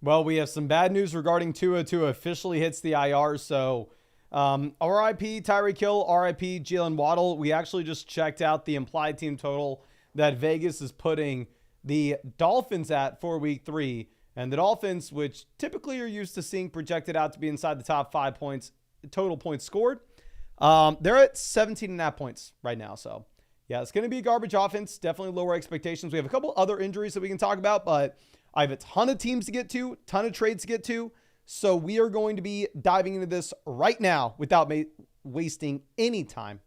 Well, we have some bad news regarding Tua. Tua officially hits the IR. So, RIP Tyreek Hill, RIP Jalen Waddle. We actually just checked out the implied team total that Vegas is putting the Dolphins at for week 3. And the Dolphins, which typically are used to seeing projected out to be inside the top 5 points, total points scored, they're at 17.5 points right now. So, yeah, it's going to be a garbage offense. Definitely lower expectations. We have a couple other injuries that we can talk about, but I have a ton of teams to get to, ton of trades to get to. So we are going to be diving into this right now without wasting any time.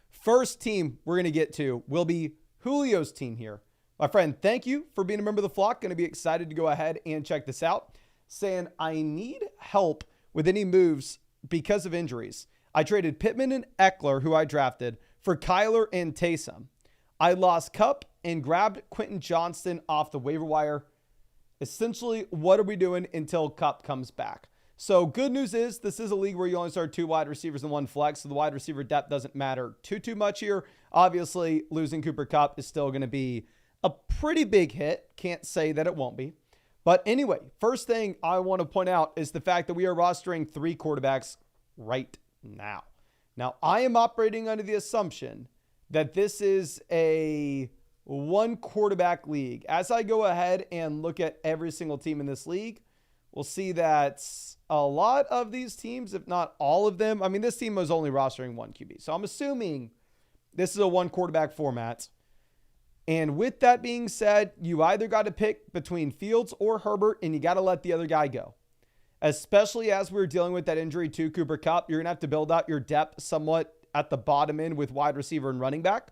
First team we're going to get to will be Julio's team here. My friend, thank you for being a member of the flock. Going to be excited to go ahead and check this out. Saying, I need help with any moves because of injuries. I traded Pittman and Eckler, who I drafted, for Kyler and Taysom. I lost Kupp and grabbed Quentin Johnston off the waiver wire. Essentially, what are we doing until Kupp comes back? So good news is this is a league where you only start 2 wide receivers and 1 flex. So the wide receiver depth doesn't matter too much here. Obviously, losing Cooper Kupp is still going to be a pretty big hit. Can't say that it won't be. But anyway, first thing I want to point out is the fact that we are rostering 3 quarterbacks right now. Now, I am operating under the assumption that this is a 1 quarterback league. As I go ahead and look at every single team in this league, we'll see that a lot of these teams, if not all of them, I mean, this team was only rostering 1 QB. So I'm assuming this is a 1 quarterback format. And with that being said, you either got to pick between Fields or Herbert, and you got to let the other guy go. Especially as we're dealing with that injury to Cooper Kupp, you're going to have to build out your depth somewhat at the bottom end with wide receiver and running back.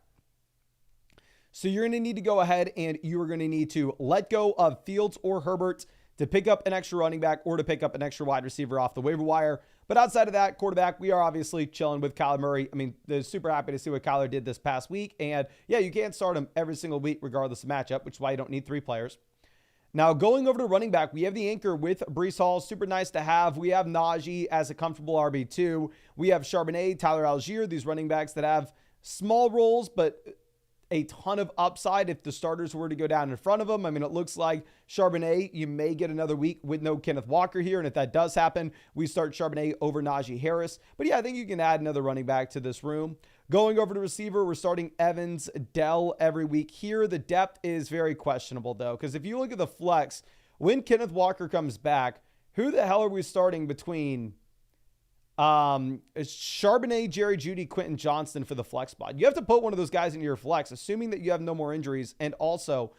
So you're going to need to go ahead and you are going to need to let go of Fields or Herbert to pick up an extra running back or to pick up an extra wide receiver off the waiver wire. But outside of that, quarterback, we are obviously chilling with Kyler Murray. I mean, they're super happy to see what Kyler did this past week. And yeah, you can't start him every single week regardless of matchup, which is why you don't need 3 players. Now, going over to running back, we have the anchor with Breece Hall. Super nice to have. We have Najee as a comfortable RB2. We have Charbonnet, Tyler Algier, these running backs that have small roles, but a ton of upside if the starters were to go down in front of them. I mean, it looks like Charbonnet, you may get another week with no Kenneth Walker here. And if that does happen, we start Charbonnet over Najee Harris. But yeah, I think you can add another running back to this room. Going over to receiver, we're starting Evans, Dell every week here. The depth is very questionable, though, because if you look at the flex, when Kenneth Walker comes back, who the hell are we starting between Charbonnet, Jerry Jeudy, Quentin Johnston for the flex spot? You have to put one of those guys into your flex, assuming that you have no more injuries, and also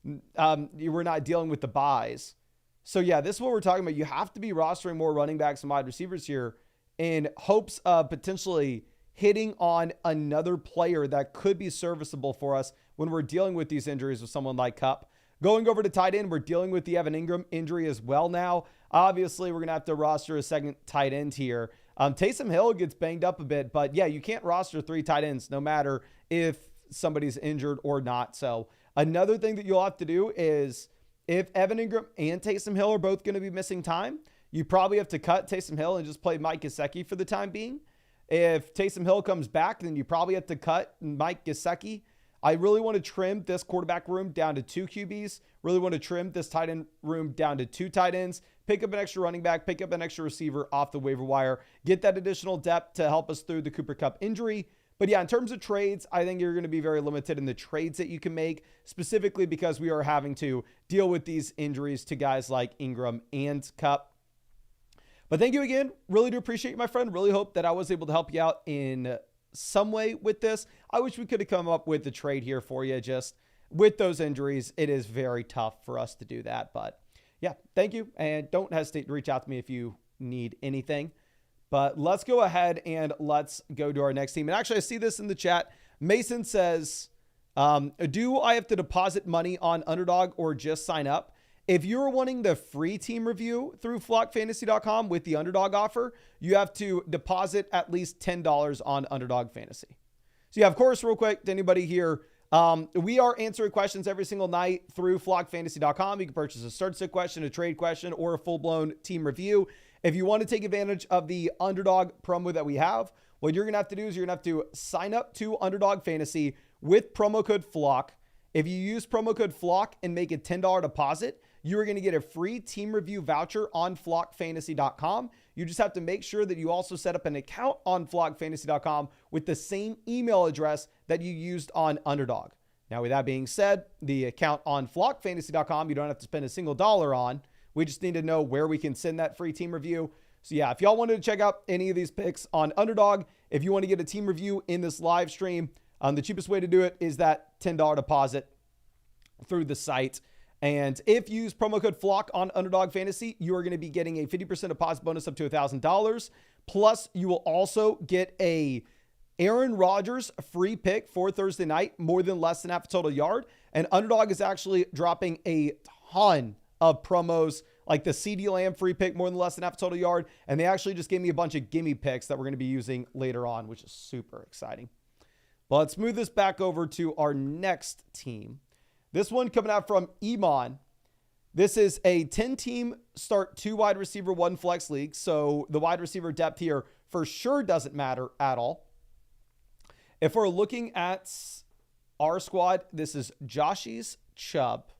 you were not dealing with the buys. So yeah, this is what we're talking about. You have to be rostering more running backs and wide receivers here in hopes of potentially hitting on another player that could be serviceable for us when we're dealing with these injuries with someone like Kupp. Going over to tight end, we're dealing with the Evan Ingram injury as well now. Obviously, we're going to have to roster a second tight end here. Taysom Hill gets banged up a bit, but yeah, you can't roster 3 tight ends no matter if somebody's injured or not. So another thing that you'll have to do is if Evan Ingram and Taysom Hill are both going to be missing time, you probably have to cut Taysom Hill and just play Mike Gesicki for the time being. If Taysom Hill comes back, then you probably have to cut Mike Gesicki. I really want to trim this quarterback room down to 2 QBs. Really want to trim this tight end room down to 2 tight ends. Pick up an extra running back. Pick up an extra receiver off the waiver wire. Get that additional depth to help us through the Cooper Kupp injury. But yeah, in terms of trades, I think you're going to be very limited in the trades that you can make, specifically because we are having to deal with these injuries to guys like Ingram and Kupp. But thank you again. Really do appreciate you, my friend. Really hope that I was able to help you out in some way with this. I wish we could have come up with the trade here for you. Just with those injuries, it is very tough for us to do that. But yeah, thank you. And don't hesitate to reach out to me if you need anything. But let's go ahead and let's go to our next team. And actually, I see this in the chat. Mason says, do I have to deposit money on Underdog or just sign up? If you're wanting the free team review through flockfantasy.com with the Underdog offer, you have to deposit at least $10 on Underdog Fantasy. So yeah, of course, real quick to anybody here, we are answering questions every single night through flockfantasy.com. You can purchase a start sit question, a trade question, or a full-blown team review. If you want to take advantage of the Underdog promo that we have, what you're going to have to do is you're going to have to sign up to Underdog Fantasy with promo code FLOCK. If you use promo code FLOCK and make a $10 deposit, you are going to get a free team review voucher on flockfantasy.com. You just have to make sure that you also set up an account on flockfantasy.com with the same email address that you used on Underdog. Now, with that being said, the account on flockfantasy.com, you don't have to spend a single dollar on. We just need to know where we can send that free team review. So yeah, if y'all wanted to check out any of these picks on Underdog, if you want to get a team review in this live stream, the cheapest way to do it is that $10 deposit through the site. And if you use promo code FLOCK on Underdog Fantasy, you are going to be getting a 50% deposit bonus up to $1,000. Plus, you will also get a Aaron Rodgers free pick for Thursday night, more than less than half a total yard. And Underdog is actually dropping a ton of promos, like the CeeDee Lamb free pick, more than less than half a total yard. And they actually just gave me a bunch of gimme picks that we're going to be using later on, which is super exciting. But let's move this back over to our next team. This one coming out from Iman. This is a 10-team start 2 wide receiver, 1 flex league. So the wide receiver depth here for sure doesn't matter at all. If we're looking at our squad, this is Joshy's Chubb.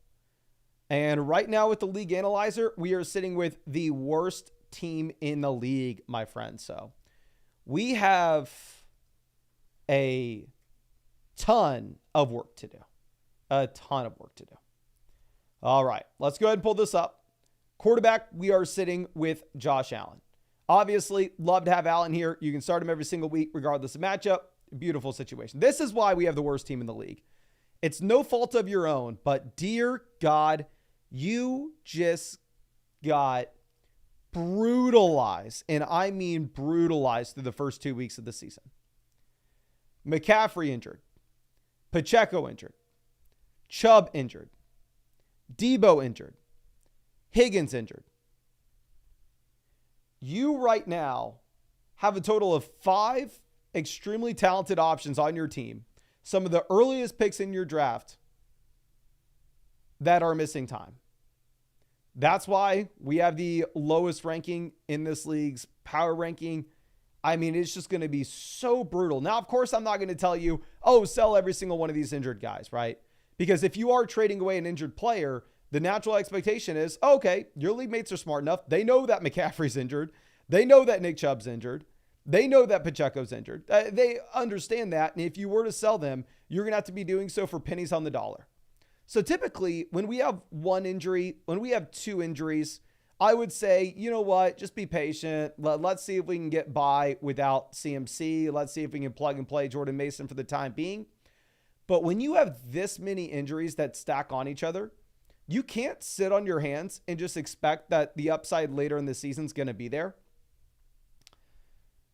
And right now with the league analyzer, we are sitting with the worst team in the league, my friend. So we have a ton of work to do. A ton of work to do. All right, let's go ahead and pull this up. Quarterback, we are sitting with Josh Allen. Obviously, love to have Allen here. You can start him every single week, regardless of matchup. Beautiful situation. This is why we have the worst team in the league. It's no fault of your own, but dear God, you just got brutalized, and I mean brutalized through the first 2 weeks of the season. McCaffrey injured. Pacheco injured. Chubb injured. Debo injured. Higgins injured. You right now have a total of 5 extremely talented options on your team. Some of the earliest picks in your draft that are missing time. That's why we have the lowest ranking in this league's power ranking. I mean, it's just going to be so brutal. Now, of course, I'm not going to tell you, oh, sell every single one of these injured guys, right? Because if you are trading away an injured player, the natural expectation is, okay, your league mates are smart enough. They know that McCaffrey's injured. They know that Nick Chubb's injured. They know that Pacheco's injured. They understand that. And if you were to sell them, you're going to have to be doing so for pennies on the dollar. So typically, when we have 1 injury, when we have 2 injuries, I would say, you know what, just be patient. Let's see if we can get by without CMC. Let's see if we can plug and play Jordan Mason for the time being. But when you have this many injuries that stack on each other, you can't sit on your hands and just expect that the upside later in the season is going to be there.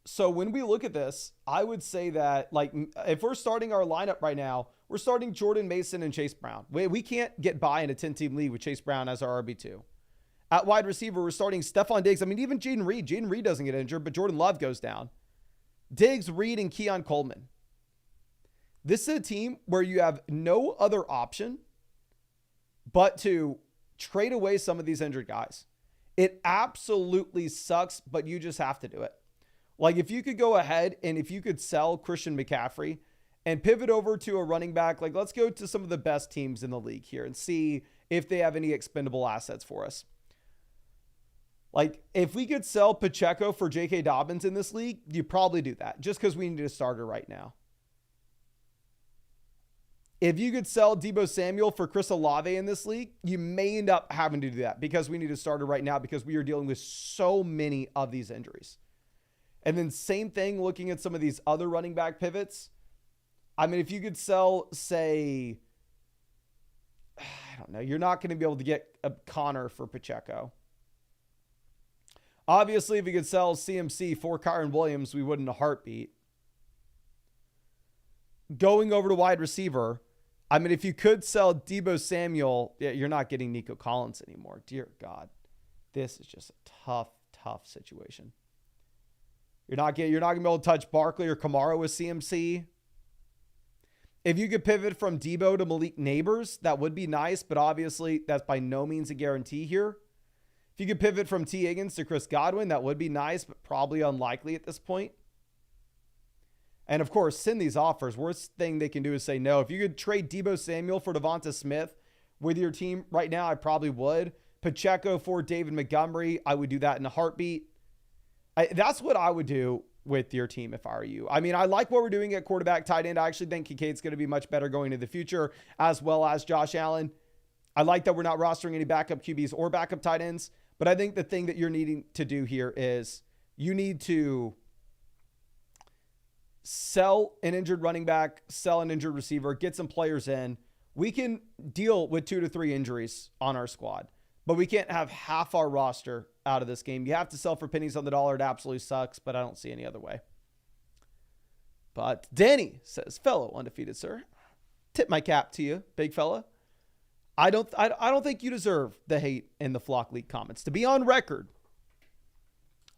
So when we look at this, I would say that, like, if we're starting our lineup right now, we're starting Jordan Mason and Chase Brown. We can't get by in a 10-team league with Chase Brown as our RB2. At wide receiver, we're starting Stephon Diggs. I mean, even Jaden Reed. Jaden Reed doesn't get injured, but Jordan Love goes down. Diggs, Reed, and Keon Coleman. This is a team where you have no other option but to trade away some of these injured guys. It absolutely sucks, but you just have to do it. Like, if you could go ahead and if you could sell Christian McCaffrey and pivot over to a running back, like, let's go to some of the best teams in the league here and see if they have any expendable assets for us. Like, if we could sell Pacheco for J.K. Dobbins in this league, you probably do that just because we need a starter right now. If you could sell Debo Samuel for Chris Olave in this league, you may end up having to do that because we need a starter right now because we are dealing with so many of these injuries. And then same thing looking at some of these other running back pivots. I mean, if you could sell, say, I don't know, you're not going to be able to get a Connor for Pacheco. Obviously, if you could sell CMC for Kyron Williams, we wouldn't a heartbeat. Going over to wide receiver, I mean, if you could sell Debo Samuel, you're not getting Nico Collins anymore. Dear God, this is just a tough situation. You're not going to be able to touch Barkley or Kamara with CMC. If you could pivot from Debo to Malik Neighbors, that would be nice, but obviously that's by no means a guarantee here. If you could pivot from T. Higgins to Chris Godwin, that would be nice, but probably unlikely at this point. And of course, send these offers. Worst thing they can do is say no. If you could trade Debo Samuel for Devonta Smith with your team right now, I probably would. Pacheco for David Montgomery, I would do that in a heartbeat. That's what I would do with your team if I were you. I mean, I like what we're doing at quarterback, tight end. I actually think Kincaid's going to be much better going into the future, as well as Josh Allen. I like that we're not rostering any backup QBs or backup tight ends, but I think the thing that you're needing to do here is you need to sell an injured running back, sell an injured receiver, get some players in. We can deal with 2 to 3 injuries on our squad, but we can't have half our roster out of this game. You have to sell for pennies on the dollar. It absolutely sucks, but I don't see any other way. But Danny says, fellow undefeated, sir. Tip my cap to you, big fella. I don't think you deserve the hate in the Flock League comments. To be on record,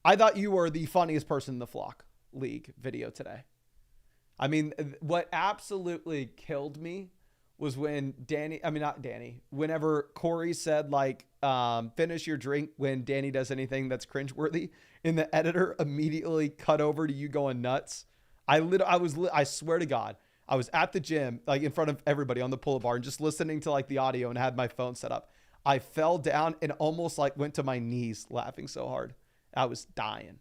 I thought you were the funniest person in the Flock League video today. I mean, what absolutely killed me was when whenever Corey said, like, finish your drink when Danny does anything that's cringeworthy, and the editor immediately cut over to you going nuts. I swear to God, I was at the gym, like in front of everybody on the pull-up bar and just listening to like the audio and had my phone set up. I fell down and almost like went to my knees laughing so hard. I was dying.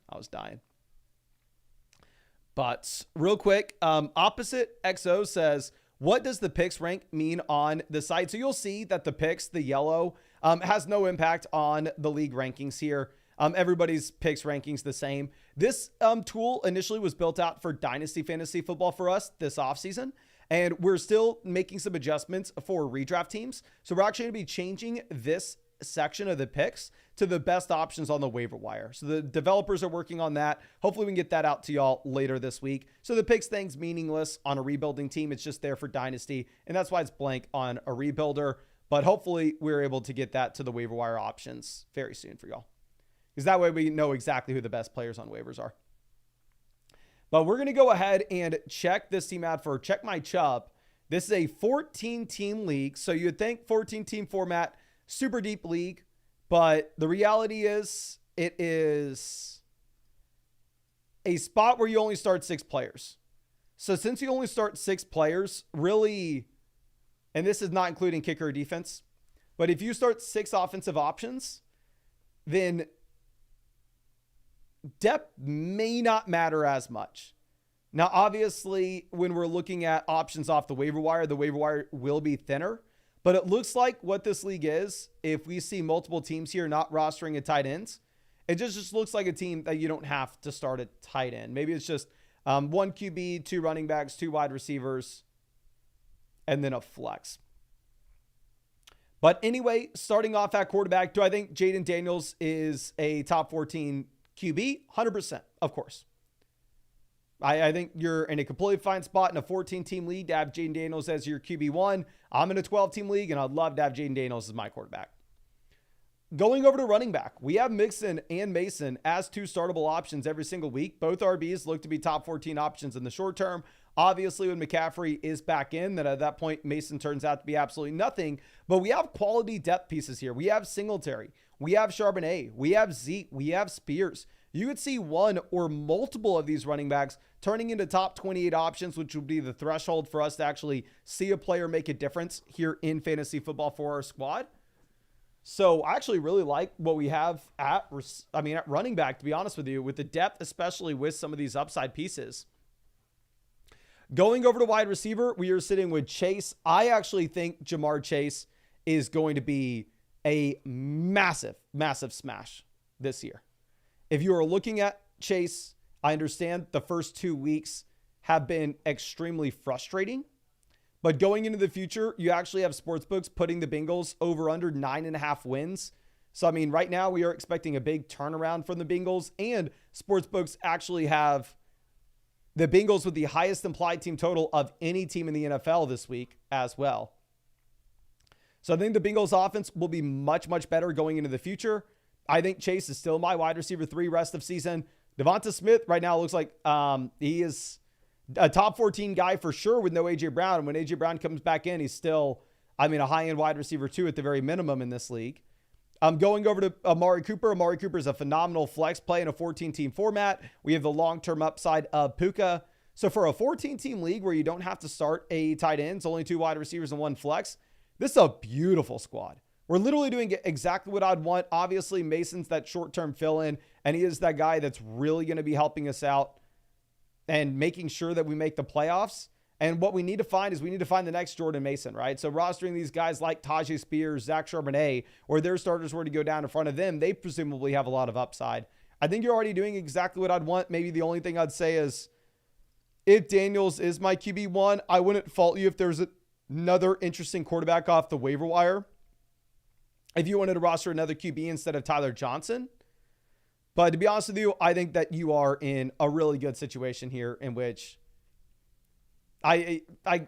But real quick, opposite XO says, what does the picks rank mean on the site? So you'll see that the picks, the yellow, has no impact on the league rankings here. Everybody's picks rankings the same. This tool initially was built out for Dynasty Fantasy Football for us this offseason, and we're still making some adjustments for redraft teams. So we're actually going to be changing this section of the picks to the best options on the waiver wire. So the developers are working on that. Hopefully we can get that out to y'all later this week. So the picks thing's meaningless on a rebuilding team. It's just there for Dynasty, and that's why it's blank on a rebuilder. But hopefully we're able to get that to the waiver wire options very soon for y'all, because that way we know exactly who the best players on waivers are. But we're going to go ahead and check this team out for Check My Chubb. This is a 14-team league. So you'd think 14-team format, super deep league, but the reality is it is a spot where you only start 6 players. So since you only start 6 players, really, and this is not including kicker or defense, but if you start 6 offensive options, then depth may not matter as much. Now, obviously, when we're looking at options off the waiver wire will be thinner. But it looks like what this league is, if we see multiple teams here not rostering a tight ends, it just looks like a team that you don't have to start a tight end. Maybe it's just 1 QB, 2 running backs, 2 wide receivers, and then a flex. But anyway, starting off at quarterback, do I think Jaden Daniels is a top 14 QB? 100%, of course. I think you're in a completely fine spot in a 14-team league to have Jaden Daniels as your QB1. I'm in a 12-team league, and I'd love to have Jaden Daniels as my quarterback. Going over to running back, we have Mixon and Mason as 2 startable options every single week. Both RBs look to be top 14 options in the short term. Obviously, when McCaffrey is back in, then at that point, Mason turns out to be absolutely nothing. But we have quality depth pieces here. We have Singletary. We have Charbonnet. We have Zeke. We have Spears. You could see one or multiple of these running backs turning into top 28 options, which would be the threshold for us to actually see a player make a difference here in fantasy football for our squad. So I actually really like what we have at running back, to be honest with you, with the depth, especially with some of these upside pieces. Going over to wide receiver, we are sitting with Chase. I actually think Jamar Chase is going to be a massive, massive smash this year. If you are looking at Chase, I understand the first 2 weeks have been extremely frustrating, but going into the future, you actually have sportsbooks putting the Bengals over under 9.5 wins. So, I mean, right now we are expecting a big turnaround from the Bengals, and sportsbooks actually have the Bengals with the highest implied team total of any team in the NFL this week as well. So I think the Bengals offense will be much, much better going into the future. I think Chase is still my wide receiver 3 rest of season. Devonta Smith right now looks like he is a top 14 guy for sure with no A.J. Brown. And when A.J. Brown comes back in, he's still, a high-end wide receiver 2 at the very minimum in this league. Going over to Amari Cooper. Amari Cooper is a phenomenal flex play in a 14-team format. We have the long-term upside of Puka. So for a 14-team league where you don't have to start a tight end, it's only 2 wide receivers and 1 flex, this is a beautiful squad. We're literally doing exactly what I'd want. Obviously, Mason's that short-term fill-in, and he is that guy that's really going to be helping us out and making sure that we make the playoffs. And what we need to find is we need to find the next Jordan Mason, right? So rostering these guys like Tajay Spears, Zach Charbonnet, or their starters were to go down in front of them, they presumably have a lot of upside. I think you're already doing exactly what I'd want. Maybe the only thing I'd say is if Daniels is my QB1, I wouldn't fault you if there's another interesting quarterback off the waiver wire. If you wanted to roster another QB instead of Tyler Johnson. But to be honest with you, I think that you are in a really good situation here in which I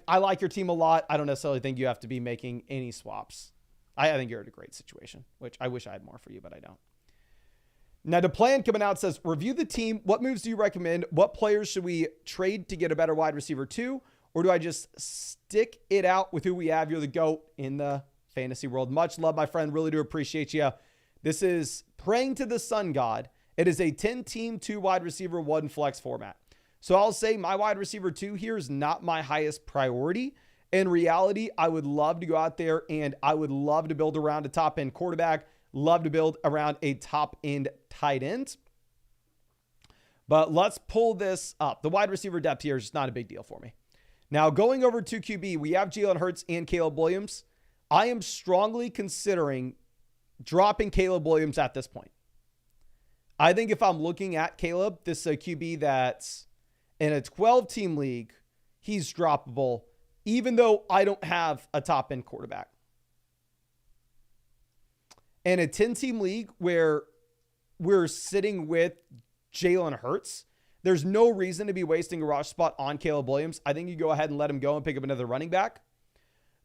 like your team a lot. I don't necessarily think you have to be making any swaps. I think you're in a great situation, which I wish I had more for you, but I don't. Now, the plan coming out says, review the team. What moves do you recommend? What players should we trade to get a better wide receiver to? Or do I just stick it out with who we have? You're the GOAT in the fantasy world. Much love, my friend. Really do appreciate you. This is praying to the sun god. It is a 10-team, 2 wide receiver, 1 flex format. So I'll say my wide receiver 2 here is not my highest priority. In reality, I would love to go out there and I would love to build around a top-end quarterback, love to build around a top-end tight end. But let's pull this up. The wide receiver depth here is just not a big deal for me. Now, going over to QB, we have Jalen Hurts and Caleb Williams. I am strongly considering dropping Caleb Williams at this point. I think if I'm looking at Caleb, this is a QB that's in a 12-team league, he's droppable, even though I don't have a top-end quarterback. In a 10-team league where we're sitting with Jalen Hurts, there's no reason to be wasting a roster spot on Caleb Williams. I think you go ahead and let him go and pick up another running back.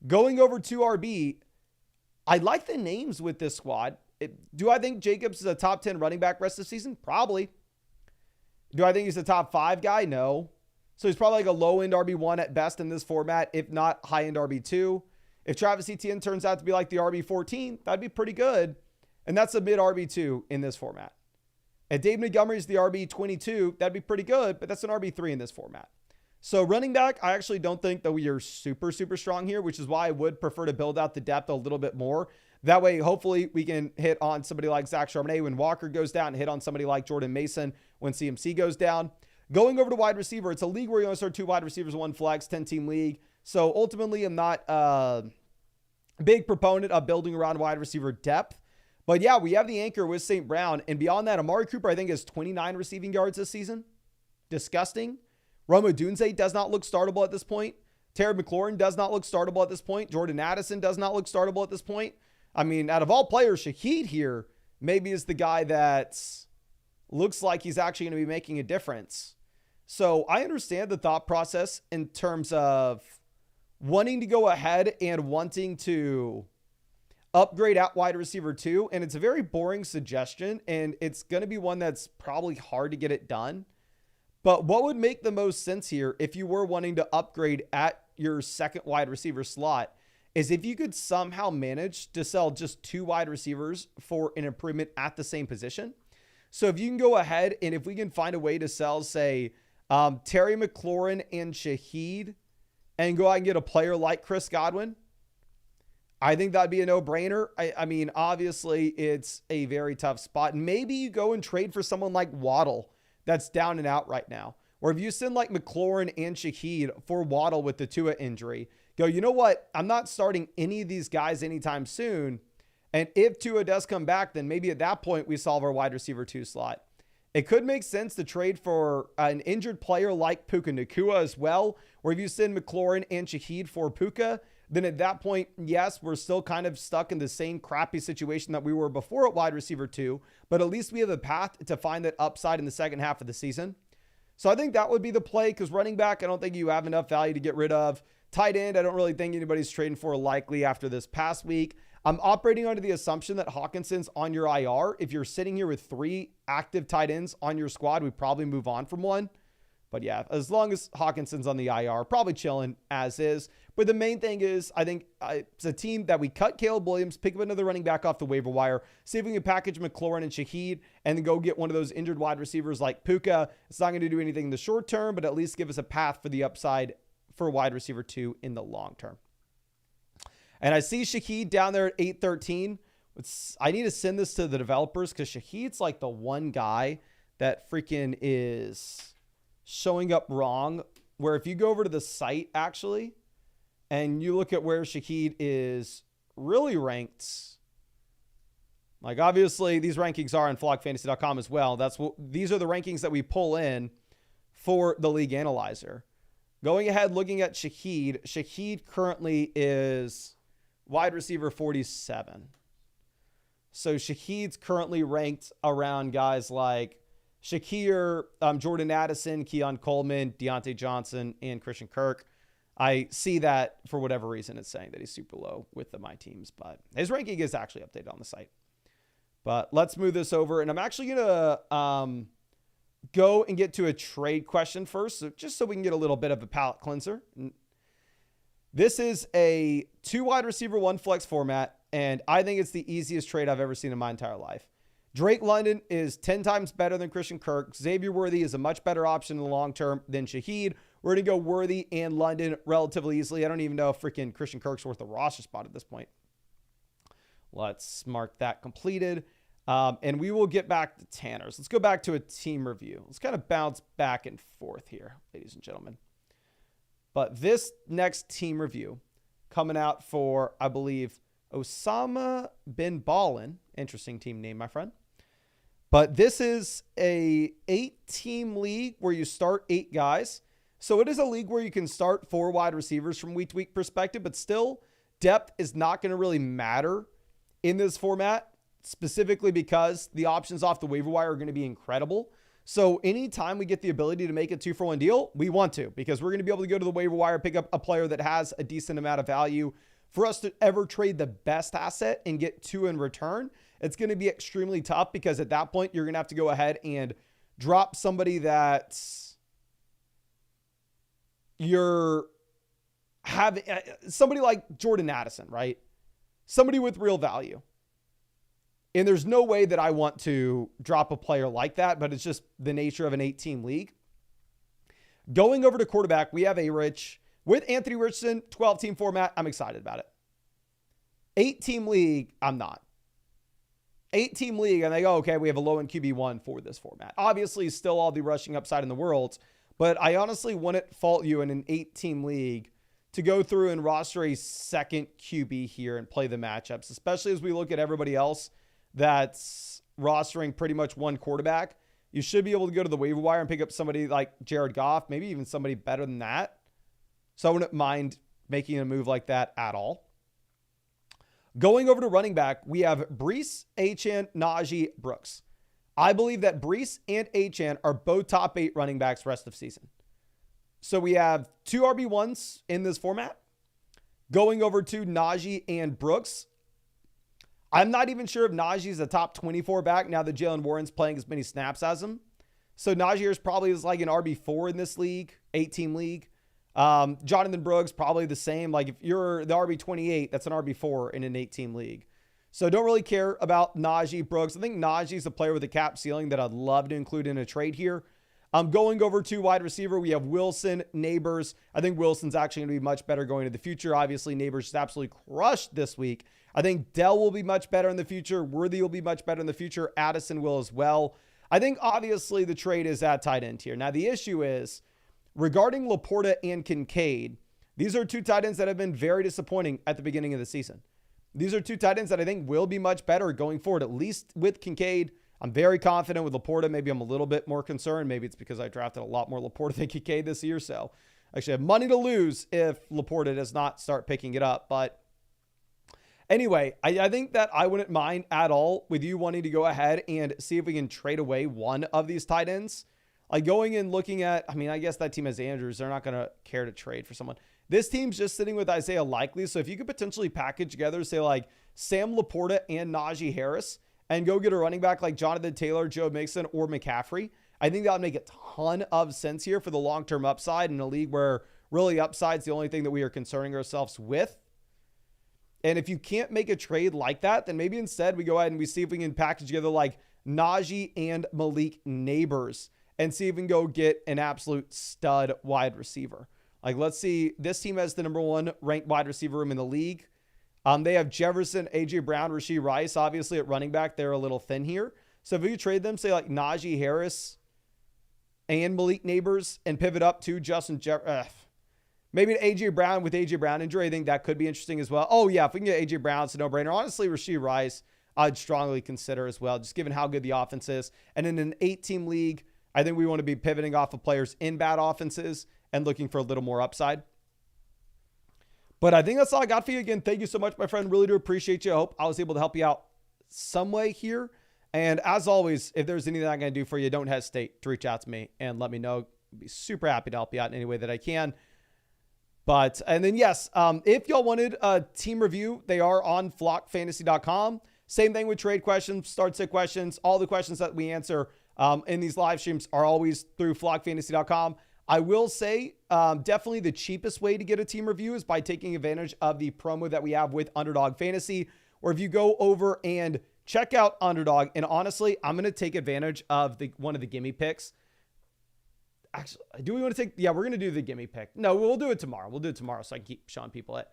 Going over to RB, I like the names with this squad. Do I think Jacobs is a top 10 running back rest of the season? Probably. Do I think he's a top 5 guy? No. So he's probably like a low-end RB1 at best in this format, if not high-end RB2. If Travis Etienne turns out to be like the RB14, that'd be pretty good. And that's a mid RB2 in this format. If Dave Montgomery is the RB22, that'd be pretty good, but that's an RB3 in this format. So running back, I actually don't think that we are super, super strong here, which is why I would prefer to build out the depth a little bit more. That way, hopefully, we can hit on somebody like Zach Charbonnet when Walker goes down and hit on somebody like Jordan Mason when CMC goes down. Going over to wide receiver, it's a league where you only start 2 wide receivers, 1 flex, 10-team league. So ultimately, I'm not a big proponent of building around wide receiver depth. But yeah, we have the anchor with St. Brown. And beyond that, Amari Cooper, I think, has 29 receiving yards this season. Disgusting. Rome Odunze does not look startable at this point. Terry McLaurin does not look startable at this point. Jordan Addison does not look startable at this point. I mean, out of all players, Shaheed here maybe is the guy that looks like he's actually going to be making a difference. So I understand the thought process in terms of wanting to go ahead and wanting to upgrade at wide receiver 2. And it's a very boring suggestion, and it's going to be one that's probably hard to get it done. But what would make the most sense here if you were wanting to upgrade at your second wide receiver slot is if you could somehow manage to sell just 2 wide receivers for an improvement at the same position. So if you can go ahead and if we can find a way to sell, say, Terry McLaurin and Shaheed and go out and get a player like Chris Godwin, I think that'd be a no-brainer. I mean, obviously, it's a very tough spot. Maybe you go and trade for someone like Waddle that's down and out right now. Or if you send like McLaurin and Shaheed for Waddle with the Tua injury, go, you know what? I'm not starting any of these guys anytime soon. And if Tua does come back, then maybe at that point we solve our wide receiver 2 slot. It could make sense to trade for an injured player like Puka Nacua as well. Or if you send McLaurin and Shaheed for Puka, then at that point, yes, we're still kind of stuck in the same crappy situation that we were before at wide receiver 2, but at least we have a path to find that upside in the second half of the season. So I think that would be the play because running back, I don't think you have enough value to get rid of. Tight end, I don't really think anybody's trading for likely after this past week. I'm operating under the assumption that Hawkinson's on your IR. If you're sitting here with 3 active tight ends on your squad, we probably move on from one. But yeah, as long as Hawkinson's on the IR, probably chilling as is. But the main thing is, I think it's a team that we cut Caleb Williams, pick up another running back off the waiver wire, see if we can package McLaurin and Shaheed, and then go get one of those injured wide receivers like Puka. It's not going to do anything in the short term, but at least give us a path for the upside for wide receiver 2 in the long term. And I see Shaheed down there at 813. I need to send this to the developers because Shaheed's like the one guy that freaking is showing up wrong. Where if you go over to the site actually, and you look at where Shaheed is really ranked, like obviously these rankings are on flogfantasy.com as well. These are the rankings that we pull in for the league analyzer. Going ahead, looking at Shaheed currently is wide receiver 47. So Shaheed's currently ranked around guys like Shakir, Jordan Addison, Keon Coleman, Deontay Johnson, and Christian Kirk. I see that for whatever reason it's saying that he's super low with my teams, but his ranking is actually updated on the site. But let's move this over, and I'm actually going to go and get to a trade question first, just so we can get a little bit of a palate cleanser. This is a 2 wide receiver, 1 flex format, and I think it's the easiest trade I've ever seen in my entire life. Drake London is 10 times better than Christian Kirk. Xavier Worthy is a much better option in the long term than Shaheed. We're going to go Worthy and London relatively easily. I don't even know if freaking Christian Kirk's worth a roster spot at this point. Let's mark that completed. And we will get back to Tanner's. Let's go back to a team review. Let's kind of bounce back and forth here, ladies and gentlemen. But this next team review coming out for, I believe, Osama bin Ballin. Interesting team name, my friend. But this is a 8-team league where you start 8 guys. So it is a league where you can start 4 wide receivers from week to week perspective, but still depth is not going to really matter in this format, specifically because the options off the waiver wire are going to be incredible. So anytime we get the ability to make a 2-for-1 deal, we want to, because we're going to be able to go to the waiver wire, pick up a player that has a decent amount of value. For us to ever trade the best asset and get 2 in return, it's going to be extremely tough, because at that point, you're going to have to go ahead and drop somebody that you're having, somebody like Jordan Addison, right? Somebody with real value. And there's no way that I want to drop a player like that, but it's just the nature of an 8-team league. Going over to quarterback, we have A-Rich. With Anthony Richardson, 12-team format, I'm excited about it. 8-team league, I'm not. 8-team league, and they go, okay, we have a low-end QB1 for this format. Obviously, still all the rushing upside in the world, but I honestly wouldn't fault you in an 8-team league to go through and roster a second QB here and play the matchups, especially as we look at everybody else that's rostering pretty much one quarterback. You should be able to go to the waiver wire and pick up somebody like Jared Goff, maybe even somebody better than that. So I wouldn't mind making a move like that at all. Going over to running back, we have Breece, Achane, Najee, Brooks. I believe that Breece and Achane are both top 8 running backs rest of season. So we have 2 RB1s in this format. Going over to Najee and Brooks. I'm not even sure if Najee's a top 24 back now that Jalen Warren's playing as many snaps as him. So Najee is probably like an RB4 in this league, 8-team league. Jonathan Brooks, probably the same. Like if you're the RB28, that's an RB4 in an 8-team league. So don't really care about Najee, Brooks. I think Najee's a player with a cap ceiling that I'd love to include in a trade here. Going over to wide receiver, we have Wilson, Neighbors. I think Wilson's actually going to be much better going into the future. Obviously, Neighbors is absolutely crushed this week. I think Dell will be much better in the future. Worthy will be much better in the future. Addison will as well. I think obviously the trade is at tight end here. Now the issue is regarding Laporta and Kincaid. These are 2 tight ends that have been very disappointing at the beginning of the season. These are 2 tight ends that I think will be much better going forward, at least with Kincaid. I'm very confident with Laporta. Maybe I'm a little bit more concerned. Maybe it's because I drafted a lot more Laporta than Kincaid this year. So I actually have money to lose if Laporta does not start picking it up. But anyway, I think that I wouldn't mind at all with you wanting to go ahead and see if we can trade away one of these tight ends. Like going and looking at, I mean, I guess that team has Andrews. They're not going to care to trade for someone. This team's just sitting with Isaiah Likely. So if you could potentially package together, say like Sam Laporta and Najee Harris, and go get a running back like Jonathan Taylor, Joe Mixon, or McCaffrey, I think that would make a ton of sense here for the long-term upside in a league where really upside's the only thing that we are concerning ourselves with. And if you can't make a trade like that, then maybe instead we go ahead and we see if we can package together like Najee and Malik Neighbors and see if we can go get an absolute stud wide receiver. Like, let's see. This team has the #1 ranked wide receiver room in the league. They have Jefferson, A.J. Brown, Rashee Rice. Obviously, at running back, they're a little thin here. So if you trade them, say like Najee Harris and Malik Neighbors and pivot up to maybe an A.J. Brown with A.J. Brown injury, I think that could be interesting as well. Oh, yeah, if we can get A.J. Brown, it's a no-brainer. Honestly, Rashee Rice, I'd strongly consider as well, just given how good the offense is. And in an 8-team league, I think we want to be pivoting off of players in bad offenses and looking for a little more upside. But I think that's all I got for you. Again, thank you so much, my friend. Really do appreciate you. I hope I was able to help you out some way here. And as always, if there's anything I can do for you, don't hesitate to reach out to me and let me know. I'd be super happy to help you out in any way that I can. And then, yes, if y'all wanted a team review, they are on flockfantasy.com. Same thing with trade questions, start sit questions. All the questions that we answer in these live streams are always through flockfantasy.com. I will say definitely the cheapest way to get a team review is by taking advantage of the promo that we have with Underdog Fantasy, or if you go over and check out Underdog, and honestly, I'm going to take advantage of one of the gimme picks. Actually, do we want to take, yeah, we're going to do the gimme pick. No, we'll do it tomorrow. We'll do it tomorrow so I can keep showing people it.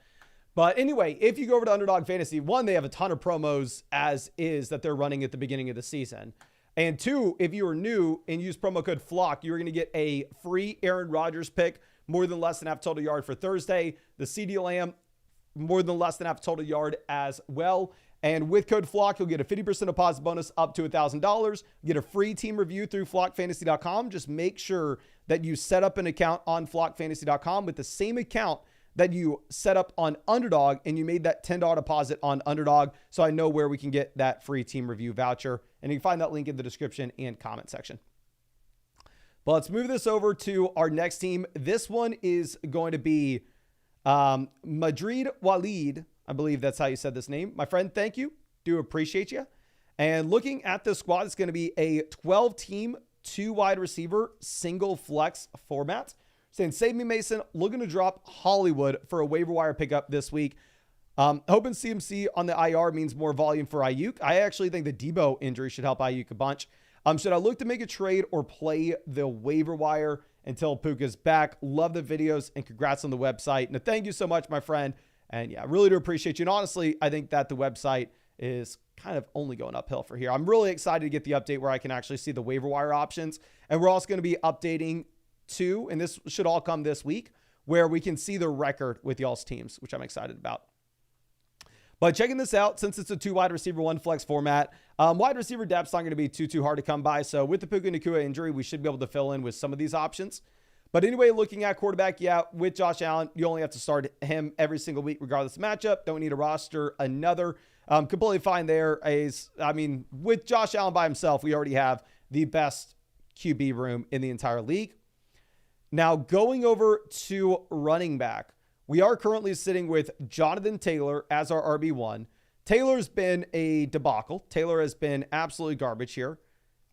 But anyway, if you go over to Underdog Fantasy, one, they have a ton of promos as is that they're running at the beginning of the season. And two, if you are new and use promo code FLOCK, you're going to get a free Aaron Rodgers pick, more than less than half total yard for Thursday. The CeeDee Lamb, more than less than half total yard as well. And with code FLOCK, you'll get a 50% deposit bonus up to $1,000. Get a free team review through flockfantasy.com. Just make sure that you set up an account on flockfantasy.com with the same account that you set up on Underdog, and you made that $10 deposit on Underdog, so I know where we can get that free team review voucher. And you can find that link in the description and comment section. But let's move this over to our next team. This one is going to be Madrid Walid. I believe that's how you said this name. My friend, thank you. Do appreciate you. And looking at the squad, it's going to be a 12-team, 2-wide receiver, single flex format. Saying, save me, Mason. Looking to drop Hollywood for a waiver wire pickup this week. Hoping CMC on the IR means more volume for Ayuk. I actually think the Debo injury should help Ayuk a bunch. Should I look to make a trade or play the waiver wire until Puka's back? Love the videos and congrats on the website. And thank you so much, my friend. And yeah, I really do appreciate you. And honestly, I think that the website is kind of only going uphill for here. I'm really excited to get the update where I can actually see the waiver wire options. And we're also going to be updating too, and this should all come this week, where we can see the record with y'all's teams, which I'm excited about. But checking this out, since it's a 2-wide receiver, 1 flex format, wide receiver depth's not going to be too hard to come by. So with the Puka Nacua injury, we should be able to fill in with some of these options. But anyway, looking at quarterback, yeah, with Josh Allen, you only have to start him every single week, regardless of matchup. Don't need to roster another. Completely fine there. With Josh Allen by himself, we already have the best QB room in the entire league. Now, going over to running back, we are currently sitting with Jonathan Taylor as our RB1. Taylor's been a debacle. Taylor has been absolutely garbage here.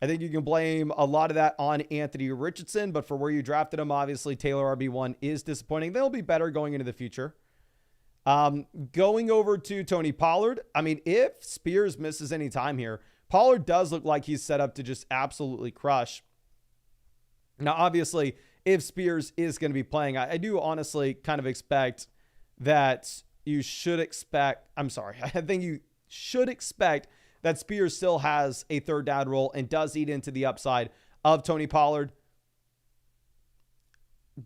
I think you can blame a lot of that on Anthony Richardson, but for where you drafted him, obviously Taylor RB1 is disappointing. They'll be better going into the future. Going over to Tony Pollard, if Spears misses any time here, Pollard does look like he's set up to just absolutely crush. Now, obviously, if Spears is going to be playing, I do honestly kind of expect that I think you should expect that Spears still has a third down role and does eat into the upside of Tony Pollard.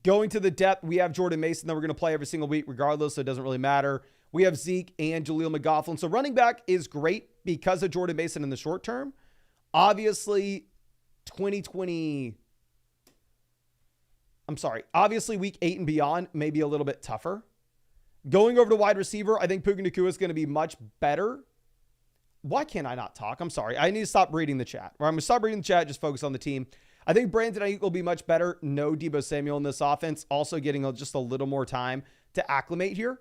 Going to the depth, we have Jordan Mason that we're going to play every single week regardless, so it doesn't really matter. We have Zeke and Jaleel McLaughlin. So running back is great because of Jordan Mason in the short term. Obviously, obviously week 8 and beyond may be a little bit tougher. Going over to wide receiver, I think Puka Nacua is going to be much better. Why can't I not talk? I'm sorry. I need to stop reading the chat. I'm going to stop reading the chat, just focus on the team. I think Brandon Ayuk will be much better. No Deebo Samuel in this offense. Also getting just a little more time to acclimate here.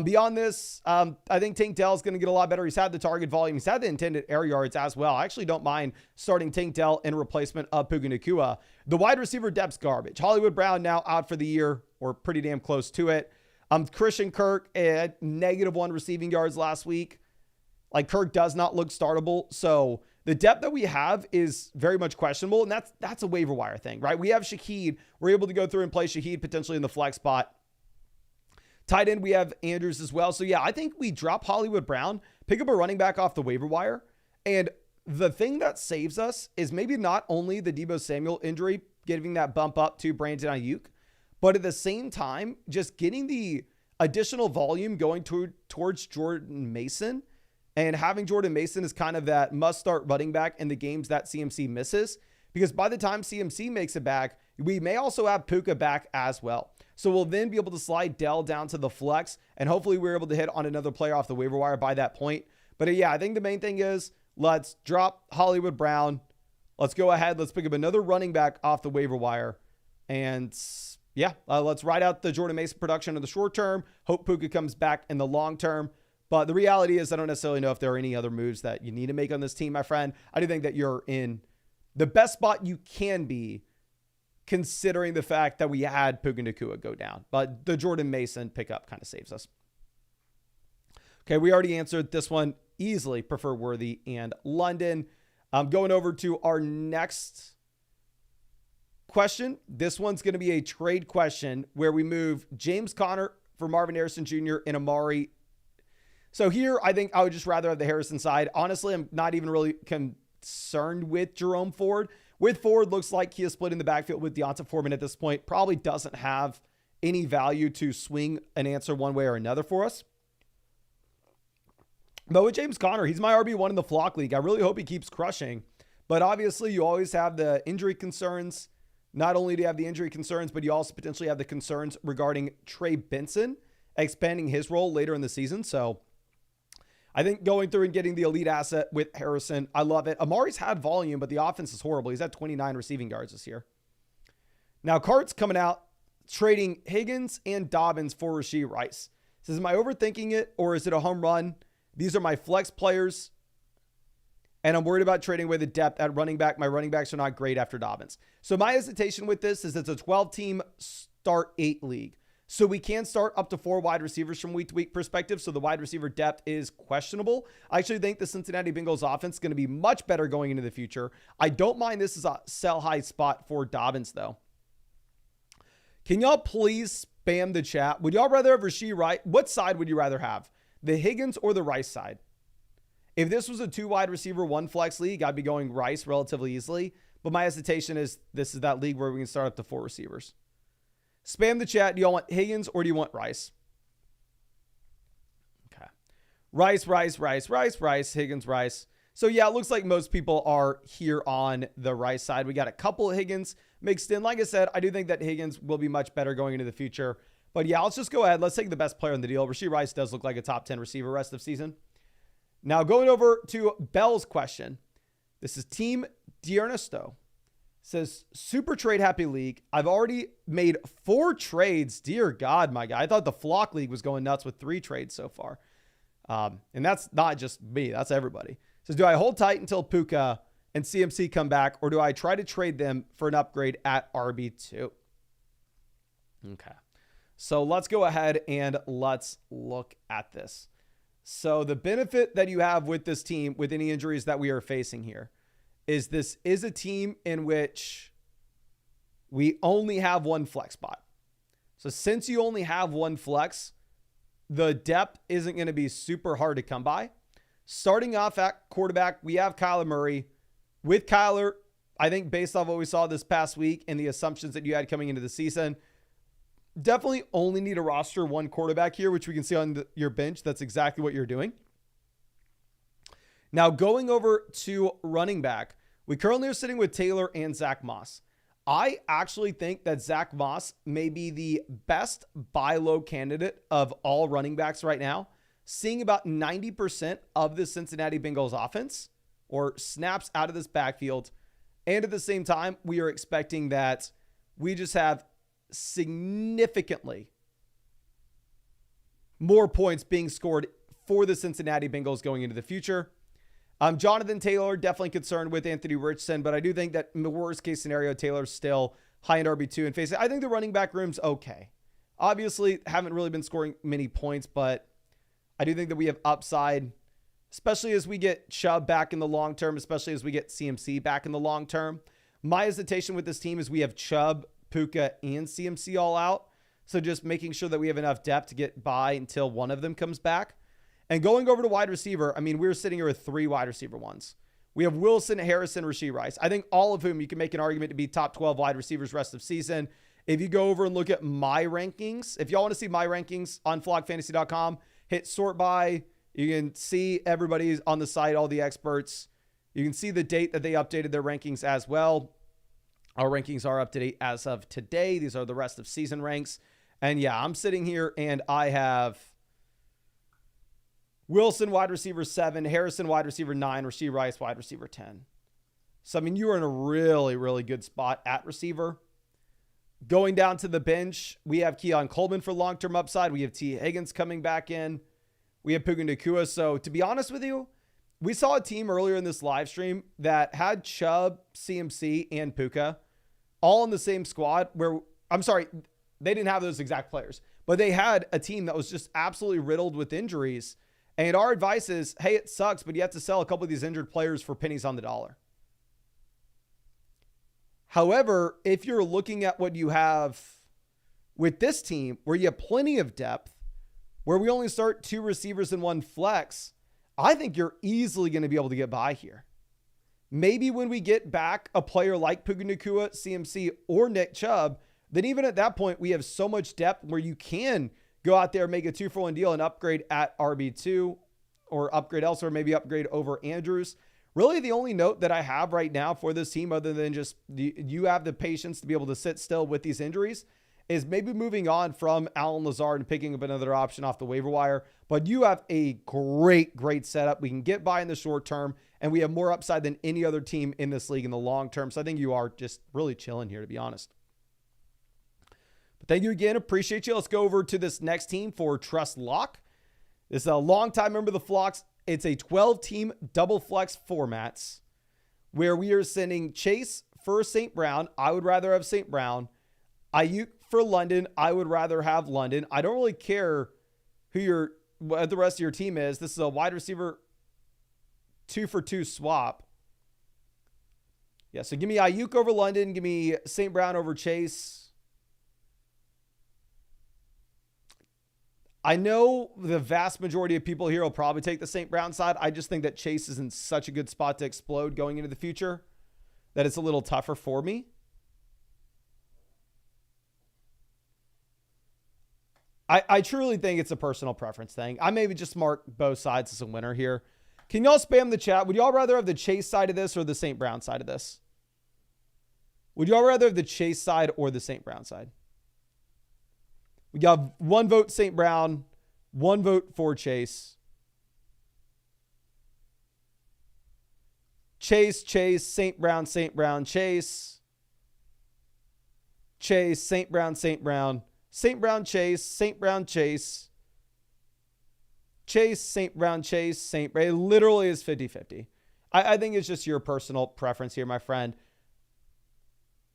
Beyond this, I think Tank Dell is going to get a lot better. He's had the target volume. He's had the intended air yards as well. I actually don't mind starting Tank Dell in replacement of Puka Nacua. The wide receiver depth's garbage. Hollywood Brown now out for the year, or pretty damn close to it. Christian Kirk at -1 receiving yards last week. Like, Kirk does not look startable. So the depth that we have is very much questionable, and that's a waiver wire thing, right? We have Shaheed. We're able to go through and play Shaheed potentially in the flex spot. Tight end, we have Andrews as well. So yeah, I think we drop Hollywood Brown, pick up a running back off the waiver wire. And the thing that saves us is maybe not only the Deebo Samuel injury, giving that bump up to Brandon Ayuk, but at the same time, just getting the additional volume going towards Jordan Mason, and having Jordan Mason as kind of that must-start running back in the games that CMC misses. Because by the time CMC makes it back, we may also have Puka back as well. So we'll then be able to slide Dell down to the flex, and hopefully we're able to hit on another player off the waiver wire by that point. But yeah, I think the main thing is let's drop Hollywood Brown. Let's go ahead. Let's pick up another running back off the waiver wire. And yeah, let's ride out the Jordan Mason production in the short term. Hope Puka comes back in the long term. But the reality is I don't necessarily know if there are any other moves that you need to make on this team, my friend. I do think that you're in the best spot you can be, considering the fact that we had Puka Nacua go down. But the Jordan Mason pickup kind of saves us. Okay, we already answered this one easily. Prefer Worthy and London. Going over to our next question. This one's going to be a trade question where we move James Conner for Marvin Harrison Jr. and Amari. So here, I think I would just rather have the Harrison side. Honestly, I'm not even really concerned with Jerome Ford. With Ford, looks like he is split in the backfield with Deonta Foreman at this point. Probably doesn't have any value to swing an answer one way or another for us. But with James Conner, he's my RB1 in the Flock League. I really hope he keeps crushing. But obviously, you always have the injury concerns. Not only do you have the injury concerns, but you also potentially have the concerns regarding Trey Benson expanding his role later in the season. So I think going through and getting the elite asset with Harrison, I love it. Amari's had volume, but the offense is horrible. He's had 29 receiving yards this year. Now, Cart's coming out, trading Higgins and Dobbins for Rashee Rice. Says, am I overthinking it, or is it a home run? These are my flex players, and I'm worried about trading away the depth at running back. My running backs are not great after Dobbins. So my hesitation with this is it's a 12-team start 8 league. So we can start up to 4 wide receivers from week to week perspective. So the wide receiver depth is questionable. I actually think the Cincinnati Bengals offense is going to be much better going into the future. I don't mind this as a sell high spot for Dobbins though. Can y'all please spam the chat? Would y'all rather have Rashee Rice? What side would you rather have? The Higgins or the Rice side? If this was a 2 wide receiver, 1 flex league, I'd be going Rice relatively easily. But my hesitation is this is that league where we can start up to 4 receivers. Spam the chat. Do y'all want Higgins or do you want Rice? Okay. Rice, Higgins, Rice. So yeah, it looks like most people are here on the Rice side. We got a couple of Higgins mixed in. Like I said, I do think that Higgins will be much better going into the future. But yeah, let's just go ahead. Let's take the best player in the deal. Rashee Rice does look like a top 10 receiver rest of season. Now going over to Bell's question. This is Team D'Ernesto. Says, super trade happy league. I've already made 4 trades. Dear God, my guy. I thought the Flock League was going nuts with 3 trades so far. And that's not just me. That's everybody. Says, do I hold tight until Puka and CMC come back, or do I try to trade them for an upgrade at RB2? Okay. So let's go ahead and let's look at this. So the benefit that you have with this team, with any injuries that we are facing here, is this is a team in which we only have 1 flex spot. So since you only have 1 flex, the depth isn't going to be super hard to come by. Starting off at quarterback, we have Kyler Murray. With Kyler, I think based off what we saw this past week and the assumptions that you had coming into the season, definitely only need to roster 1 quarterback here, which we can see on your bench. That's exactly what you're doing. Now, going over to running back, we currently are sitting with Taylor and Zach Moss. I actually think that Zach Moss may be the best buy low candidate of all running backs right now, seeing about 90% of the Cincinnati Bengals offense or snaps out of this backfield. And at the same time, we are expecting that we just have significantly more points being scored for the Cincinnati Bengals going into the future. Jonathan Taylor, definitely concerned with Anthony Richardson, but I do think that in the worst case scenario, Taylor's still high in RB2 and face it. I think the running back room's okay. Obviously, haven't really been scoring many points, but I do think that we have upside, especially as we get Chubb back in the long term, especially as we get CMC back in the long term. My hesitation with this team is we have Chubb, Puka, and CMC all out. So just making sure that we have enough depth to get by until one of them comes back. And going over to wide receiver, I mean, we're sitting here with 3 wide receiver ones. We have Wilson, Harrison, Rashee Rice. I think all of whom you can make an argument to be top 12 wide receivers rest of season. If you go over and look at my rankings, if y'all want to see my rankings on flockfantasy.com, hit sort by. You can see everybody's on the site, all the experts. You can see the date that they updated their rankings as well. Our rankings are up to date as of today. These are the rest of season ranks. And yeah, I'm sitting here and I have Wilson, wide receiver 7, Harrison, wide receiver 9, Rashee Rice, wide receiver 10. So, I mean, you are in a really, really good spot at receiver. Going down to the bench, we have Keon Coleman for long-term upside. We have T. Higgins coming back in. We have Puka Nacua. So, to be honest with you, we saw a team earlier in this live stream that had Chubb, CMC, and Puka all in the same squad where, I'm sorry, they didn't have those exact players, but they had a team that was just absolutely riddled with injuries. And our advice is, hey, it sucks, but you have to sell a couple of these injured players for pennies on the dollar. However, if you're looking at what you have with this team, where you have plenty of depth, where we only start 2 receivers and 1 flex, I think you're easily going to be able to get by here. Maybe when we get back a player like Puka Nacua, CMC, or Nick Chubb, then even at that point, we have so much depth where you can go out there, make a 2-for-1 deal and upgrade at RB2 or upgrade elsewhere, maybe upgrade over Andrews. Really, the only note that I have right now for this team, other than just you have the patience to be able to sit still with these injuries, is maybe moving on from Allen Lazard and picking up another option off the waiver wire. But you have a great setup. We can get by in the short term, and we have more upside than any other team in this league in the long term. So I think you are just really chilling here, to be honest. But thank you again. Appreciate you. Let's go over to this next team for Trust Lock. This is a long-time member of the Flocks. It's a 12-team double flex formats where we are sending Chase for St. Brown. I would rather have St. Brown. Ayuk for London. I would rather have London. I don't really care what the rest of your team is. This is a wide receiver 2-for-2 swap. Yeah, so give me Ayuk over London. Give me St. Brown over Chase. I know the vast majority of people here will probably take the St. Brown side. I just think that Chase is in such a good spot to explode going into the future that it's a little tougher for me. I truly think it's a personal preference thing. I maybe just mark both sides as a winner here. Can y'all spam the chat? Would y'all rather have the Chase side of this or the St. Brown side of this? Would y'all rather have the Chase side or the St. Brown side? We got 1 vote St. Brown, 1 vote for Chase. Chase, St. Brown, Chase. Chase, St. Brown, St. Brown. St. Brown, Chase, St. Brown, Chase. Chase, St. Brown, Chase, St. Brown. It literally is 50-50. I think it's just your personal preference here, my friend.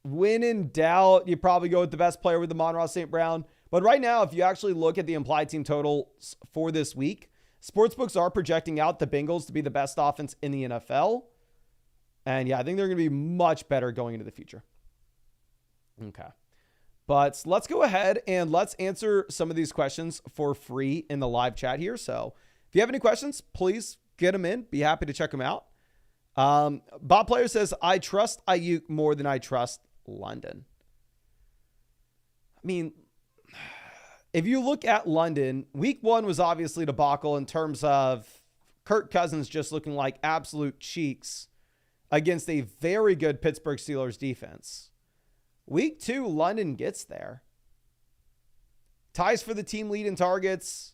When in doubt, you probably go with the best player with the Monroe St. Brown. But right now, if you actually look at the implied team totals for this week, sportsbooks are projecting out the Bengals to be the best offense in the NFL. And yeah, I think they're going to be much better going into the future. Okay. But let's go ahead and let's answer some of these questions for free in the live chat here. So if you have any questions, please get them in. Be happy to check them out. Bob Player says, I trust Ayuk more than I trust London. I mean, if you look at London, week 1 was obviously debacle in terms of Kirk Cousins just looking like absolute cheeks against a very good Pittsburgh Steelers defense. Week 2, London gets there. Ties for the team lead in targets.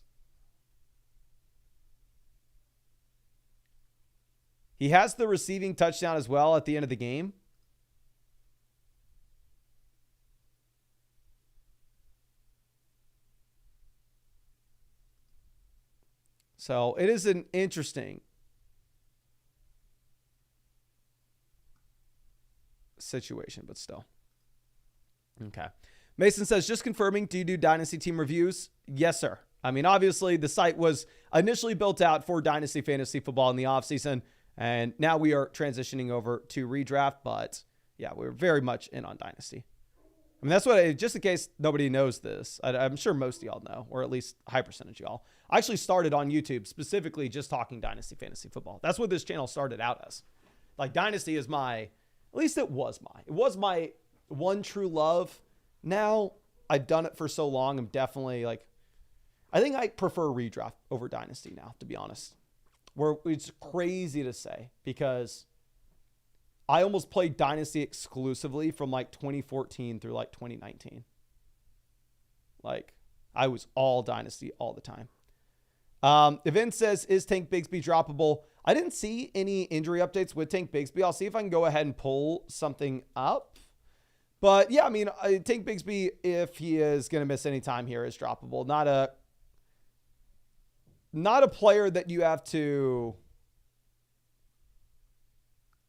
He has the receiving touchdown as well at the end of the game. So it is an interesting situation, but still. Okay. Mason says, just confirming, do you do Dynasty team reviews? Yes, sir. I mean, obviously, the site was initially built out for Dynasty Fantasy Football in the offseason, and now we are transitioning over to redraft. But yeah, we're very much in on Dynasty. I mean, that's what, just in case nobody knows this, I'm sure most of y'all know, or at least a high percentage of y'all. I actually started on YouTube specifically just talking Dynasty Fantasy Football. That's what this channel started out as. Like, Dynasty is at least it was my one true love. Now, I've done it for so long, I'm definitely like, I think I prefer redraft over Dynasty now, to be honest. Where it's crazy to say, because I almost played Dynasty exclusively from like 2014 through like 2019. Like, I was all Dynasty all the time. Event says, is Tank Bigsby droppable? I didn't see any injury updates with Tank Bigsby. I'll see if I can go ahead and pull something up. But yeah, I mean, Tank Bigsby, if he is going to miss any time here, is droppable. Not a player that you have to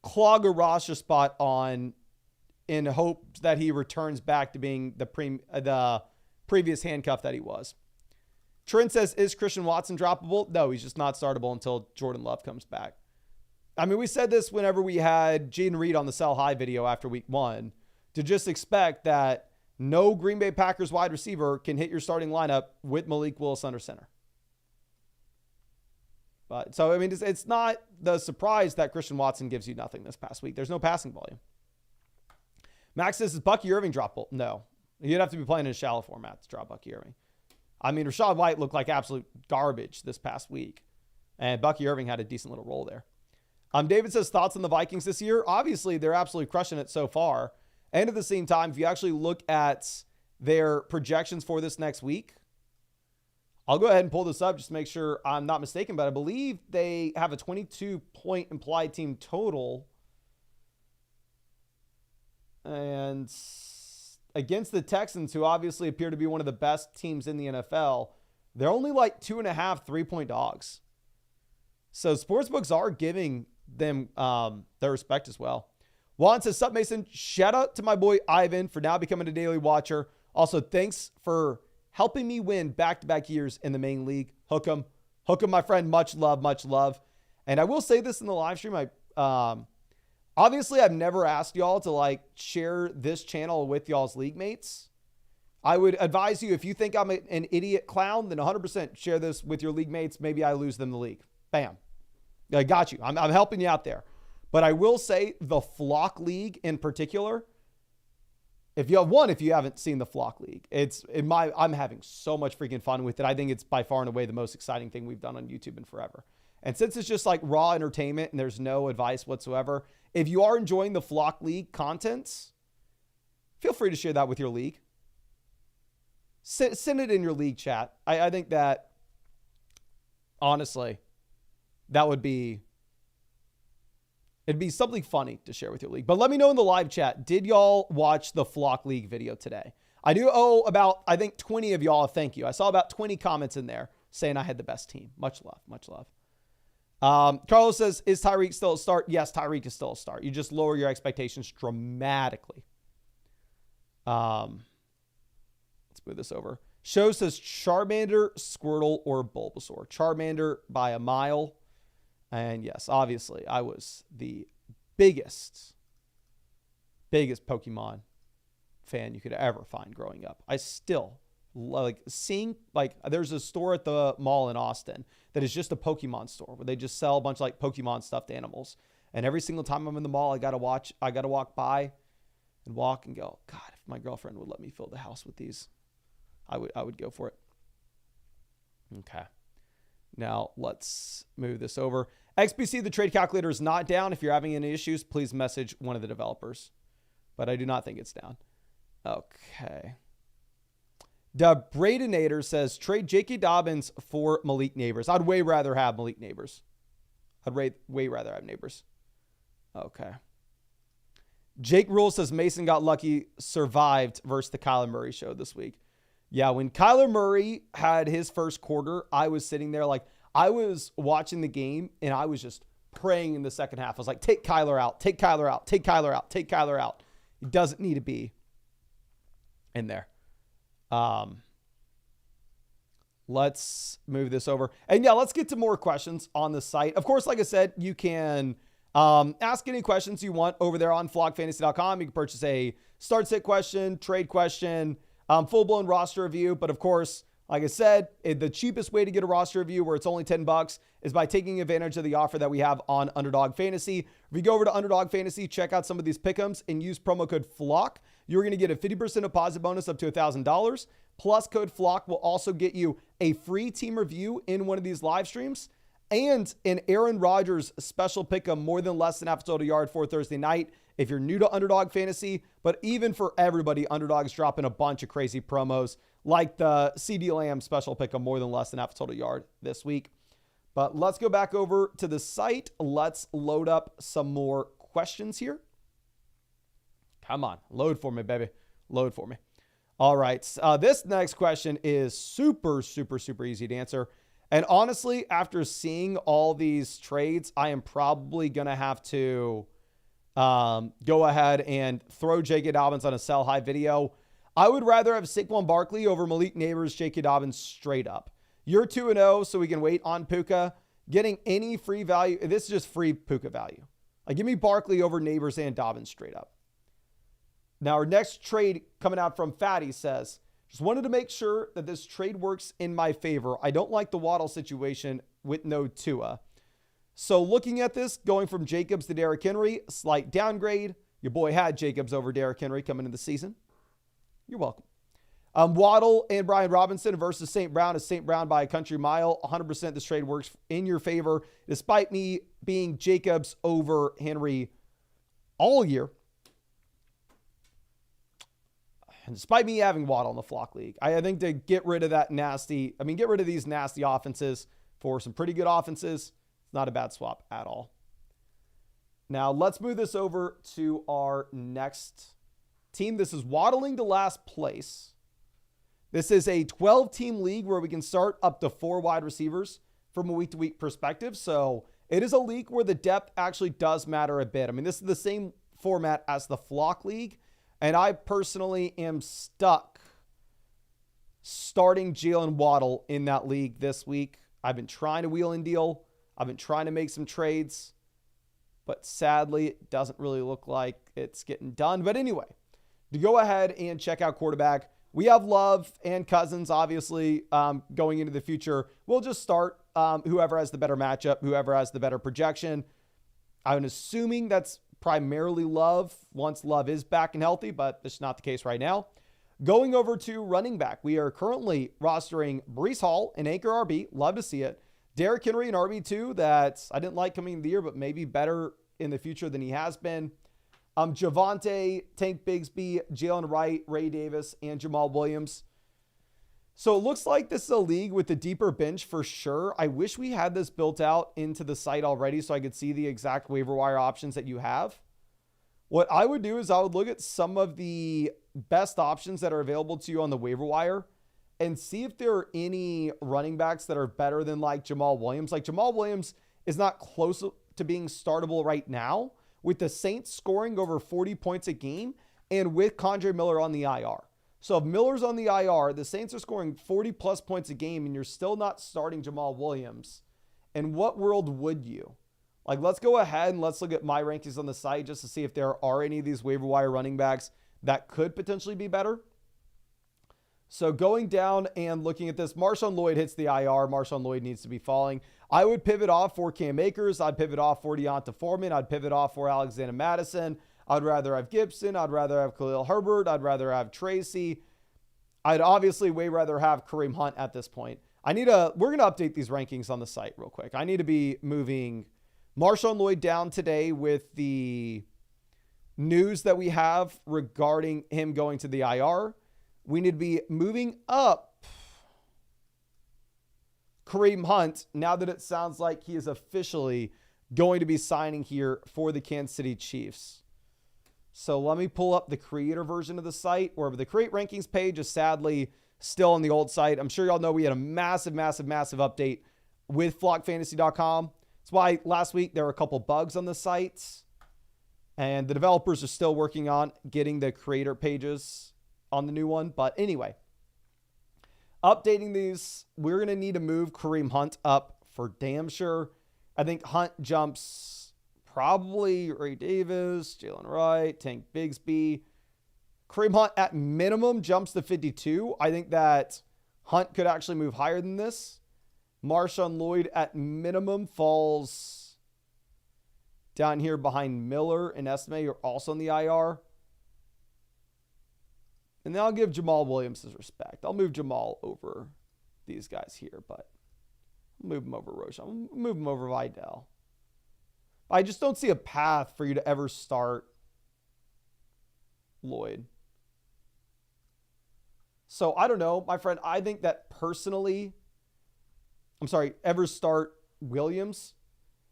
clog a roster spot on in hopes that he returns back to being the previous handcuff that he was. Trent says, is Christian Watson droppable? No, he's just not startable until Jordan Love comes back. I mean, we said this whenever we had Jaden Reed on the Sell High video after week 1, to just expect that no Green Bay Packers wide receiver can hit your starting lineup with Malik Willis under center. But so, I mean, it's not the surprise that Christian Watson gives you nothing this past week. There's no passing volume. Max says, is Bucky Irving droppable? No. You'd have to be playing in a shallow format to drop Bucky Irving. I mean, Rachaad White looked like absolute garbage this past week, and Bucky Irving had a decent little role there. David says, thoughts on the Vikings this year? Obviously, they're absolutely crushing it so far. And at the same time, if you actually look at their projections for this next week, I'll go ahead and pull this up just to make sure I'm not mistaken, but I believe they have a 22-point implied team total. And against the Texans, who obviously appear to be one of the best teams in the NFL, they're only like 2.5 3-point dogs. So sportsbooks are giving them their respect as well. Juan says, sup, Mason? Shout out to my boy Ivan for now becoming a daily watcher. Also, thanks for helping me win back-to-back years in the main league. Hook 'em, my friend. Much love, much love. And I will say this in the live stream. Obviously, I've never asked y'all to like share this channel with y'all's league mates. I would advise you, if you think I'm an idiot clown, then 100% share this with your league mates. Maybe I lose them the league. Bam. I got you. I'm helping you out there. But I will say the Flock League in particular, if you haven't seen the Flock League, I'm having so much freaking fun with it. I think it's by far and away the most exciting thing we've done on YouTube in forever. And since it's just like raw entertainment and there's no advice whatsoever, if you are enjoying the Flock League contents, feel free to share that with your league. Send it in your league chat. I think that, honestly, it'd be something funny to share with your league. But let me know in the live chat, did y'all watch the Flock League video today? I do owe about, I think, 20 of y'all a thank you. I saw about 20 comments in there saying I had the best team. Much love, much love. Carlos says, is Tyreek still a start? Yes, Tyreek is still a start. You just lower your expectations dramatically. Let's move this over. Show says Charmander, Squirtle, or Bulbasaur. Charmander by a mile. And yes, obviously, I was the biggest Pokemon fan you could ever find growing up. I still like seeing, like, there's a store at the mall in Austin that is just a Pokemon store where they just sell a bunch of like Pokemon stuffed animals. And every single time I'm in the mall, I got to walk by and walk and go, God, if my girlfriend would let me fill the house with these, I would go for it. Okay. Now let's move this over. XBC, the trade calculator is not down. If you're having any issues, please message one of the developers. But I do not think it's down. Okay. The Bradenator says, trade J.K. Dobbins for Malik Neighbors. I'd way rather have Malik Neighbors. Way rather have Neighbors. Okay. Jake Rule says, Mason got lucky, survived versus the Kyler Murray show this week. Yeah, when Kyler Murray had his first quarter, I was sitting there like, I was watching the game and I was just praying in the second half. I was like, take Kyler out, take Kyler out, take Kyler out, take Kyler out. He doesn't need to be in there. Let's move this over. And yeah, let's get to more questions on the site. Of course, like I said, you can Ask any questions you want over there on flockfantasy.com. You can purchase a start sit question, trade question, full-blown roster review. But of course, like I said, the cheapest way to get a roster review where it's only $10 is by taking advantage of the offer that we have on Underdog Fantasy. If you go over to Underdog Fantasy, check out some of these pick'ems and use promo code FLOCK, you're going to get a 50% deposit bonus up to $1,000. Plus code FLOCK will also get you a free team review in one of these live streams and an Aaron Rodgers special pick'em more than less than half a total yard for Thursday night. If you're new to Underdog Fantasy, but even for everybody, Underdog's dropping a bunch of crazy promos like the CD Lamb special pick'em more than less than half a total yard this week. But let's go back over to the site. Let's load up some more questions here. Come on, load for me, baby. Load for me. All right. This next question is super easy to answer. And honestly, after seeing all these trades, I am probably going to have to go ahead and throw J.K. Dobbins on a sell high video. I would rather have Saquon Barkley over Malik Neighbors, J.K. Dobbins straight up. You're 2-0, so we can wait on Puka. Getting any free value, this is just free Puka value. Like, give me Barkley over Neighbors and Dobbins straight up. Now, our next trade coming out from Fatty says, just wanted to make sure that this trade works in my favor. I don't like the Waddle situation with no Tua. So looking at this, going from Jacobs to Derrick Henry, slight downgrade. Your boy had Jacobs over Derrick Henry coming into the season. You're welcome. Waddle and Brian Robinson versus St. Brown is St. Brown by a country mile. 100% this trade works in your favor, despite me being Jacobs over Henry all year. And despite me having Waddle in the Flock League, I think to get rid of get rid of these nasty offenses for some pretty good offenses, it's not a bad swap at all. Now, let's move this over to our next team. This is waddling to last place. This is a 12-team league where we can start up to 4 wide receivers from a week-to-week perspective. So it is a league where the depth actually does matter a bit. I mean, this is the same format as the Flock League. And I personally am stuck starting Jalen Waddle in that league this week. I've been trying to wheel and deal. I've been trying to make some trades. But sadly, it doesn't really look like it's getting done. But anyway, to go ahead and check out quarterback, we have Love and Cousins, obviously, going into the future. We'll just start whoever has the better matchup, whoever has the better projection. I'm assuming that's primarily Love once Love is back and healthy, but it's not the case right now. Going over to running back, we are currently rostering Breece Hall, an anchor RB. Love to see it. Derrick Henry, an RB2 that I didn't like coming into the year, but maybe better in the future than he has been. Javonte, Tank Bigsby, Jalen Wright, Ray Davis, and Jamal Williams. So it looks like this is a league with a deeper bench for sure. I wish we had this built out into the site already so I could see the exact waiver wire options that you have. What I would do is I would look at some of the best options that are available to you on the waiver wire and see if there are any running backs that are better than like Jamal Williams. Like Jamal Williams is not close to being startable right now with the Saints scoring over 40 points a game and with Kendre Miller on the IR. So if Miller's on the IR, the Saints are scoring 40 plus points a game and you're still not starting Jamal Williams. In what world would you? Like, let's go ahead and let's look at my rankings on the site just to see if there are any of these waiver wire running backs that could potentially be better. So going down and looking at this, Marshawn Lloyd hits the IR. Marshawn Lloyd needs to be falling. I would pivot off for Cam Akers. I'd pivot off for Deonta Foreman. I'd pivot off for Alexander Madison. I'd rather have Gibson. I'd rather have Khalil Herbert. I'd rather have Tracy. I'd obviously way rather have Kareem Hunt at this point. We're going to update these rankings on the site real quick. I need to be moving Marshawn Lloyd down today with the news that we have regarding him going to the IR. We need to be moving up Kareem Hunt now that it sounds like he is officially going to be signing here for the Kansas City Chiefs. So let me pull up the creator version of the site, where the create rankings page is sadly still on the old site. I'm sure y'all know we had a massive update with flockfantasy.com. That's why last week there were a couple bugs on the site, and the developers are still working on getting the creator pages on the new one. But anyway, updating these, we're going to need to move Kareem Hunt up for damn sure. I think Hunt jumps probably Ray Davis, Jalen Wright, Tank Bigsby. Kareem Hunt at minimum jumps to 52. I think that Hunt could actually move higher than this. Marshawn Lloyd at minimum falls down here behind Miller and Estime, who are also on the IR. And then I'll give Jamal Williams his respect. I'll move Jamal over these guys here, but I'll move him over Roshan. I'll move him over Vidal. I just don't see a path for you to ever start Lloyd. So I don't know, my friend. I think that personally, ever start Williams.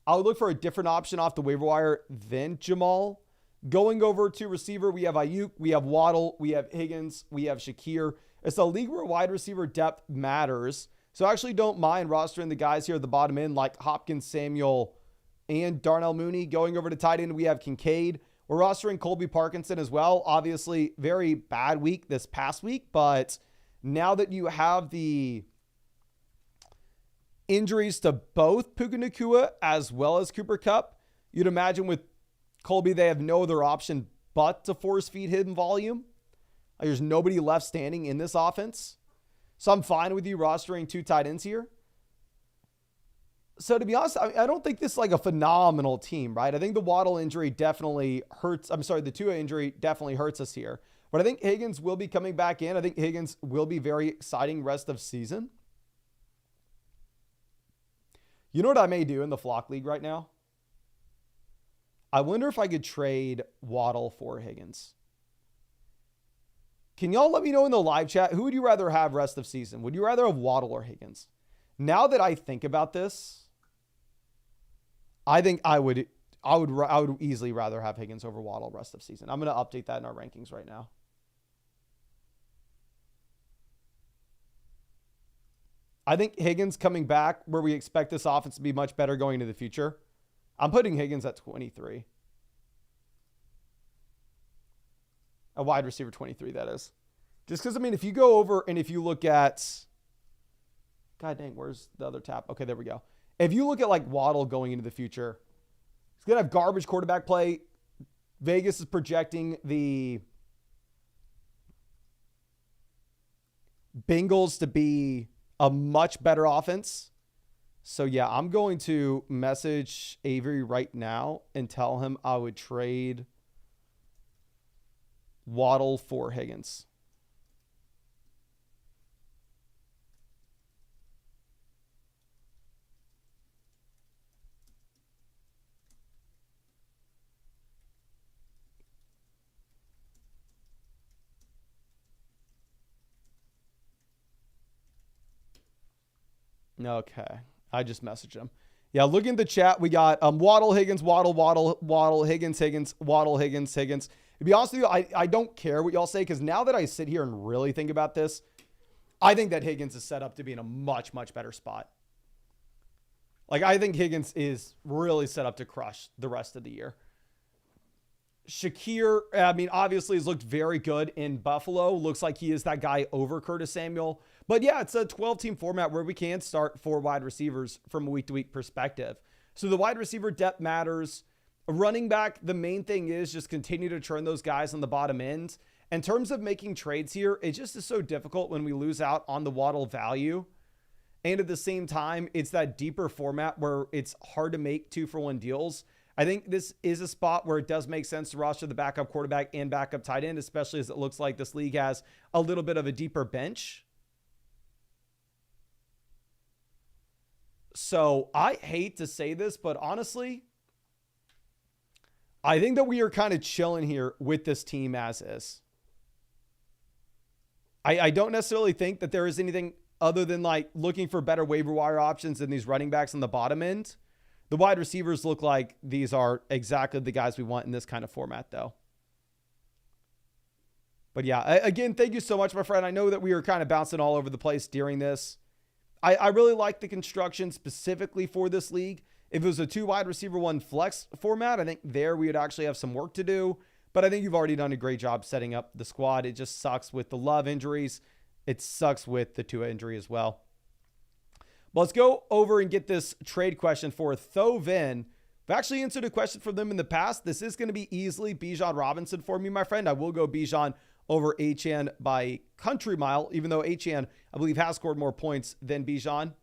I would look for a different option off the waiver wire than Jamal. Going over to receiver, we have Ayuk, we have Waddle, we have Higgins, we have Shakir. It's a league where wide receiver depth matters. So I actually don't mind rostering the guys here at the bottom end like Hopkins, Samuel, and Darnell Mooney. Going over to tight end, we have Kincaid. We're rostering Colby Parkinson as well. Obviously, very bad week this past week, but now that you have the injuries to both Puka Nacua as well as Cooper Kupp, you'd imagine with Colby, they have no other option but to force feed him volume. There's nobody left standing in this offense. So I'm fine with you rostering 2 tight ends here. So to be honest, I don't think this is like a phenomenal team, right? I think the Waddle injury definitely hurts. The Tua injury definitely hurts us here. But I think Higgins will be coming back in. I think Higgins will be very exciting rest of season. You know what I may do in the Flock League right now? I wonder if I could trade Waddle for Higgins. Can y'all let me know in the live chat, who would you rather have rest of season? Would you rather have Waddle or Higgins? Now that I think about this, I think I would easily rather have Higgins over Waddle rest of season. I'm going to update that in our rankings right now. I think Higgins coming back where we expect this offense to be much better going into the future. I'm putting Higgins at 23. A wide receiver 23, that is. Just because, if you go over and if you look at... God dang, where's the other tab? Okay, there we go. If you look at like Waddle going into the future, he's going to have garbage quarterback play. Vegas is projecting the Bengals to be a much better offense. So yeah, I'm going to message Avery right now and tell him I would trade Waddle for Higgins. Okay. I just messaged him. Yeah, look in the chat. We got Waddle, Higgins, Waddle, Higgins, Waddle, Higgins. To be honest with you, I don't care what y'all say because now that I sit here and really think about this, I think that Higgins is set up to be in a much, much better spot. Like, I think Higgins is really set up to crush the rest of the year. Shakir, obviously has looked very good in Buffalo. Looks like he is that guy over Curtis Samuel. But yeah, it's a 12-team format where we can start 4 wide receivers from a week-to-week perspective. So the wide receiver depth matters. Running back, the main thing is just continue to churn those guys on the bottom end. In terms of making trades here, it just is so difficult when we lose out on the Waddle value. And at the same time, it's that deeper format where it's hard to make 2-for-1 deals. I think this is a spot where it does make sense to roster the backup quarterback and backup tight end, especially as it looks like this league has a little bit of a deeper bench. So I hate to say this, but honestly, I think that we are kind of chilling here with this team as is. I don't necessarily think that there is anything other than like looking for better waiver wire options than these running backs on the bottom end. The wide receivers look like these are exactly the guys we want in this kind of format, though. But yeah, again, thank you so much, my friend. I know that we were kind of bouncing all over the place during this. I really like the construction specifically for this league. If it was a 2 wide receiver, 1 flex format, I think there we would actually have some work to do. But I think you've already done a great job setting up the squad. It just sucks with the Love injuries. It sucks with the Tua injury as well. But let's go over and get this trade question for Thovin. I've actually answered a question from them in the past. This is going to be easily Bijan Robinson for me, my friend. I will go Bijan over Achane by country mile, even though Achane, I believe, has scored more points than Bijan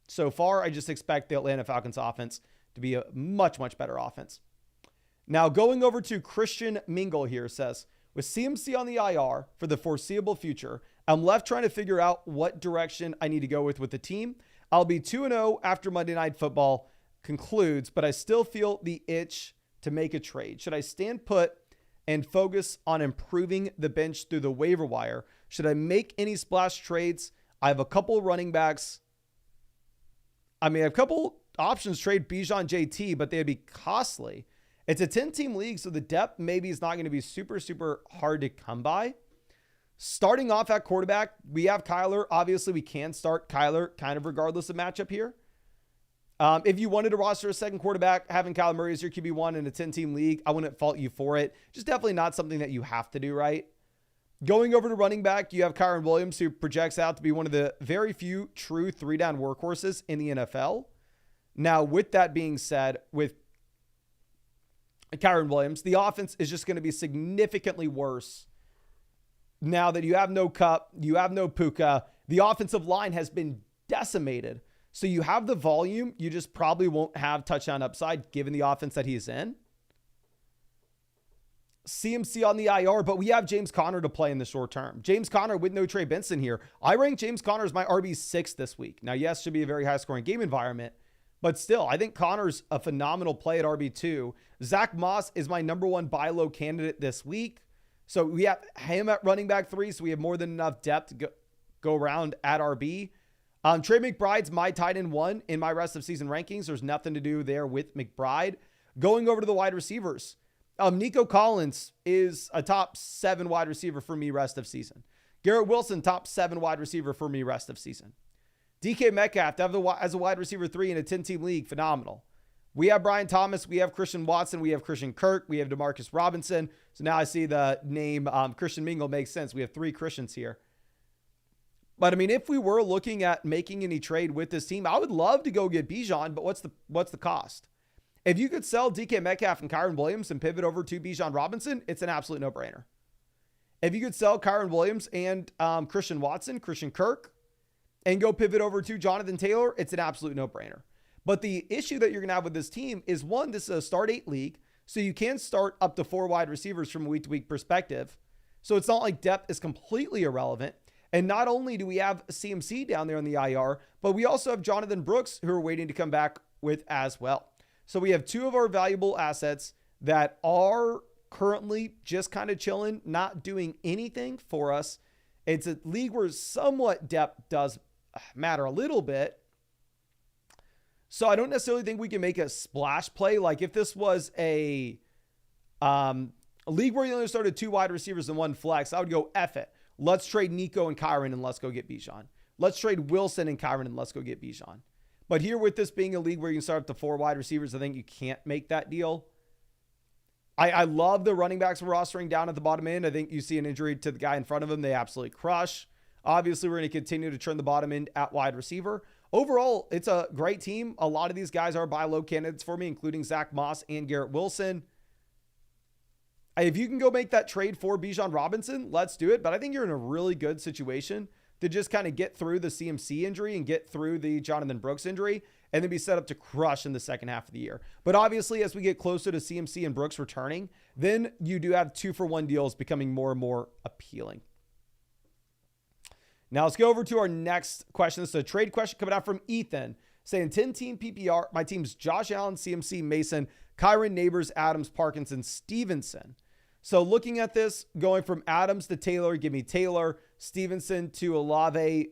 so far. I just expect the Atlanta Falcons offense to be a much, much better offense. Now, going over to Christian Mingle here, says, with CMC on the IR for the foreseeable future, I'm left trying to figure out what direction I need to go with the team. I'll be 2-0 after Monday Night Football concludes, but I still feel the itch to make a trade. Should I stand put and focus on improving the bench through the waiver wire? Should I make any splash trades? I have a couple running backs. I have a couple options trade Bijan JT, but they'd be costly. It's a 10-team league, so the depth maybe is not going to be super, super hard to come by. Starting off at quarterback, we have Kyler. Obviously, we can start Kyler kind of regardless of matchup here. If you wanted to roster a second quarterback, having Kyler Murray as your QB1 in a 10-team league, I wouldn't fault you for it. Just definitely not something that you have to do, right? Going over to running back, you have Kyren Williams, who projects out to be one of the very few true 3-down workhorses in the NFL. Now, with that being said, with Kyren Williams, the offense is just going to be significantly worse now that you have no Kupp, you have no Puka. The offensive line has been decimated. So you have the volume, you just probably won't have touchdown upside given the offense that he's in. CMC on the IR, but we have James Conner to play in the short term. James Conner with no Trey Benson here. I rank James Conner as my RB6 this week. Now, yes, should be a very high-scoring game environment, but still, I think Conner's a phenomenal play at RB2. Zach Moss is my number one buy low candidate this week. So we have him at running back 3, so we have more than enough depth to go around at RB. Trey McBride's my tight end 1 in my rest of season rankings. There's nothing to do there with McBride. Going over to the wide receivers. Nico Collins is a top 7 wide receiver for me rest of season. Garrett Wilson, top 7 wide receiver for me rest of season. DK Metcalf as a wide receiver 3 in a 10-team league, phenomenal. We have Brian Thomas, we have Christian Watson, we have Christian Kirk, we have DeMarcus Robinson. So now I see the name Christian Mingle makes sense. We have 3 Christians here. But if we were looking at making any trade with this team, I would love to go get Bijan, but what's the cost? If you could sell DK Metcalf and Kyren Williams and pivot over to Bijan Robinson, it's an absolute no-brainer. If you could sell Kyren Williams and Christian Watson, Christian Kirk, and go pivot over to Jonathan Taylor, it's an absolute no-brainer. But the issue that you're going to have with this team is, one, this is a start 8 league, so you can start up to 4 wide receivers from a week-to-week perspective. So it's not like depth is completely irrelevant. And not only do we have CMC down there on the IR, but we also have Jonathan Brooks, who are waiting to come back with as well. So we have 2 of our valuable assets that are currently just kind of chilling, not doing anything for us. It's a league where somewhat depth does matter a little bit. So I don't necessarily think we can make a splash play. Like if this was a league where you only started 2 wide receivers and 1 flex, I would go F it. Let's trade Nico and Kyren and let's go get Bijan. Let's trade Wilson and Kyren and let's go get Bijan. But here, with this being a league where you can start up to 4 wide receivers, I think you can't make that deal. I love the running backs we're rostering down at the bottom end. I think you see an injury to the guy in front of him, they absolutely crush. Obviously, we're going to continue to turn the bottom end at wide receiver. Overall, it's a great team. A lot of these guys are buy low candidates for me, including Zach Moss and Garrett Wilson. If you can go make that trade for Bijan Robinson, let's do it. But I think you're in a really good situation to just kind of get through the CMC injury and get through the Jonathan Brooks injury and then be set up to crush in the second half of the year. But obviously, as we get closer to CMC and Brooks returning, then you do have 2-for-1 deals becoming more and more appealing. Now let's go over to our next question. This is a trade question coming out from Ethan saying 10-team PPR. My team's Josh Allen, CMC, Mason, Kyren, Neighbors, Adams, Parkinson, Stevenson. So looking at this, going from Adams to Taylor, give me Taylor, Stevenson to Olave,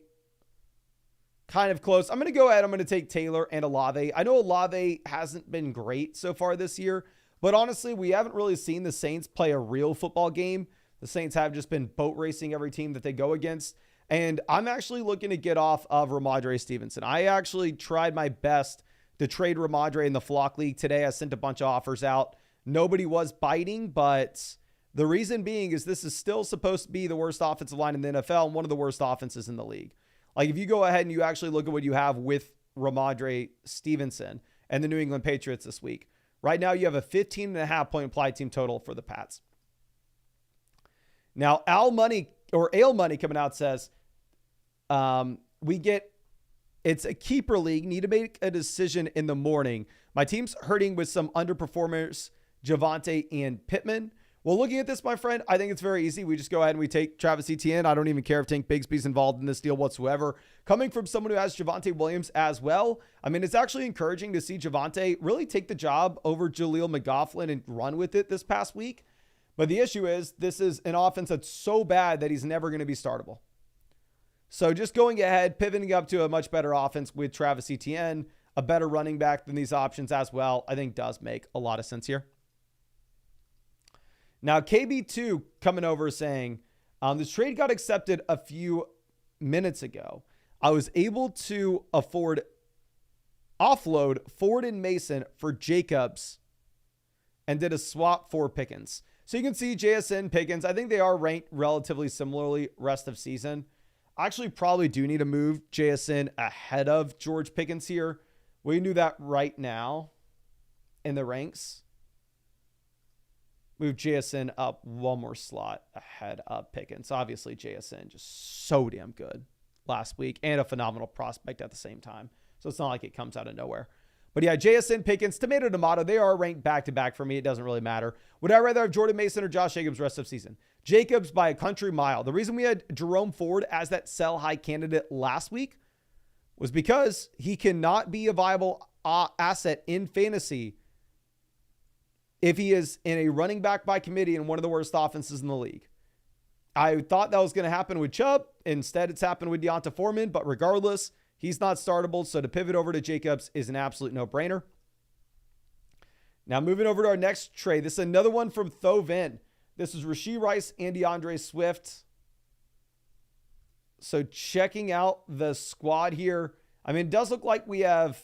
kind of close. I'm going to go ahead. I'm going to take Taylor and Olave. I know Olave hasn't been great so far this year, but honestly, we haven't really seen the Saints play a real football game. The Saints have just been boat racing every team that they go against. And I'm actually looking to get off of Ramondre Stevenson. I actually tried my best to trade Ramondre in the Flock League today. I sent a bunch of offers out. Nobody was biting, but the reason being is this is still supposed to be the worst offensive line in the NFL and one of the worst offenses in the league. Like if you go ahead and you actually look at what you have with Ramondre Stevenson and the New England Patriots this week, Right now, you have a 15.5 point implied team total for the Pats. Now, Ale Money coming out says, it's a keeper league. Need to make a decision in the morning. My team's hurting with some underperformers, Javonte and Pittman. Well, looking at this, my friend, I think it's very easy. We just go ahead and we take Travis Etienne. I don't even care if Tank Bigsby's involved in this deal whatsoever. Coming from someone who has Javonte Williams as well, I mean, it's actually encouraging to see Javonte really take the job over Jaleel McLaughlin and run with it this past week. But the issue is, this is an offense that's so bad that he's never going to be startable. So just going ahead, pivoting up to a much better offense with Travis Etienne, a better running back than these options as well, I think does make a lot of sense here. Now, KB2 coming over saying, this trade got accepted a few minutes ago. I was able to offload Ford and Mason for Jacobs and did a swap for Pickens. So you can see JSN, Pickens, I think they are ranked relatively similarly rest of season. I actually probably do need to move JSN ahead of George Pickens here. We can do that right now in the ranks. Move JSN up one more slot ahead of Pickens. Obviously, JSN just so damn good last week and a phenomenal prospect at the same time. So it's not like it comes out of nowhere. But yeah, JSN, Pickens, tomato, they are ranked back-to-back for me. It doesn't really matter. Would I rather have Jordan Mason or Josh Jacobs rest of season? Jacobs by a country mile. The reason we had Jerome Ford as that sell-high candidate last week was because he cannot be a viable asset in fantasy if he is in a running back by committee in one of the worst offenses in the league. I thought that was going to happen with Chubb. Instead, it's happened with Deonta Foreman. But regardless, he's not startable. So to pivot over to Jacobs is an absolute no-brainer. Now moving over to our next trade. This is another one from Thovin. This is Rashee Rice and DeAndre Swift. So checking out the squad here. I mean, it does look like we have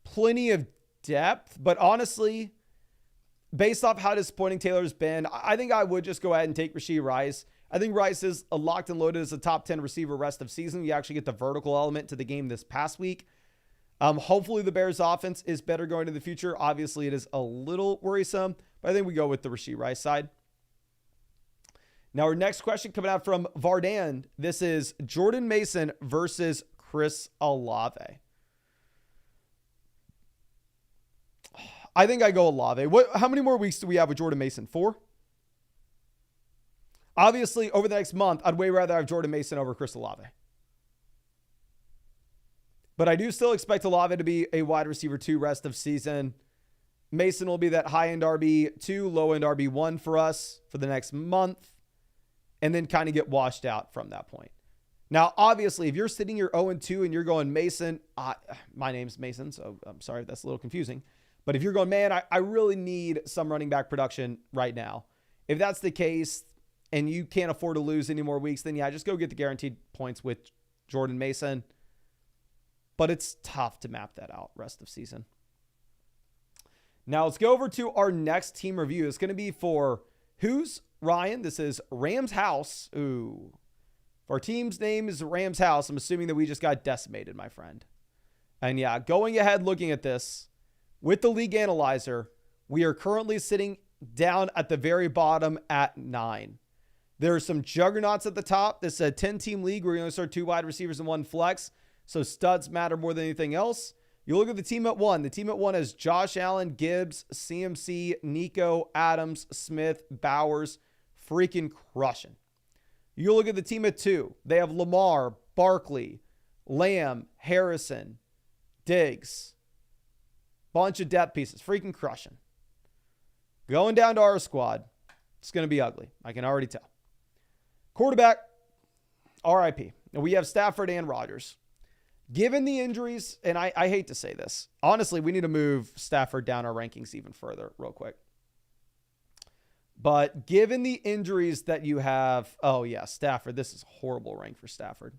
plenty of depth, but honestly, based off how disappointing Taylor's been, I think I would just go ahead and take Rashee Rice. I think Rice is a locked and loaded as a top 10 receiver rest of season. You actually get the vertical element to the game this past week. Hopefully the Bears offense is better going to the future. Obviously it is a little worrisome, but I think we go with the Rashee Rice side. Now our next question coming out from Vardan. This is Jordan Mason versus Chris Olave. I think I go Olave. How many more weeks do we have with Jordan Mason? 4? Obviously, over the next month, I'd way rather have Jordan Mason over Chris Olave. But I do still expect Olave to be a wide receiver 2 rest of season. Mason will be that high-end RB2, low-end RB1 for us for the next month, and then kind of get washed out from that point. Now, obviously, if you're sitting here 0-2 and you're going Mason, my name's Mason, so I'm sorry if that's a little confusing. But if you're going, man, I really need some running back production right now. If that's the case and you can't afford to lose any more weeks, then yeah, just go get the guaranteed points with Jordan Mason. But it's tough to map that out rest of season. Now let's go over to our next team review. It's going to be for who's Ryan. This is Rams House. Ooh. If our team's name is Rams House, I'm assuming that we just got decimated, my friend. And yeah, going ahead looking at this, with the league analyzer, we are currently sitting down at the very bottom at 9. There are some juggernauts at the top. This is a 10-team league. We're going to start 2 wide receivers and 1 flex. So studs matter more than anything else. You look at the team at 1. The team at 1 is Josh Allen, Gibbs, CMC, Nico, Adams, Smith, Bowers. Freaking crushing. You look at the team at 2. They have Lamar, Barkley, Lamb, Harrison, Diggs. Bunch of depth pieces. Freaking crushing. Going down to our squad. It's going to be ugly. I can already tell. Quarterback, RIP. We have Stafford and Rodgers. Given the injuries, and I hate to say this. Honestly, we need to move Stafford down our rankings even further real quick. But given the injuries that you have, oh yeah, Stafford. This is a horrible rank for Stafford.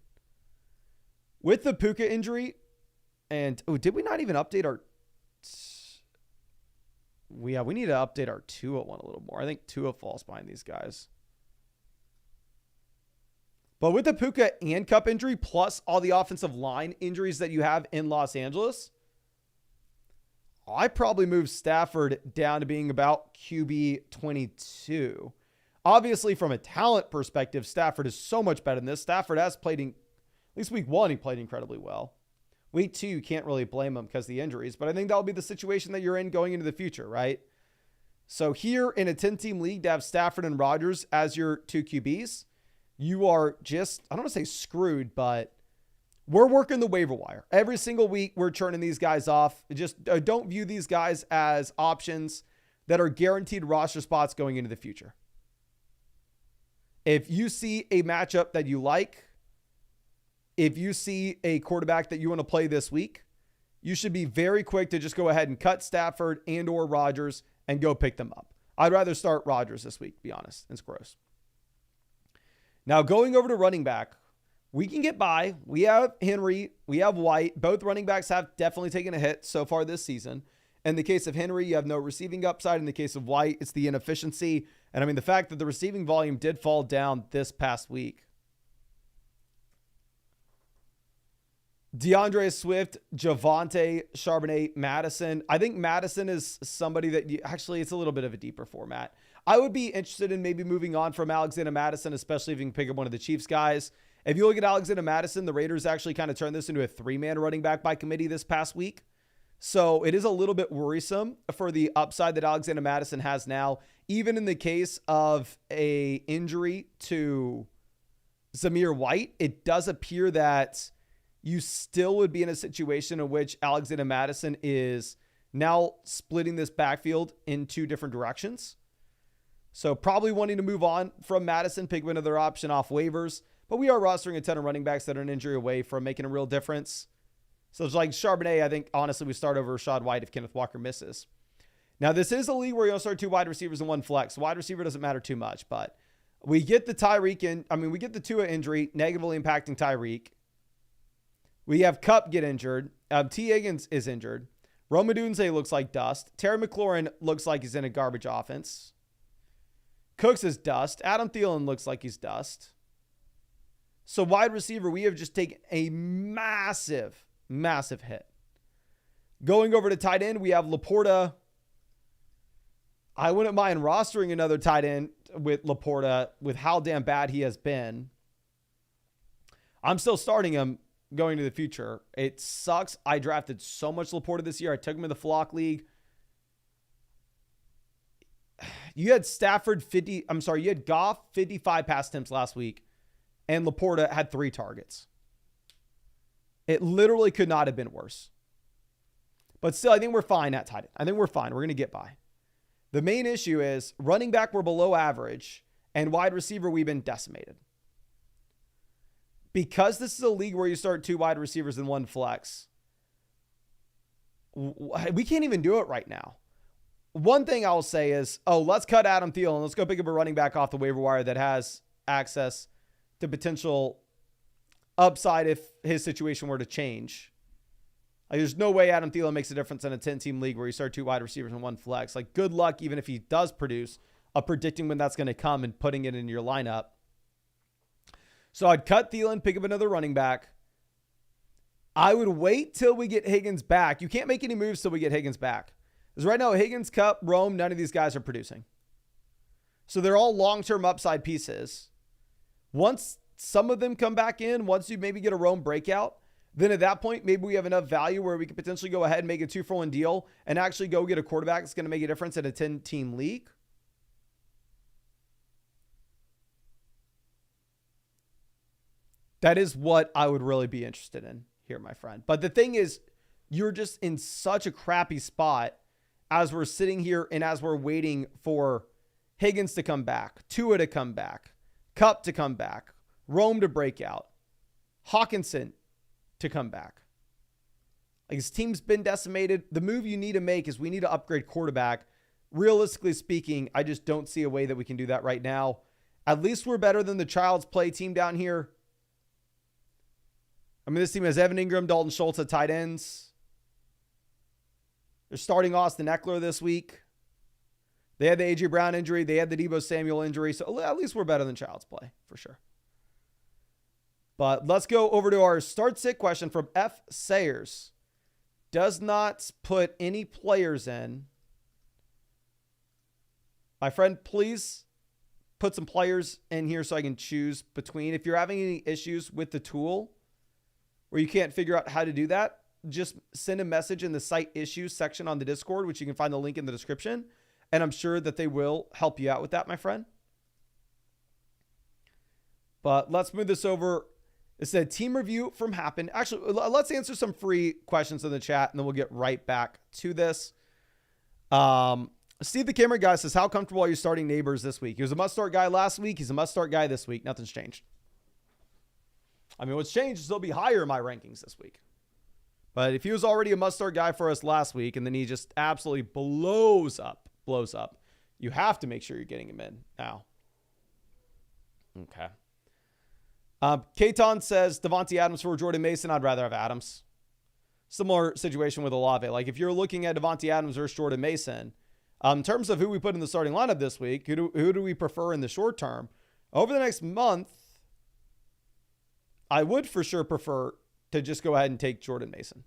With the Puka injury, and did we not even update our... we need to update our Tua one a little more. I think Tua falls behind these guys. But with the Puka and Cup injury, plus all the offensive line injuries that you have in Los Angeles, I probably move Stafford down to being about QB 22. Obviously, from a talent perspective, Stafford is so much better than this. Stafford has played, at least week 1, he played incredibly well. Week 2, you can't really blame him because of the injuries, but I think that'll be the situation that you're in going into the future, right? So here in a 10-team league to have Stafford and Rodgers as your 2 QBs, you are just, I don't want to say screwed, but we're working the waiver wire. Every single week, we're churning these guys off. Just don't view these guys as options that are guaranteed roster spots going into the future. If you see a matchup that you like, if you see a quarterback that you want to play this week, you should be very quick to just go ahead and cut Stafford and or Rodgers and go pick them up. I'd rather start Rodgers this week, to be honest. It's gross. Now, going over to running back, we can get by. We have Henry. We have White. Both running backs have definitely taken a hit so far this season. In the case of Henry, you have no receiving upside. In the case of White, it's the inefficiency. And I mean, the fact that the receiving volume did fall down this past week. DeAndre Swift, Javonte, Charbonnet, Madison. I think Madison is somebody that actually, it's a little bit of a deeper format. I would be interested in maybe moving on from Alexander Madison, especially if you can pick up one of the Chiefs guys. If you look at Alexander Madison, the Raiders actually kind of turned this into a 3-man running back by committee this past week. So it is a little bit worrisome for the upside that Alexander Madison has now, even in the case of a injury to Zamir White. It does appear that you still would be in a situation in which Alexander Madison is now splitting this backfield in 2 different directions. So probably wanting to move on from Madison, pick another option off waivers. But we are rostering a ton of running backs that are an injury away from making a real difference. So it's like Charbonnet, I think, honestly, we start over Rashad White if Kenneth Walker misses. Now, this is a league where you start 2 wide receivers and 1 flex. Wide receiver doesn't matter too much, but we get the we get the Tua injury negatively impacting Tyreek. We have Kupp get injured. T. Higgins is injured. Rome Odunze looks like dust. Terry McLaurin looks like he's in a garbage offense. Cooks is dust. Adam Thielen looks like he's dust. So wide receiver, we have just taken a massive, massive hit. Going over to tight end, we have Laporta. I wouldn't mind rostering another tight end with Laporta with how damn bad he has been. I'm still starting him going to the future. It sucks. I drafted so much Laporta this year. I took him in the Flock League. You had you had Goff 55 pass attempts last week, and Laporta had 3 targets. It literally could not have been worse. But still, I think we're fine at tight end. I think we're fine. We're going to get by. The main issue is running back, we're below average, and wide receiver, we've been decimated. Because this is a league where you start 2 wide receivers and 1 flex, we can't even do it right now. One thing I'll say is, let's cut Adam Thielen. Let's go pick up a running back off the waiver wire that has access to potential upside if his situation were to change. Like, there's no way Adam Thielen makes a difference in a 10-team league where you start 2 wide receivers and 1 flex. Like, good luck, even if he does produce, predicting when that's going to come and putting it in your lineup. So I'd cut Thielen, pick up another running back. I would wait till we get Higgins back. You can't make any moves till we get Higgins back. Because right now, Higgins, Kupp, Rome, none of these guys are producing. So they're all long-term upside pieces. Once some of them come back in, once you maybe get a Rome breakout, then at that point, maybe we have enough value where we could potentially go ahead and make a 2-for-1 deal and actually go get a quarterback that's going to make a difference in a 10-team league. That is what I would really be interested in here, my friend. But the thing is, you're just in such a crappy spot as we're sitting here and as we're waiting for Higgins to come back, Tua to come back, Kupp to come back, Rome to break out, Hawkinson to come back. Like, his team's been decimated. The move you need to make is we need to upgrade quarterback. Realistically speaking, I just don't see a way that we can do that right now. At least we're better than the Child's Play team down here. I mean, this team has Evan Ingram, Dalton Schultz at tight ends. They're starting Austin Eckler this week. They had the A.J. Brown injury. They had the Deebo Samuel injury. So at least we're better than Child's Play, for sure. But let's go over to our start sit question from F. Sayers. does not put any players in, my friend, please put some players in here so I can choose between. If you're having any issues with the tool where you can't figure out how to do that, just send a message in the site issues section on the Discord, which you can find the link in the description. And I'm sure that they will help you out with that, my friend. But let's move this over. It said team review from Happen. Actually, let's answer some free questions in the chat, and then we'll get right back to this. Steve the Camera Guy says, how comfortable are you starting Neighbors this week? He was a must-start guy last week. He's a must-start guy this week. Nothing's changed. I mean, what's changed is he'll be higher in my rankings this week. But if he was already a must-start guy for us last week, and then he just absolutely blows up, you have to make sure you're getting him in now. Okay. Katon says, Devontae Adams for Jordan Mason. I'd rather have Adams. Similar situation with Olave. Like, if you're looking at Devontae Adams versus Jordan Mason, in terms of who we put in the starting lineup this week, who do we prefer in the short term? Over the next month, I would for sure prefer to just go ahead and take Jordan Mason.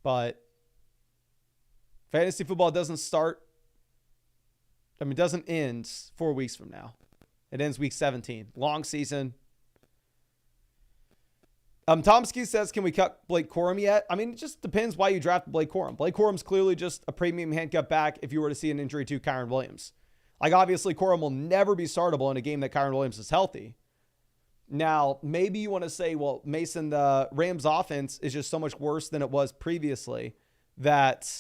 But fantasy football doesn't end 4 weeks from now. It ends week 17. Long season. Tomsky says, can we cut Blake Corum yet? I mean, it just depends why you draft Blake Corum. Blake Corum's clearly just a premium handcuff back if you were to see an injury to Kyron Williams. Like, obviously, Corum will never be startable in a game that Kyron Williams is healthy. Now, maybe you want to say, well, Mason, the Rams offense is just so much worse than it was previously that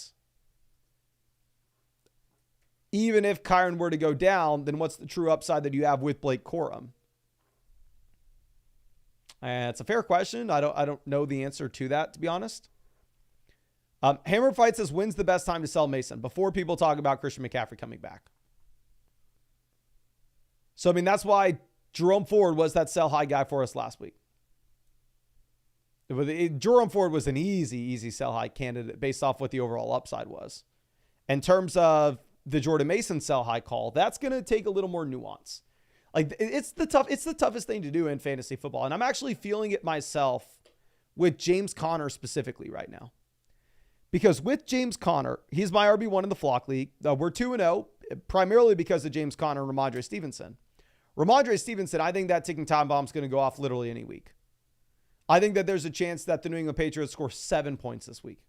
even if Kyron were to go down, then what's the true upside that you have with Blake Corum? And it's a fair question. I don't know the answer to that, to be honest. Hammer Fight says, when's the best time to sell Mason? Before people talk about Christian McCaffrey coming back. So, I mean, that's why Jerome Ford was that sell high guy for us last week. Jerome Ford was an easy sell high candidate based off what the overall upside was. In terms of the Jordan Mason sell high call, that's going to take a little more nuance. Like, it's the toughest thing to do in fantasy football. And I'm actually feeling it myself with James Conner specifically right now. Because with James Conner, he's my RB1 in the Flock League. We're 2-0, primarily because of James Conner and Ramondre Stevenson. Ramondre Stevenson, I think that ticking time bomb is going to go off literally any week. I think that there's a chance that the New England Patriots score 7 points this week.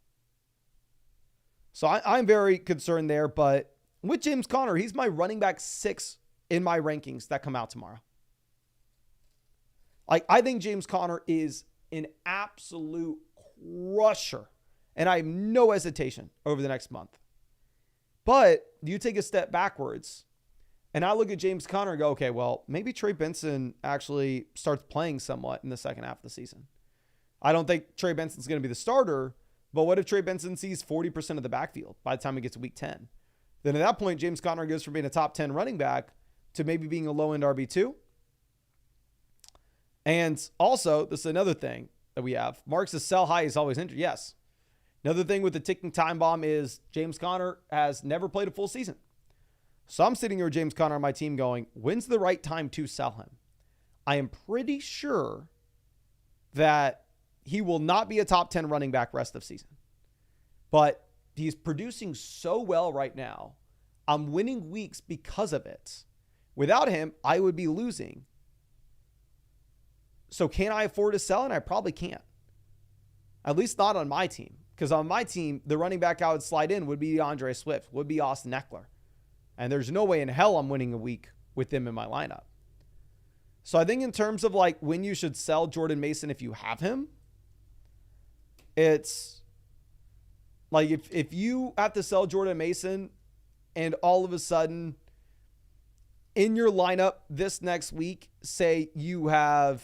So I'm very concerned there. But with James Conner, he's my running back 6 in my rankings that come out tomorrow. Like, I think James Conner is an absolute crusher. And I have no hesitation over the next month. But you take a step backwards, and I look at James Conner and go, okay, well, maybe Trey Benson actually starts playing somewhat in the second half of the season. I don't think Trey Benson's going to be the starter, but what if Trey Benson sees 40% of the backfield by the time he gets to week 10? Then at that point, James Conner goes from being a top 10 running back to maybe being a low-end RB2. And also, this is another thing that we have. Marks' sell high is always injured. Yes. Another thing with the ticking time bomb is James Conner has never played a full season. So I'm sitting here with James Conner on my team going, when's the right time to sell him? I am pretty sure that he will not be a top 10 running back rest of season. But he's producing so well right now. I'm winning weeks because of it. Without him, I would be losing. So can I afford to sell? And I probably can't. At least not on my team. Because on my team, the running back I would slide in would be DeAndre Swift, would be Austin Eckler. And there's no way in hell I'm winning a week with him in my lineup. So I think in terms of like when you should sell Jordan Mason if you have him, it's like if you have to sell Jordan Mason and all of a sudden in your lineup this next week, say you have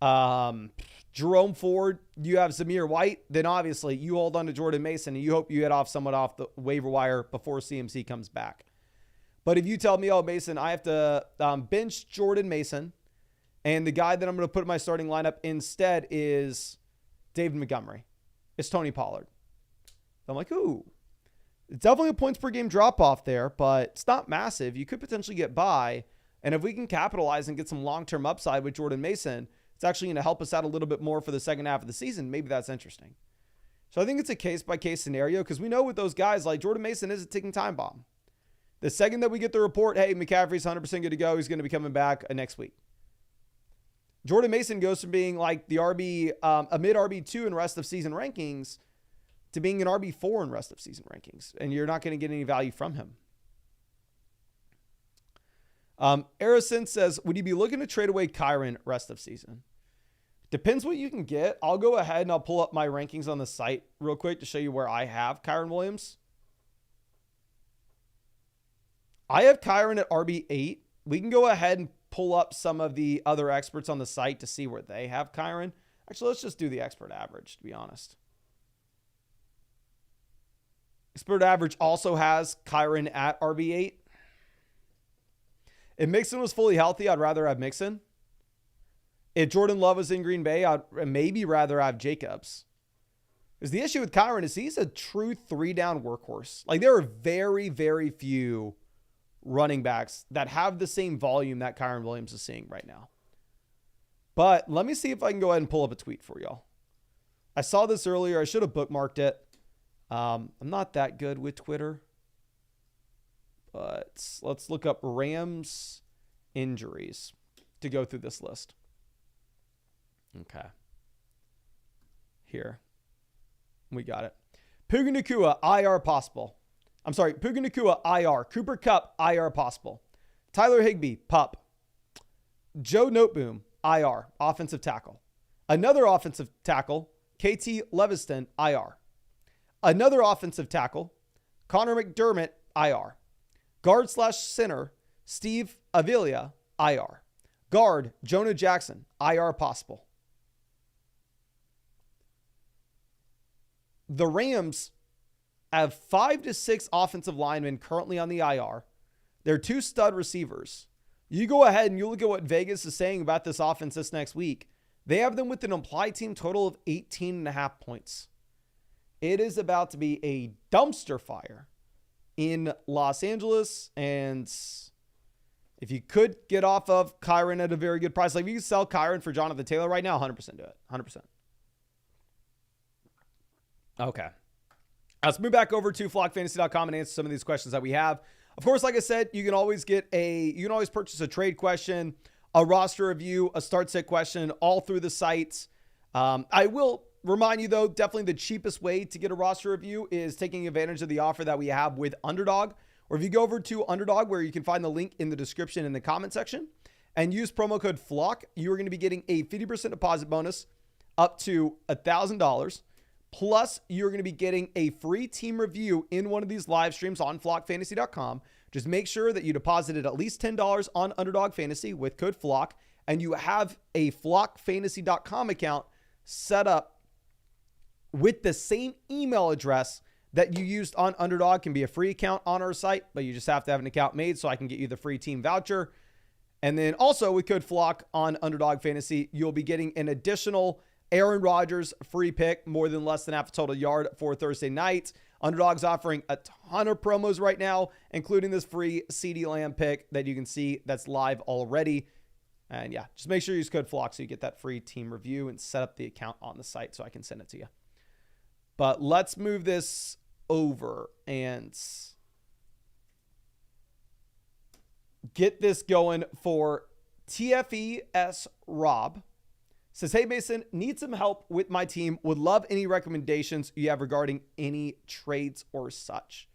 Jerome Ford, you have Zamir White, then obviously you hold on to Jordan Mason and you hope you get off someone off the waiver wire before CMC comes back. But if you tell me, oh, Mason, I have to bench Jordan Mason and the guy that I'm going to put in my starting lineup instead is David Montgomery. It's Tony Pollard. I'm like, ooh, it's definitely a points per game drop off there, but it's not massive. You could potentially get by. And if we can capitalize and get some long-term upside with Jordan Mason, it's actually going to help us out a little bit more for the second half of the season, maybe that's interesting. So I think it's a case-by-case scenario because we know with those guys, like Jordan Mason is a ticking time bomb. The second that we get the report, hey, McCaffrey's 100% good to go, he's going to be coming back next week. Jordan Mason goes from being like the RB, a mid RB2 in rest of season rankings to being an RB4 in rest of season rankings. And you're not going to get any value from him. Arison says, would you be looking to trade away Kyron rest of season? Depends what you can get. I'll go ahead and I'll pull up my rankings on the site real quick to show you where I have Kyron Williams. I have Kyron at RB8. We can go ahead and pull up some of the other experts on the site to see where they have Kyron. Actually, let's just do the expert average, to be honest. Expert average also has Kyron at RB8. If Mixon was fully healthy, I'd rather have Mixon. If Jordan Love was in Green Bay, I'd maybe rather have Jacobs. Because the issue with Kyron is he's a true 3-down workhorse. Like, there are very, very few running backs that have the same volume that Kyron Williams is seeing right now. But let me see if I can go ahead and pull up a tweet for y'all. I saw this earlier. I should have bookmarked it. I'm not that good with Twitter. But let's look up Rams injuries to go through this list. Okay. Here. We got it. Puka Nacua, IR possible. I'm sorry, Puka Nacua, IR. Cooper Kupp, IR possible. Tyler Higbee, PUP. Joe Noteboom, IR, offensive tackle. Another offensive tackle, KT Leviston, IR. Another offensive tackle, Connor McDermott, IR. Guard/center, Steve Avila, IR. Guard, Jonah Jackson, IR possible. The Rams have 5 to 6 offensive linemen currently on the IR. They're 2 stud receivers. You go ahead and you look at what Vegas is saying about this offense this next week. They have them with an implied team total of 18.5 points. It is about to be a dumpster fire in Los Angeles. And if you could get off of Kyron at a very good price, like if you could sell Kyron for Jonathan Taylor right now, 100% do it. 100%. Okay. Let's move back over to flockfantasy.com and answer some of these questions that we have. Of course, like I said, you can always purchase a trade question, a roster review, a start set question, all through the sites. I will remind you though, definitely the cheapest way to get a roster review is taking advantage of the offer that we have with Underdog. Or if you go over to Underdog, where you can find the link in the description in the comment section, and use promo code FLOCK, you are going to be getting a 50% deposit bonus up to $1,000. Plus, you're going to be getting a free team review in one of these live streams on flockfantasy.com. Just make sure that you deposited at least $10 on Underdog Fantasy with code FLOCK, and you have a flockfantasy.com account set up with the same email address that you used on Underdog. Can be a free account on our site, but you just have to have an account made so I can get you the free team voucher. And then also with code FLOCK on Underdog Fantasy, you'll be getting an additional Aaron Rodgers free pick, more than less than half a total yard for Thursday night. Underdog's offering a ton of promos right now, including this free CeeDee Lamb pick that you can see that's live already. And yeah, just make sure you use code FLOCK so you get that free team review and set up the account on the site so I can send it to you. But let's move this over and get this going for TFES Rob. Says, hey, Mason, need some help with my team. Would love any recommendations you have regarding any trades or such.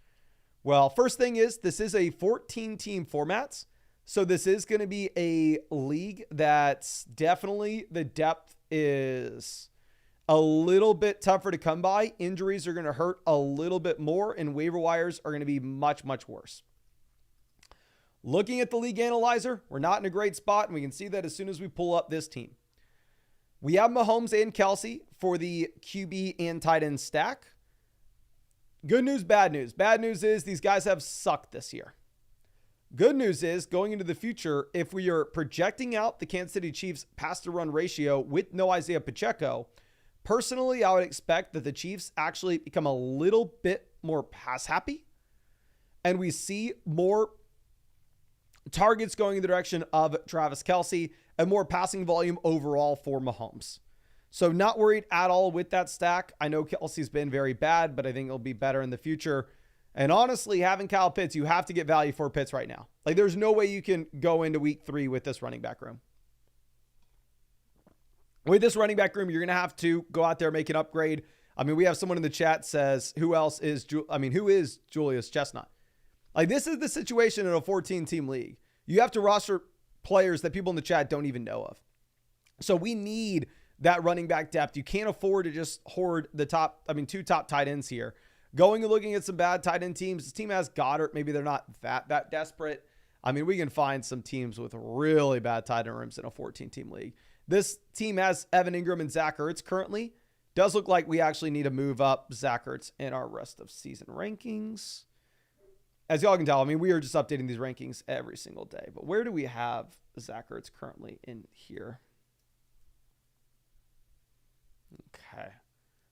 Well, first thing is, this is a 14-team format. So this is going to be a league that's definitely the depth is a little bit tougher to come by. Injuries are going to hurt a little bit more, and waiver wires are going to be much, much worse. Looking at the league analyzer, we're not in a great spot, and we can see that as soon as we pull up this team. We have Mahomes and Kelsey for the QB and tight end stack. Good news, bad news. Bad news is these guys have sucked this year. Good news is going into the future, if we are projecting out the Kansas City Chiefs pass to run ratio with no Isaiah Pacheco, personally, I would expect that the Chiefs actually become a little bit more pass happy. And we see more targets going in the direction of Travis Kelce, and more passing volume overall for Mahomes. So not worried at all with that stack. I know Kelce's been very bad, but I think it'll be better in the future. And honestly, having Kyle Pitts, you have to get value for Pitts right now. Like, there's no way you can go into week 3 with this running back room. With this running back room, you're going to have to go out there, make an upgrade. I mean, we have someone in the chat says, who is Julius Chestnut? Like, this is the situation in a 14-team league. You have to roster players that people in the chat don't even know of. So we need that running back depth. You can't afford to just hoard the two top tight ends here. Going and looking at some bad tight end teams. This team has Goddard. Maybe they're not that desperate. I mean, we can find some teams with really bad tight end rooms in a 14-team league. This team has Evan Ingram and Zach Ertz currently. Does look like we actually need to move up Zach Ertz in our rest of season rankings. As y'all can tell, I mean, we are just updating these rankings every single day. But where do we have Zach Ertz currently in here? Okay.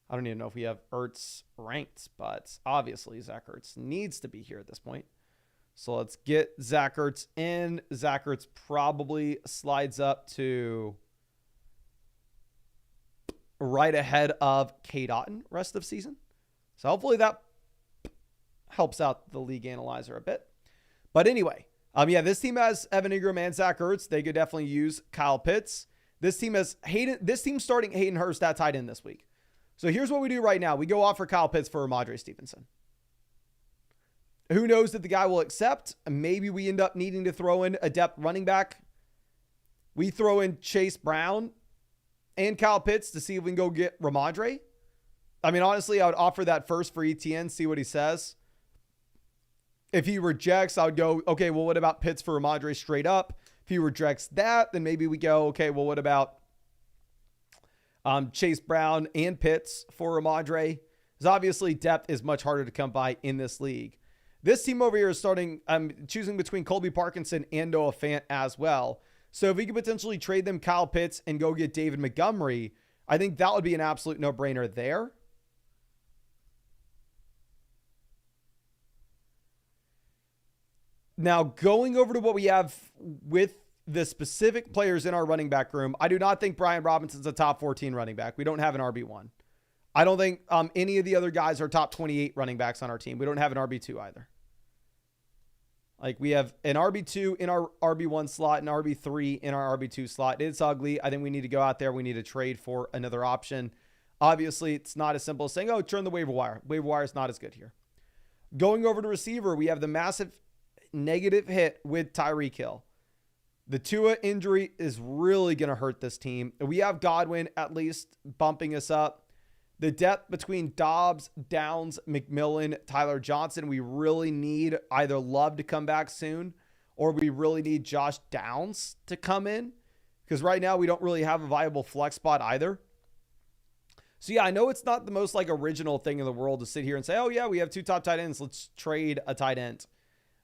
I don't even know if we have Ertz ranked, but obviously Zach Ertz needs to be here at this point. So let's get Zach Ertz in. Zach Ertz probably slides up to right ahead of Cade Otton rest of season. So hopefully that helps out the league analyzer a bit. But anyway, this team has Evan Ingram and Zach Ertz. They could definitely use Kyle Pitts. This team's starting Hayden Hurst at tight end this week. So here's what we do right now. We go off for Kyle Pitts for Ramondre Stevenson. Who knows if the guy will accept? Maybe we end up needing to throw in a depth running back. We throw in Chase Brown and Kyle Pitts to see if we can go get Ramondre. I mean, honestly, I would offer that first for ETN, see what he says. If he rejects, I would go, okay, well, what about Pitts for Ramondre straight up? If he rejects that, then maybe we go, okay, well, what about Chase Brown and Pitts for Ramondre? Because obviously depth is much harder to come by in this league. This team over here is choosing between Colby Parkinson and Noah Fant as well. So if we could potentially trade them Kyle Pitts and go get David Montgomery, I think that would be an absolute no-brainer there. Now, going over to what we have with the specific players in our running back room, I do not think Brian Robinson's a top 14 running back. We don't have an RB1. I don't think any of the other guys are top 28 running backs on our team. We don't have an RB2 either. Like, we have an RB2 in our RB1 slot, an RB3 in our RB2 slot. It's ugly. I think we need to go out there. We need to trade for another option. Obviously, it's not as simple as saying, oh, turn the waiver wire. Waiver wire is not as good here. Going over to receiver, we have the massive negative hit with Tyreek Hill. The Tua injury is really going to hurt this team. We have Godwin at least bumping us up. The depth between Dobbs, Downs, McMillan, Tyler Johnson, we really need either Love to come back soon or we really need Josh Downs to come in because right now we don't really have a viable flex spot either. So yeah, I know it's not the most original thing in the world to sit here and say, oh yeah, we have two top tight ends. Let's trade a tight end.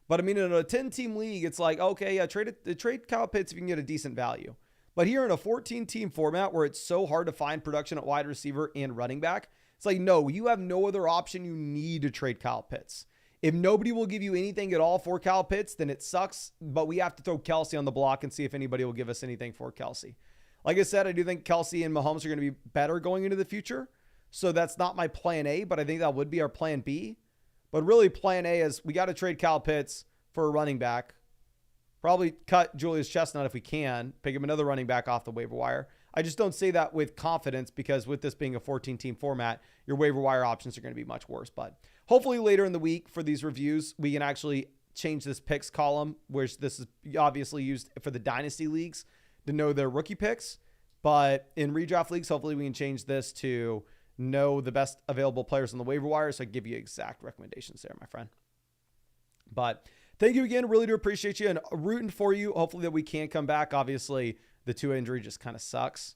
But I mean, in a 10-team league, it's like, okay, yeah, trade Kyle Pitts if you can get a decent value. But here in a 14-team format where it's so hard to find production at wide receiver and running back, it's like, no, you have no other option. You need to trade Kyle Pitts. If nobody will give you anything at all for Kyle Pitts, then it sucks. But we have to throw Kelce on the block and see if anybody will give us anything for Kelce. Like I said, I do think Kelce and Mahomes are going to be better going into the future. So that's not my plan A, but I think that would be our plan B. But really, plan A is we got to trade Kyle Pitts for a running back. Probably cut Julius Chestnut if we can. Pick him another running back off the waiver wire. I just don't say that with confidence because with this being a 14-team format, your waiver wire options are going to be much worse. But hopefully later in the week for these reviews, we can actually change this picks column, which this is obviously used for the Dynasty leagues to know their rookie picks. But in redraft leagues, hopefully we can change this to know the best available players on the waiver wire. So I give you exact recommendations there, my friend. But thank you again. Really do appreciate you and rooting for you. Hopefully that we can come back. Obviously, the Tua injury just kind of sucks.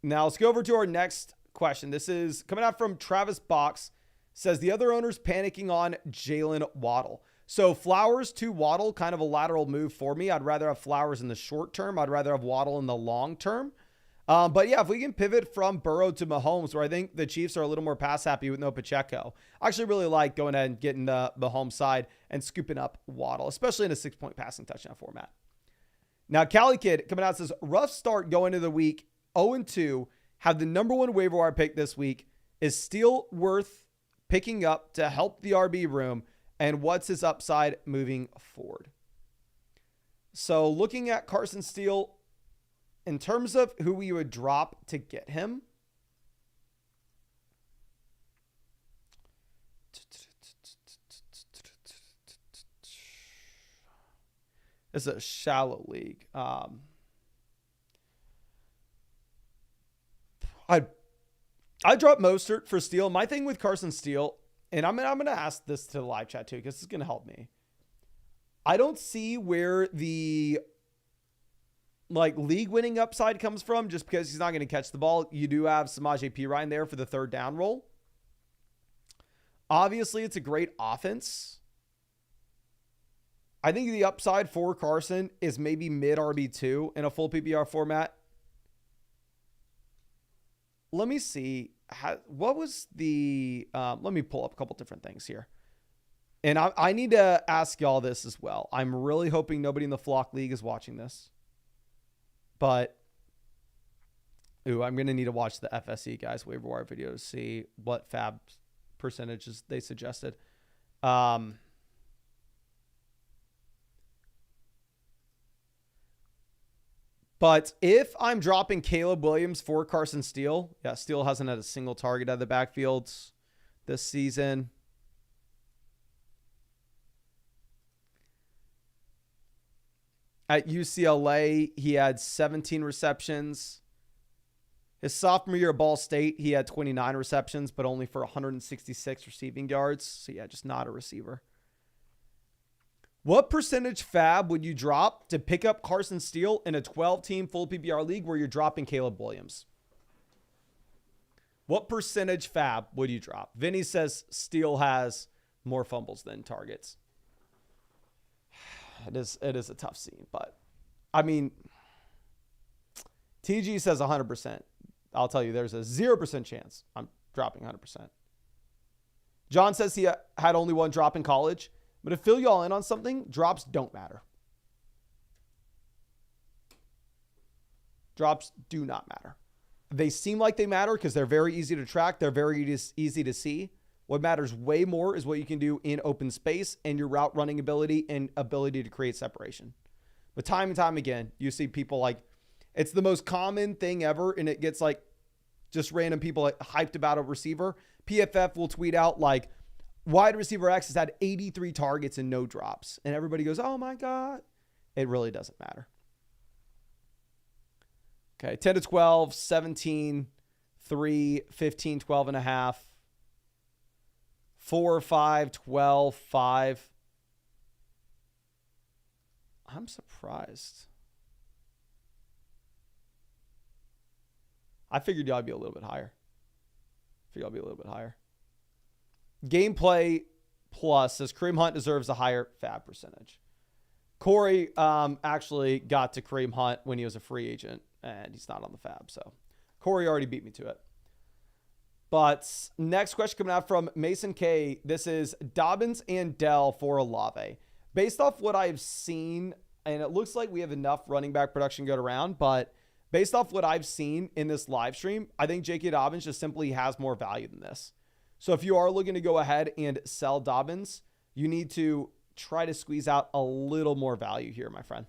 Now let's go over to our next question. This is coming out from Travis Box. Says the other owner's panicking on Jalen Waddle. So Flowers to Waddle, kind of a lateral move for me. I'd rather have Flowers in the short term. I'd rather have Waddle in the long term. But yeah, if we can pivot from Burrow to Mahomes, where I think the Chiefs are a little more pass happy with no Pacheco, I actually really like going ahead and getting the Mahomes side and scooping up Waddle, especially in a 6-point passing touchdown format. Now, Cali Kid coming out says, rough start going into the week, 0-2, have the number one waiver wire pick this week. Is Steele worth picking up to help the RB room? And what's his upside moving forward? So looking at Carson Steele, in terms of who we would drop to get him, it's a shallow league. I dropped Mostert for Steele. My thing with Carson Steele, and I'm gonna ask this to the live chat too, because this is gonna help me. I don't see where the league winning upside comes from, just because he's not going to catch the ball. You do have Samaje Perine there for the third down role. Obviously, it's a great offense. I think the upside for Carson is maybe mid RB2 in a full PPR format. Let me see. What was the... let me pull up a couple different things here. And I need to ask y'all this as well. I'm really hoping nobody in the Flock League is watching this. But, I'm going to need to watch the FSE guys waiver wire video to see what fab percentages they suggested. But if I'm dropping Caleb Williams for Carson Steele, Steele hasn't had a single target out of the backfields this season. At UCLA, he had 17 receptions. His sophomore year at Ball State, he had 29 receptions, but only for 166 receiving yards. So, just not a receiver. What percentage fab would you drop to pick up Carson Steele in a 12-team full PPR league where you're dropping Caleb Williams? What percentage fab would you drop? Vinny says Steele has more fumbles than targets. It is a tough scene, but I mean, TG says 100%. I'll tell you, there's a 0% chance I'm dropping 100%. John says he had only one drop in college, but to fill y'all in on something, drops don't matter. Drops do not matter. They seem like they matter because they're very easy to track. They're very easy to see. What matters way more is what you can do in open space and your route running ability and ability to create separation. But time and time again, you see people it's the most common thing ever, and it gets just random people hyped about a receiver. PFF will tweet out wide receiver X has had 83 targets and no drops. And everybody goes, oh my God. It really doesn't matter. Okay, 10 to 12, 17, 3, 15, 12 and a half. 4, 5, 12, 5. I'm surprised. I figured y'all would be a little bit higher. Gameplay Plus says Kareem Hunt deserves a higher fab percentage. Corey actually got to Kareem Hunt when he was a free agent, and he's not on the fab. So Corey already beat me to it. But next question coming out from Mason K. This is Dobbins and Dell for Olave. Based off what I've seen, and it looks like we have enough running back production going around, but based off what I've seen in this live stream, I think J.K. Dobbins just simply has more value than this. So if you are looking to go ahead and sell Dobbins, you need to try to squeeze out a little more value here, my friend.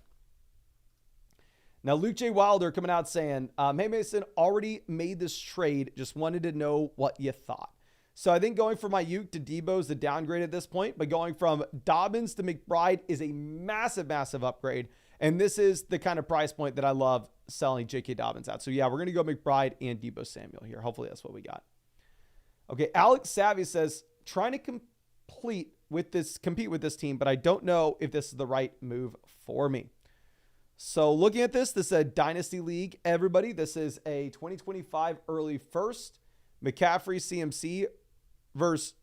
Now, Luke J. Wilder coming out saying, hey, Mason, already made this trade. Just wanted to know what you thought. So I think going from Ayuk to Debo is the downgrade at this point, but going from Dobbins to McBride is a massive, massive upgrade. And this is the kind of price point that I love selling J.K. Dobbins at. So yeah, we're going to go McBride and Debo Samuel here. Hopefully that's what we got. Okay, Alex Savvy says, trying to compete with this team, but I don't know if this is the right move for me. So looking at this is a Dynasty League, everybody. This is a 2025 early first. McCaffrey, CMC versus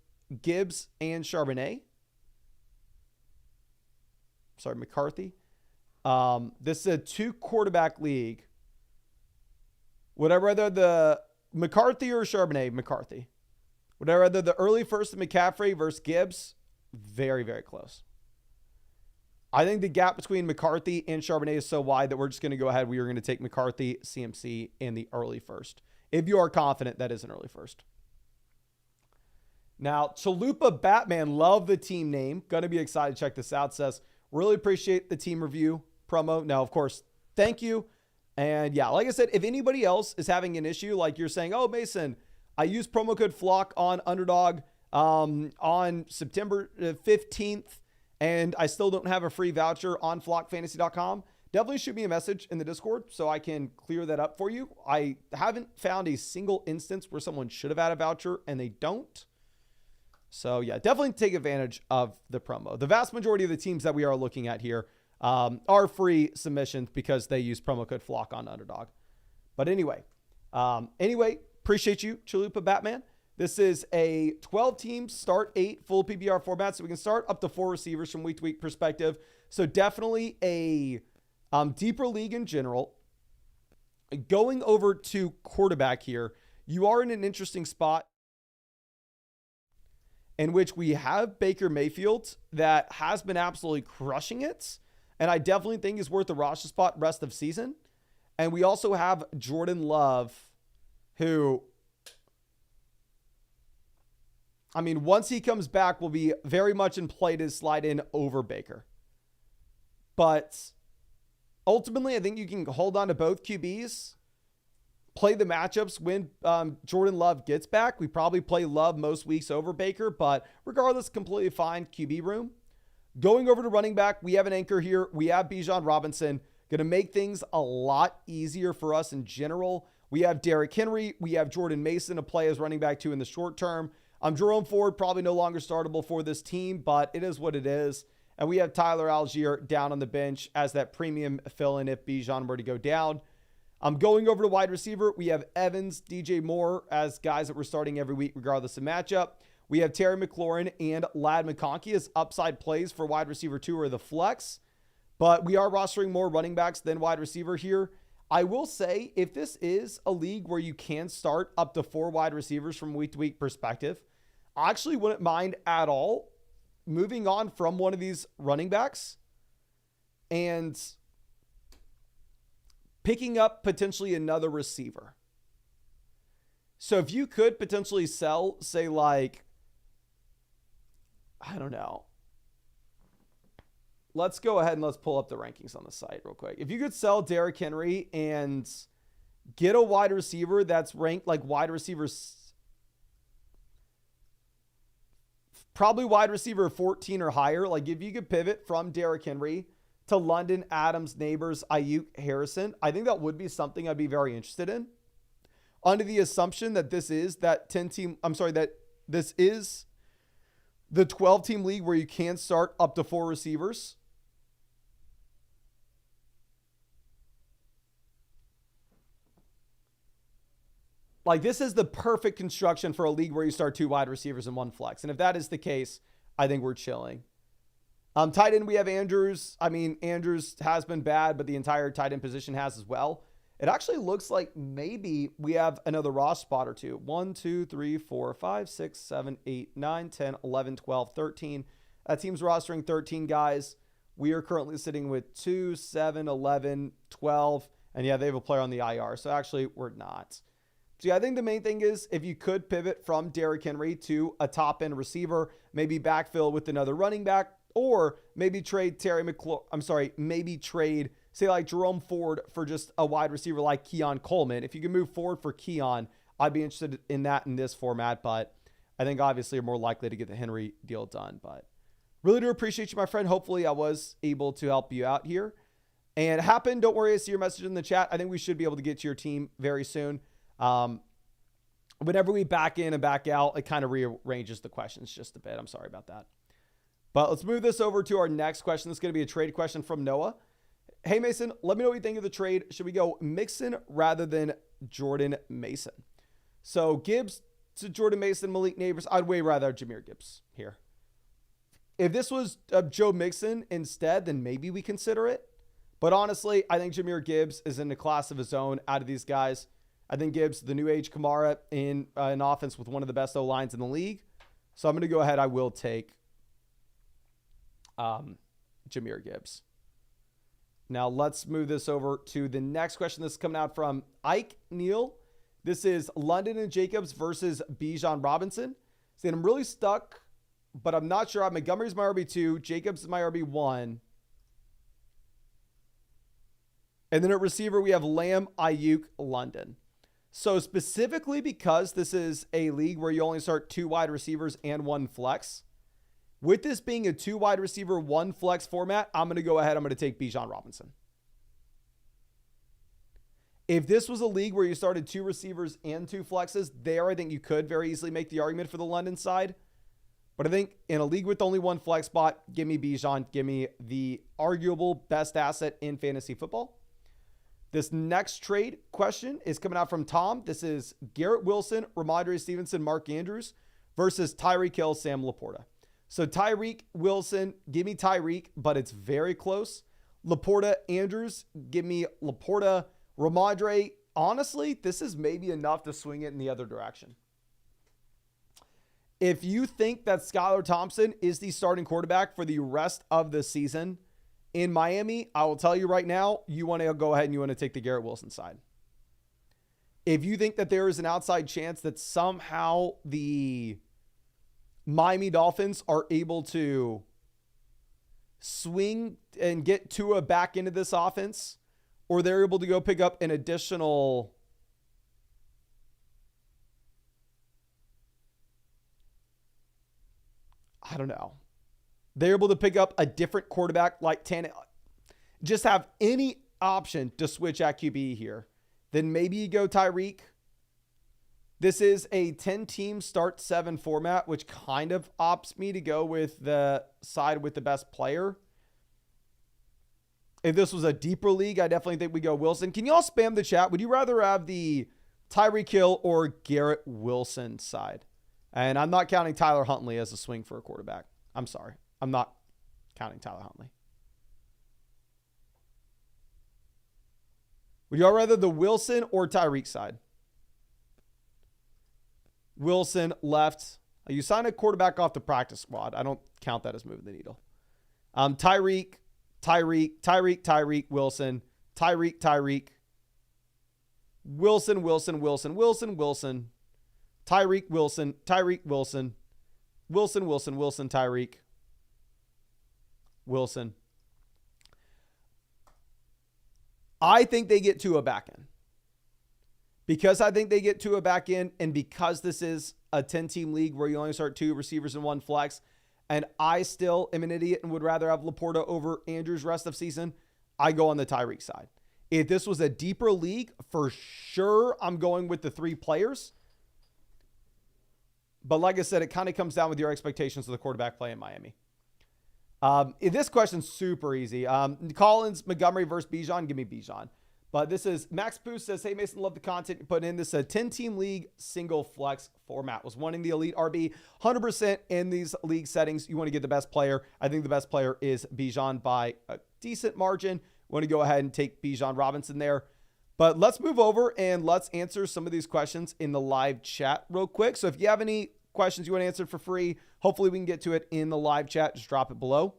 Gibbs and Charbonnet. Sorry, McCarthy. This is a 2 quarterback league. Would I rather the McCarthy or Charbonnet? McCarthy. Would I rather the early first of McCaffrey versus Gibbs? Very, very close. I think the gap between McCarthy and Charbonnet is so wide that we're just going to go ahead. We are going to take McCarthy, CMC, in the early first. If you are confident that is an early first. Now, Chalupa Batman, love the team name. Going to be excited to check this out. Says, really appreciate the team review promo. Now, of course, thank you. And yeah, like I said, if anybody else is having an issue, like you're saying, oh, Mason, I used promo code FLOCK on Underdog on September 15th, and I still don't have a free voucher on flockfantasy.com. Definitely shoot me a message in the Discord so I can clear that up for you. I haven't found a single instance where someone should have had a voucher and they don't. So yeah, definitely take advantage of the promo. The vast majority of the teams that we are looking at here are free submissions because they use promo code FLOCK on Underdog. But anyway, appreciate you, Chalupa Batman. This is a 12-team start 8 full PPR format, so we can start up to 4 receivers from week to week perspective. So definitely a deeper league in general. Going over to quarterback here, you are in an interesting spot in which we have Baker Mayfield that has been absolutely crushing it, and I definitely think is worth a roster spot rest of season. And we also have Jordan Love, who, I mean, once he comes back, will be very much in play to slide in over Baker. But ultimately, I think you can hold on to both QBs, play the matchups when Jordan Love gets back. We probably play Love most weeks over Baker, but regardless, completely fine QB room. Going over to running back, we have an anchor here. We have Bijan Robinson. Going to make things a lot easier for us in general. We have Derrick Henry. We have Jordan Mason to play as running back 2 in the short term. Jerome Ford, probably no longer startable for this team, but it is what it is. And we have Tyler Algier down on the bench as that premium fill-in if Bijan were to go down. I'm going over to wide receiver. We have Evans, DJ Moore as guys that we're starting every week regardless of matchup. We have Terry McLaurin and Ladd McConkey as upside plays for wide receiver 2 or the flex. But we are rostering more running backs than wide receiver here. I will say, if this is a league where you can start up to 4 wide receivers from week to week perspective, I actually wouldn't mind at all moving on from one of these running backs and picking up potentially another receiver. So if you could potentially sell, say like, I don't know. Let's go ahead and let's pull up the rankings on the site real quick. If you could sell Derrick Henry and get a wide receiver that's ranked like wide receivers, probably wide receiver 14 or higher. Like if you could pivot from Derrick Henry to London, Adams, Neighbors, Ayuk, Harrison, I think that would be something I'd be very interested in. Under the assumption that this is that this is the 12-team league where you can start up to 4 receivers. Like this is the perfect construction for a league where you start 2 wide receivers and 1 flex. And if that is the case, I think we're chilling. Tight end, we have Andrews. I mean, Andrews has been bad, but the entire tight end position has as well. It actually looks like maybe we have another Ross spot or 2. 1, 2, 3, 4, 5, 6, 7, 8, 9, 10, 11, 12, 13. That team's rostering 13 guys. We are currently sitting with 2, 7, 11, 12. And yeah, they have a player on the IR. So actually, we're not. So yeah, I think the main thing is if you could pivot from Derrick Henry to a top end receiver, maybe backfill with another running back, or maybe trade maybe trade, say like Jerome Ford for just a wide receiver like Keon Coleman. If you can move forward for Keon, I'd be interested in that in this format, but I think obviously you're more likely to get the Henry deal done. But really do appreciate you, my friend. Hopefully I was able to help you out here. And Happen, don't worry, I see your message in the chat. I think we should be able to get to your team very soon. Whenever we back in and back out, it kind of rearranges the questions just a bit. I'm sorry about that. But let's move this over to our next question. This is going to be a trade question from Noah. Hey, Mason, let me know what you think of the trade. Should we go Mixon rather than Jordan Mason? So Gibbs to Jordan Mason, Malik Neighbors. I'd way rather have Jahmyr Gibbs here. If this was Joe Mixon instead, then maybe we consider it. But honestly, I think Jahmyr Gibbs is in a class of his own out of these guys. I think Gibbs, the new age Kamara, in an offense with one of the best O-lines in the league. So I'm going to go ahead. I will take Jahmyr Gibbs. Now let's move this over to the next question. This is coming out from Ike Neal. This is London and Jacobs versus Bijan Robinson. Saying I'm really stuck, but I'm not sure. Montgomery's my RB2. Jacobs is my RB1. And then at receiver, we have Lamb, Ayuk, London. So specifically because this is a league where you only start 2 wide receivers and 1 flex, with this being a 2 wide receiver, 1 flex format, I'm going to go ahead. I'm going to take Bijan Robinson. If this was a league where you started 2 receivers and 2 flexes, there I think you could very easily make the argument for the London side. But I think in a league with only 1 flex spot, give me Bijan. Give me the arguable best asset in fantasy football. This next trade question is coming out from Tom. This is Garrett Wilson, Ramondre Stevenson, Mark Andrews versus Tyreek Hill, Sam Laporta. So Tyreek Wilson, give me Tyreek, but it's very close. Laporta, Andrews, give me Laporta. Ramondre, honestly, this is maybe enough to swing it in the other direction. If you think that Skylar Thompson is the starting quarterback for the rest of the season in Miami, I will tell you right now, you want to go ahead and you want to take the Garrett Wilson side. If you think that there is an outside chance that somehow the Miami Dolphins are able to swing and get Tua back into this offense, or they're able to go pick up an additional I don't know. They're able to pick up a different quarterback like Tannehill. Just have any option to switch at QB here. Then maybe you go Tyreek. This is a 10-team start 7 format, which kind of opts me to go with the side with the best player. If this was a deeper league, I definitely think we go Wilson. Can you all spam the chat? Would you rather have the Tyreek Hill or Garrett Wilson side? And I'm not counting Tyler Huntley as a swing for a quarterback. I'm sorry. I'm not counting Tyler Huntley. Would you all rather the Wilson or Tyreek side? Wilson left. You sign a quarterback off the practice squad. I don't count that as moving the needle. Tyreek, Wilson, Tyreek, Wilson, Tyreek, Wilson, Tyreek, Wilson. I think they get Tua back in. Because I think they get Tua back in, and because this is a 10-team league where you only start 2 receivers and 1 flex, and I still am an idiot and would rather have Laporta over Andrews rest of season, I go on the Tyreek side. If this was a deeper league, for sure I'm going with the 3 players. But like I said, it kind of comes down with your expectations of the quarterback play in Miami. This question's super easy. Collins, Montgomery versus Bijan. Give me Bijan. But this is Max Poos says, hey, Mason, love the content you put in. This is a 10-team league single flex format. Was wanting the elite RB 100% in these league settings. You want to get the best player. I think the best player is Bijan by a decent margin. Want to go ahead and take Bijan Robinson there. But let's move over and let's answer some of these questions in the live chat real quick. So if you have any questions you want to answer for free, hopefully we can get to it in the live chat. Just drop it below.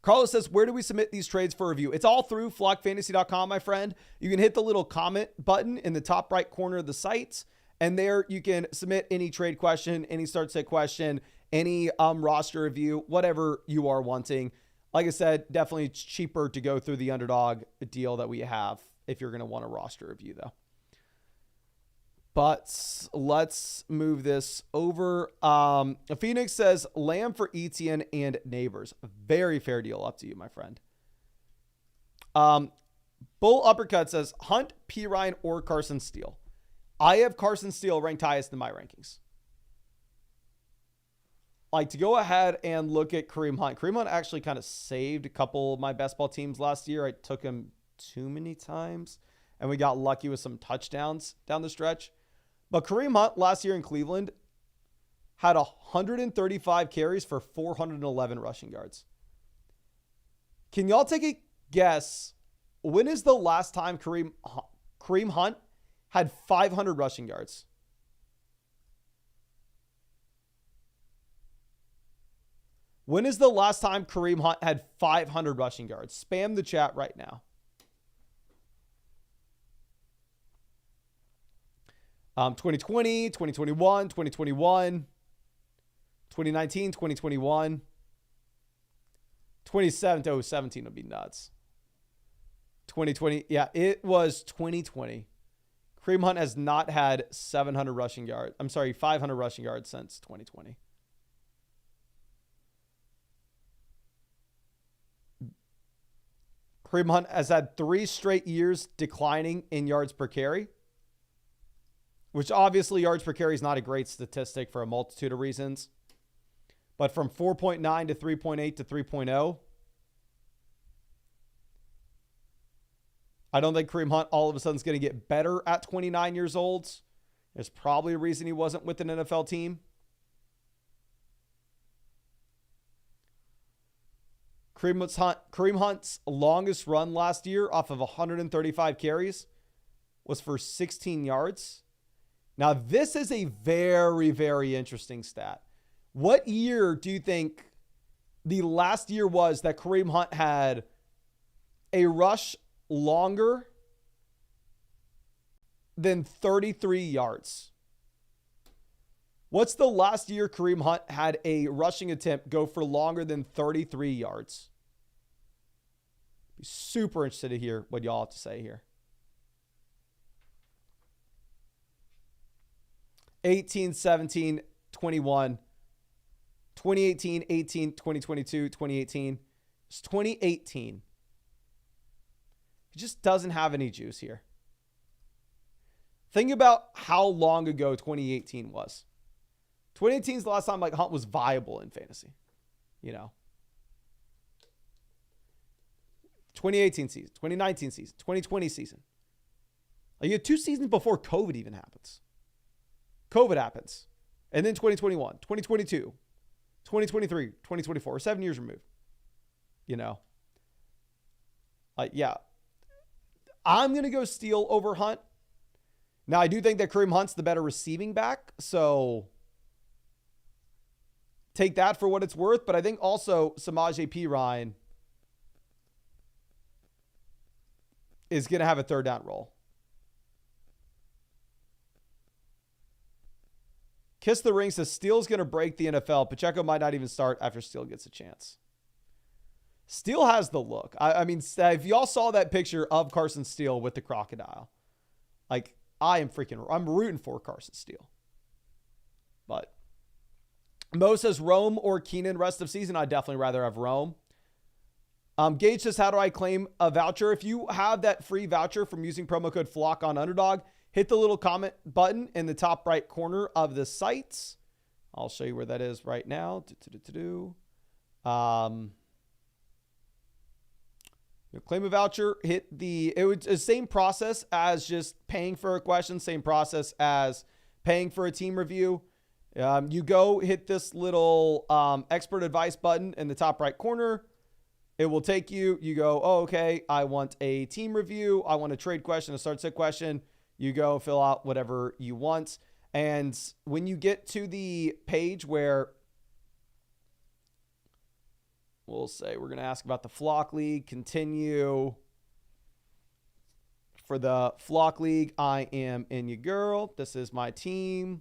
Carlos says, where do we submit these trades for review? It's all through flockfantasy.com, my friend. You can hit the little comment button in the top right corner of the site, and there you can submit any trade question, any start set question, any roster review, whatever you are wanting. Like I said, definitely it's cheaper to go through the Underdog deal that we have if you're going to want a roster review, though. But let's move this over. Phoenix says Lamb for Etienne and Neighbors. A very fair deal. Up to you, my friend. Bull Uppercut says Hunt, P. Ryan, or Carson Steele. I have Carson Steele ranked highest in my rankings. Like to go ahead and look at Kareem Hunt. Kareem Hunt actually kind of saved a couple of my best ball teams last year. I took him too many times, and we got lucky with some touchdowns down the stretch. But Kareem Hunt last year in Cleveland had 135 carries for 411 rushing yards. Can y'all take a guess? When is the last time Kareem Hunt had 500 rushing yards. When is the last time Kareem Hunt had 500 rushing yards? Spam the chat right now. 2020, 2021, 2021, 2019, 2021, 2017. Oh, 17 would be nuts. 2020. Yeah, it was 2020. Kareem Hunt has not had 700 rushing yards. I'm sorry, 500 rushing yards since 2020. Kareem Hunt has had 3 straight years declining in yards per carry, which obviously yards per carry is not a great statistic for a multitude of reasons. But from 4.9 to 3.8 to 3.0, I don't think Kareem Hunt all of a sudden is going to get better at 29 years old. There's probably a reason he wasn't with an NFL team. Kareem Hunt's longest run last year off of 135 carries was for 16 yards. Now, this is a very, very interesting stat. What year do you think the last year was that Kareem Hunt had a rush longer than 33 yards? What's the last year Kareem Hunt had a rushing attempt go for longer than 33 yards? Be super interested to hear what y'all have to say here. 18, 17, 21, 2018, 18, 2022, 2018. It's 2018. He just doesn't have any juice here. Think about how long ago 2018 was. 2018 is the last time like Hunt was viable in fantasy. You know. 2018 season, 2019 season, 2020 season. Like you had 2 seasons before COVID even happens. COVID happens. And then 2021, 2022, 2023, 2024, 7 years removed. You know. Yeah. I'm going to go Steele over Hunt. Now, I do think that Kareem Hunt's the better receiving back. So take that for what it's worth. But I think also Samaje Perine is going to have a third down role. Kiss the Ring says Steele's going to break the NFL. Pacheco might not even start after Steele gets a chance. Steele has the look. I mean, if y'all saw that picture of Carson Steele with the crocodile, like I'm rooting for Carson Steele. But Mo says Rome or Keenan rest of season. I'd definitely rather have Rome. Gage says, how do I claim a voucher? If you have that free voucher from using promo code FLOCK on Underdog, hit the little comment button in the top right corner of the site. I'll show you where that is right now. You claim a voucher, hit it's the same process as just paying for a question, same process as paying for a team review. You go hit this little expert advice button in the top right corner. It will take you go, oh, okay, I want a team review. I want a trade question, a start sit question. You go fill out whatever you want. And when you get to the page where we'll say we're going to ask about the Flock League, continue. For the Flock League, I am in your girl. This is my team.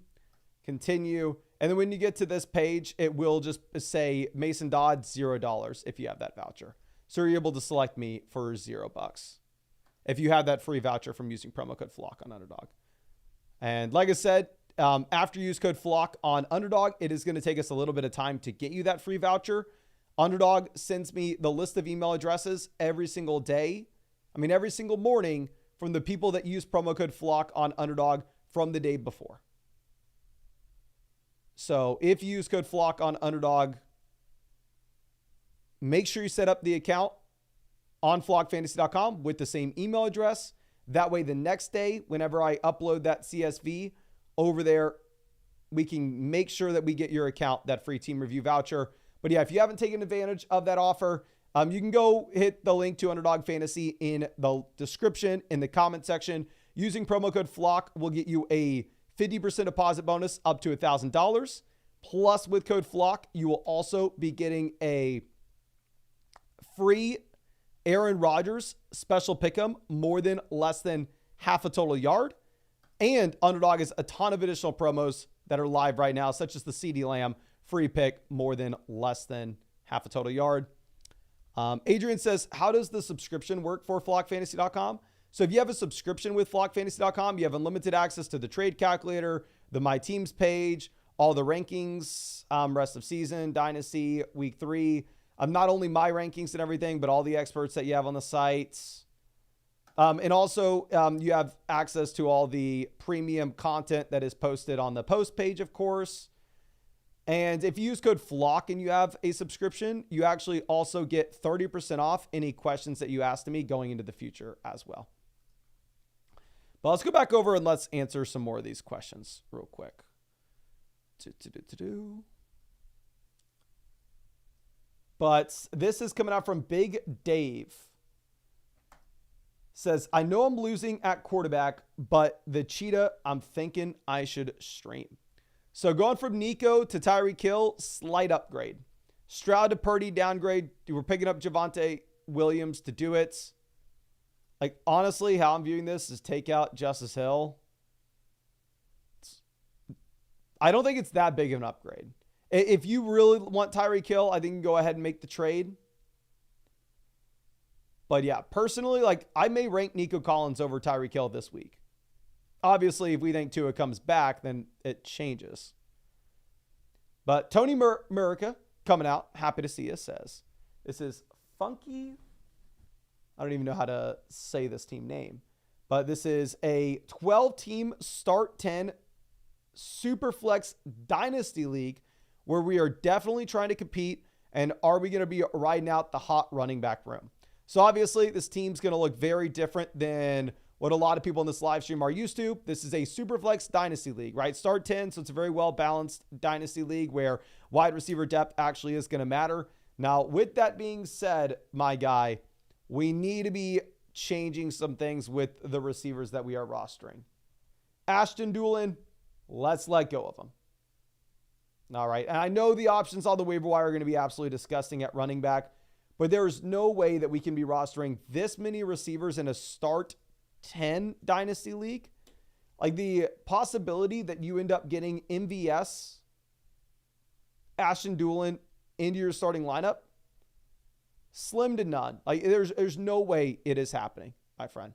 Continue. And then when you get to this page, it will just say Mason Dodd, $0 if you have that voucher. So you're able to select me for $0 if you have that free voucher from using promo code FLOCK on Underdog. And like I said, after you use code FLOCK on Underdog, it is going to take us a little bit of time to get you that free voucher. Underdog sends me the list of email addresses every single day. I mean, every single morning from the people that use promo code FLOCK on Underdog from the day before. So if you use code FLOCK on Underdog, make sure you set up the account on flockfantasy.com with the same email address. That way, the next day, whenever I upload that CSV over there, we can make sure that we get your account that free team review voucher. But yeah, if you haven't taken advantage of that offer, you can go hit the link to Underdog Fantasy in the description, in the comment section. Using promo code FLOCK will get you a 50% deposit bonus up to $1,000. Plus, with code FLOCK, you will also be getting a free Aaron Rodgers special pick'em, more than less than half a total yard. And Underdog has a ton of additional promos that are live right now, such as the CeeDee Lamb free pick, more than less than half a total yard. Adrian says, how does the subscription work for flockfantasy.com? So if you have a subscription with flockfantasy.com, you have unlimited access to the trade calculator, the My Teams page, all the rankings, rest of season, Dynasty, week 3. Not only my rankings and everything, but all the experts that you have on the sites. And also, you have access to all the premium content that is posted on the post page, of course. And if you use code FLOCK and you have a subscription, you actually also get 30% off any questions that you ask to me going into the future as well. But let's go back over and let's answer some more of these questions real quick. But this is coming out from Big Dave. Says, I know I'm losing at quarterback, but the cheetah, I'm thinking I should stream. So going from Nico to Tyreek Hill, slight upgrade. Stroud to Purdy, downgrade. We're picking up Javonte Williams to do it. Like, honestly, how I'm viewing this is take out Justice Hill. I don't think it's that big of an upgrade. If you really want Tyreek Hill, I think you can go ahead and make the trade. But yeah, personally, like, I may rank Nico Collins over Tyreek Hill this week. Obviously, if we think Tua comes back, then it changes. But Tony Murica coming out, happy to see you, says, this is Funky. I don't even know how to say this team name. But this is a 12-team start 10 Superflex Dynasty League where we are definitely trying to compete. And are we going to be riding out the hot running back room? So obviously, this team's going to look very different than what a lot of people in this live stream are used to. This is a Superflex Dynasty League, right? Start 10, so it's a very well-balanced Dynasty League where wide receiver depth actually is going to matter. Now, with that being said, my guy, we need to be changing some things with the receivers that we are rostering. Ashton Doolin, let's let go of him. All right, and I know the options on the waiver wire are going to be absolutely disgusting at running back, but there is no way that we can be rostering this many receivers in a start 10 Dynasty League. Like, the possibility that you end up getting MVS, Ashton Doolin into your starting lineup, slim to none. Like, there's no way it is happening, my friend.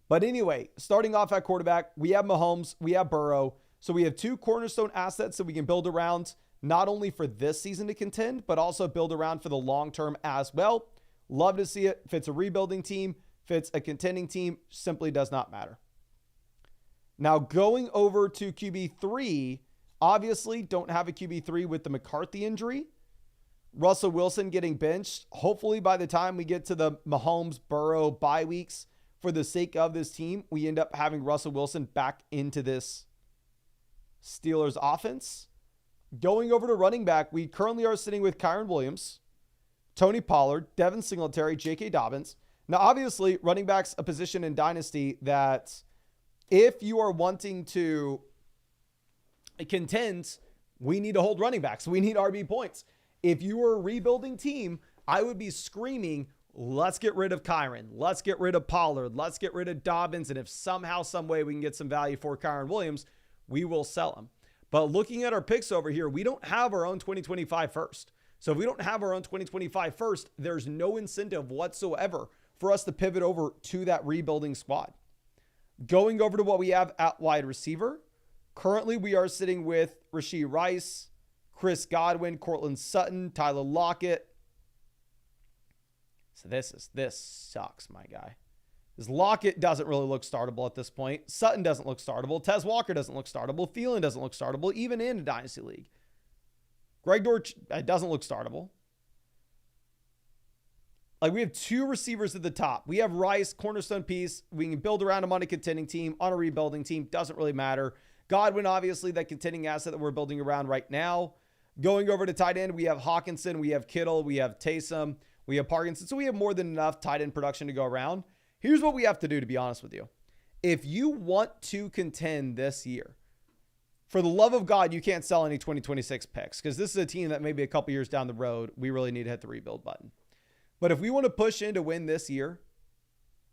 But anyway, starting off at quarterback, we have Mahomes, we have Burrow. So we have two cornerstone assets that we can build around, not only for this season to contend, but also build around for the long term as well. Love to see it. If it's a rebuilding team, if it's a contending team, simply does not matter. Now going over to QB3, obviously don't have a QB3 with the McCarthy injury. Russell Wilson getting benched. Hopefully by the time we get to the Mahomes, Burrow bye weeks, for the sake of this team, we end up having Russell Wilson back into this Steelers offense. Going over to running back, we currently are sitting with Kyron Williams, Tony Pollard, Devin Singletary, J.K. Dobbins. Now, obviously, running back's a position in Dynasty that if you are wanting to contend, we need to hold running backs. We need RB points. If you were a rebuilding team, I would be screaming, let's get rid of Kyron. Let's get rid of Pollard. Let's get rid of Dobbins. And if somehow, some way we can get some value for Kyron Williams, we will sell him. But looking at our picks over here, we don't have our own 2025 first. So if we don't have our own 2025 first, there's no incentive whatsoever for us to pivot over to that rebuilding squad. Going over to what we have at wide receiver, currently we are sitting with Rashee Rice, Chris Godwin, Cortland Sutton, Tyler Lockett. So this sucks, my guy. Because Lockett doesn't really look startable at this point. Sutton doesn't look startable. Tez Walker doesn't look startable. Thielen doesn't look startable, even in a Dynasty League. Greg Dortch doesn't look startable. Like, we have two receivers at the top. We have Rice, cornerstone piece. We can build around him on a contending team, on a rebuilding team. Doesn't really matter. Godwin, obviously, that contending asset that we're building around right now. Going over to tight end, we have Hawkinson, we have Kittle, we have Taysom, we have Parkinson. So we have more than enough tight end production to go around. Here's what we have to do, to be honest with you. if you want to contend this year, for the love of God, you can't sell any 2026 picks because this is a team that maybe a couple years down the road, we really need to hit the rebuild button. But if we want to push in to win this year,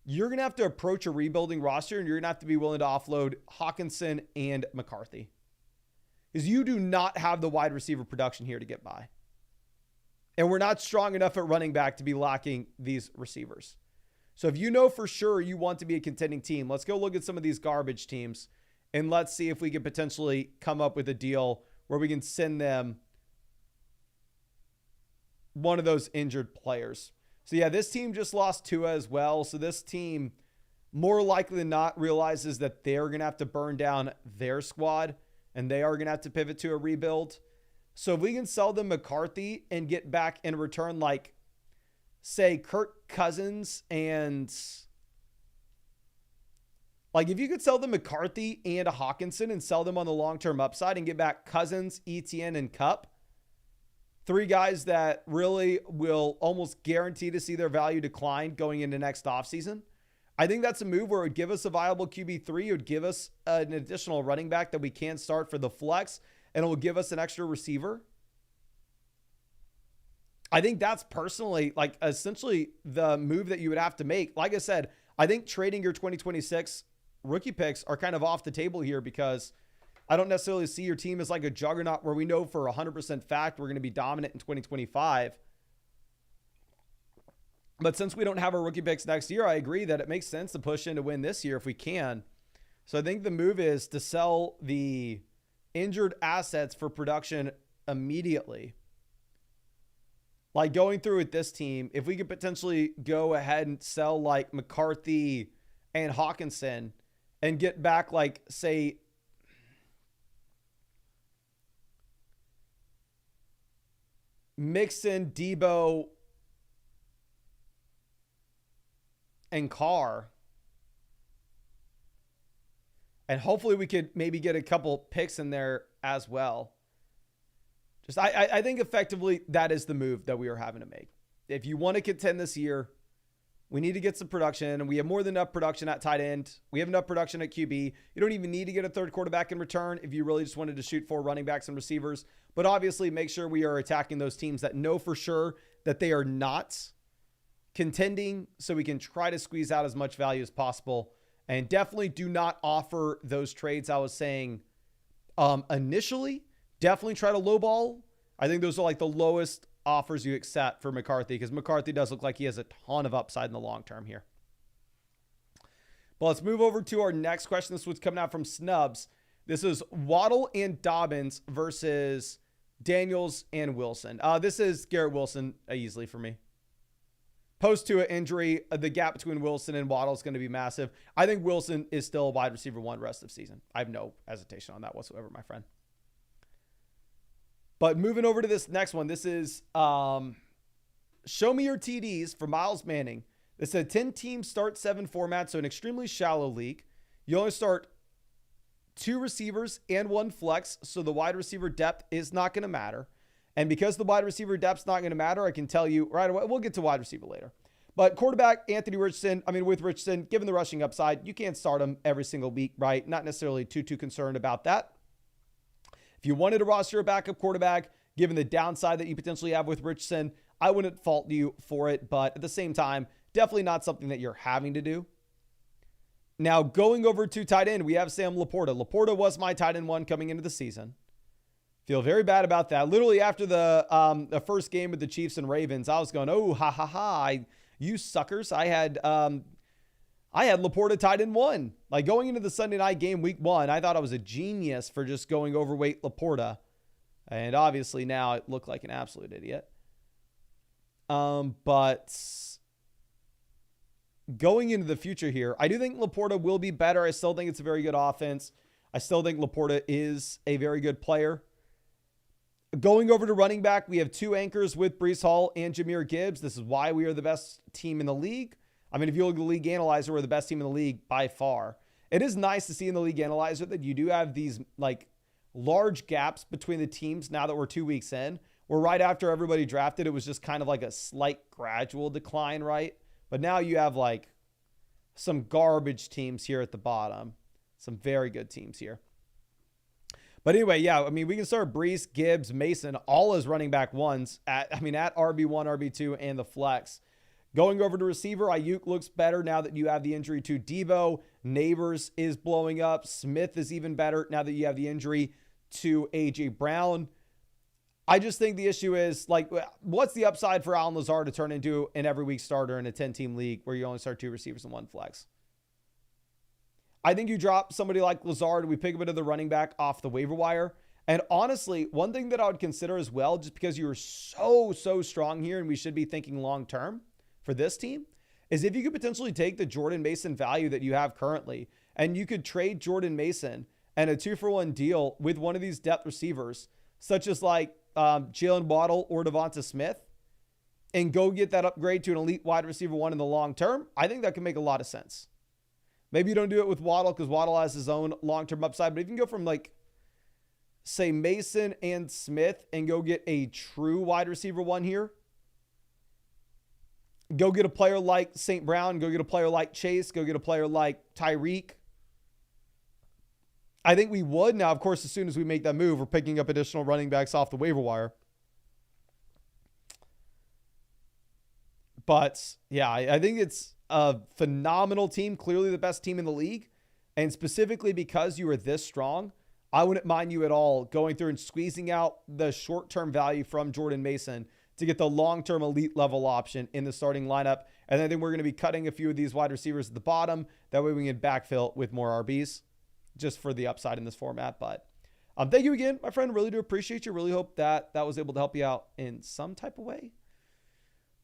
you're going to have to approach a rebuilding roster and you're going to have to be willing to offload Hawkinson and McCarthy because you do not have the wide receiver production here to get by. And we're not strong enough at running back to be lacking these receivers. So if you know for sure you want to be a contending team, let's go look at some of these garbage teams and let's see if we can potentially come up with a deal where we can send them one of those injured players. So yeah, this team just lost Tua as well. So this team more likely than not realizes that they're going to have to burn down their squad and they are going to have to pivot to a rebuild. So if we can sell them McCarthy and get back in return, like say Kirk Cousins and like if you could sell them McCarthy and a Hawkinson and sell them on the long-term upside and get back Cousins, Etienne, and Kupp, three guys that really will almost guarantee to see their value decline going into next offseason. I think that's a move where it would give us a viable QB3. It would give us an additional running back that we can start for the flex, and it will give us an extra receiver. I think that's personally, like, essentially the move that you would have to make. Like I said, I think trading your 2026 rookie picks are kind of off the table here because I don't necessarily see your team as like a juggernaut where we know for 100% fact we're going to be dominant in 2025. But since we don't have our rookie picks next year, I agree that it makes sense to push in to win this year if we can. So I think the move is to sell the injured assets for production immediately. Like going through with this team, if we could potentially go ahead and sell like McCarthy and Hawkinson and get back like, say, Mixon, Debo, and Carr. And hopefully we could maybe get a couple picks in there as well. Just I think effectively that is the move that we are having to make. If you want to contend this year, we need to get some production. And we have more than enough production at tight end. We have enough production at QB. You don't even need to get a third quarterback in return if you really just wanted to shoot for running backs and receivers. But obviously make sure we are attacking those teams that know for sure that they are not contending so we can try to squeeze out as much value as possible. And definitely do not offer those trades I was saying initially. Definitely try to lowball. I think those are like the lowest offers you accept for McCarthy because McCarthy does look like he has a ton of upside in the long term here. But let's move over to our next question. This one's coming out from Snubs. This is Waddle and Dobbins versus Daniels and Wilson. This is Garrett Wilson easily for me. Post to an injury, the gap between Wilson and Waddle is going to be massive. I think Wilson is still a wide receiver one rest of season. I have no hesitation on that whatsoever, my friend. But moving over to this next one, this is Show Me Your TDs for Miles Manning. It's a 10-team start 7 format, so an extremely shallow league. You only start 2 receivers and 1 flex, so the wide receiver depth is not going to matter. And because the wide receiver depth is not going to matter, I can tell you right away, we'll get to wide receiver later. But quarterback, Anthony Richardson, with Richardson, given the rushing upside, you can't start him every single week, right? Not necessarily too concerned about that. If you wanted to roster a backup quarterback, given the downside that you potentially have with Richardson, I wouldn't fault you for it. But at the same time, definitely not something that you're having to do. Now, going over to tight end, we have Sam Laporta. Laporta was my tight end 1 coming into the season. Feel very bad about that. Literally after the first game with the Chiefs and Ravens, I was going, oh, ha, ha, ha. You suckers. I had Laporta tight end 1. Like going into the Sunday night game week 1, I thought I was a genius for just going overweight Laporta. And obviously now it looked like an absolute idiot. But going into the future here, I do think Laporta will be better. I still think it's a very good offense. I still think Laporta is a very good player. Going over to running back, we have 2 anchors with Breece Hall and Jahmyr Gibbs. This is why we are the best team in the league. If you look at the league analyzer, we're the best team in the league by far. It is nice to see in the league analyzer that you do have these like large gaps between the teams now that we're 2 weeks in. Where right after everybody drafted, it was just kind of like a slight gradual decline, right? But now you have like some garbage teams here at the bottom. Some very good teams here. But anyway, yeah, I mean, we can start Brees, Gibbs, Mason, all as running back ones at RB1, RB2, and the flex. Going over to receiver, Ayuk looks better now that you have the injury to Devo. Neighbors is blowing up. Smith is even better now that you have the injury to A.J. Brown. I just think the issue is, like, what's the upside for Allen Lazard to turn into an every week starter in a 10-team league where you only start 2 receivers and 1 flex? I think you drop somebody like Lazard, we pick a bit of the running back off the waiver wire. And honestly, one thing that I would consider as well, just because you are so strong here and we should be thinking long-term for this team, is if you could potentially take the Jordan Mason value that you have currently, and you could trade Jordan Mason and a 2-for-1 deal with one of these depth receivers, such as like Jalen Waddle or Devonta Smith, and go get that upgrade to an elite wide receiver 1 in the long term. I think that can make a lot of sense. Maybe you don't do it with Waddle because Waddle has his own long-term upside, but if you can go from, like, say Mason and Smith and go get a true wide receiver 1 here, go get a player like St. Brown, go get a player like Chase, go get a player like Tyreek. I think we would. Now, of course, as soon as we make that move, we're picking up additional running backs off the waiver wire. But yeah, I think it's a phenomenal team, clearly the best team in the league. And specifically because you are this strong, I wouldn't mind you at all going through and squeezing out the short-term value from Jordan Mason to get the long-term elite level option in the starting lineup. And I think we're going to be cutting a few of these wide receivers at the bottom. That way we can backfill with more RBs just for the upside in this format. But thank you again, my friend. Really do appreciate you. Really hope that was able to help you out in some type of way.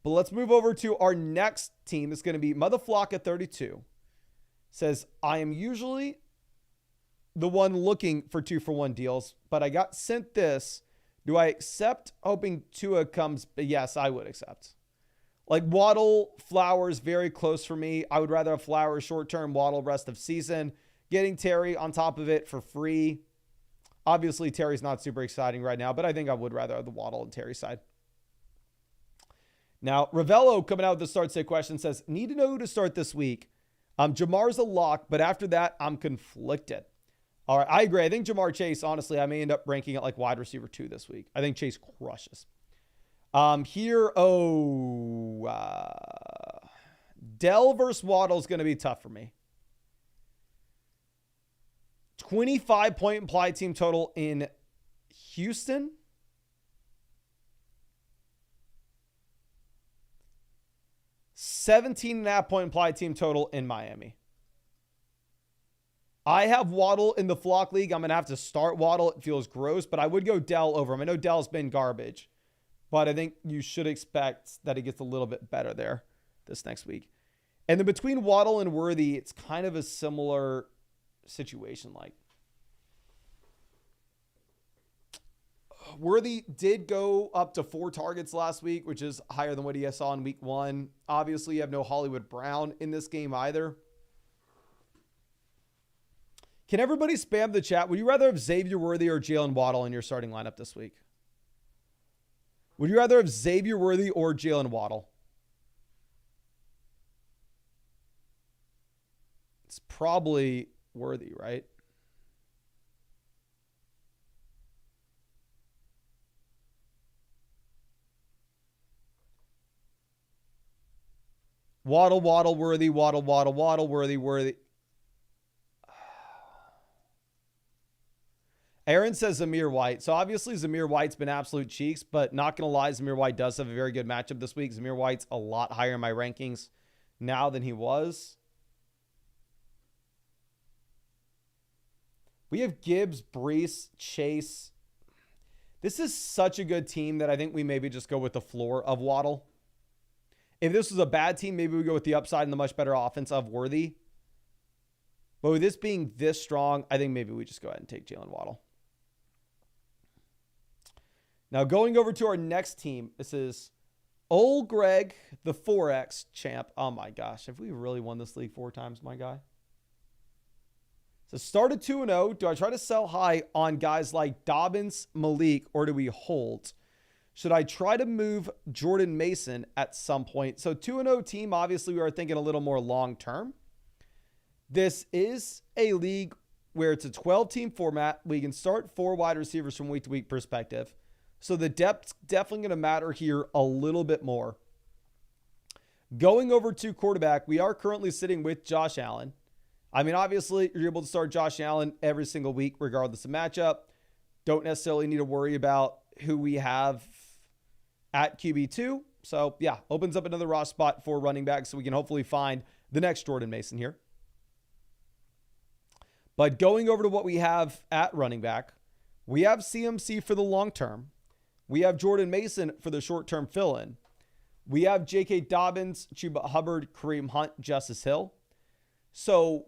But let's move over to our next team. It's going to be Motherflock at 32. Says, I am usually the one looking for 2-for-1 deals, but I got sent this. Do I accept hoping Tua comes? Yes, I would accept. Like Waddle, Flowers, very close for me. I would rather have Flowers short-term, Waddle rest of season. Getting Terry on top of it for free. Obviously, Terry's not super exciting right now, but I think I would rather have the Waddle and Terry side. Now, Ravello coming out with the start sit question says, need to know who to start this week. Jamar's a lock, but after that, I'm conflicted. All right, I agree. I think Jamar Chase, honestly, I may end up ranking it like wide receiver 2 this week. I think Chase crushes. Dell versus Waddle is going to be tough for me. 25-point implied team total in Houston. 17.5-point implied team total in Miami. I have Waddle in the Flock League. I'm going to have to start Waddle. It feels gross, but I would go Dell over him. I know Dell's been garbage, but I think you should expect that he gets a little bit better there this next week. And then between Waddle and Worthy, it's kind of a similar situation. Like, Worthy did go up to 4 targets last week, which is higher than what he saw in week 1. Obviously, you have no Hollywood Brown in this game either. Can everybody spam the chat? Would you rather have Xavier Worthy or Jalen Waddle in your starting lineup this week? Would you rather have Xavier Worthy or Jalen Waddle? It's probably Worthy, right? Waddle, Worthy, Waddle, Worthy. Aaron says Zamir White. So obviously Zamir White's been absolute cheeks, but not going to lie, Zamir White does have a very good matchup this week. Zamir White's a lot higher in my rankings now than he was. We have Gibbs, Brees, Chase. This is such a good team that I think we maybe just go with the floor of Waddle. If this was a bad team, maybe we go with the upside and the much better offense of Worthy. But with this being this strong, I think maybe we just go ahead and take Jalen Waddle. Now going over to our next team. This is Old Greg, the 4X champ. Oh my gosh. Have we really won this league 4 times, my guy? So started 2-0. Do I try to sell high on guys like Dobbins, Malik, or do we hold? Should I try to move Jordan Mason at some point? So 2-0 team, obviously we are thinking a little more long-term. This is a league where it's a 12-team format. We can start 4 wide receivers from week-to-week perspective. So the depth's definitely going to matter here a little bit more. Going over to quarterback, we are currently sitting with Josh Allen. I mean, obviously, you're able to start Josh Allen every single week, regardless of matchup. Don't necessarily need to worry about who we have at QB2. So, yeah, opens up another roster spot for running back, so we can hopefully find the next Jordan Mason here. But going over to what we have at running back, we have CMC for the long term. We have Jordan Mason for the short-term fill-in. We have J.K. Dobbins, Chuba Hubbard, Kareem Hunt, Justice Hill. So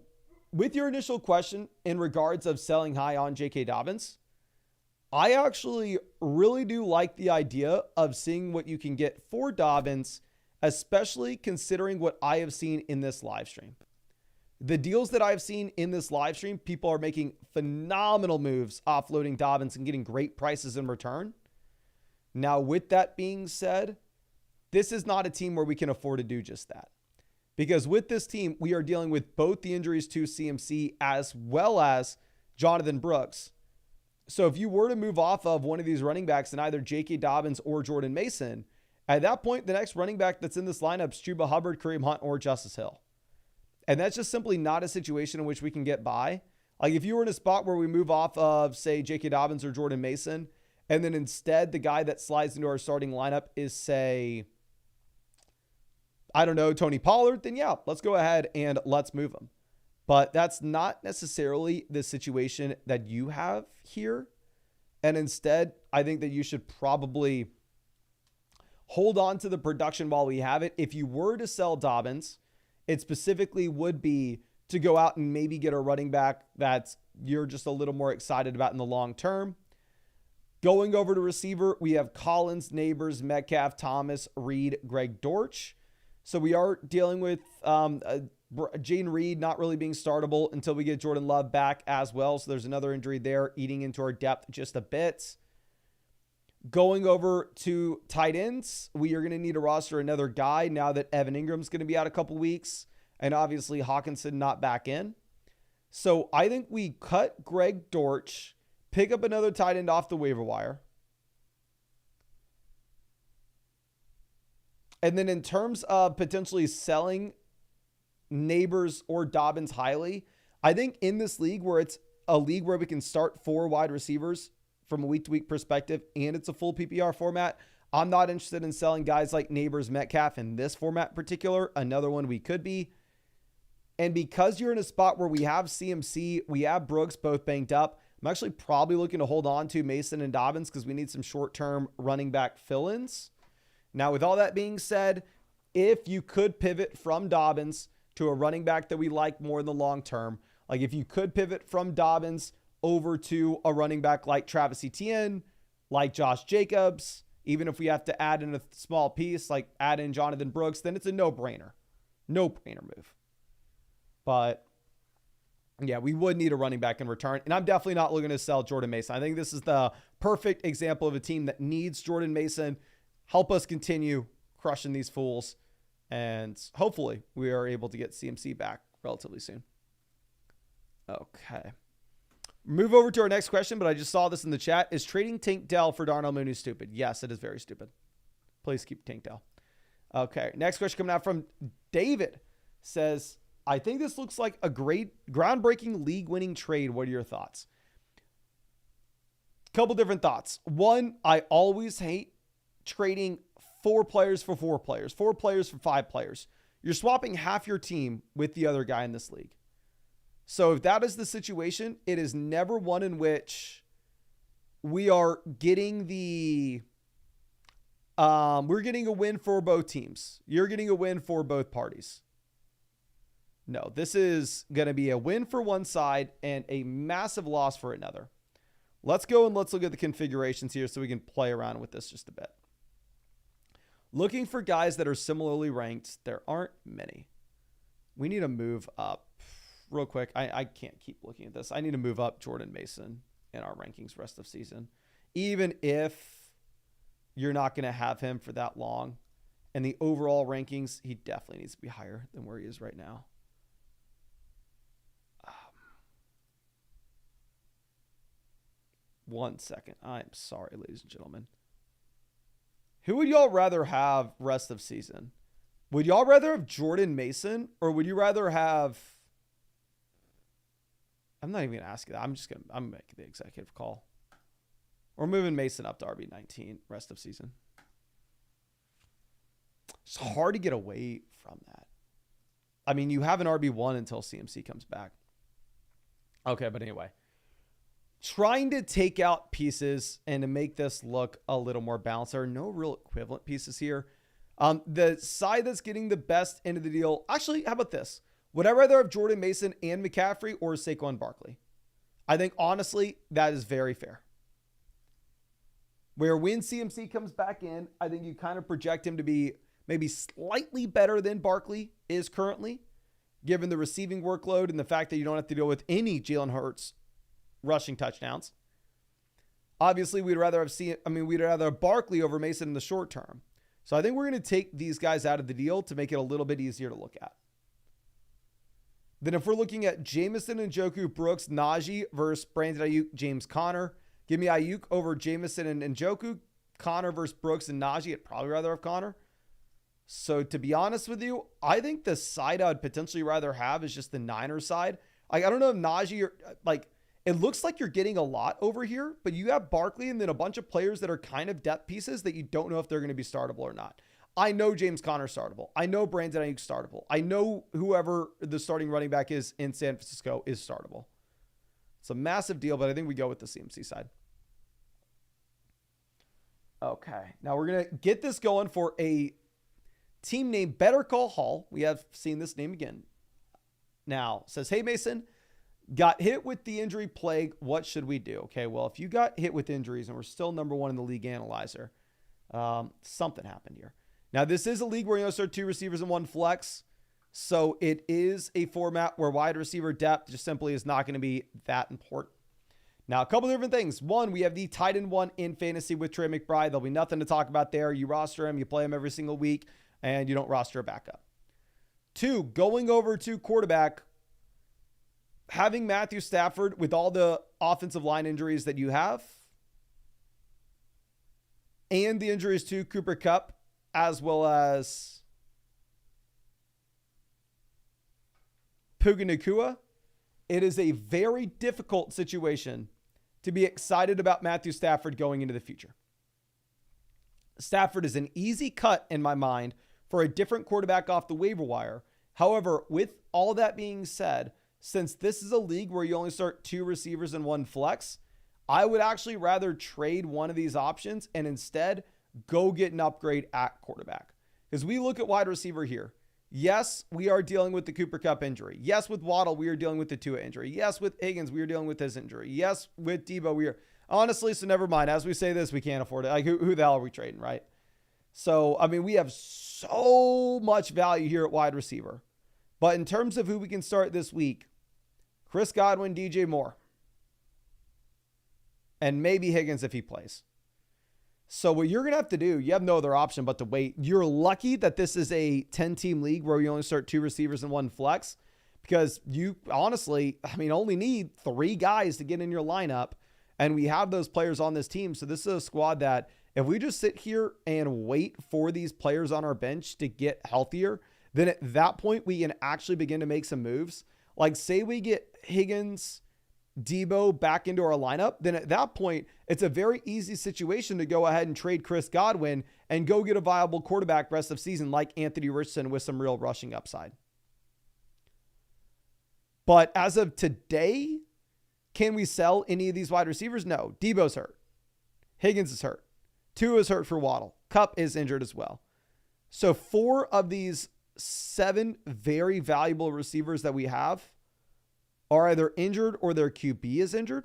with your initial question in regards of selling high on J.K. Dobbins, I actually really do like the idea of seeing what you can get for Dobbins, especially considering what I have seen in this live stream. The deals that I've seen in this live stream, people are making phenomenal moves offloading Dobbins and getting great prices in return. Now, with that being said, this is not a team where we can afford to do just that. Because with this team, we are dealing with both the injuries to CMC as well as Jonathan Brooks. So if you were to move off of one of these running backs in either J.K. Dobbins or Jordan Mason, at that point, the next running back that's in this lineup is Chuba Hubbard, Kareem Hunt, or Justice Hill. And that's just simply not a situation in which we can get by. Like if you were in a spot where we move off of, say, J.K. Dobbins or Jordan Mason, and then instead the guy that slides into our starting lineup is, say, I don't know, Tony Pollard, then yeah, let's go ahead and let's move him. But that's not necessarily the situation that you have here. And instead, I think that you should probably hold on to the production while we have it. If you were to sell Dobbins, it specifically would be to go out and maybe get a running back that you're just a little more excited about in the long term. Going over to receiver, we have Collins, Neighbors, Metcalf, Thomas, Reed, Greg Dortch. So we are dealing with Jaden Reed not really being startable until we get Jordan Love back as well. So there's another injury there eating into our depth just a bit. Going over to tight ends, we are going to need to roster another guy now that Evan Ingram's going to be out a couple weeks. And obviously Hawkinson not back in. So I think we cut Greg Dortch, pick up another tight end off the waiver wire. And then in terms of potentially selling Neighbors or Dobbins highly, I think in this league where it's a league where we can start 4 wide receivers from a week-to-week perspective and it's a full PPR format, I'm not interested in selling guys like Neighbors, Metcalf in this format in particular. Another one we could be. And because you're in a spot where we have CMC, we have Brooks both banked up, I'm actually probably looking to hold on to Mason and Dobbins because we need some short-term running back fill-ins. Now, with all that being said, if you could pivot from Dobbins to a running back that we like more in the long term, like if you could pivot from Dobbins over to a running back like Travis Etienne, like Josh Jacobs, even if we have to add in a small piece, like add in Jonathan Brooks, then it's a no-brainer. No-brainer move. But yeah, we would need a running back in return. And I'm definitely not looking to sell Jordan Mason. I think this is the perfect example of a team that needs Jordan Mason. Help us continue crushing these fools. And hopefully we are able to get CMC back relatively soon. Okay. Move over to our next question, but I just saw this in the chat. Is trading Tank Dell for Darnell Mooney stupid? Yes, it is very stupid. Please keep Tank Dell. Okay. Next question coming out from David. Says, I think this looks like a great groundbreaking league-winning trade. What are your thoughts? Couple different thoughts. One, I always hate trading 4 players for 4 players, 4 players for 5 players. You're swapping half your team with the other guy in this league. So if that is the situation, it is never one in which we are getting we're getting a win for both teams. You're getting a win for both parties. No, this is going to be a win for one side and a massive loss for another. Let's go and let's look at the configurations here so we can play around with this just a bit. Looking for guys that are similarly ranked. There aren't many. We need to move up real quick. I can't keep looking at this. I need to move up Jordan Mason in our rankings rest of season. Even if you're not going to have him for that long. And the overall rankings, he definitely needs to be higher than where he is right now. 1 second. I'm sorry, ladies and gentlemen. Who would y'all rather have rest of season? Would y'all rather have Jordan Mason, or would you rather have... I'm not even going to ask you that. I'm making the executive call. We're moving Mason up to RB19 rest of season. It's hard to get away from that. I mean, you have an RB1 until CMC comes back. Okay, but anyway. Trying to take out pieces and to make this look a little more balanced. There are no real equivalent pieces here. The side that's getting the best end of the deal. Actually, how about this? Would I rather have Jordan Mason and McCaffrey or Saquon Barkley? I think, honestly, that is very fair. Where when CMC comes back in, I think you kind of project him to be maybe slightly better than Barkley is currently, given the receiving workload and the fact that you don't have to deal with any Jalen Hurts rushing touchdowns. Obviously, we'd rather have Barkley over Mason in the short term. So I think we're going to take these guys out of the deal to make it a little bit easier to look at. Then if we're looking at Jamison, Njoku, Brooks, Najee versus Brandon Ayuk, James Conner, give me Ayuk over Jamison and Njoku. Conner versus Brooks and Najee. I'd probably rather have Conner. So to be honest with you, I think the side I'd potentially rather have is just the Niners side. I don't know if Najee, it looks like you're getting a lot over here, but you have Barkley and then a bunch of players that are kind of depth pieces that you don't know if they're going to be startable or not. I know James Conner startable. I know Brandon Ayuk startable. I know whoever the starting running back is in San Francisco is startable. It's a massive deal, but I think we go with the CMC side. Okay. Now we're going to get this going for a team named Better Call Hall. We have seen this name again. Now, says, hey, Mason, got hit with the injury plague. What should we do? Okay, well, if you got hit with injuries and we're still number one in the league analyzer, something happened here. Now, this is a league where you start 2 receivers and 1 flex. So it is a format where wide receiver depth just simply is not going to be that important. Now, a couple of different things. One, we have the tight end 1 in fantasy with Trey McBride. There'll be nothing to talk about there. You roster him, you play him every single week, and you don't roster a backup. 2, going over to quarterback, having Matthew Stafford with all the offensive line injuries that you have, and the injuries to Cooper Kupp, as well as Puka Nacua, it is a very difficult situation to be excited about Matthew Stafford going into the future. Stafford is an easy cut in my mind for a different quarterback off the waiver wire. However, with all that being said, since this is a league where you only start 2 receivers and 1 flex, I would actually rather trade one of these options and instead go get an upgrade at quarterback. Because we look at wide receiver here. Yes, we are dealing with the Cooper Kupp injury. Yes, with Waddle, we are dealing with the Tua injury. Yes, with Higgins, we are dealing with his injury. Yes, with Debo, we are... Honestly, so never mind. As we say this, we can't afford it. Like, who the hell are we trading, right? So, I mean, we have so much value here at wide receiver. But in terms of who we can start this week, Chris Godwin, DJ Moore, and maybe Higgins if he plays. So what you're going to have to do, you have no other option but to wait. You're lucky that this is a 10-team league where you only start 2 receivers and 1 flex, because you honestly, only need 3 guys to get in your lineup, and we have those players on this team. So this is a squad that if we just sit here and wait for these players on our bench to get healthier, then at that point we can actually begin to make some moves. Like, say we get Higgins, Debo back into our lineup, then at that point, it's a very easy situation to go ahead and trade Chris Godwin and go get a viable quarterback rest of season like Anthony Richardson with some real rushing upside. But as of today, can we sell any of these wide receivers? No. Debo's hurt. Higgins is hurt. Tua is hurt for Waddle. Kupp is injured as well. So 4 of these 7 very valuable receivers that we have are either injured or their QB is injured.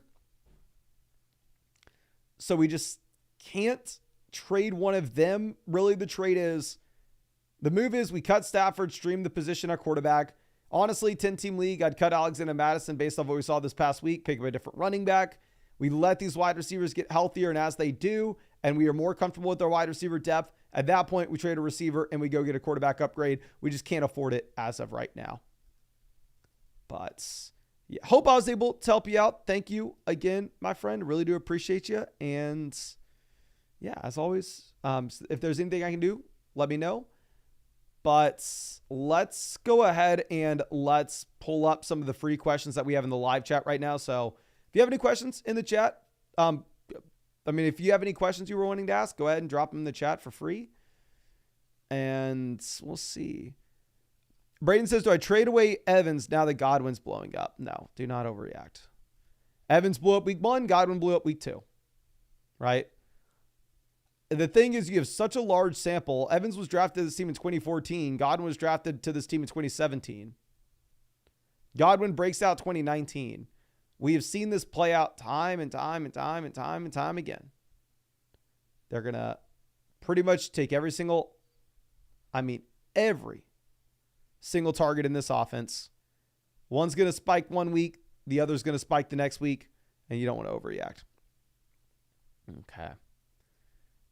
So we just can't trade one of them. Really, the move is we cut Stafford, stream the position at quarterback. Honestly, 10-team league, I'd cut Alexander Madison based on what we saw this past week, pick up a different running back. We let these wide receivers get healthier, and as they do, and we are more comfortable with their wide receiver depth, at that point, we trade a receiver and we go get a quarterback upgrade. We just can't afford it as of right now. But Yeah, hope I was able to help you out. Thank you again, my friend. Really do appreciate you. And yeah, as always, if there's anything I can do, let me know. But let's go ahead and let's pull up some of the free questions that we have in the live chat right now. So if you have any questions in the chat, if you have any questions you were wanting to ask, go ahead and drop them in the chat for free. And we'll see. Braden says, do I trade away Evans now that Godwin's blowing up? No, do not overreact. Evans blew up week 1. Godwin blew up week 2. Right? The thing is, you have such a large sample. Evans was drafted to this team in 2014. Godwin was drafted to this team in 2017. Godwin breaks out 2019. We have seen this play out time and time again. They're going to pretty much take every single target in this offense. One's going to spike one week. The other's going to spike the next week. And you don't want to overreact. Okay.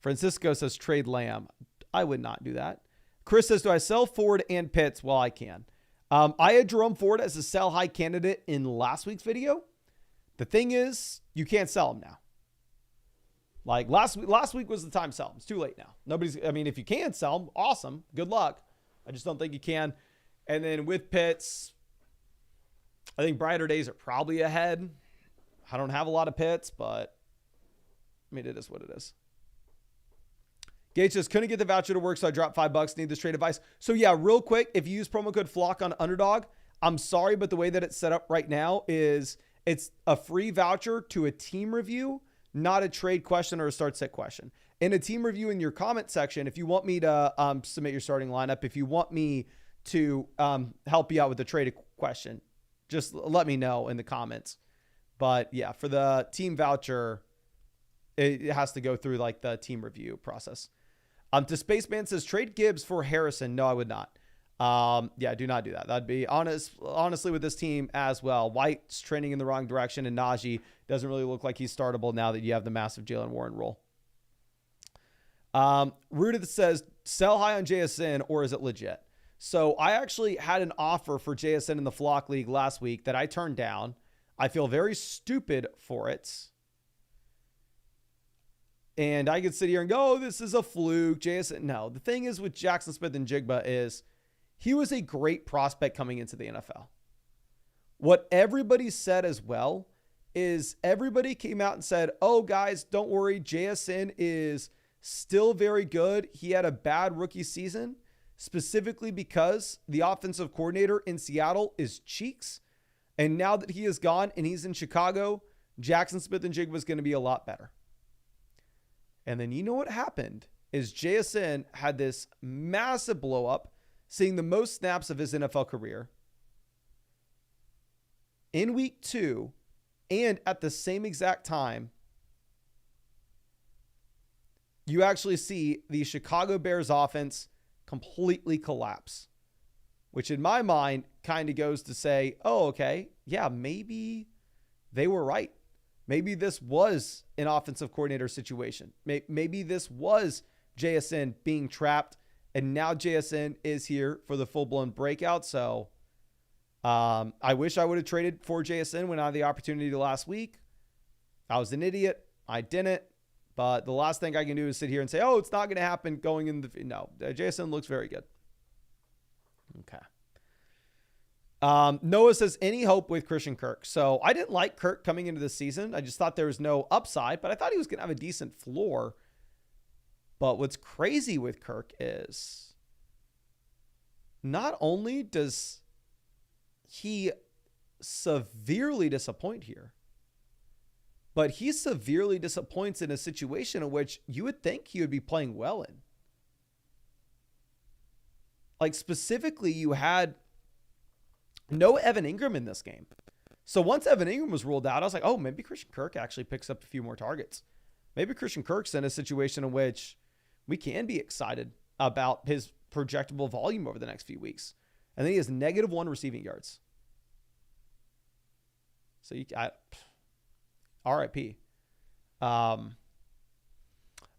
Francisco says trade Lamb. I would not do that. Chris says, do I sell Ford and Pitts? Well, I can. I had Jerome Ford as a sell high candidate in last week's video. The thing is, you can't sell him now. Like last week was the time to sell him. It's too late now. If you can sell him, awesome. Good luck. I just don't think you can. And then with Pitts, I think brighter days are probably ahead. I don't have a lot of Pitts, but it is what it is. Gage says, couldn't get the voucher to work, so I dropped $5. Need this trade advice. So yeah, real quick, if you use promo code FLOCK on Underdog, I'm sorry, but the way that it's set up right now is it's a free voucher to a team review, not a trade question or a start sit question. In a team review in your comment section, if you want me to submit your starting lineup, if you want me to help you out with the trade question, just let me know in the comments. But yeah, for the team voucher, it has to go through like the team review process. To Spaceman says, trade Gibbs for Harrison. No, I would not. Do not do that. That'd be honestly with this team as well. White's trending in the wrong direction, and Najee doesn't really look like he's startable now that you have the massive Jalen Warren role. Rooted says, sell high on JSN, or is it legit? So I actually had an offer for JSN in the Flock League last week that I turned down. I feel very stupid for it. And I could sit here and go, oh, this is a fluke. JSN. No, the thing is with Jackson Smith and Jigba is he was a great prospect coming into the NFL. What everybody said as well is everybody came out and said, oh, guys, don't worry. JSN is still very good. He had a bad rookie season, specifically because the offensive coordinator in Seattle is Cheeks. And now that he is gone and he's in Chicago, Jackson Smith and Jigba is going to be a lot better. And then you know what happened is JSN had this massive blow up, seeing the most snaps of his NFL career in week 2. And at the same exact time, you actually see the Chicago Bears offense completely collapse, which in my mind kind of goes to say, oh, okay, yeah, maybe they were right. Maybe this was an offensive coordinator situation. Maybe this was JSN being trapped, and now JSN is here for the full-blown breakout. So I wish I would have traded for JSN when I had the opportunity last week. I was an idiot. I didn't. But the last thing I can do is sit here and say, oh, it's not going to happen going in the... No, JSN looks very good. Okay. Noah says, any hope with Christian Kirk? So I didn't like Kirk coming into the season. I just thought there was no upside, but I thought he was going to have a decent floor. But what's crazy with Kirk is not only does he severely disappoint here, but he severely disappoints in a situation in which you would think he would be playing well in. Like specifically, you had no Evan Ingram in this game. So once Evan Ingram was ruled out, I was like, oh, maybe Christian Kirk actually picks up a few more targets. Maybe Christian Kirk's in a situation in which we can be excited about his projectable volume over the next few weeks. And then he has -1 receiving yards. So RIP.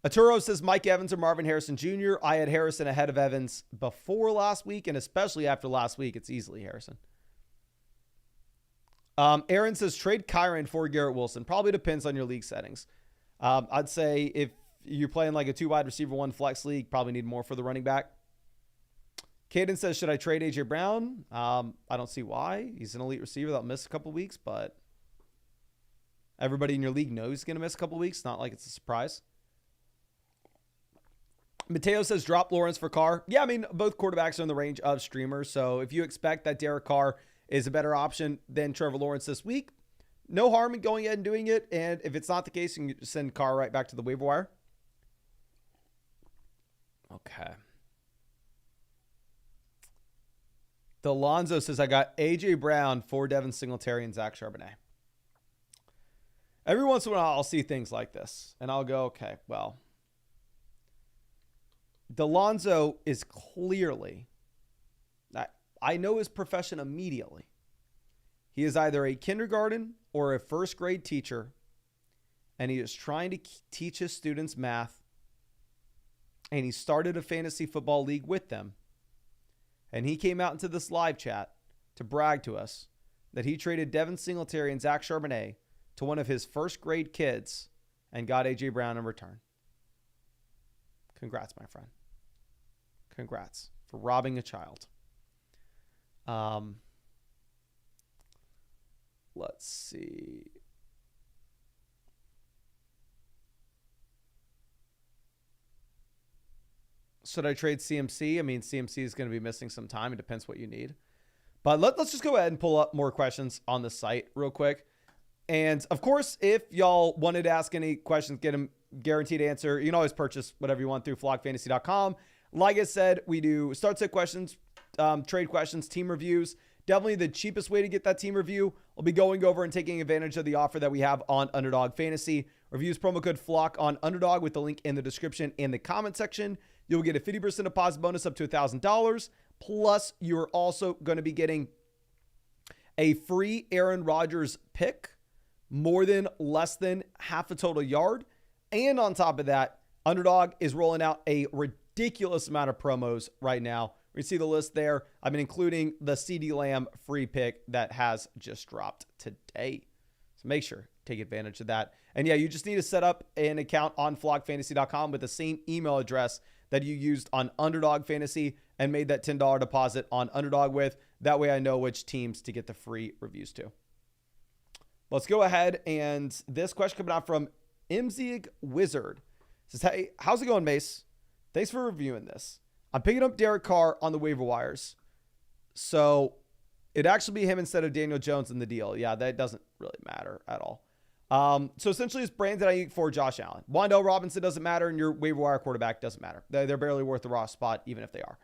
Arturo says Mike Evans or Marvin Harrison Jr. I had Harrison ahead of Evans before last week, and especially after last week, it's easily Harrison. Aaron says trade Kyron for Garrett Wilson. Probably depends on your league settings. I'd say if you're playing like a 2 wide receiver, 1 flex league, probably need more for the running back. Caden says, should I trade AJ Brown? I don't see why. He's an elite receiver that'll miss a couple weeks, but everybody in your league knows he's going to miss a couple weeks. Not like it's a surprise. Mateo says, drop Lawrence for Carr. Yeah, I mean, both quarterbacks are in the range of streamers. So if you expect that Derek Carr is a better option than Trevor Lawrence this week, no harm in going ahead and doing it. And if it's not the case, you can just send Carr right back to the waiver wire. Okay. Delonzo says, I got A.J. Brown for Devin Singletary and Zach Charbonnet. Every once in a while, I'll see things like this, and I'll go, okay, well, Delonzo is clearly, I know his profession immediately. He is either a kindergarten or a first grade teacher, and he is trying to teach his students math, and he started a fantasy football league with them. And he came out into this live chat to brag to us that he traded Devin Singletary and Zach Charbonnet to one of his first grade kids and got A.J. Brown in return. Congrats, my friend. Congrats for robbing a child. Let's see. Should I trade CMC? I mean, CMC is going to be missing some time. It depends what you need. But let's just go ahead and pull up more questions on the site real quick. And, of course, if y'all wanted to ask any questions, get them guaranteed answer, you can always purchase whatever you want through flockfantasy.com. Like I said, we do start set questions, trade questions, team reviews. Definitely the cheapest way to get that team review. I'll be going over and taking advantage of the offer that we have on Underdog Fantasy. Reviews promo code FLOCK on Underdog with the link in the description and the comment section. You'll get a 50% deposit bonus up to $1,000. Plus, you're also going to be getting a free Aaron Rodgers pick, more than less than half a total yard. And on top of that, Underdog is rolling out a ridiculous amount of promos right now. We see the list there. I've been including the CeeDee Lamb free pick that has just dropped today. So make sure take advantage of that. And yeah, you just need to set up an account on flockfantasy.com with the same email address that you used on Underdog Fantasy and made that $10 deposit on Underdog with. That way I know which teams to get the free reviews to. Let's go ahead, and this question coming out from Imzig Wizard. It says, hey, how's it going, Mace? Thanks for reviewing this. I'm picking up Derek Carr on the waiver wires. So it'd actually be him instead of Daniel Jones in the deal. Yeah, that doesn't really matter at all. So essentially it's Brandon Ayuk for Josh Allen. Wan'Dale Robinson doesn't matter, and your waiver wire quarterback doesn't matter. They're barely worth the raw spot, even if they are.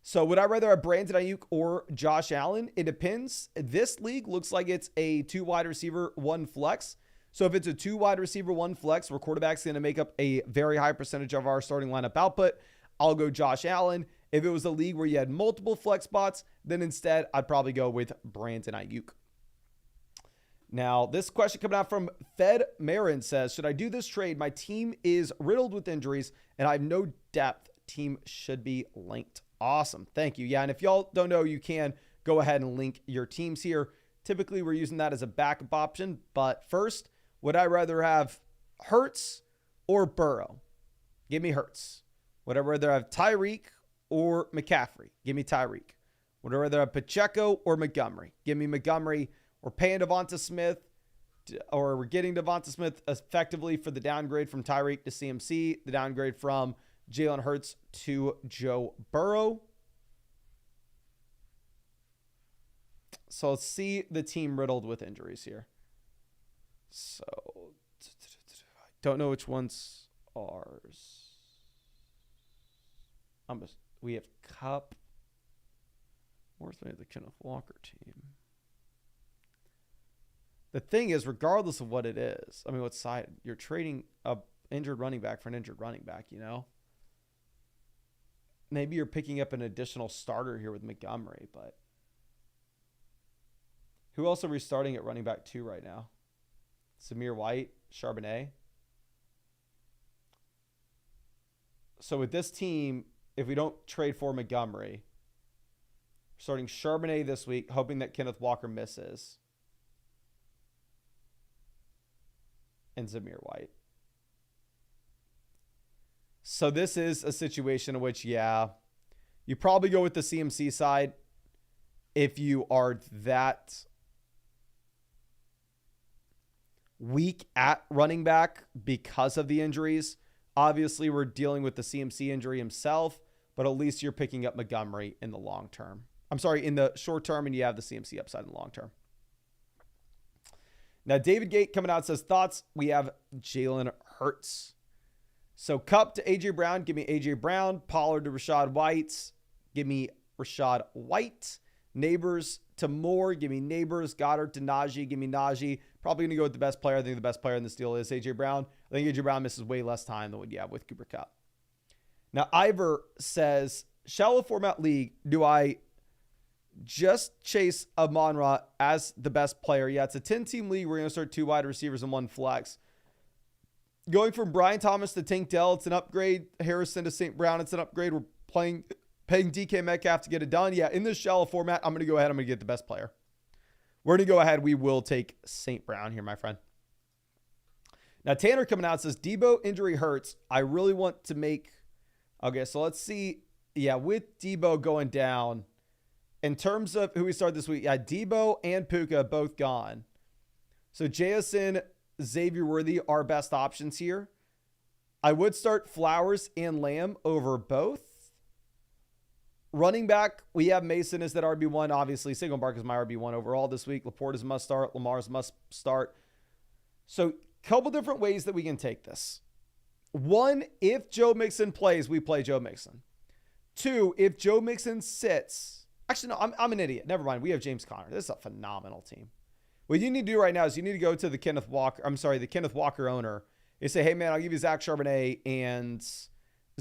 So would I rather have Brandon Ayuk or Josh Allen? It depends. This league looks like it's a 2 wide receiver, 1 flex. So if it's a 2 wide receiver, 1 flex, where quarterback's going to make up a very high percentage of our starting lineup output, I'll go Josh Allen. If it was a league where you had multiple flex spots, then instead I'd probably go with Brandon Ayuk. Now, this question coming out from Fed Marin says, should I do this trade? My team is riddled with injuries and I have no depth. Team should be linked. Awesome. Thank you. Yeah, and if y'all don't know, you can go ahead and link your teams here. Typically, we're using that as a backup option. But first, would I rather have Hurts or Burrow? Give me Hurts. Would I rather have Tyreek or McCaffrey? Give me Tyreek. Would I rather have Pacheco or Montgomery? Give me Montgomery. We're paying Devonta Smith, or we're getting Devonta Smith effectively for the downgrade from Tyreek to CMC, the downgrade from Jalen Hurts to Joe Burrow. So let's see the team riddled with injuries here. So I don't know which one's ours. We have Cup. Where's the Kenneth Walker team? The thing is, regardless of what it is, I mean, what side, you're trading a injured running back for an injured running back, you know? Maybe you're picking up an additional starter here with Montgomery, but who else are we starting at running back 2 right now? Samir White, Charbonnet. So with this team, if we don't trade for Montgomery, starting Charbonnet this week, hoping that Kenneth Walker misses. and Zamir White. So this is a situation in which, yeah, you probably go with the CMC side if you are that weak at running back because of the injuries. Obviously, we're dealing with the CMC injury himself, but at least you're picking up Montgomery in the long term. I'm sorry, in the short term, and you have the CMC upside in the long term. Now, David Gate coming out says, thoughts? We have Jalen Hurts. So, Kupp to A.J. Brown. Give me A.J. Brown. Pollard to Rashad White. Give me Rashad White. Neighbors to Moore. Give me Neighbors. Goddard to Najee. Give me Najee. Probably going to go with the best player. I think the best player in this deal is A.J. Brown. I think A.J. Brown misses way less time than what you have with Cooper Kupp. Now, Ivor says, shallow format league, do I just chase Amon-Ra as the best player? Yeah, it's a 10-team league. We're going to start 2 wide receivers and 1 flex. Going from Brian Thomas to Tank Dell, it's an upgrade. Harrison to St. Brown, it's an upgrade. We're paying DK Metcalf to get it done. Yeah, in this shallow format, I'm going to go ahead. I'm going to get the best player. We're going to go ahead. We will take St. Brown here, my friend. Now, Tanner coming out says, Debo injury hurts. I really want to make... Okay, so let's see. Yeah, with Debo going down, in terms of who we start this week, yeah, Debo and Puka both gone. So JSN, Xavier Worthy are best options here. I would start Flowers and Lamb over both. Running back, we have Mason as that RB1. Obviously, Saquon is my RB1 overall this week. Laporte is must start. Lamar's must start. So, couple different ways that we can take this. 1, if Joe Mixon plays, we play Joe Mixon. 2, if Joe Mixon sits. Actually, no, I'm an idiot. Never mind. We have James Conner. This is a phenomenal team. What you need to do right now is you need to go to the Kenneth Walker owner and say, hey, man, I'll give you Zach Charbonnet and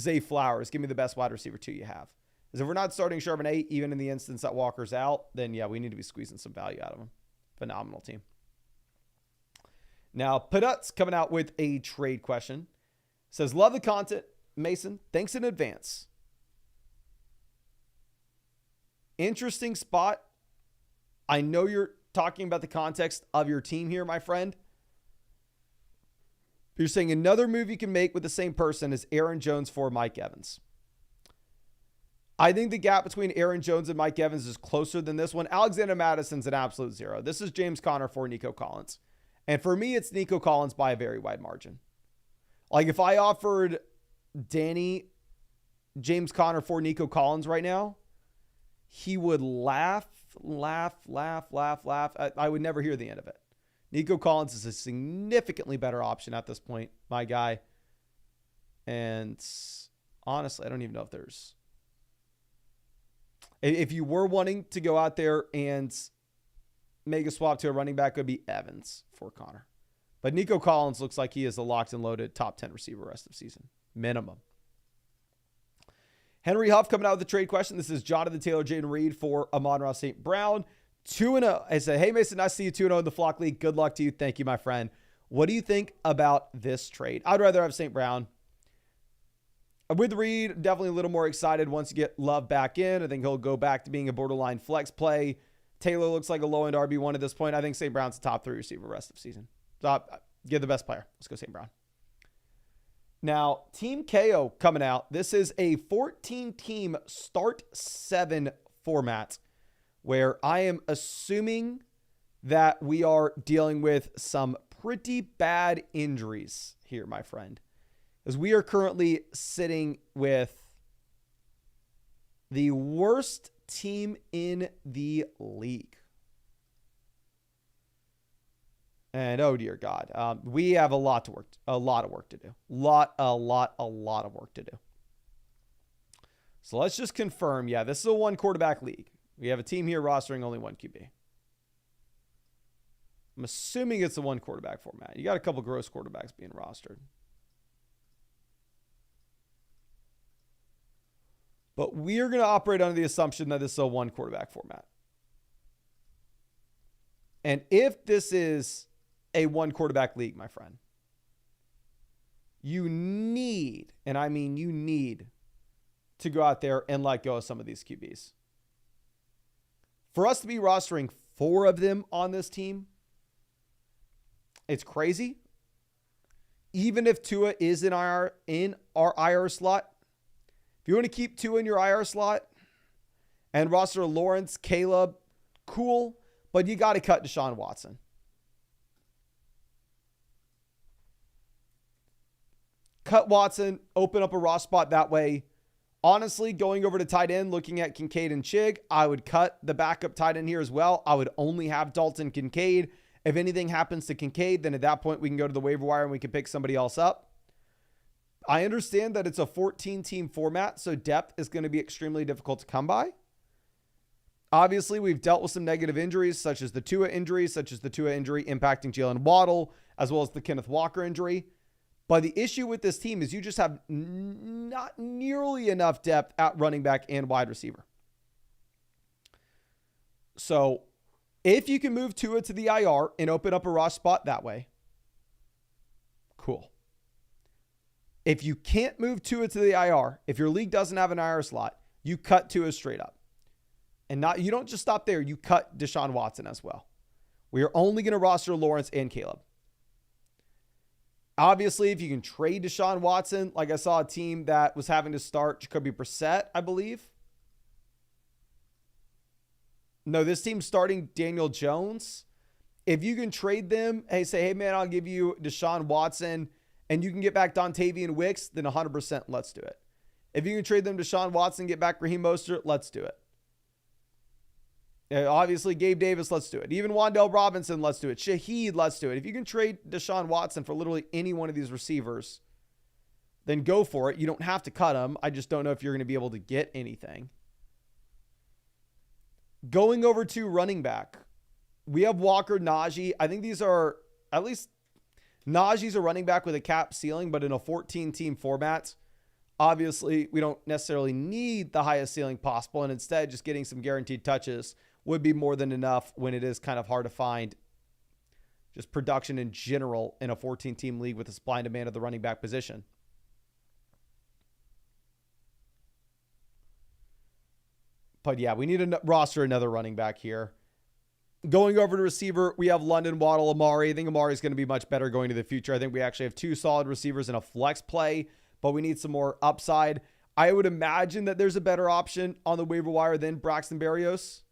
Zay Flowers. Give me the best wide receiver 2 you have. Because if we're not starting Charbonnet, even in the instance that Walker's out, then, yeah, we need to be squeezing some value out of him. Phenomenal team. Now, Padut's coming out with a trade question. Says, love the content, Mason. Thanks in advance. Interesting spot. I know you're talking about the context of your team here, my friend. You're saying another move you can make with the same person is Aaron Jones for Mike Evans. I think the gap between Aaron Jones and Mike Evans is closer than this one. Alexander Madison's an absolute 0. This is James Conner for Nico Collins. And for me, it's Nico Collins by a very wide margin. Like if I offered Danny James Conner for Nico Collins right now, he would laugh. I would never hear the end of it. Nico Collins is a significantly better option at this point, my guy. And honestly, I don't even know if there's... If you were wanting to go out there and make a swap to a running back, it would be Evans for Connor. But Nico Collins looks like he is a locked and loaded top 10 receiver rest of season. Minimum. Henry Huff coming out with a trade question. This is Jonathan Taylor, Jaden Reed for Amon-Ra St. Brown. 2-0. I said, hey, Mason, nice to see you 2-0 in the Flock League. Good luck to you. Thank you, my friend. What do you think about this trade? I'd rather have St. Brown. With Reed, definitely a little more excited once you get Love back in. I think he'll go back to being a borderline flex play. Taylor looks like a low-end RB1 at this point. I think St. Brown's a top 3 receiver rest of season. So give the best player. Let's go St. Brown. Now, Team KO coming out. This is a 14-team start 7 format where I am assuming that we are dealing with some pretty bad injuries here, my friend. As we are currently sitting with the worst team in the league. And oh dear God, we have a lot of work to do. A lot of work to do. So let's just confirm. Yeah, this is a 1 quarterback league. We have a team here rostering only 1 QB. I'm assuming it's a 1 quarterback format. You got a couple gross quarterbacks being rostered. But we are going to operate under the assumption that this is a 1 quarterback format. And if this is a 1 quarterback league, my friend, you need, and I mean you need, to go out there and let go of some of these QBs. For us to be rostering 4 of them on this team, it's crazy. even if Tua is in our IR slot, if you want to keep Tua in your IR slot and roster Lawrence, Caleb, cool, but you got to cut Deshaun Watson. Cut Watson, open up a Ross spot that way. Honestly, going over to tight end, looking at Kincaid and Chig, I would cut the backup tight end here as well. I would only have Dalton Kincaid. If anything happens to Kincaid, then at that point we can go to the waiver wire and we can pick somebody else up. I understand that it's a 14-team format, so depth is going to be extremely difficult to come by. Obviously, we've dealt with some negative injuries, such as the Tua injury impacting Jalen Waddle, as well as the Kenneth Walker injury. But the issue with this team is you just have not nearly enough depth at running back and wide receiver. So if you can move Tua to the IR and open up a Ross spot that way, cool. If you can't move Tua to the IR, if your league doesn't have an IR slot, you cut Tua straight up. And you don't just stop there, you cut Deshaun Watson as well. We are only going to roster Lawrence and Caleb. Obviously, if you can trade Deshaun Watson, like I saw a team that was having to start Jacoby Brissett, I believe. No, this team's starting Daniel Jones. If you can trade them, hey, man, I'll give you Deshaun Watson and you can get back Dontavian Wicks, then 100% let's do it. If you can trade them Deshaun Watson, get back Raheem Mostert, let's do it. Obviously, Gabe Davis, let's do it. Even Wan'Dale Robinson, let's do it. Shaheed, let's do it. If you can trade Deshaun Watson for literally any one of these receivers, then go for it. You don't have to cut them. I just don't know if you're going to be able to get anything. Going over to running back, we have Walker, Najee. I think these are, at least Najee's a running back with a cap ceiling, but in a 14-team format. Obviously, we don't necessarily need the highest ceiling possible, and instead just getting some guaranteed touches would be more than enough when it is kind of hard to find just production in general in a 14-team league with the supply and demand of the running back position. But yeah, we need to roster another running back here. Going over to receiver, we have London, Waddle, Amari. I think Amari is going to be much better going to the future. I think we actually have two solid receivers in a flex play, but we need some more upside. I would imagine that there's a better option on the waiver wire than Braxton Berrios.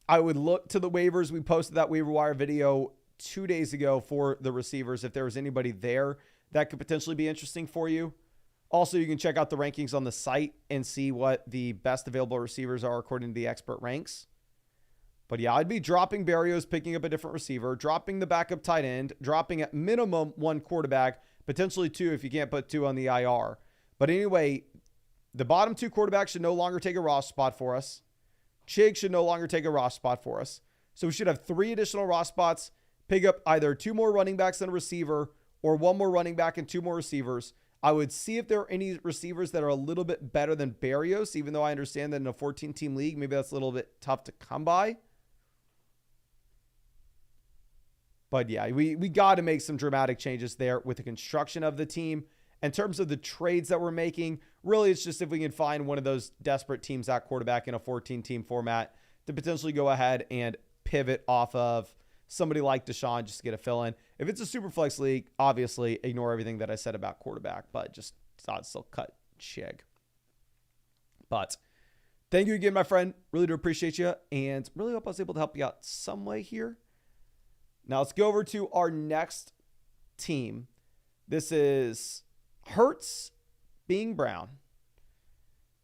I would look to the waivers. We posted that waiver wire video 2 days ago for the receivers. If there was anybody there that could potentially be interesting for you. Also, you can check out the rankings on the site and see what the best available receivers are according to the expert ranks. But yeah, I'd be dropping Berrios, picking up a different receiver, dropping the backup tight end, dropping at minimum one quarterback, potentially two if you can't put two on the IR. But anyway, the bottom two quarterbacks should no longer take a Ross spot for us. Chig should no longer take a Ross spot for us. So we should have 3 additional Ross spots, pick up either 2 more running backs and a receiver, or 1 more running back and 2 more receivers. I would see if there are any receivers that are a little bit better than Berrios, even though I understand that in a 14-team league, maybe that's a little bit tough to come by. But yeah, we got to make some dramatic changes there with the construction of the team. In terms of the trades that we're making, really it's just if we can find one of those desperate teams at quarterback in a 14-team format to potentially go ahead and pivot off of somebody like Deshaun just to get a fill-in. If it's a super flex league, obviously ignore everything that I said about quarterback, but just I'd still cut Chig. But thank you again, my friend. Really do appreciate you, and really hope I was able to help you out some way here. Now let's go over to our next team. This is Hurts being Brown.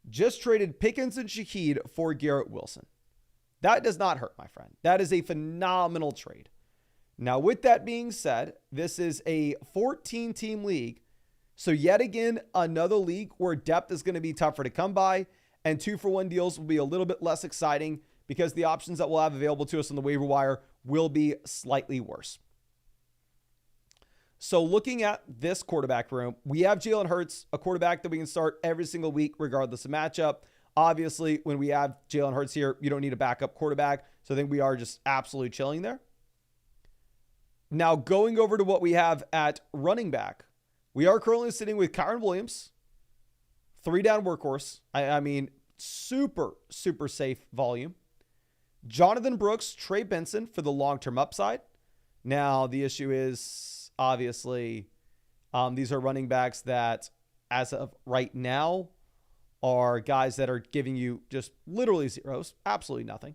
Just traded Pickens and Shaheed for Garrett Wilson. That does not hurt, my friend. That is a phenomenal trade. Now, with that being said, this is a 14-team league. So yet again, another league where depth is going to be tougher to come by, and 2-for-1 deals will be a little bit less exciting because the options that we'll have available to us on the waiver wire will be slightly worse. So looking at this quarterback room, we have Jalen Hurts, a quarterback that we can start every single week regardless of matchup. Obviously, when we have Jalen Hurts here, you don't need a backup quarterback. So I think we are just absolutely chilling there. Now, going over to what we have at running back, we are currently sitting with Kyron Williams, 3-down workhorse. I mean, super, super safe volume. Jonathan Brooks, Trey Benson for the long-term upside. Now, the issue is, obviously, These are running backs that, as of right now, are guys that are giving you just literally zeros, absolutely nothing.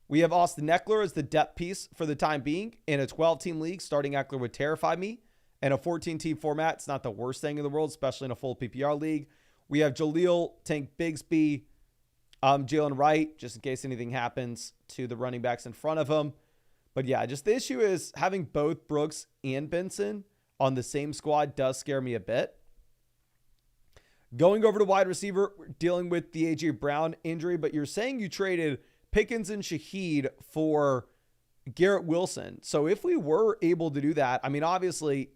We have Austin Eckler as the depth piece for the time being. In a 12-team league, starting Eckler would terrify me. In a 14-team format, it's not the worst thing in the world, especially in a full PPR league. We have Jaleel, Tank Bigsby, Jalen Wright, just in case anything happens to the running backs in front of him. But yeah, just the issue is having both Brooks and Benson on the same squad does scare me a bit. Going over to wide receiver, we're dealing with the A.J. Brown injury, but you're saying you traded Pickens and Shaheed for Garrett Wilson. So if we were able to do that, I mean, obviously,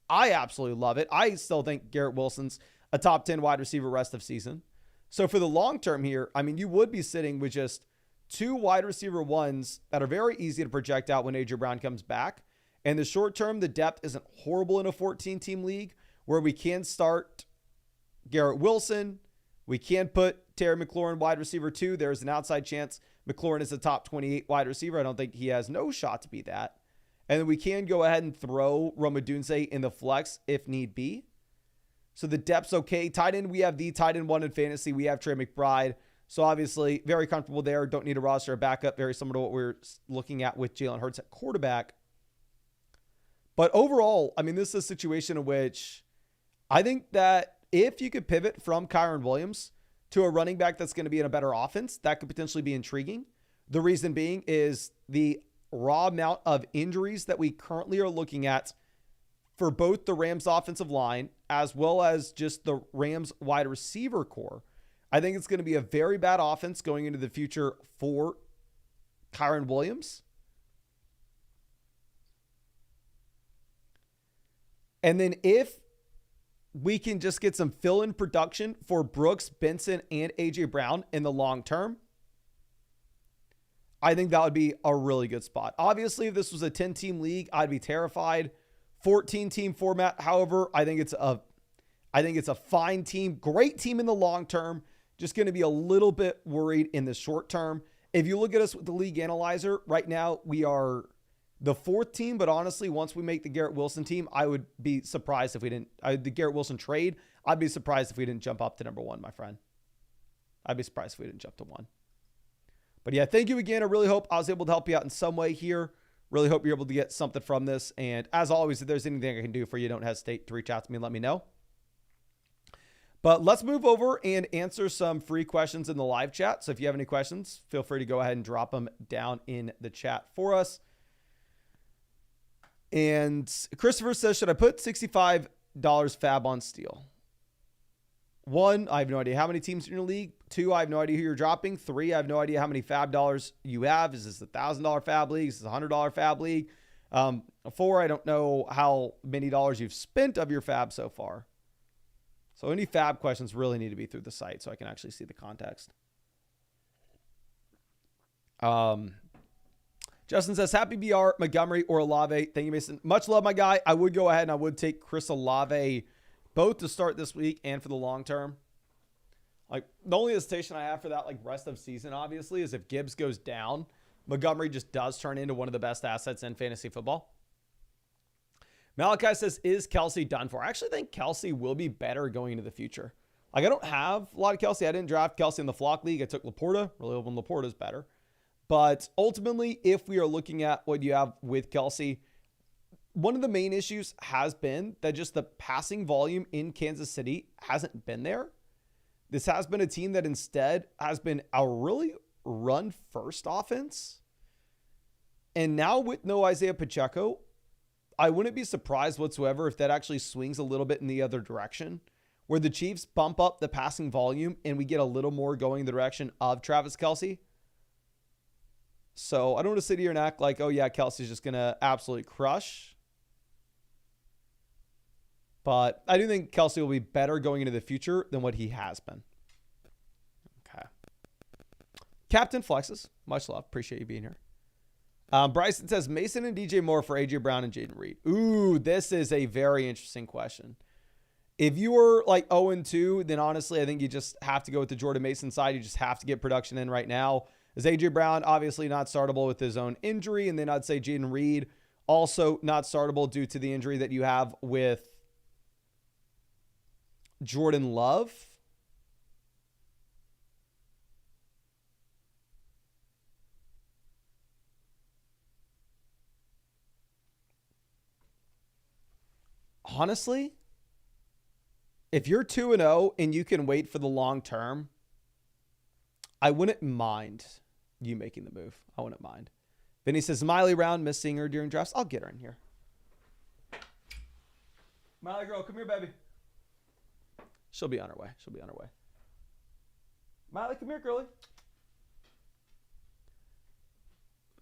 I absolutely love it. I still think Garrett Wilson's a top 10 wide receiver rest of season. So for the long term here, I mean, you would be sitting with just two wide receiver ones that are very easy to project out when A.J. Brown comes back. And the short term, the depth isn't horrible in a 14-team league where we can start Garrett Wilson. We can put Terry McLaurin wide receiver 2. There's an outside chance McLaurin is a top 28 wide receiver. I don't think he has no shot to be that. And then we can go ahead and throw Rome Odunze in the flex if need be. So the depth's okay. Tight end, we have the tight end 1 in fantasy. We have Trey McBride. So obviously very comfortable there. Don't need a roster or backup. Very similar to what we're looking at with Jalen Hurts at quarterback. But overall, I mean, this is a situation in which I think that if you could pivot from Kyren Williams to a running back that's going to be in a better offense, that could potentially be intriguing. The reason being is the raw amount of injuries that we currently are looking at for both the Rams offensive line as well as just the Rams wide receiver core. I think it's going to be a very bad offense going into the future for Kyren Williams. And then if we can just get some fill-in production for Brooks, Benson, and A.J. Brown in the long term, I think that would be a really good spot. Obviously, if this was a 10-team league, I'd be terrified. 14-team format, however, I think it's a fine team, great team in the long term. Just going to be a little bit worried in the short term. If you look at us with the league analyzer, right now we are the 4th team, but honestly, once we make the Garrett Wilson team, I would be surprised if we didn't, the Garrett Wilson trade, I'd be surprised if we didn't jump up to number 1, my friend. I'd be surprised if we didn't jump to 1. But yeah, thank you again. I really hope I was able to help you out in some way here. Really hope you're able to get something from this. And as always, if there's anything I can do for you, don't hesitate to reach out to me and let me know. But let's move over and answer some free questions in the live chat. So if you have any questions, feel free to go ahead and drop them down in the chat for us. And Christopher says, should I put $65 fab on Steele? 1, I have no idea how many teams in your league. 2, I have no idea who you're dropping. 3, I have no idea how many fab dollars you have. Is this a $1,000 fab league? Is this a $100 fab league? 4, I don't know how many dollars you've spent of your fab so far. So any fab questions really need to be through the site so I can actually see the context. Justin says, happy BR, Montgomery or Olave. Thank you, Mason. Much love, my guy. I would go ahead and I would take Chris Olave both to start this week and for the long term. Like, the only hesitation I have for that, like, rest of season, obviously, is if Gibbs goes down, Montgomery just does turn into one of the best assets in fantasy football. Malachi says, is Kelsey done for? I actually think Kelsey will be better going into the future. Like, I don't have a lot of Kelsey. I didn't draft Kelsey in the Flock League. I took Laporta. Really hoping Laporta's better. But ultimately, if we are looking at what you have with Kelsey, one of the main issues has been that just the passing volume in Kansas City hasn't been there. This has been a team that instead has been a really run-first offense. And now with no Isaiah Pacheco, I wouldn't be surprised whatsoever if that actually swings a little bit in the other direction, where the Chiefs bump up the passing volume and we get a little more going the direction of Travis Kelce. So I don't want to sit here and act like, oh yeah, Kelsey's just going to absolutely crush. But I do think Kelce will be better going into the future than what he has been. Okay. Captain Flexes, much love. Appreciate you being here. Bryson says, Mason and DJ Moore for A.J. Brown and Jaden Reed. Ooh, this is a very interesting question. If you were like 0-2, then honestly, I think you just have to go with the Jordan Mason side. You just have to get production in right now. As A.J. Brown, obviously not startable with his own injury. And then I'd say Jaden Reed Also not startable due to the injury that you have with Jordan Love. Honestly, if you're 2-0 and you can wait for the long term, I wouldn't mind you making the move. I wouldn't mind. Vinny says, Miley Round, miss seeing her during drafts. I'll get her in here. Miley girl, come here, baby. She'll be on her way. She'll be on her way. Miley, come here, girlie.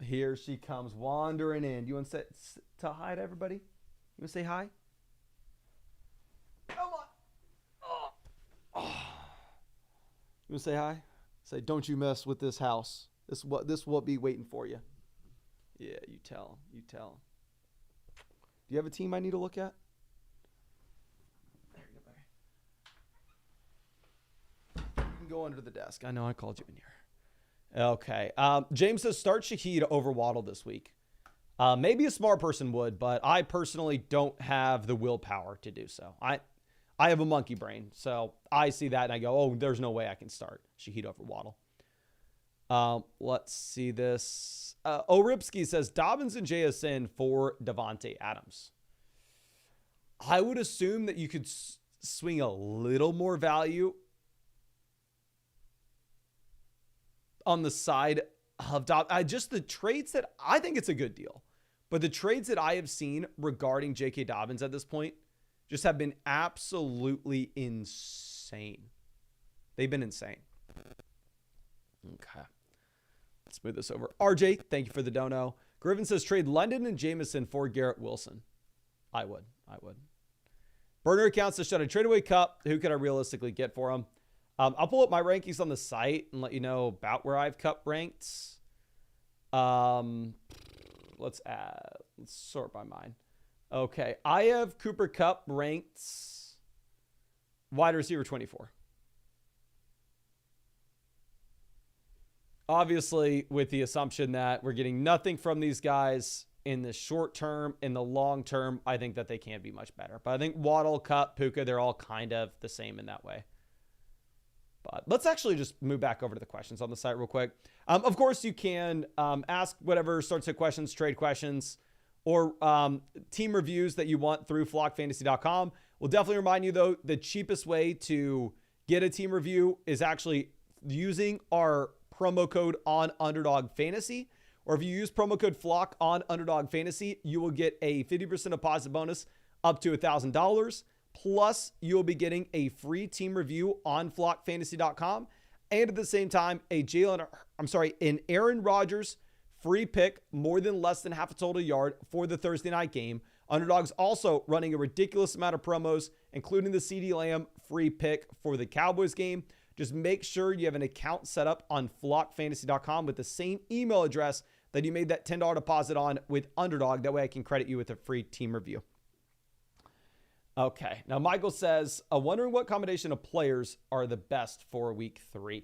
Here she comes wandering in. You want to say hi to everybody? You want to say hi? Come on. Oh. You want to say hi? Say, don't you mess with this house. This will be waiting for you. Yeah, you tell him. You tell him. Do you have a team I need to look at? There you go, baby. You can go under the desk. I know I called you in here. Okay. James says start Shaheed over Waddle this week. Maybe a smart person would, but I personally don't have the willpower to do so. I have a monkey brain, so I see that and I go, oh, there's no way I can start Shaheed over Waddle. Let's see this. Oripsky says Dobbins and JSN for Devontae Adams. I would assume that you could swing a little more value on the side of Dobbins. Just the trades that I think it's a good deal, but the trades that I have seen regarding J.K. Dobbins at this point just have been absolutely insane. They've been insane. Okay. Let's move this over. RJ, thank you for the dono. Griffin says trade London and Jameson for Garrett Wilson. I would. Burner accounts says should I trade away Cup? Who could I realistically get for him? I'll pull up my rankings on the site and let you know about where I've Cup ranked. Let's sort by mine. Okay, I have Cooper Kupp ranked wide receiver 24. Obviously, with the assumption that we're getting nothing from these guys in the short term, in the long term, I think that they can be much better. But I think Waddle, Kupp, Puka, they're all kind of the same in that way. But let's actually just move back over to the questions on the site real quick. Of course, you can ask whatever sorts of questions, trade questions, or team reviews that you want through flockfantasy.com. We'll definitely remind you, though, the cheapest way to get a team review is actually using our promo code on Underdog Fantasy. Or if you use promo code FLOCK on Underdog Fantasy, you will get a 50% deposit bonus up to $1,000. Plus, you'll be getting a free team review on flockfantasy.com. And at the same time, an Aaron Rodgers free pick, more than less than half a total yard for the Thursday night game. Underdog's also running a ridiculous amount of promos, including the CeeDee Lamb free pick for the Cowboys game. Just make sure you have an account set up on flockfantasy.com with the same email address that you made that $10 deposit on with Underdog. That way I can credit you with a free team review. Okay, now Michael says, wondering what combination of players are the best for week 3.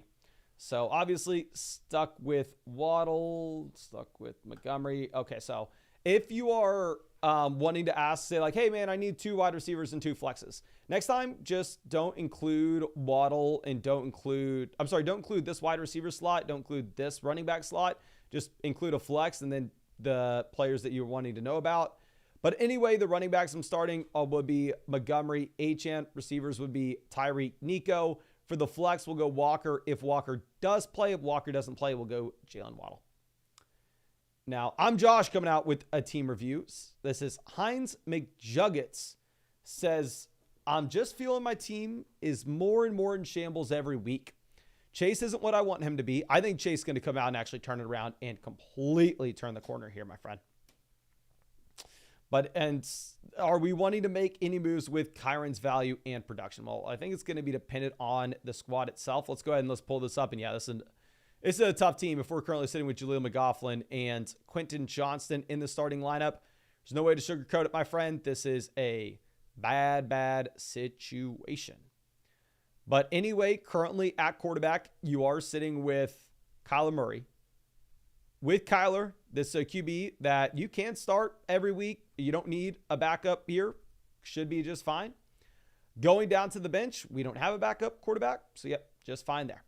So obviously stuck with Waddle, stuck with Montgomery. Okay, so if you are wanting to ask, say like, hey man, I need 2 wide receivers and 2 flexes. Next time, just don't include Waddle and don't include this wide receiver slot. Don't include this running back slot. Just include a flex and then the players that you're wanting to know about. But anyway, the running backs I'm starting would be Montgomery, Achane. Receivers would be Tyreek, Nico. For the flex, we'll go Walker if Walker does play. If Walker doesn't play, we'll go Jalen Waddle. Now, I'm Josh coming out with a team review. This is Heinz McJuggets says, I'm just feeling my team is more and more in shambles every week. Chase isn't what I want him to be. I think Chase is going to come out and actually turn it around and completely turn the corner here, my friend. And are we wanting to make any moves with Kyron's value and production? Well, I think it's going to be dependent on the squad itself. Let's go ahead and let's pull this up. And yeah, this is a tough team. If we're currently sitting with Jaleel McLaughlin and Quentin Johnston in the starting lineup, there's no way to sugarcoat it, my friend. This is a bad situation. But anyway, currently at quarterback, you are sitting with Kyler Murray. with Kyler, this is a QB that you can start every week. You don't need a backup here. Should be just fine. Going down to the bench, we don't have a backup quarterback. So, yep, just fine there.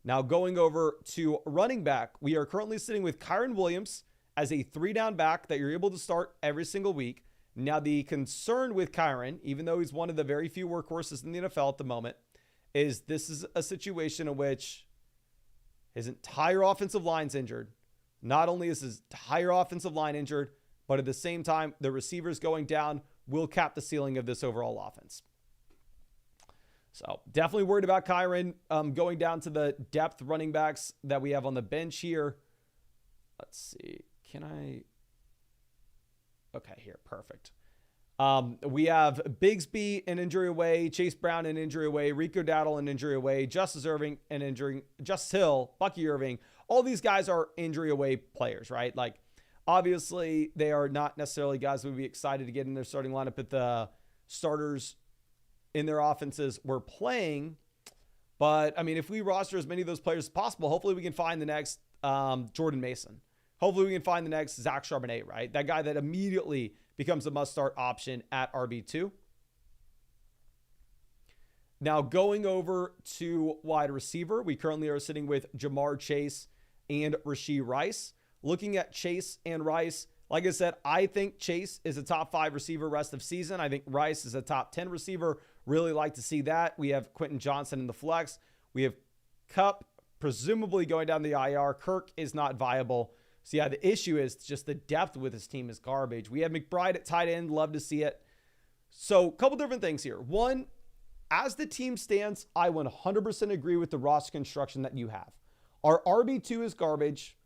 Now, going over to running back, we are currently sitting with Kyren Williams as a 3-down back that you're able to start every single week. Now, the concern with Kyren, even though he's one of the very few workhorses in the NFL at the moment, is this is a situation in which his entire offensive line's injured. Not only is his entire offensive line injured, but at the same time, the receivers going down will cap the ceiling of this overall offense. So definitely worried about Kyren. Going down to the depth running backs that we have on the bench here. Let's see. Okay, here. Perfect. We have Bigsby an injury away, Chase Brown an injury away, Rico Dowdle an injury away, Justice Irving an injury, Justice Hill, Bucky Irving. All these guys are injury away players, right? Like, obviously, they are not necessarily guys we'd be excited to get in their starting lineup if the starters in their offenses were playing. But, I mean, if we roster as many of those players as possible, hopefully we can find the next Jordan Mason. Hopefully we can find the next Zach Charbonnet, right? That guy that immediately becomes a must-start option at RB2. Now, going over to wide receiver, we currently are sitting with Jamar Chase and Rashee Rice. Looking at Chase and Rice, like I said, I think Chase is a top 5 receiver rest of season. I think Rice is a top 10 receiver. Really like to see that. We have Quentin Johnson in the flex. We have Kupp presumably going down the IR. Kirk is not viable. So, yeah, the issue is just the depth with his team is garbage. We have McBride at tight end. Love to see it. So, a couple different things here. One, as the team stands, I 100% agree with the roster construction that you have. Our RB2 is garbage.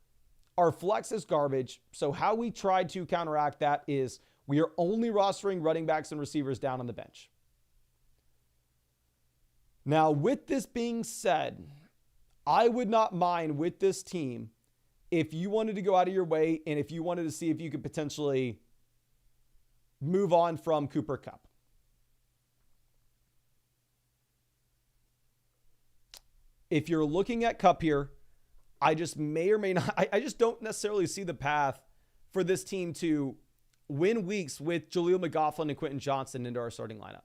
Our flex is garbage. So how we tried to counteract that is we are only rostering running backs and receivers down on the bench. Now, with this being said, I would not mind with this team if you wanted to go out of your way and if you wanted to see if you could potentially move on from Cooper Kupp. If you're looking at Kupp here, I just may or may not, I just don't necessarily see the path for this team to win weeks with Jaleel McLaughlin and Quentin Johnson into our starting lineup.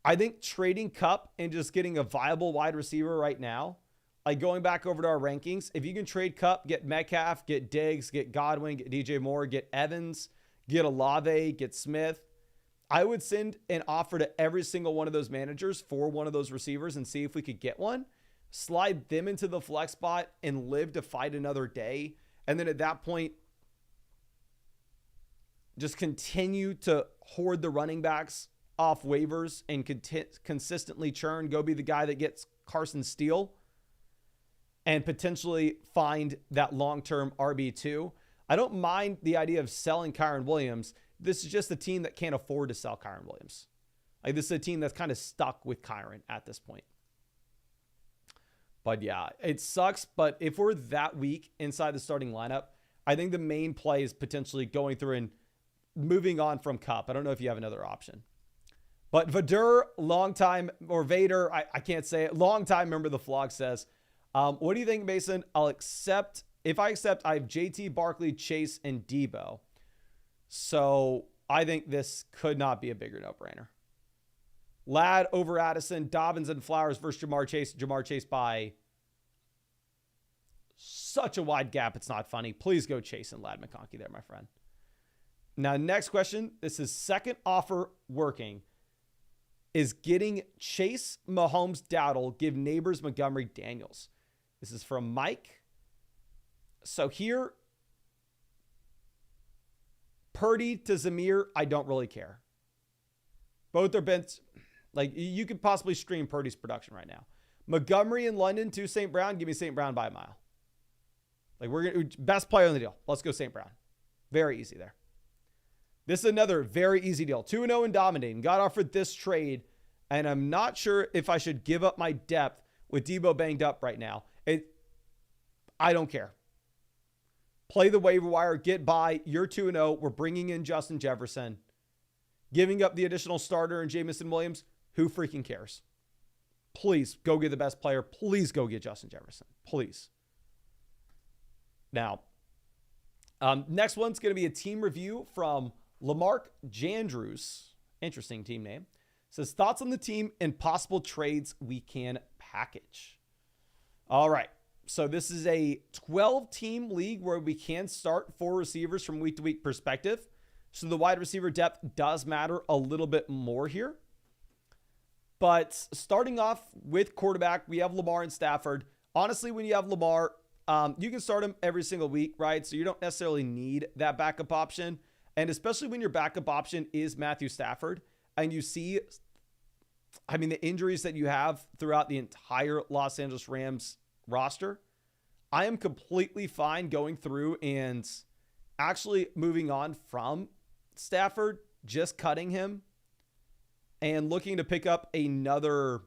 I think trading Kupp and just getting a viable wide receiver right now, like going back over to our rankings, if you can trade Kupp, get Metcalf, get Diggs, get Godwin, get DJ Moore, get Evans, get Olave, get Smith, I would send an offer to every single one of those managers for one of those receivers and see if we could get one. Slide them into the flex spot and live to fight another day. And then at that point, just continue to hoard the running backs off waivers and consistently churn. Go be the guy that gets Carson Steele and potentially find that long-term RB2. I don't mind the idea of selling Kyren Williams. This is just a team that can't afford to sell Kyren Williams. Like, this is a team that's kind of stuck with Kyren at this point. But yeah, it sucks. But if we're that weak inside the starting lineup, I think the main play is potentially going through and moving on from Kupp. I don't know if you have another option. But Vader, long time, or Vader, I can't say it. Long time member of the vlog says, what do you think, Mason? I'll accept. If I accept, I have JT, Barkley, Chase, and Debo. So I think this could not be a bigger no-brainer. Ladd over Addison, Dobbins and Flowers versus Jamar Chase. Jamar Chase by such a wide gap, it's not funny. Please go Chase and Ladd McConkey there, my friend. Now, next question. This is second offer working. Is getting Chase, Mahomes, Dowdle, give Neighbors, Montgomery, Daniels. This is from Mike. So here, Purdy to Zamir, I don't really care. Both are bent. Like, you could possibly stream Purdy's production right now. Montgomery in London to St. Brown. Give me St. Brown by a mile. Like, we're going to best player in the deal. Let's go St. Brown. Very easy there. This is another very easy deal. 2-0 and dominating. Got offered this trade, and I'm not sure if I should give up my depth with Debo banged up right now. I don't care. Play the waiver wire. Get by. You're 2-0. We're bringing in Justin Jefferson. Giving up the additional starter and Jamison Williams. Who freaking cares? Please go get the best player. Please go get Justin Jefferson. Please. Now, next one's going to be a team review from Lamarck Jandrews. Interesting team name. Says, thoughts on the team and possible trades we can package. All right. So this is a 12-team league where we can start 4 receivers from week-to-week perspective. So the wide receiver depth does matter a little bit more here. But starting off with quarterback, we have Lamar and Stafford. Honestly, when you have Lamar, you can start him every single week, right? So you don't necessarily need that backup option. And especially when your backup option is Matthew Stafford, and you see, I mean, the injuries that you have throughout the entire Los Angeles Rams roster, I am completely fine going through and actually moving on from Stafford, just cutting him and looking to pick up another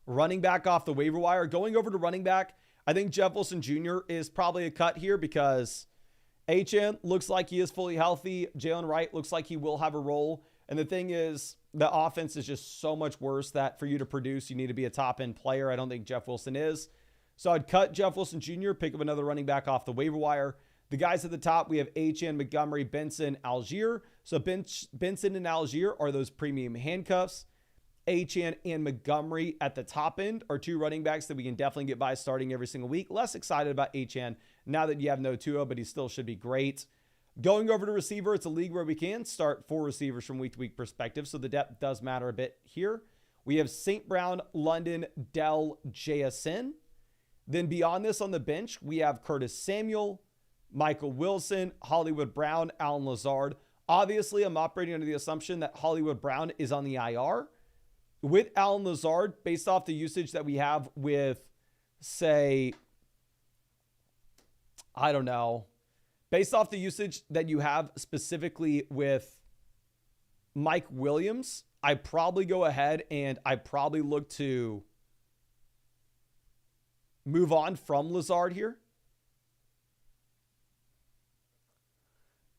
running back off the waiver wire. Going over to running back, I think Jeff Wilson Jr. is probably a cut here because HN looks like he is fully healthy. Jalen Wright looks like he will have a role. And the thing is, the offense is just so much worse that for you to produce, you need to be a top-end player. I don't think Jeff Wilson is. So I'd cut Jeff Wilson Jr., pick up another running back off the waiver wire. The guys at the top, we have HN, Montgomery, Benson, Algier. So Benson and Algier are those premium handcuffs. HN and Montgomery at the top end are 2 running backs that we can definitely get by starting every single week. Less excited about HN now that you have no Tua, but he still should be great. Going over to receiver, it's a league where we can start 4 receivers from week-to-week perspective, so the depth does matter a bit here. We have St. Brown, London, Dell, JSN. Then beyond this on the bench, we have Curtis Samuel, Michael Wilson, Hollywood Brown, Alan Lazard. Obviously, I'm operating under the assumption that Hollywood Brown is on the IR. With Alan Lazard, based off the usage that we have with, say, I don't know, based off the usage that you have specifically with Mike Williams, I probably go ahead and I probably look to move on from Lazard here.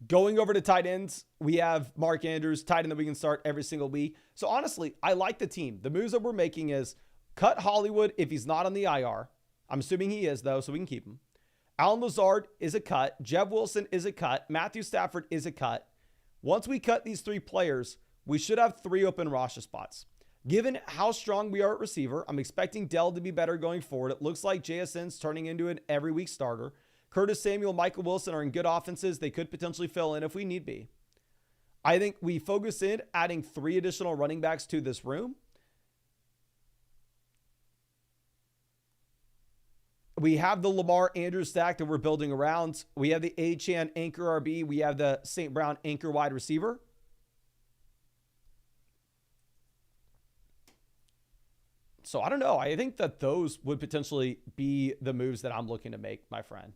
Going over to tight ends, we have Mark Andrews, tight end that we can start every single week. So honestly, I like the team. The moves that we're making is cut Hollywood if he's not on the IR. I'm assuming he is, though, so we can keep him. Alan Lazard is a cut. Jeff Wilson is a cut. Matthew Stafford is a cut. Once we cut these 3 players, we should have 3 open roster spots. Given how strong we are at receiver, I'm expecting Dell to be better going forward. It looks like JSN's turning into an every week starter. Curtis Samuel, Michael Wilson are in good offenses. They could potentially fill in if we need be. I think we focus in adding 3 additional running backs to this room. We have the Lamar Andrews stack that we're building around. We have the Achan anchor RB. We have the St. Brown anchor wide receiver. So I don't know. I think that those would potentially be the moves that I'm looking to make, my friend.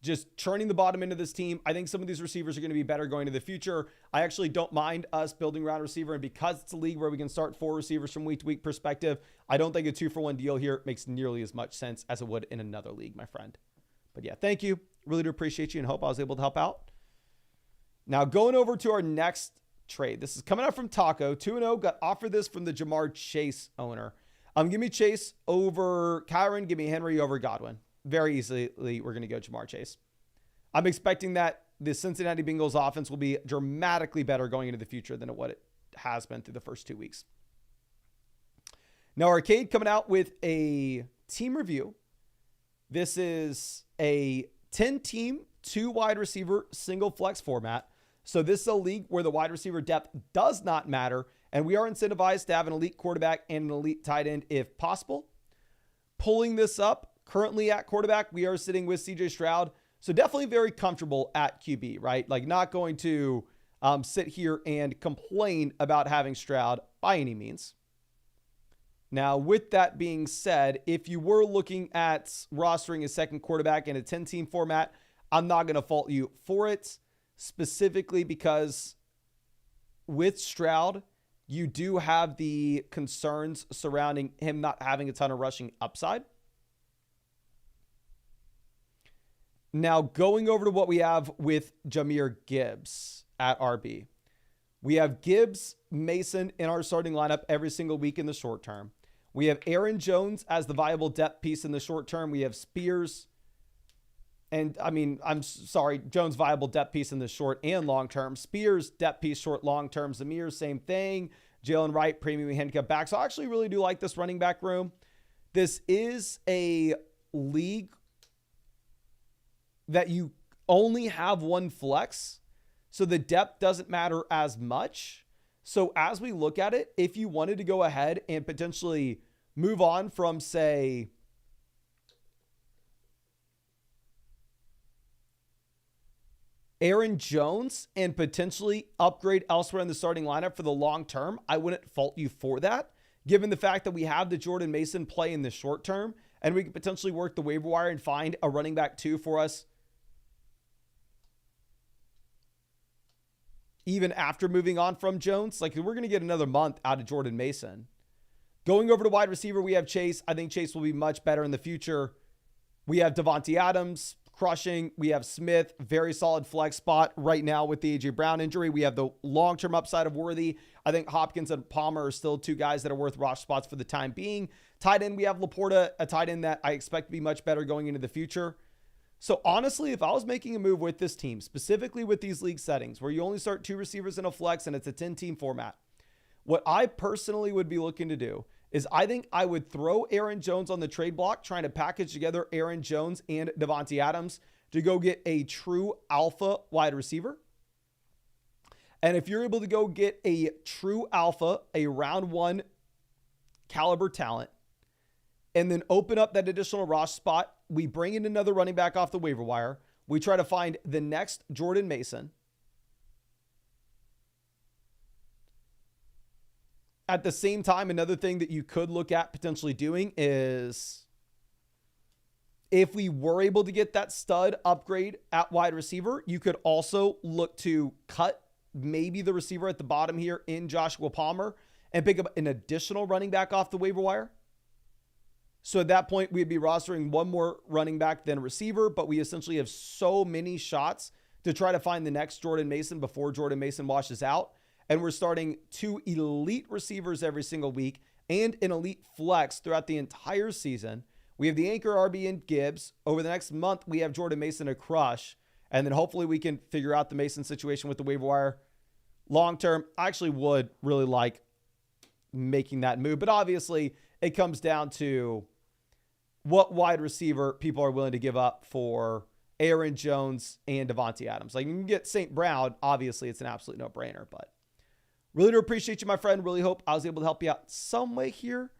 Just churning the bottom end of this team. I think some of these receivers are going to be better going to the future. I actually don't mind us building around receiver. And because it's a league where we can start 4 receivers from week to week perspective, I don't think a 2-for-1 deal here makes nearly as much sense as it would in another league, my friend. But yeah, thank you. Really do appreciate you and hope I was able to help out. Now going over to our next trade. This is coming out from Taco. 2-0. Got offered this from the Jamar Chase owner. Give me Chase over Kyron. Give me Henry over Godwin. Very easily, we're going to go Jamar Chase. I'm expecting that the Cincinnati Bengals offense will be dramatically better going into the future than what it has been through the first 2 weeks. Now, Arcade coming out with a team review. This is a 10-team, 2 wide receiver, single flex format. So this is a league where the wide receiver depth does not matter, and we are incentivized to have an elite quarterback and an elite tight end if possible. Pulling this up, currently at quarterback, we are sitting with CJ Stroud. So definitely very comfortable at QB, right? Like not going to sit here and complain about having Stroud by any means. Now, with that being said, if you were looking at rostering a second quarterback in a 10-team format, I'm not going to fault you for it, specifically because with Stroud, you do have the concerns surrounding him not having a ton of rushing upside. Now, going over to what we have with Jahmyr Gibbs at RB. We have Gibbs, Mason in our starting lineup every single week in the short term. We have Aaron Jones as the viable depth piece in the short term. We have Spears. And I mean, I'm sorry, Jones viable depth piece in the short and long term. Spears depth piece short, long term. Zamir, same thing. Jalen Wright, premium handicap back. So I actually really do like this running back room. This is a league that you only have one flex. So the depth doesn't matter as much. So as we look at it, if you wanted to go ahead and potentially move on from, say, Aaron Jones and potentially upgrade elsewhere in the starting lineup for the long term, I wouldn't fault you for that, given the fact that we have the Jordan Mason play in the short term, and we could potentially work the waiver wire and find a running back 2 for us even after moving on from Jones. Like, we're going to get another month out of Jordan Mason. Going over to wide receiver, we have Chase. I think Chase will be much better in the future. We have Devontae Adams crushing. We have Smith, very solid flex spot right now with the A.J. Brown injury. We have the long-term upside of Worthy. I think Hopkins and Palmer are still 2 guys that are worth roster spots for the time being. Tight end, we have Laporta, a tight end that I expect to be much better going into the future. So honestly, if I was making a move with this team, specifically with these league settings where you only start 2 receivers in a flex and it's a 10-team format, what I personally would be looking to do is I think I would throw Aaron Jones on the trade block, trying to package together Aaron Jones and Devontae Adams to go get a true alpha wide receiver. And if you're able to go get a true alpha, a round 1 caliber talent, and then open up that additional roster spot, we bring in another running back off the waiver wire. We try to find the next Jordan Mason. At the same time, another thing that you could look at potentially doing is, if we were able to get that stud upgrade at wide receiver, you could also look to cut maybe the receiver at the bottom here in Joshua Palmer and pick up an additional running back off the waiver wire. So at that point, we'd be rostering one more running back than receiver, but we essentially have so many shots to try to find the next Jordan Mason before Jordan Mason washes out. And we're starting 2 elite receivers every single week and an elite flex throughout the entire season. We have the anchor RB in Gibbs. Over the next month, we have Jordan Mason to crush. And then hopefully we can figure out the Mason situation with the waiver wire. Long term, I actually would really like making that move. But obviously, it comes down to what wide receiver people are willing to give up for Aaron Jones and Devontae Adams. Like, you can get St. Brown. Obviously, it's an absolute no-brainer, but really do appreciate you, my friend. Really hope I was able to help you out some way here.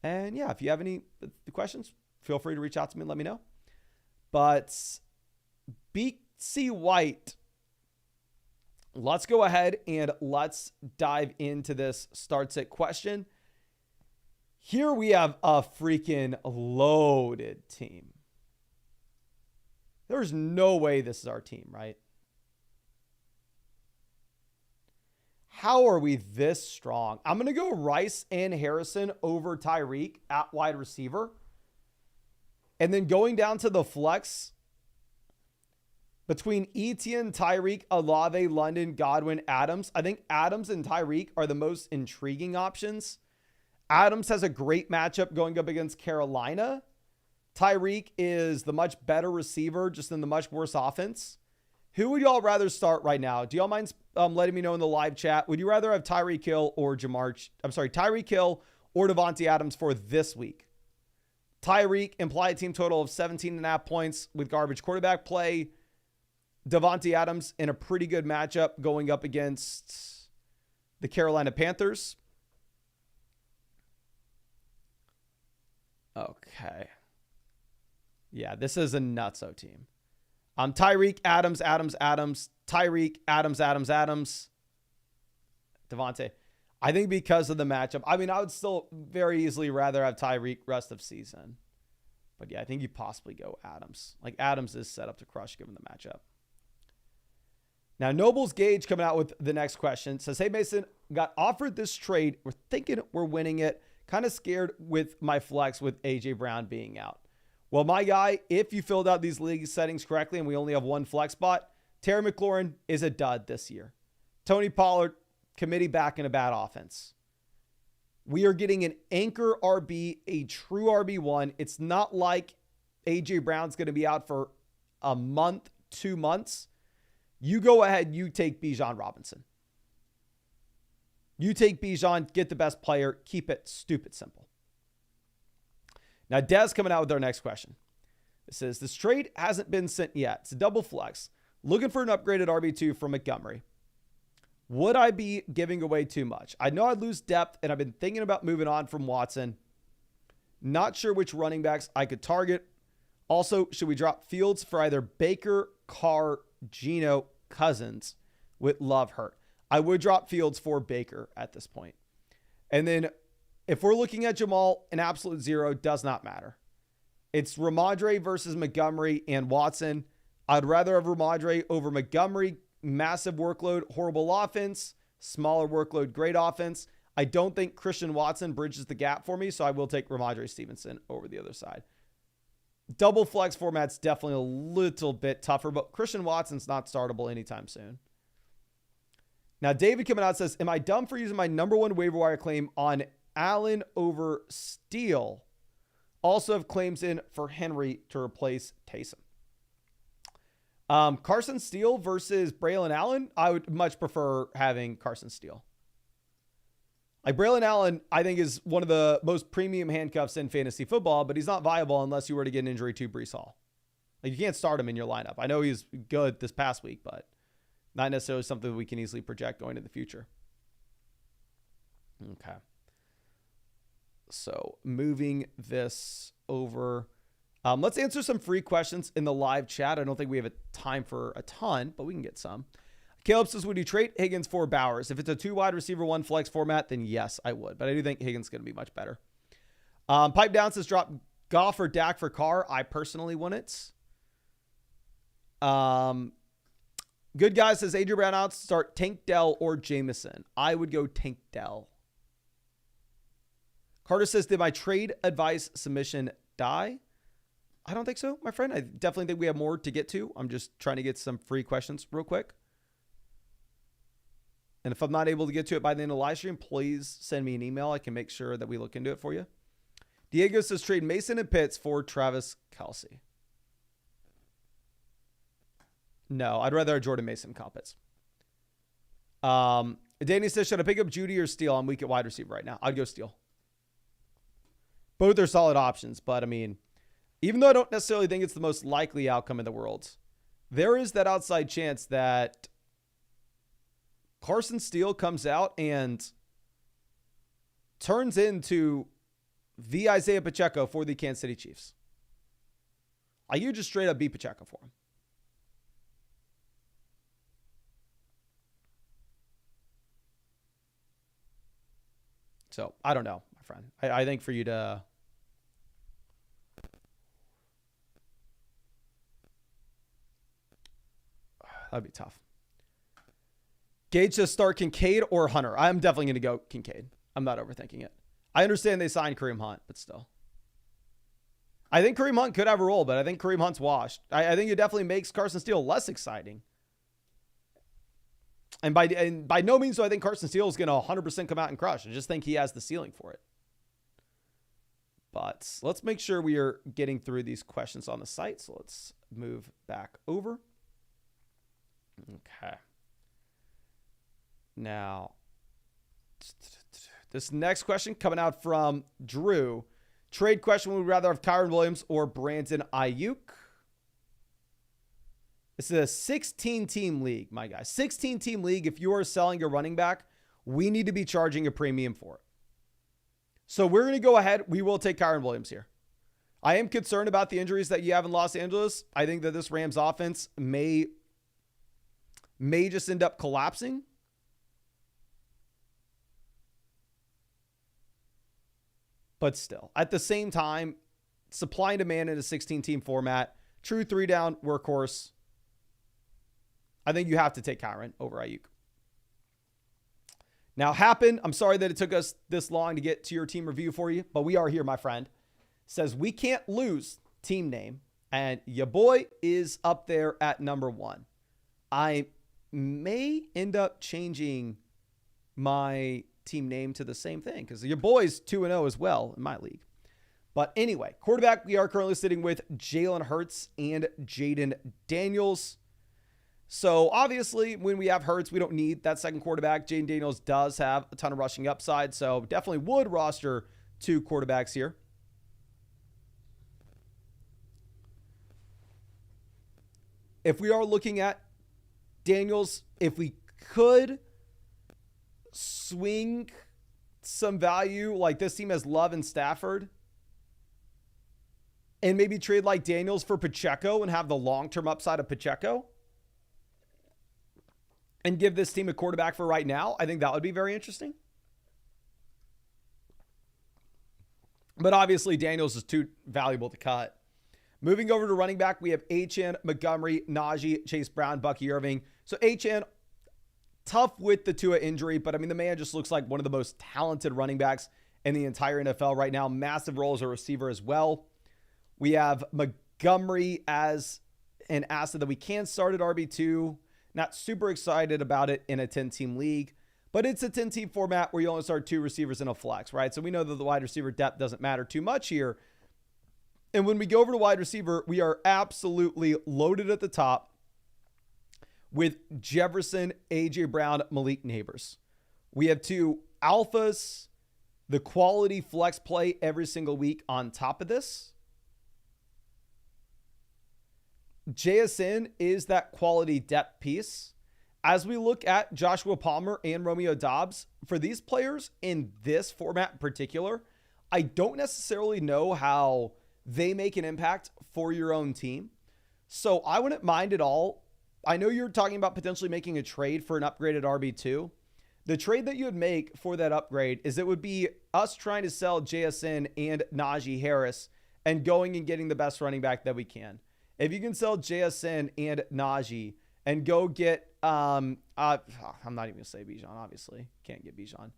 And yeah, if you have any questions, feel free to reach out to me and let me know. But BC White, let's go ahead and let's dive into this start sit question. Here we have a freaking loaded team. There's no way this is our team, right? How are we this strong? I'm going to go Rice and Harrison over Tyreek at wide receiver. And then going down to the flex between Etienne, Tyreek, Olave, London, Godwin, Adams. I think Adams and Tyreek are the most intriguing options. Adams has a great matchup going up against Carolina. Tyreek is the much better receiver, just in the much worse offense. Who would y'all rather start right now? Do y'all mind letting me know in the live chat? Would you rather have Tyreek Hill or Tyreek Hill or Devontae Adams for this week? Tyreek, implied team total of 17.5 points with garbage quarterback play. Devontae Adams in a pretty good matchup going up against the Carolina Panthers. Okay. Yeah, this is a nutso team. Tyreek, Adams, Tyreek, Adams, Devontae. I think because of the matchup, I mean, I would still very easily rather have Tyreek rest of season. But yeah, I think you possibly go Adams. Like, Adams is set up to crush given the matchup. Now, Noble's Gage coming out with the next question. Says, hey, Mason, got offered this trade. We're thinking we're winning it. Kind of scared with my flex with A.J. Brown being out. Well, my guy, if you filled out these league settings correctly and we only have one flex spot, Terry McLaurin is a dud this year. Tony Pollard, committee back in a bad offense. We are getting an anchor RB, a true RB1. It's not like A.J. Brown's going to be out for a month, 2 months. You go ahead, you take Bijan Robinson. You take Bijan, get the best player, keep it stupid simple. Now, Dez coming out with our next question. It says, this trade hasn't been sent yet. It's a double flex. Looking for an upgraded RB2 from Montgomery. Would I be giving away too much? I know I'd lose depth, and I've been thinking about moving on from Watson. Not sure which running backs I could target. Also, should we drop Fields for either Baker, Carr, Geno, Cousins with Love hurt? I would drop Fields for Baker at this point. And then if we're looking at Jamal, an absolute zero does not matter. It's Ramondre versus Montgomery and Watson. I'd rather have Ramondre over Montgomery. Massive workload, horrible offense. Smaller workload, great offense. I don't think Christian Watson bridges the gap for me, so I will take Ramondre Stevenson over the other side. Double flex format's definitely a little bit tougher, but Christian Watson's not startable anytime soon. Now, David coming out says, am I dumb for using my number one waiver wire claim on Allen over Steele? Also have claims in for Henry to replace Taysom. Carson Steele versus Braylon Allen. I would much prefer having Carson Steele. Like Braylon Allen, I think is one of the most premium handcuffs in fantasy football, but he's not viable unless you were to get an injury to Breece Hall. Like you can't start him in your lineup. I know he's good this past week, but not necessarily something that we can easily project going into the future. Okay. So moving this over. Let's answer some free questions in the live chat. I don't think we have a time for a ton, but we can get some. Caleb says, would you trade Higgins for Bowers? If it's a 2 wide receiver, 1 flex format, then yes, I would. But I do think Higgins is going to be much better. Pipe Down says, drop Goff or Dak for Carr. I personally wouldn't. Good Guy says, Adrian Brown out, start Tank Dell or Jameson. I would go Tank Dell. Carter says, did my trade advice submission die? I don't think so, my friend. I definitely think we have more to get to. I'm just trying to get some free questions real quick. And if I'm not able to get to it by the end of the live stream, please send me an email. I can make sure that we look into it for you. Diego says trade Mason and Pitts for Travis Kelce. No, I'd rather Jordan Mason call Pitts. Danny says, should I pick up Judy or Steele? I'm weak at wide receiver right now. I'd go Steele. Both are solid options, but I mean, even though I don't necessarily think it's the most likely outcome in the world, there is that outside chance that Carson Steele comes out and turns into the Isaiah Pacheco for the Kansas City Chiefs. You just straight up beat Pacheco for him. So, I don't know, my friend. I think for you to... That'd be tough. Gage says start Kincaid or Hunter. I'm definitely going to go Kincaid. I'm not overthinking it. I understand they signed Kareem Hunt, but still. I think Kareem Hunt could have a role, but I think Kareem Hunt's washed. I think it definitely makes Carson Steele less exciting. And by no means do I think Carson Steele is going to 100% come out and crush. I just think he has the ceiling for it. But let's make sure we are getting through these questions on the site. So let's move back over. Okay. Now, this next question coming out from Drew. Trade question, would we rather have Kyron Williams or Brandon Ayuk? This is a 16-team league, my guy. 16-team league. If you are selling a running back, we need to be charging a premium for it. So we're going to go ahead. We will take Kyron Williams here. I am concerned about the injuries that you have in Los Angeles. I think that this Rams offense may just end up collapsing. But still, at the same time, supply and demand in a 16-team format, true 3-down workhorse. I think you have to take Kyron over Ayuk. Now, I'm sorry that it took us this long to get to your team review for you, but we are here, my friend. Says we can't lose team name, and your boy is up there at number 1. I may end up changing my team name to the same thing because your boy's 2-0 as well in my league. But anyway, quarterback, we are currently sitting with Jalen Hurts and Jaden Daniels. So obviously, when we have Hurts, we don't need that second quarterback. Jaden Daniels does have a ton of rushing upside, so definitely would roster 2 quarterbacks here. If we are looking at Daniels, if we could swing some value, like this team has Love and Stafford, and maybe trade like Daniels for Pacheco and have the long-term upside of Pacheco, and give this team a quarterback for right now, I think that would be very interesting. But obviously, Daniels is too valuable to cut. Moving over to running back, we have Achane, Montgomery, Najee, Chase Brown, Bucky Irving. So Achane, tough with the Tua injury, but I mean, the man just looks like one of the most talented running backs in the entire NFL right now. Massive role as a receiver as well. We have Montgomery as an asset that we can start at RB2. Not super excited about it in a 10-team league, but it's a 10-team format where you only start 2 receivers in a flex, right? So we know that the wide receiver depth doesn't matter too much here. And when we go over to wide receiver, we are absolutely loaded at the top with Jefferson, A.J. Brown, Malik Neighbors. We have 2 alphas, the quality flex play every single week on top of this. JSN is that quality depth piece. As we look at Joshua Palmer and Romeo Doubs, for these players in this format in particular, I don't necessarily know how they make an impact for your own team. So I wouldn't mind at all. I know you're talking about potentially making a trade for an upgraded RB2. The trade that you would make for that upgrade is it would be us trying to sell JSN and Najee Harris and going and getting the best running back that we can. If you can sell JSN and Najee and go get, I'm not even going to say Bijan, obviously. Can't get Bijan.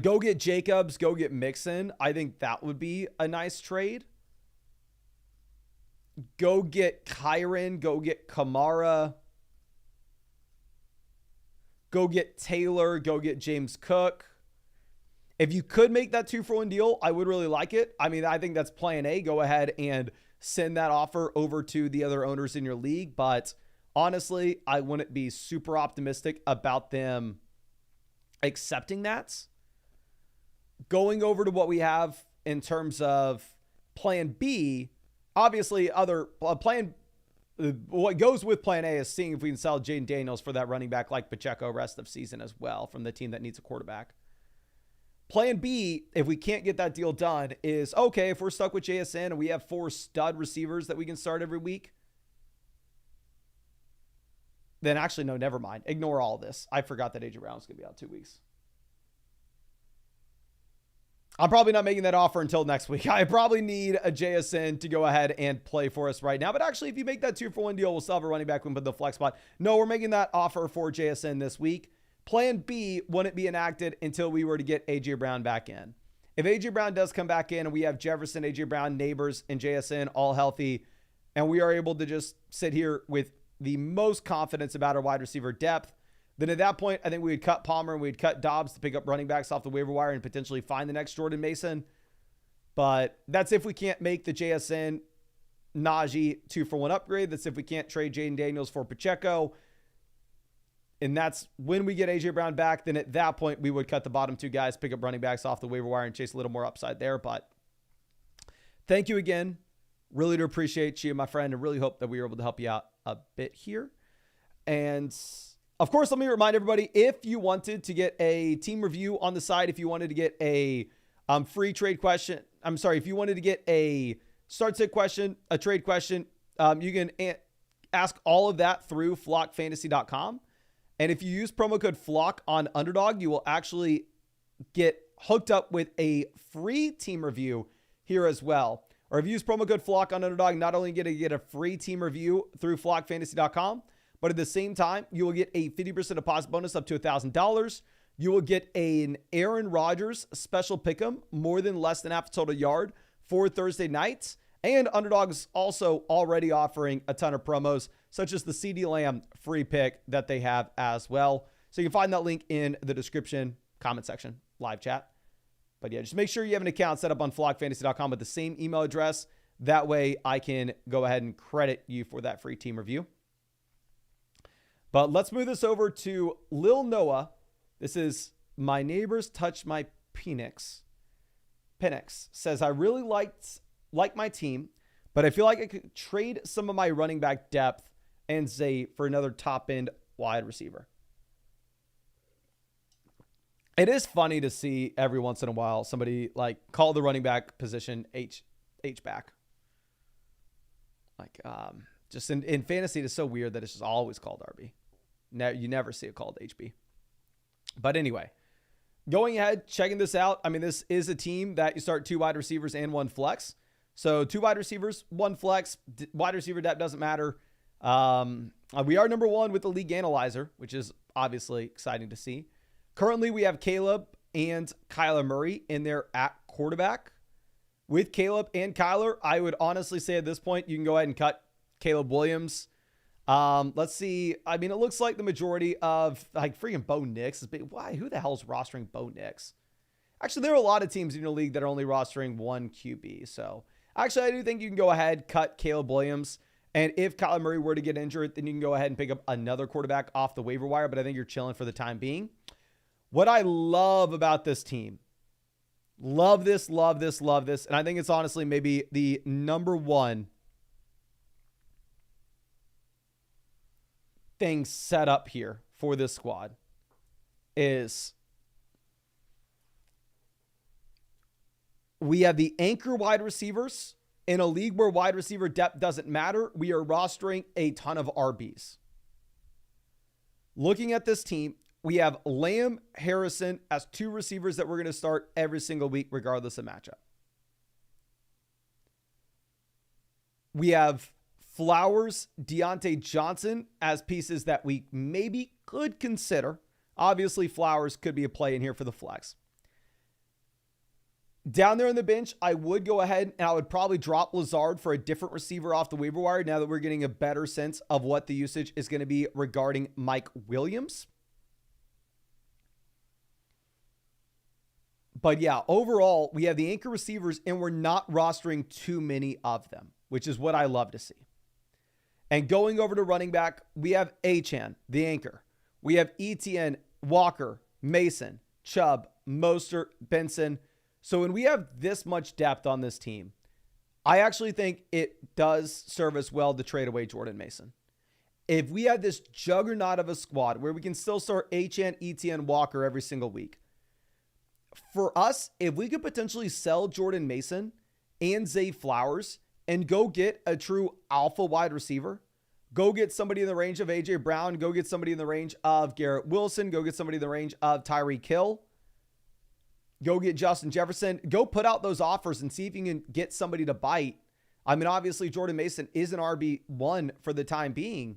Go get Jacobs, go get Mixon. I think that would be a nice trade. Go get Kyron, go get Kamara. Go get Taylor, go get James Cook. If you could make that 2-for-1 deal, I would really like it. I mean, I think that's plan A. Go ahead and send that offer over to the other owners in your league. But honestly, I wouldn't be super optimistic about them accepting that. Going over to what we have in terms of plan B, obviously what goes with plan A is seeing if we can sell Jaden Daniels for that running back like Pacheco rest of season as well from the team that needs a quarterback. Plan B, if we can't get that deal done, is okay, if we're stuck with JSN and we have 4 stud receivers that we can start every week, then actually, no, never mind. Ignore all this. I forgot that A.J. Brown was going to be out 2 weeks. I'm probably not making that offer until next week. I probably need a JSN to go ahead and play for us right now. But actually, if you make that 2-for-1 deal, we'll still have a running back when put the flex spot. No, we're making that offer for JSN this week. Plan B wouldn't be enacted until we were to get A.J. Brown back in. If A.J. Brown does come back in and we have Jefferson, A.J. Brown, Neighbors, and JSN all healthy, and we are able to just sit here with the most confidence about our wide receiver depth, then at that point, I think we would cut Palmer and we'd cut Dobbs to pick up running backs off the waiver wire and potentially find the next Jordan Mason. But that's if we can't make the JSN Najee 2-for-1 upgrade. That's if we can't trade Jaden Daniels for Pacheco. And that's when we get A.J. Brown back. Then at that point, we would cut the bottom 2 guys, pick up running backs off the waiver wire and chase a little more upside there. But thank you again. Really do appreciate you, my friend, and really hope that we were able to help you out a bit here. And of course, let me remind everybody, if you wanted to get a team review on the side, if you wanted to get a free trade question, if you wanted to get a start sit question, a trade question, you can ask all of that through flockfantasy.com. And if you use promo code FLOCK on Underdog, you will actually get hooked up with a free team review here as well. Or if you use promo code FLOCK on Underdog, not only get to get a free team review through flockfantasy.com, but at the same time, you will get a 50% deposit bonus up to $1,000. You will get an Aaron Rodgers special pick'em, more than less than half a total yard for Thursday nights. And Underdog is also already offering a ton of promos, such as the CeeDee Lamb free pick that they have as well. So you can find that link in the description, comment section, live chat. But yeah, just make sure you have an account set up on flockfantasy.com with the same email address. That way I can go ahead and credit you for that free team review. But let's move this over to Lil Noah. This is My Neighbors Touch My Penix. Penix says, I really like my team, but I feel like I could trade some of my running back depth and say for another top end wide receiver. It is funny to see every once in a while somebody like call the running back position H back. Like just in fantasy, it's so weird that it's just always called RB. You never see it called HB. But anyway, going ahead, checking this out. I mean, this is a team that you start 2 wide receivers and 1 flex. So 2 wide receivers, 1 flex. Wide receiver depth doesn't matter. We are number 1 with the league analyzer, which is obviously exciting to see. Currently, we have Caleb and Kyler Murray in there at quarterback. With Caleb and Kyler, I would honestly say at this point, you can go ahead and cut Caleb Williams. Let's see. I mean, it looks like the majority of like freaking Bo Nix is big. Why? Who the hell is rostering Bo Nix? Actually, there are a lot of teams in your league that are only rostering 1 QB. So actually, I do think you can go ahead, cut Caleb Williams. And if Kyler Murray were to get injured, then you can go ahead and pick up another quarterback off the waiver wire. But I think you're chilling for the time being. What I love about this team, love this. And I think it's honestly maybe the number 1 thing set up here for this squad is we have the anchor wide receivers in a league where wide receiver depth doesn't matter. We are rostering a ton of RBs. Looking at this team, we have Lamb, Harrison as 2 receivers that we're going to start every single week, regardless of matchup. We have Flowers, Deontay Johnson as pieces that we maybe could consider. Obviously, Flowers could be a play in here for the flex. Down there on the bench, I would go ahead and I would probably drop Lazard for a different receiver off the waiver wire now that we're getting a better sense of what the usage is going to be regarding Mike Williams. But yeah, overall, we have the anchor receivers and we're not rostering too many of them, which is what I love to see. And going over to running back, we have Achane, the anchor. We have Etienne, Walker, Mason, Chubb, Mostert, Benson. So when we have this much depth on this team, I actually think it does serve us well to trade away Jordan Mason. If we have this juggernaut of a squad where we can still start Achane, Etienne, Walker every single week, for us, if we could potentially sell Jordan Mason and Zay Flowers and go get a true alpha wide receiver, go get somebody in the range of A.J. Brown, go get somebody in the range of Garrett Wilson, go get somebody in the range of Tyreek Hill, go get Justin Jefferson, go put out those offers and see if you can get somebody to bite. I mean, obviously, Jordan Mason is an RB1 for the time being.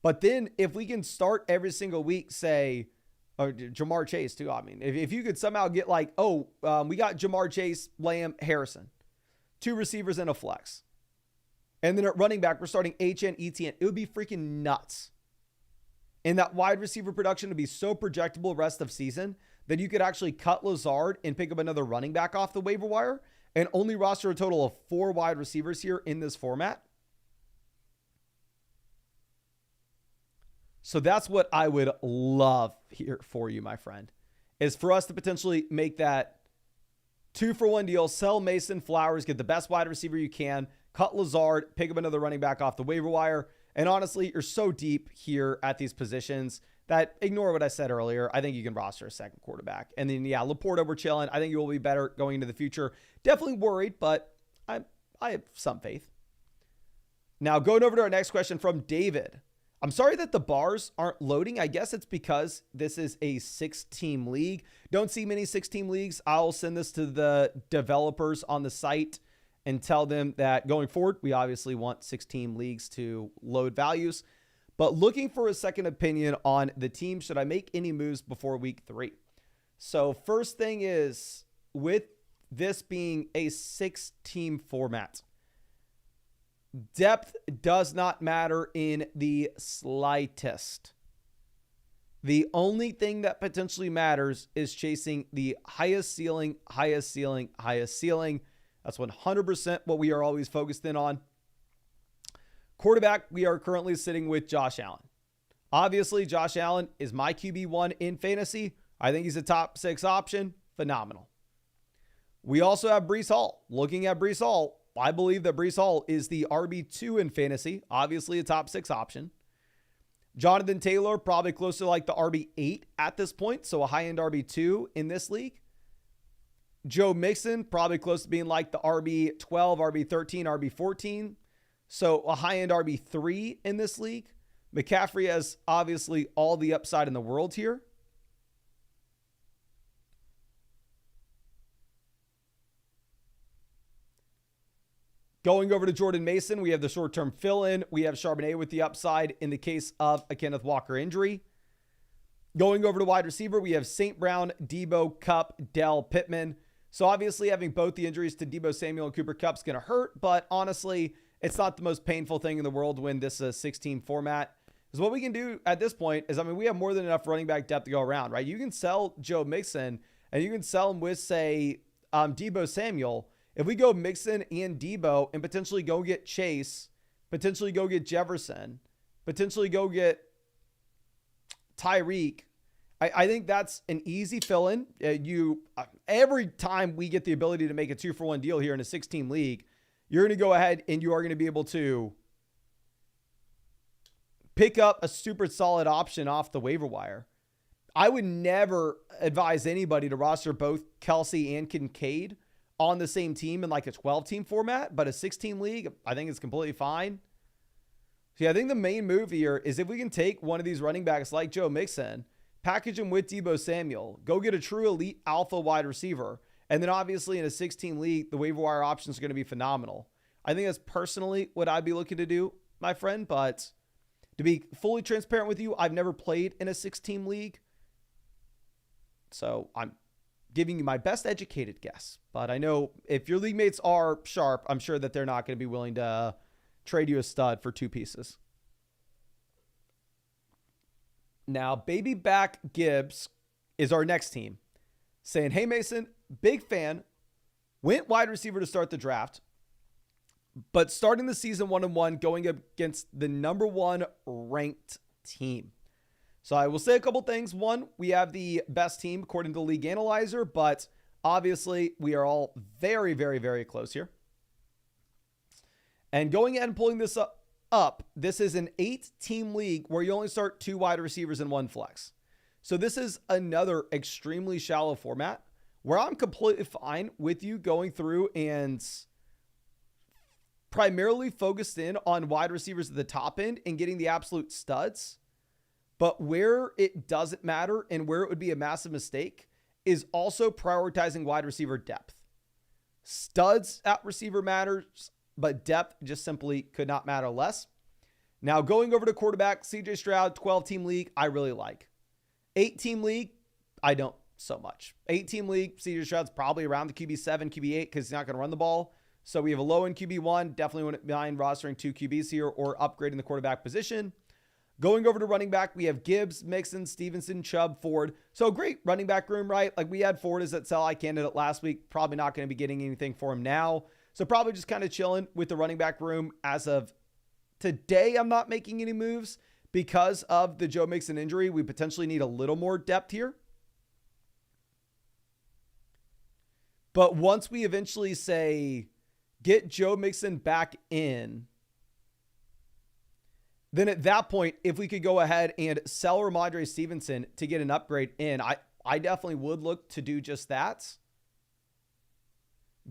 But then if we can start every single week, say, or Jamar Chase too. I mean, if you could somehow get like, we got Jamar Chase, Lamb, Harrison, 2 receivers and a flex. And then at running back, we're starting Achane, Etienne. It would be freaking nuts. And that wide receiver production would be so projectable rest of season that you could actually cut Lazard and pick up another running back off the waiver wire and only roster a total of 4 wide receivers here in this format. So that's what I would love here for you, my friend, is for us to potentially make that 2-for-1 deal, sell Mason, Flowers, get the best wide receiver you can, cut Lazard, pick up another running back off the waiver wire. And honestly, you're so deep here at these positions that ignore what I said earlier. I think you can roster a second quarterback. And then, yeah, Laporta, we're chilling. I think you will be better going into the future. Definitely worried, but I have some faith. Now, going over to our next question from David. I'm sorry that the bars aren't loading. I guess it's because this is a 6-team league. Don't see many 6-team leagues. I'll send this to the developers on the site and tell them that going forward, we obviously want 6-team leagues to load values. But looking for a second opinion on the team, should I make any moves before week 3? So first thing is, with this being a 6-team format, depth does not matter in the slightest. The only thing that potentially matters is chasing the highest ceiling, highest ceiling, highest ceiling. That's 100% what we are always focused in on. Quarterback, we are currently sitting with Josh Allen. Obviously, Josh Allen is my QB1 in fantasy. I think he's a top 6 option. Phenomenal. We also have Breece Hall. Looking at Breece Hall, I believe that Breece Hall is the RB2 in fantasy. Obviously, a top 6 option. Jonathan Taylor, probably closer to like the RB8 at this point. So a high-end RB2 in this league. Joe Mixon, probably close to being like the RB12, RB13, RB14. So a high-end RB3 in this league. McCaffrey has obviously all the upside in the world here. Going over to Jordan Mason, we have the short-term fill-in. We have Charbonnet with the upside in the case of a Kenneth Walker injury. Going over to wide receiver, we have St. Brown, Debo, Kupp, Dell, Pittman. So obviously having both the injuries to Debo Samuel and Cooper Kupp's going to hurt, but honestly, it's not the most painful thing in the world when this is a 16 format. Because what we can do at this point is, we have more than enough running back depth to go around, right? You can sell Joe Mixon and you can sell him with, say, Debo Samuel. If we go Mixon and Debo and potentially go get Chase, potentially go get Jefferson, potentially go get Tyreek, I think that's an easy fill-in. Every time we get the ability to make a 2-for-1 deal here in a 6-team league, you're going to go ahead and you are going to be able to pick up a super solid option off the waiver wire. I would never advise anybody to roster both Kelsey and Kincaid on the same team in like a 12-team format, but a 6-team league, I think it's completely fine. So yeah, I think the main move here is if we can take one of these running backs like Joe Mixon, package him with Debo Samuel, go get a true elite alpha wide receiver, and then obviously in a 6-team league, the waiver wire options are going to be phenomenal. I think that's personally what I'd be looking to do, my friend, but to be fully transparent with you, I've never played in a 6-team league. So I'm giving you my best educated guess. But I know if your league mates are sharp, I'm sure that they're not going to be willing to trade you a stud for 2 pieces. Now, Baby Back Gibbs is our next team. Saying, hey, Mason, big fan. Went wide receiver to start the draft. But starting the season 1-1, going against the number 1 ranked team. So I will say a couple things. One, we have the best team according to League Analyzer, but obviously we are all very, very, very close here. And going ahead and pulling this up, this is an 8-team league where you only start 2 wide receivers and 1 flex. So this is another extremely shallow format where I'm completely fine with you going through and primarily focused in on wide receivers at the top end and getting the absolute studs. But where it doesn't matter and where it would be a massive mistake is also prioritizing wide receiver depth. Studs at receiver matters, but depth just simply could not matter less. Now going over to quarterback, CJ Stroud, 12-team league, I really like. 8-team league, I don't so much. 8-team league, CJ Stroud's probably around the QB7, QB8 because he's not going to run the ball. So we have a low-end QB1, definitely wouldn't mind rostering 2 QBs here or upgrading the quarterback position. Going over to running back, we have Gibbs, Mixon, Stevenson, Chubb, Ford. So great running back room, right? Like we had Ford as that sell-high candidate last week. Probably not going to be getting anything for him now. So probably just kind of chilling with the running back room. As of today, I'm not making any moves because of the Joe Mixon injury. We potentially need a little more depth here. But once we eventually say, get Joe Mixon back in, then at that point, if we could go ahead and sell Ramondre Stevenson to get an upgrade in, I definitely would look to do just that.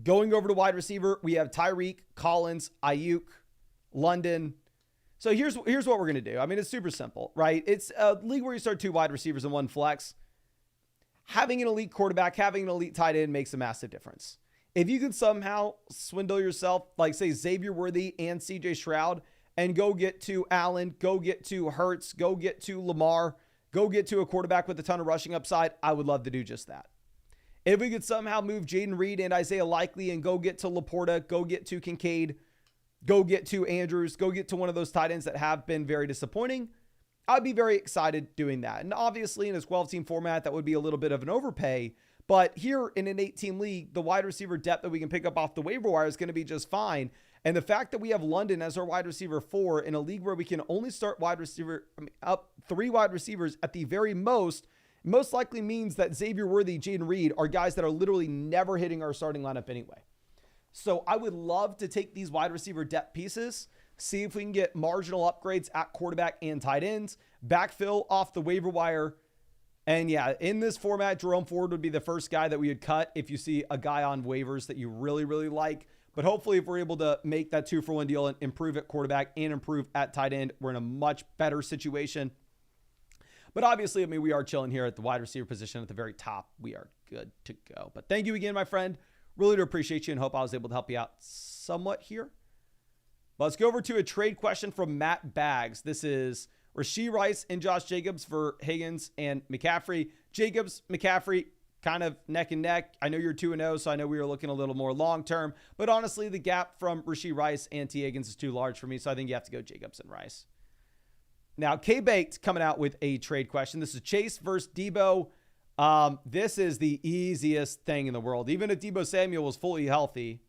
Going over to wide receiver, we have Tyreek, Collins, Ayuk, London. So here's what we're going to do. I mean, it's super simple, right? It's a league where you start 2 wide receivers and 1 flex. Having an elite quarterback, having an elite tight end makes a massive difference. If you can somehow swindle yourself, like say Xavier Worthy and CJ Stroud, and go get to Allen, go get to Hurts, go get to Lamar, go get to a quarterback with a ton of rushing upside, I would love to do just that. If we could somehow move Jaden Reed and Isaiah Likely and go get to Laporta, go get to Kincaid, go get to Andrews, go get to one of those tight ends that have been very disappointing, I'd be very excited doing that. And obviously in a 12-team format, that would be a little bit of an overpay. But here in an 8-team league, the wide receiver depth that we can pick up off the waiver wire is going to be just fine. And the fact that we have London as our wide receiver 4 in a league where we can only start up 3 wide receivers at the very most likely means that Xavier Worthy, Jaden Reed are guys that are literally never hitting our starting lineup anyway. So I would love to take these wide receiver depth pieces, see if we can get marginal upgrades at quarterback and tight ends, backfill off the waiver wire. And yeah, in this format, Jerome Ford would be the first guy that we would cut if you see a guy on waivers that you really, really like. But hopefully if we're able to make that 2-for-1 deal and improve at quarterback and improve at tight end, we're in a much better situation. But obviously, I mean, we are chilling here at the wide receiver position at the very top. We are good to go. But thank you again, my friend. Really do appreciate you and hope I was able to help you out somewhat here. But let's go over to a trade question from Matt Baggs. This is Rashee Rice and Josh Jacobs for Higgins and McCaffrey. Jacobs, McCaffrey, kind of neck and neck. I know you're 2-0, so I know we were looking a little more long-term. But honestly, the gap from Rashee Rice and T. Higgins is too large for me, so I think you have to go Jacobs and Rice. Now, K-Baked coming out with a trade question. This is Chase versus Debo. This is the easiest thing in the world. Even if Debo Samuel was fully healthy,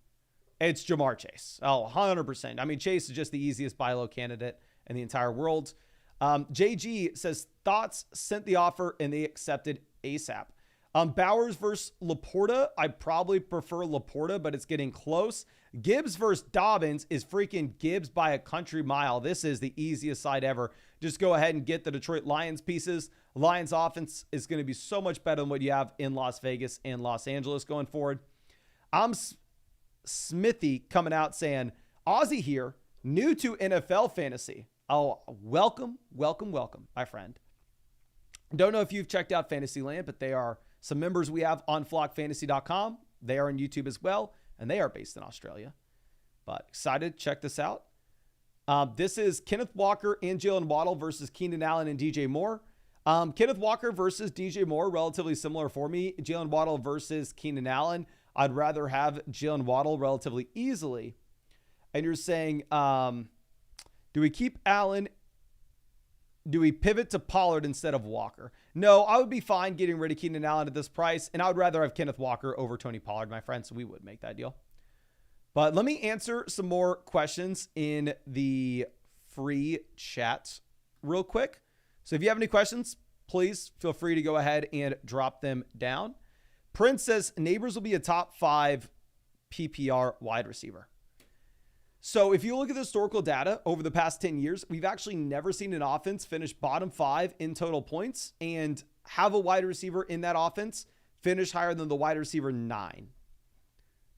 it's Jamar Chase. Oh, 100%. I mean, Chase is just the easiest buy low candidate in the entire world. JG says, thoughts, sent the offer, and they accepted ASAP. Bowers versus Laporta. I probably prefer Laporta, but it's getting close. Gibbs versus Dobbins is freaking Gibbs by a country mile. This is the easiest side ever. Just go ahead and get the Detroit Lions pieces. Lions offense is going to be so much better than what you have in Las Vegas and Los Angeles going forward. I'm Smithy coming out saying, Aussie here, new to NFL fantasy. Oh, welcome, welcome, welcome, my friend. Don't know if you've checked out Fantasyland, but they are some members we have on flockfantasy.com. They are on YouTube as well, and they are based in Australia. But excited, check this out. This is Kenneth Walker and Jalen Waddle versus Keenan Allen and DJ Moore. Kenneth Walker versus DJ Moore, relatively similar for me. Jalen Waddle versus Keenan Allen. I'd rather have Jalen Waddle relatively easily. And you're saying, do we keep Allen? Do we pivot to Pollard instead of Walker? No, I would be fine getting rid of Keenan Allen at this price, and I would rather have Kenneth Walker over Tony Pollard, my friend, so we would make that deal. But let me answer some more questions in the free chat real quick. So if you have any questions, please feel free to go ahead and drop them down. Prince says, Neighbors will be a top 5 PPR wide receiver. So if you look at the historical data over the past 10 years, we've actually never seen an offense finish bottom 5 in total points and have a wide receiver in that offense finish higher than the wide receiver 9.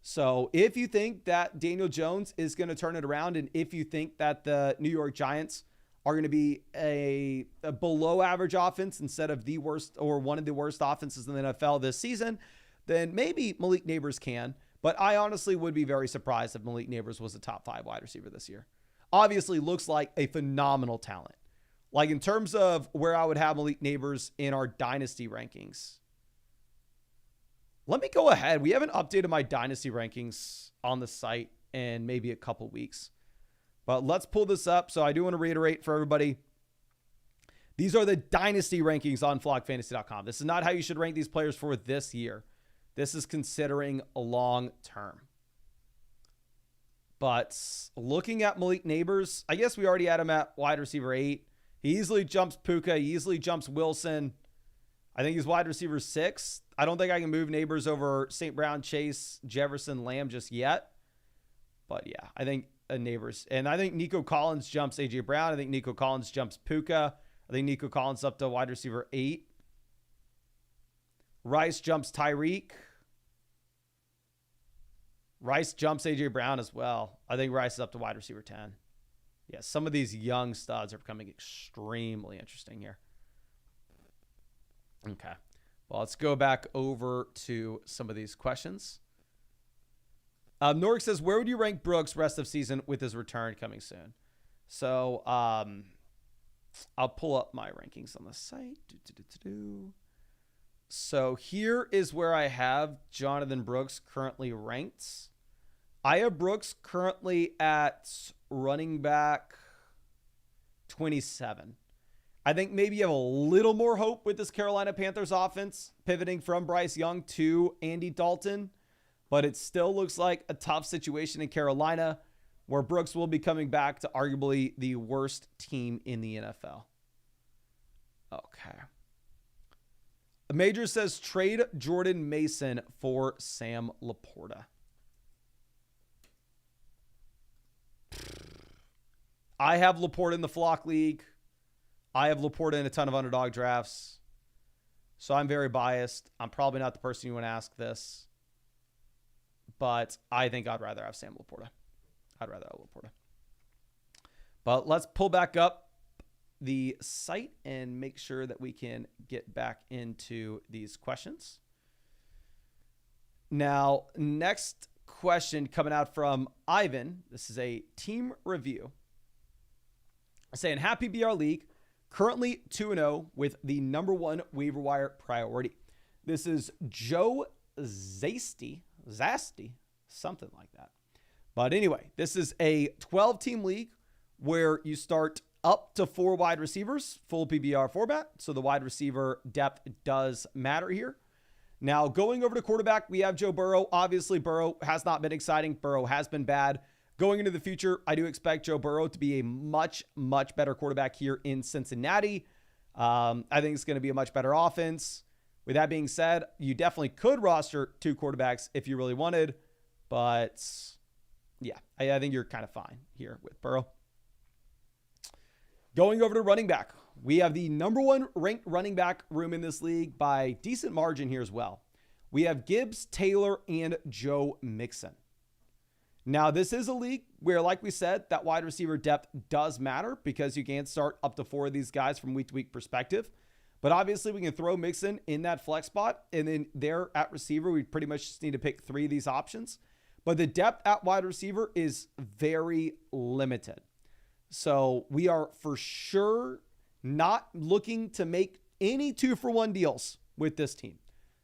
So if you think that Daniel Jones is going to turn it around, and if you think that the New York Giants are going to be a below average offense instead of the worst or one of the worst offenses in the NFL this season, then maybe Malik Neighbors can. But I honestly would be very surprised if Malik Neighbors was a top 5 wide receiver this year. Obviously looks like a phenomenal talent. Like in terms of where I would have Malik Neighbors in our Dynasty rankings. Let me go ahead. We haven't updated my Dynasty rankings on the site in maybe a couple weeks. But let's pull this up. So I do want to reiterate for everybody. These are the Dynasty rankings on flockfantasy.com. This is not how you should rank these players for this year. This is considering a long term. But looking at Malik Neighbors, I guess we already had him at wide receiver 8. He easily jumps Puka. He easily jumps Wilson. I think he's wide receiver 6. I don't think I can move Neighbors over St. Brown, Chase, Jefferson, Lamb just yet. But yeah, I think Neighbors. And I think Nico Collins jumps A.J. Brown. I think Nico Collins jumps Puka. I think Nico Collins up to wide receiver 8. Rice jumps Tyreek. Rice jumps A.J. Brown as well. I think Rice is up to wide receiver 10. Yeah, some of these young studs are becoming extremely interesting here. Okay. Well, let's go back over to some of these questions. Norik says, where would you rank Brooks rest of season with his return coming soon? So I'll pull up my rankings on the site. So here is where I have Jonathan Brooks currently ranked. I have Brooks currently at running back 27. I think maybe you have a little more hope with this Carolina Panthers offense pivoting from Bryce Young to Andy Dalton, but it still looks like a tough situation in Carolina where Brooks will be coming back to arguably the worst team in the NFL. Okay. Major says trade Jordan Mason for Sam Laporta. I have Laporta in the Flock League. I have Laporta in a ton of underdog drafts. So I'm very biased. I'm probably not the person you want to ask this. But I think I'd rather have Sam Laporta. I'd rather have Laporta. But let's pull back up the site and make sure that we can get back into these questions. Now, next question coming out from Ivan. This is a team review. Saying, happy BR League. Currently 2-0 with the number one waiver wire priority. This is Joe Zasty, something like that. But anyway, this is a 12-team league where you start up to 4 wide receivers, full PBR format. So the wide receiver depth does matter here. Now, going over to quarterback, we have Joe Burrow. Obviously, Burrow has not been exciting. Burrow has been bad. Going into the future, I do expect Joe Burrow to be a much, much better quarterback here in Cincinnati. I think it's going to be a much better offense. With that being said, you definitely could roster 2 quarterbacks if you really wanted. But, yeah, I think you're kind of fine here with Burrow. Going over to running back, we have the number one ranked running back room in this league by decent margin here as well. We have Gibbs, Taylor, and Joe Mixon. Now, this is a league where, like we said, that wide receiver depth does matter because you can't start up to 4 of these guys from week-to-week perspective. But obviously, we can throw Mixon in that flex spot, and then there at receiver, we pretty much just need to pick 3 of these options. But the depth at wide receiver is very limited. So we are for sure not looking to make any 2-for-1 deals with this team.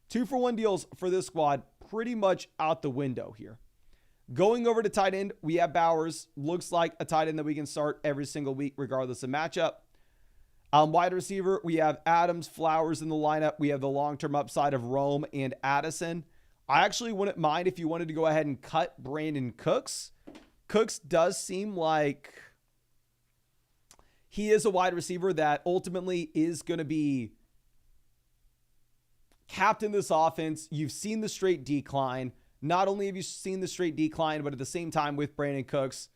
2-for-1 deals for this squad pretty much out the window here. Going over to tight end, we have Bowers. Looks like a tight end that we can start every single week regardless of matchup. Wide receiver, we have Adams, Flowers in the lineup. We have the long-term upside of Rome and Addison. I actually wouldn't mind if you wanted to go ahead and cut Brandon Cooks. Cooks does seem like he is a wide receiver that ultimately is going to be captain this offense. You've seen the straight decline. Not only have you seen the straight decline, but at the same time with Brandon Cooks,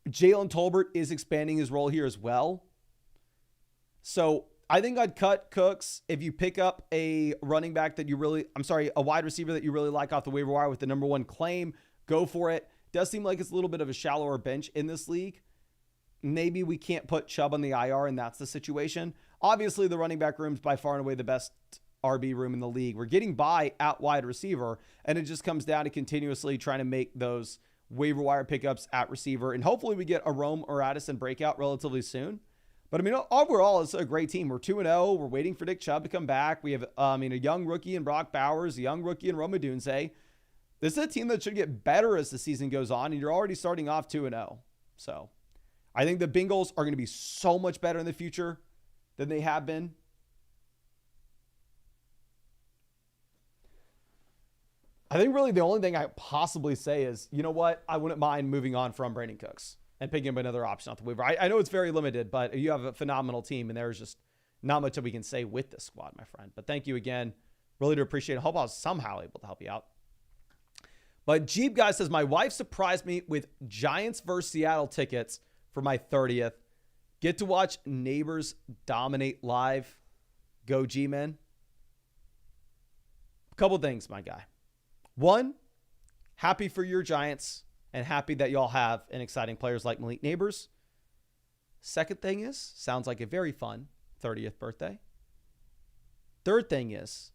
Jalen Tolbert is expanding his role here as well. So I think I'd cut Cooks. If you pick up a running back that a wide receiver that you really like off the waiver wire with the number one claim, go for it. Does seem like it's a little bit of a shallower bench in this league. Maybe we can't put Chubb on the IR and that's the situation. Obviously, the running back room is by far and away the best RB room in the league. We're getting by at wide receiver, and it just comes down to continuously trying to make those waiver wire pickups at receiver. And hopefully we get a Rome or Addison breakout relatively soon. But I mean, overall, it's a great team. We're 2-0. We're waiting for Nick Chubb to come back. We have, a young rookie in Brock Bowers, a young rookie in Rome Odunze. This is a team that should get better as the season goes on, and you're already starting off 2-0. So I think the Bengals are going to be so much better in the future than they have been. I think really the only thing I possibly say is, you know what? I wouldn't mind moving on from Brandon Cooks and picking up another option off the waiver. I know it's very limited, but you have a phenomenal team, and there's just not much that we can say with this squad, my friend. But thank you again. Really do appreciate it. Hope I was somehow able to help you out. But Jeep Guy says, my wife surprised me with Giants versus Seattle tickets for my 30th. Get to watch neighbors dominate live. Go G-Men. A couple things, my guy. One, happy for your Giants and happy that y'all have an exciting players like Malik Neighbors. Second thing is, sounds like a very fun 30th birthday. Third thing is,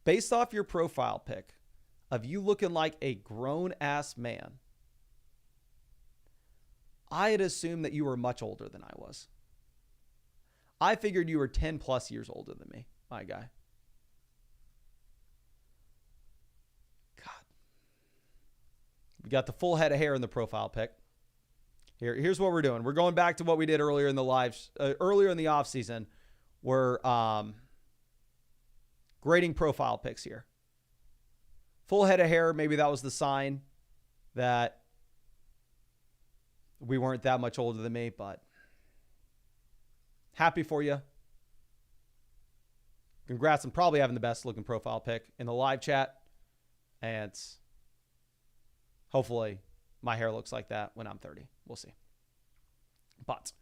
based off your profile pic of you looking like a grown-ass man, I had assumed that you were much older than I was. I figured you were 10 plus years older than me, my guy. God. We got the full head of hair in the profile pic. Here's what we're doing. We're going back to what we did earlier in the earlier in the offseason. We're grading profile picks here. Full head of hair. Maybe that was the sign that we weren't that much older than me, but happy for you. Congrats on probably having the best looking profile pic in the live chat. And hopefully my hair looks like that when I'm 30. We'll see. But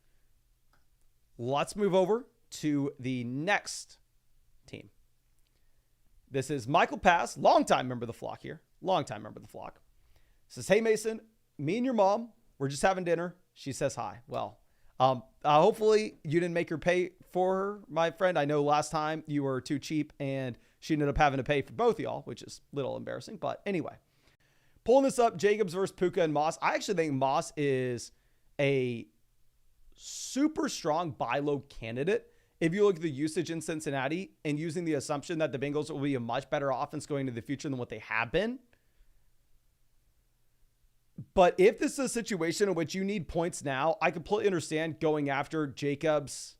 let's move over to the next team. This is Michael Pass, longtime member of the flock here. Longtime member of the flock. Says, hey, Mason, me and your mom, we're just having dinner. She says hi. Well, hopefully you didn't make her pay for her, my friend. I know last time you were too cheap and she ended up having to pay for both of y'all, which is a little embarrassing. But anyway, pulling this up, Jacobs versus Puka and Moss. I actually think Moss is a super strong buy low candidate. If you look at the usage in Cincinnati and using the assumption that the Bengals will be a much better offense going into the future than what they have been. But if this is a situation in which you need points now, I completely understand going after Jacobs.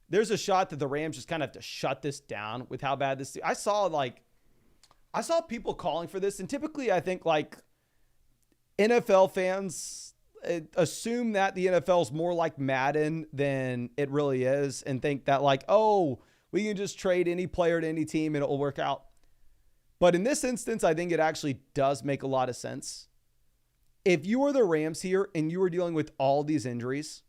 There's a shot that the Rams just kind of have to shut this down with how bad this is. I saw people calling for this, and typically I think like NFL fans assume that the NFL is more like Madden than it really is and think that like, oh, we can just trade any player to any team and it will work out. But in this instance, I think it actually does make a lot of sense. If you were the Rams here and you were dealing with all these injuries,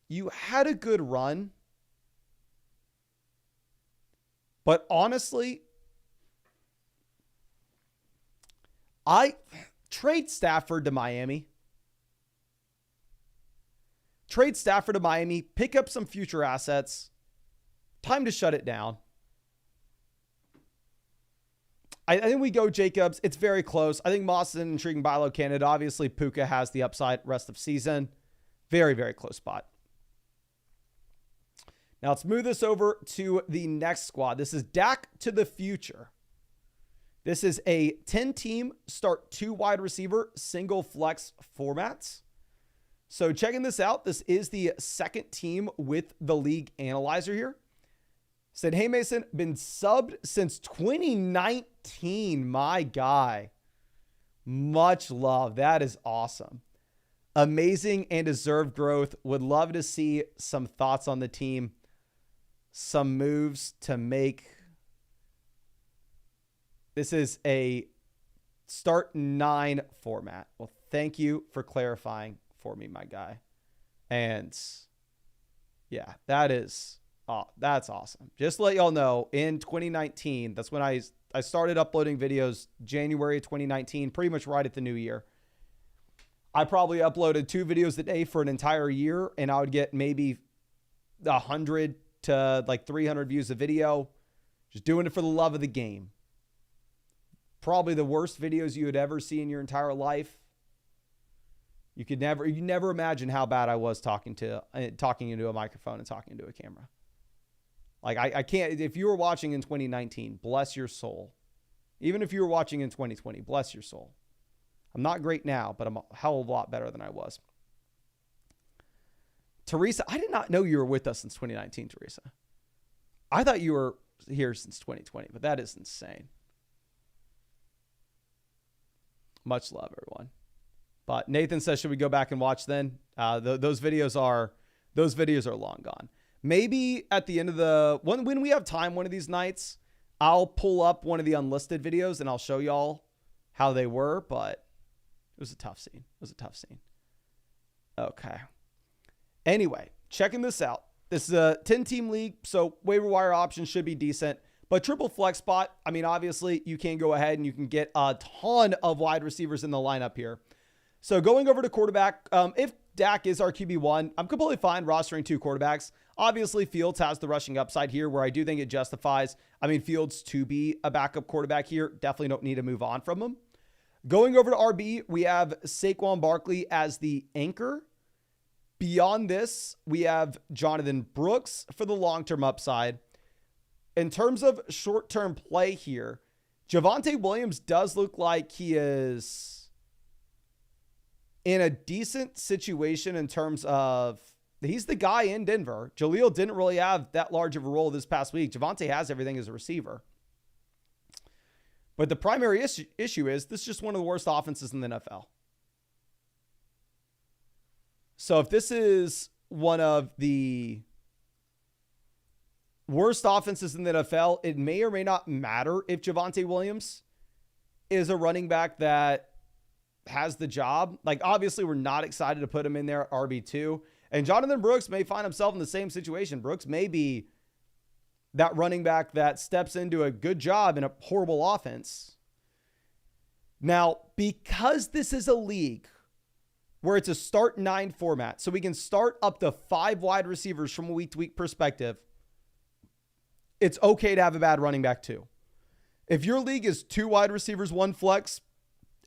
you had a good run. But honestly, I trade Stafford to Miami. Trade Stafford to Miami, pick up some future assets. Time to shut it down. I think we go Jacobs. It's very close. I think Moss is an intriguing buy low candidate. Obviously, Puka has the upside rest of season. Very, very close spot. Now let's move this over to the next squad. This is Dak to the future. This is a 10-team start 2 wide receiver single flex formats. So checking this out, this is the second team with the league analyzer here. Said, hey, Mason, been subbed since 2019. My guy. Much love. That is awesome. Amazing and deserved growth. Would love to see some thoughts on the team. Some moves to make. This is a start 9 format. Well, thank you for clarifying for me, my guy. And yeah, that's awesome. Just to let y'all know, in 2019, that's when I started uploading videos, January 2019, pretty much right at the new year. I probably uploaded 2 videos a day for an entire year, and I would get maybe 100 to like 300 views a video. Just doing it for the love of the game. Probably the worst videos you would ever see in your entire life. You never imagine how bad I was talking into a microphone and talking into a camera. Like I can't, if you were watching in 2019, bless your soul. Even if you were watching in 2020, bless your soul. I'm not great now, but I'm a hell of a lot better than I was. Teresa, I did not know you were with us since 2019, Teresa. I thought you were here since 2020, but that is insane. Much love, everyone. But Nathan says, should we go back and watch then? Those videos are long gone. Maybe at the end of when we have time one of these nights, I'll pull up one of the unlisted videos and I'll show y'all how they were, but it was a tough scene. Okay. Anyway, checking this out. This is a 10-team league, so waiver wire options should be decent. But triple flex spot, I mean, obviously, you can go ahead and you can get a ton of wide receivers in the lineup here. So going over to quarterback, if Dak is our QB1, I'm completely fine rostering 2 quarterbacks. Obviously, Fields has the rushing upside here where I do think it justifies. I mean, Fields to be a backup quarterback here. Definitely don't need to move on from him. Going over to RB, we have Saquon Barkley as the anchor. Beyond this, we have Jonathan Brooks for the long-term upside. In terms of short-term play here, Javonte Williams does look like he is in a decent situation in terms of he's the guy in Denver. Jaleel didn't really have that large of a role this past week. Javonte has everything as a receiver. But the primary issue is this is just one of the worst offenses in the NFL. So if this is one of the worst offenses in the NFL, it may or may not matter if Javonte Williams is a running back that has the job. Like, obviously, we're not excited to put him in there at RB2. And Jonathan Brooks may find himself in the same situation. Brooks may be that running back that steps into a good job in a horrible offense. Now, because this is a league where it's a start 9 format, so we can start up to 5 wide receivers from a week-to-week perspective, it's okay to have a bad running back too. If your league is 2 wide receivers, 1 flex,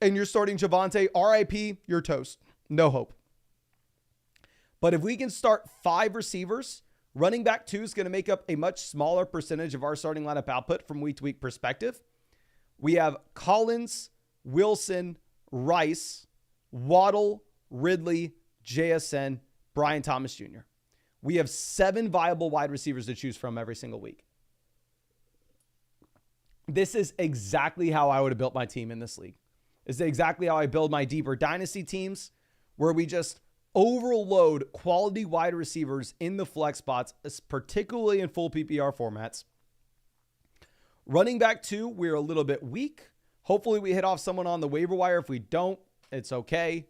and you're starting Javonte, RIP, you're toast. No hope. But if we can start 5 receivers, running back 2 is going to make up a much smaller percentage of our starting lineup output from week-to-week perspective. We have Collins, Wilson, Rice, Waddle, Ridley, JSN, Brian Thomas Jr. We have 7 viable wide receivers to choose from every single week. This is exactly how I would have built my team in this league. This is exactly how I build my deeper dynasty teams, where we just overload quality wide receivers in the flex spots, particularly in full PPR formats. Running back 2, we're a little bit weak. Hopefully we hit off someone on the waiver wire. If we don't, it's okay.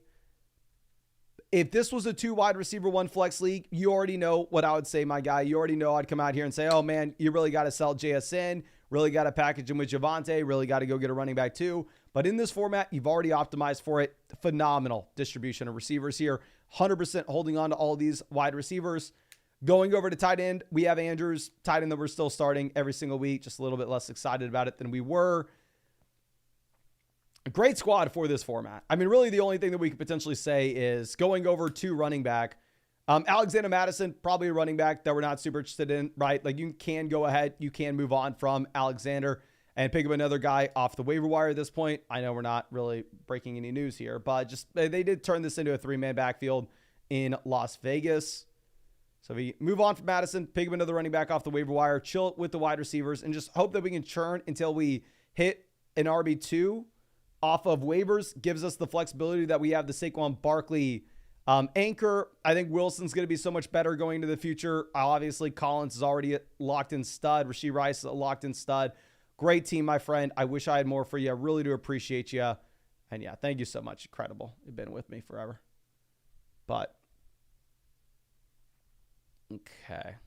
If this was a 2 wide receiver, 1 flex league, you already know what I would say, my guy. You already know I'd come out here and say, oh man, you really got to sell JSN, really got to package him with Javonte, really got to go get a running back 2. But in this format, you've already optimized for it. Phenomenal distribution of receivers here. 100% holding on to all these wide receivers. Going over to tight end, we have Andrews, tight end that we're still starting every single week. Just a little bit less excited about it than we were. A great squad for this format. I mean, really the only thing that we could potentially say is going over to running back. Alexander Madison, probably a running back that we're not super interested in, right? Like, you can go ahead, you can move on from Alexander and pick up another guy off the waiver wire at this point. I know we're not really breaking any news here, but just they did turn this into a 3-man backfield in Las Vegas. So we move on from Madison, pick up another running back off the waiver wire, chill with the wide receivers, and just hope that we can churn until we hit an RB2 off of waivers. Gives us the flexibility that we have the Saquon Barkley anchor. I think Wilson's going to be so much better going into the future. Obviously, Collins is already a locked-in stud. Rashee Rice is a locked-in stud. Great team, my friend. I wish I had more for you. I really do appreciate you. And yeah, thank you so much. Incredible. You've been with me forever. But, okay.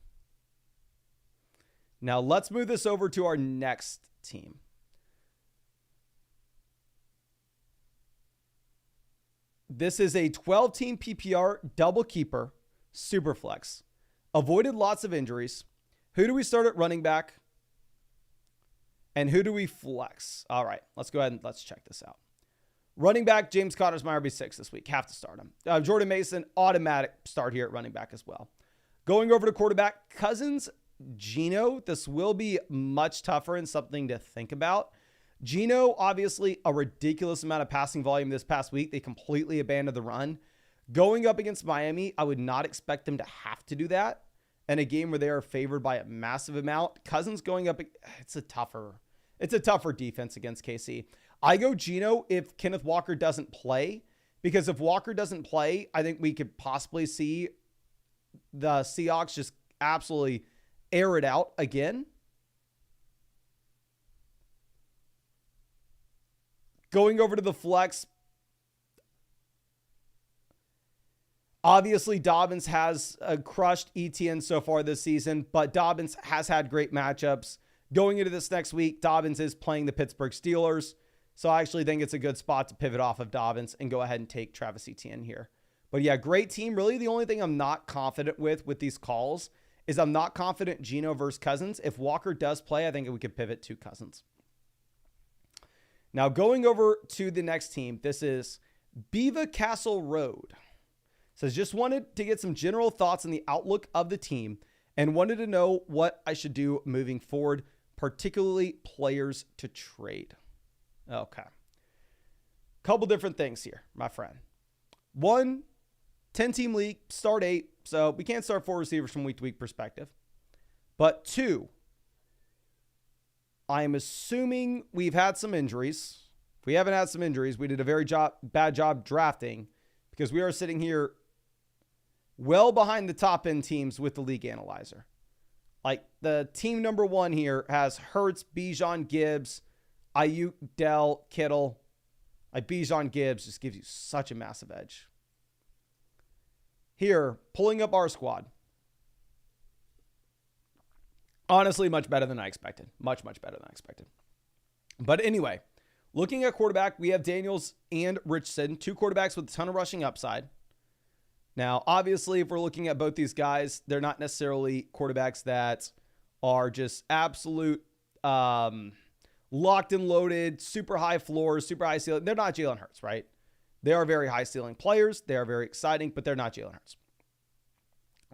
Now let's move this over to our next team. This is a 12-team PPR double keeper, super flex. Avoided lots of injuries. Who do we start at running back? And who do we flex? All right, let's go ahead and let's check this out. Running back, James Conner's my RB6 this week. Have to start him. Jordan Mason, automatic start here at running back as well. Going over to quarterback, Cousins, Geno. This will be much tougher and something to think about. Geno, obviously, a ridiculous amount of passing volume this past week. They completely abandoned the run. Going up against Miami, I would not expect them to have to do that in a game where they are favored by a massive amount. Cousins going up, it's a tougher defense against KC. I go Geno if Kenneth Walker doesn't play, because if Walker doesn't play, I think we could possibly see the Seahawks just absolutely air it out again. Going over to the flex, obviously Dobbins has crushed ETN so far this season, but Dobbins has had great matchups. Going into this next week, Dobbins is playing the Pittsburgh Steelers, so I actually think it's a good spot to pivot off of Dobbins and go ahead and take Travis Etienne here. But yeah, great team. Really, the only thing I'm not confident with these calls is I'm not confident Geno versus Cousins. If Walker does play, I think we could pivot to Cousins. Now, going over to the next team, this is Beaver Castle Road. Says, just wanted to get some general thoughts on the outlook of the team and wanted to know what I should do moving forward, particularly players to trade. Okay. Couple different things here, my friend. One, 10-team league, start 8. So we can't start 4 receivers from week to week perspective. But 2, I'm assuming we've had some injuries. If we haven't had some injuries, we did a very bad job drafting because we are sitting here well behind the top end teams with the league analyzer. Like the team number 1 here has Hurts, Bijan, Gibbs, Ayuk, Dell, Kittle. Like Bijan Gibbs just gives you such a massive edge. Here, pulling up our squad. Honestly, much better than I expected. Much, much better than I expected. But anyway, looking at quarterback, we have Daniels and Richardson, 2 quarterbacks with a ton of rushing upside. Now, obviously, if we're looking at both these guys, they're not necessarily quarterbacks that are just absolute locked and loaded, super high floors, super high ceiling. They're not Jalen Hurts, right? They are very high ceiling players. They are very exciting, but they're not Jalen Hurts.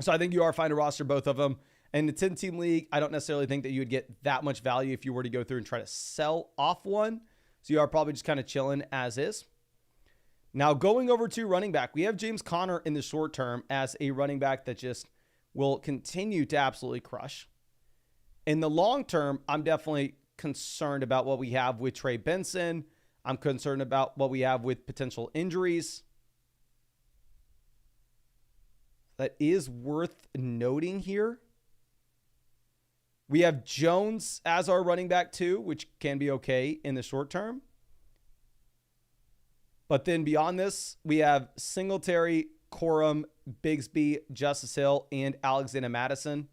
So I think you are fine to roster both of them. In the 10-team league, I don't necessarily think that you would get that much value if you were to go through and try to sell off one. So you are probably just kind of chilling as is. Now going over to running back, we have James Conner in the short term as a running back that just will continue to absolutely crush. In the long term, I'm definitely concerned about what we have with Trey Benson. I'm concerned about what we have with potential injuries. That is worth noting here. We have Jones as our running back too, which can be okay in the short term. But then beyond this, we have Singletary, Corum, Bigsby, Justice Hill, and Alexander Madison.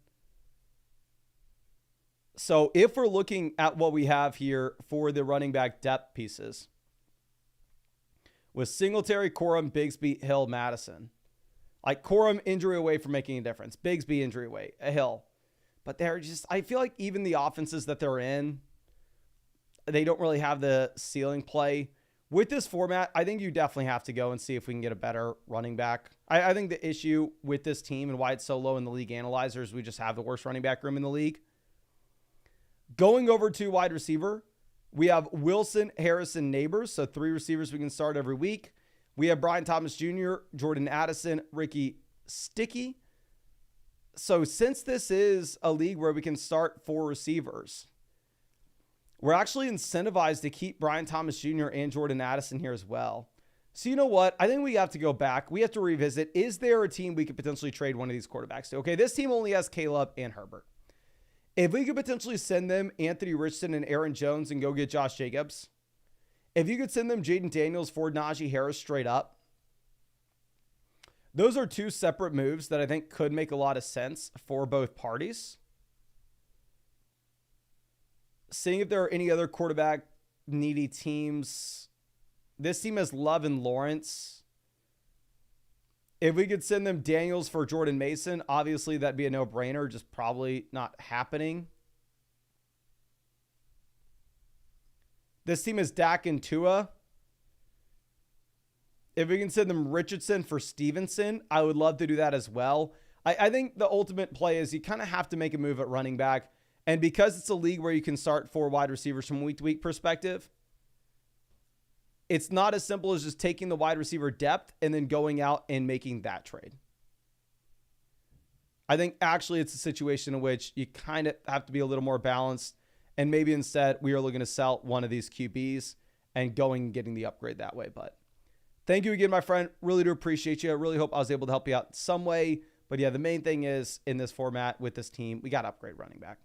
So if we're looking at what we have here for the running back depth pieces, with Singletary, Corum, Bigsby, Hill, Madison. Like Corum injury away from making a difference. Bigsby injury away, a Hill. But they're just, I feel like even the offenses that they're in, they don't really have the ceiling play. With this format, I think you definitely have to go and see if we can get a better running back. I think the issue with this team and why it's so low in the league analyzers, we just have the worst running back room in the league. Going over to wide receiver, we have Wilson, Harrison, Neighbors. So 3 receivers we can start every week. We have Brian Thomas Jr., Jordan Addison, Ricky Sticky. So since this is a league where we can start 4 receivers, we're actually incentivized to keep Brian Thomas Jr. and Jordan Addison here as well. So you know what? I think we have to go back. We have to revisit. Is there a team we could potentially trade one of these quarterbacks to? Okay, this team only has Caleb and Herbert. If we could potentially send them Anthony Richardson and Aaron Jones and go get Josh Jacobs, if you could send them Jaden Daniels for Najee Harris straight up, those are 2 separate moves that I think could make a lot of sense for both parties. Seeing if there are any other quarterback needy teams. This team has Love and Lawrence. If we could send them Daniels for Jordan Mason, obviously that'd be a no-brainer, just probably not happening. This team is Dak and Tua. If we can send them Richardson for Stevenson, I would love to do that as well. I think the ultimate play is you kind of have to make a move at running back. And because it's a league where you can start 4 wide receivers from week to week perspective, it's not as simple as just taking the wide receiver depth and then going out and making that trade. I think actually it's a situation in which you kind of have to be a little more balanced. And maybe instead we are looking to sell one of these QBs and going and getting the upgrade that way. But thank you again, my friend. Really do appreciate you. I really hope I was able to help you out in some way. But yeah, the main thing is in this format with this team, we got to upgrade running back.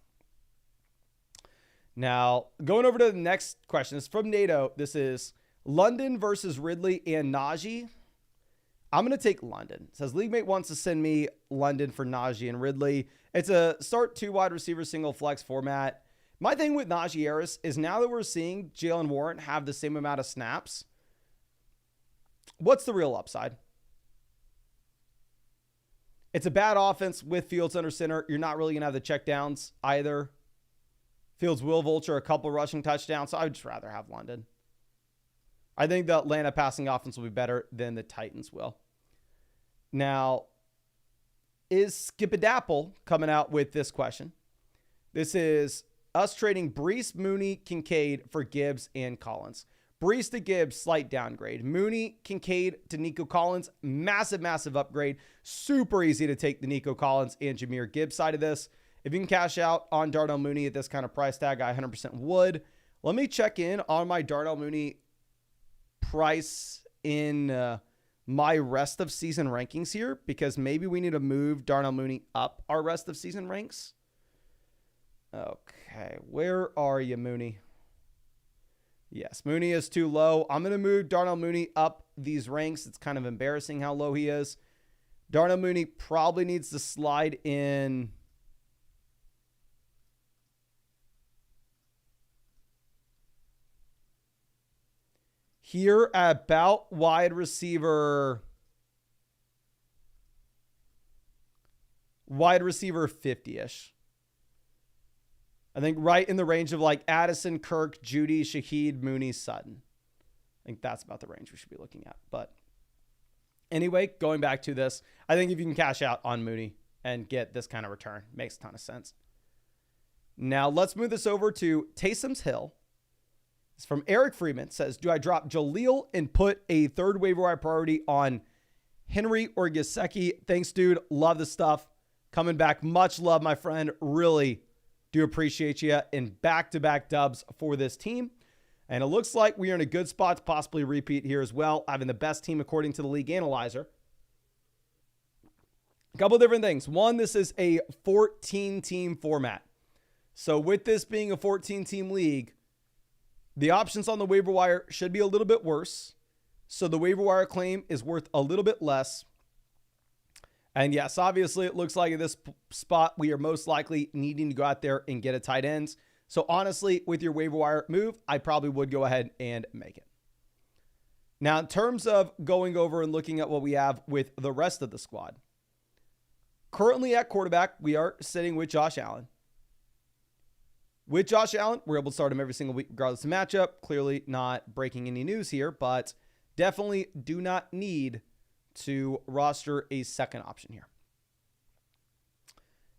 Now, going over to the next question. It's from NATO. This is London versus Ridley and Najee. I'm going to take London. It says, LeagueMate wants to send me London for Najee and Ridley. It's a start 2 wide receiver single flex format. My thing with Najee Harris is now that we're seeing Jalen Warren have the same amount of snaps, what's the real upside? It's a bad offense with Fields under center. You're not really going to have the checkdowns either. Fields will vulture a couple rushing touchdowns, so I would just rather have London. I think the Atlanta passing offense will be better than the Titans will. Now, is Skip-a-Dapple coming out with this question? This is us trading Brees, Mooney, Kincaid for Gibbs and Collins. Brees to Gibbs, slight downgrade. Mooney, Kincaid to Nico Collins, massive upgrade. Super easy to take the Nico Collins and Jahmyr Gibbs side of this. If you can cash out on Darnell Mooney at this kind of price tag, I 100% would. Let me check in on my Darnell Mooney price in my rest of season rankings here, because maybe we need to move Darnell Mooney up our rest of season ranks. Okay, where are you, Mooney? Yes, Mooney is too low. I'm going to move Darnell Mooney up these ranks. It's kind of embarrassing how low he is. Darnell Mooney probably needs to slide in here at about wide receiver 50-ish. I think right in the range of like Addison, Kirk, Judy, Shaheed, Mooney, Sutton. I think that's about the range we should be looking at. But anyway, going back to this, I think if you can cash out on Mooney and get this kind of return, makes a ton of sense. Now let's move this over to Taysom's Hill. It's from Eric Freeman. It says, do I drop Jaleel and put a third waiver wire priority on Henry or Gesicki? Thanks, dude. Love the stuff. Coming back. Much love, my friend. Really do appreciate you in back-to-back dubs for this team. And it looks like we are in a good spot to possibly repeat here as well, having the best team according to the league analyzer. A couple different things. One, this is a 14-team format. So with this being a 14-team league, the options on the waiver wire should be a little bit worse. So the waiver wire claim is worth a little bit less. And yes, obviously it looks like at this spot, we are most likely needing to go out there and get a tight end. So honestly, with your waiver wire move, I probably would go ahead and make it. Now, in terms of going over and looking at what we have with the rest of the squad, currently at quarterback, we are sitting with Josh Allen. With Josh Allen, we're able to start him every single week, regardless of matchup. Clearly not breaking any news here, but definitely do not need to roster a second option here.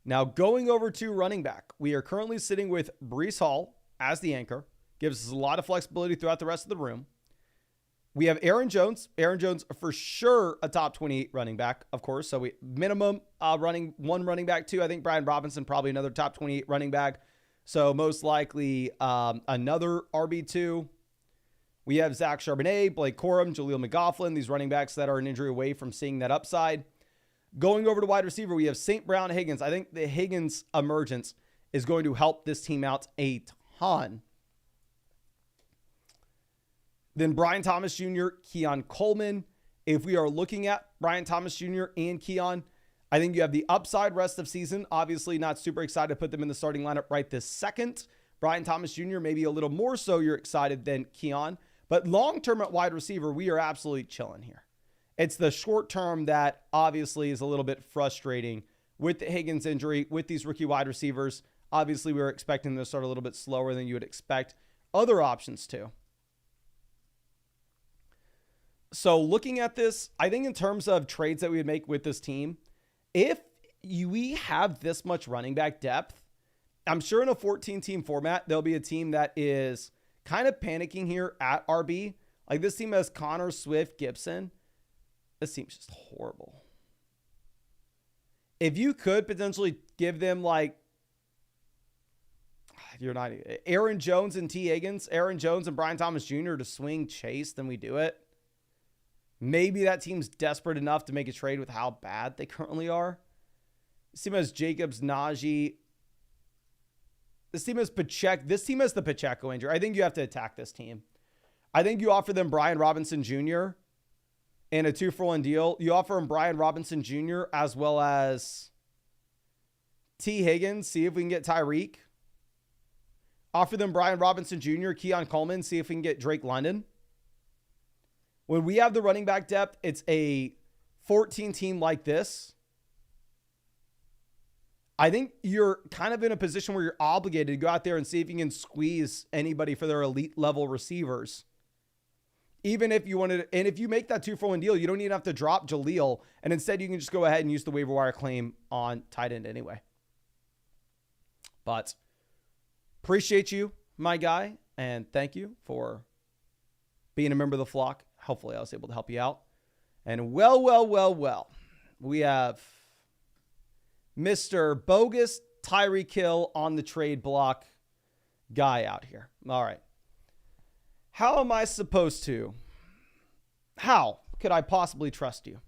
Now, going over to running back, we are currently sitting with Breece Hall as the anchor. Gives us a lot of flexibility throughout the rest of the room. We have Aaron Jones. Aaron Jones for sure a top 28 running back, of course. So we minimum running back too. I think Brian Robinson probably another top 28 running back. So most likely another RB2. We have Zach Charbonnet, Blake Corum, Jaleel McLaughlin, these running backs that are an injury away from seeing that upside. Going over to wide receiver, we have St. Brown, Higgins. I think the Higgins emergence is going to help this team out a ton. Then Brian Thomas Jr., Keon Coleman. If we are looking at Brian Thomas Jr. and Keon, I think you have the upside rest of season. Obviously not super excited to put them in the starting lineup right this second. Brian Thomas Jr., maybe a little more so you're excited than Keon. But long-term at wide receiver, we are absolutely chilling here. It's the short term that obviously is a little bit frustrating with the Higgins injury, with these rookie wide receivers. Obviously, we were expecting them to start a little bit slower than you would expect other options to. So looking at this, I think in terms of trades that we would make with this team, if we have this much running back depth, I'm sure in a 14-team format, there'll be a team that is kind of panicking here at RB. Like this team has Connor, Swift, Gibson. This team's just horrible. If you could potentially give them like, you're not Aaron Jones and T. Higgins, Aaron Jones and Brian Thomas Jr. to swing Chase, then we do it. Maybe that team's desperate enough to make a trade with how bad they currently are. This team has Jacobs, Najee. This team has Pacheco. This team has the Pacheco injury. I think you have to attack this team. I think you offer them Brian Robinson Jr. and a 2-for-1 deal. You offer them Brian Robinson Jr. as well as T. Higgins. See if we can get Tyreek. Offer them Brian Robinson Jr., Keon Coleman. See if we can get Drake London. When we have the running back depth, it's a 14 team like this. I think you're kind of in a position where you're obligated to go out there and see if you can squeeze anybody for their elite level receivers. Even if you wanted, and if you make that 2-for-1 deal, you don't even have to drop Jaleel, and instead you can just go ahead and use the waiver wire claim on tight end anyway. But appreciate you, my guy, and thank you for being a member of the flock. Hopefully I was able to help you out. And well, we have Mr. Bogus Tyreek Hill on the trade block guy out here. All right. How could I possibly trust you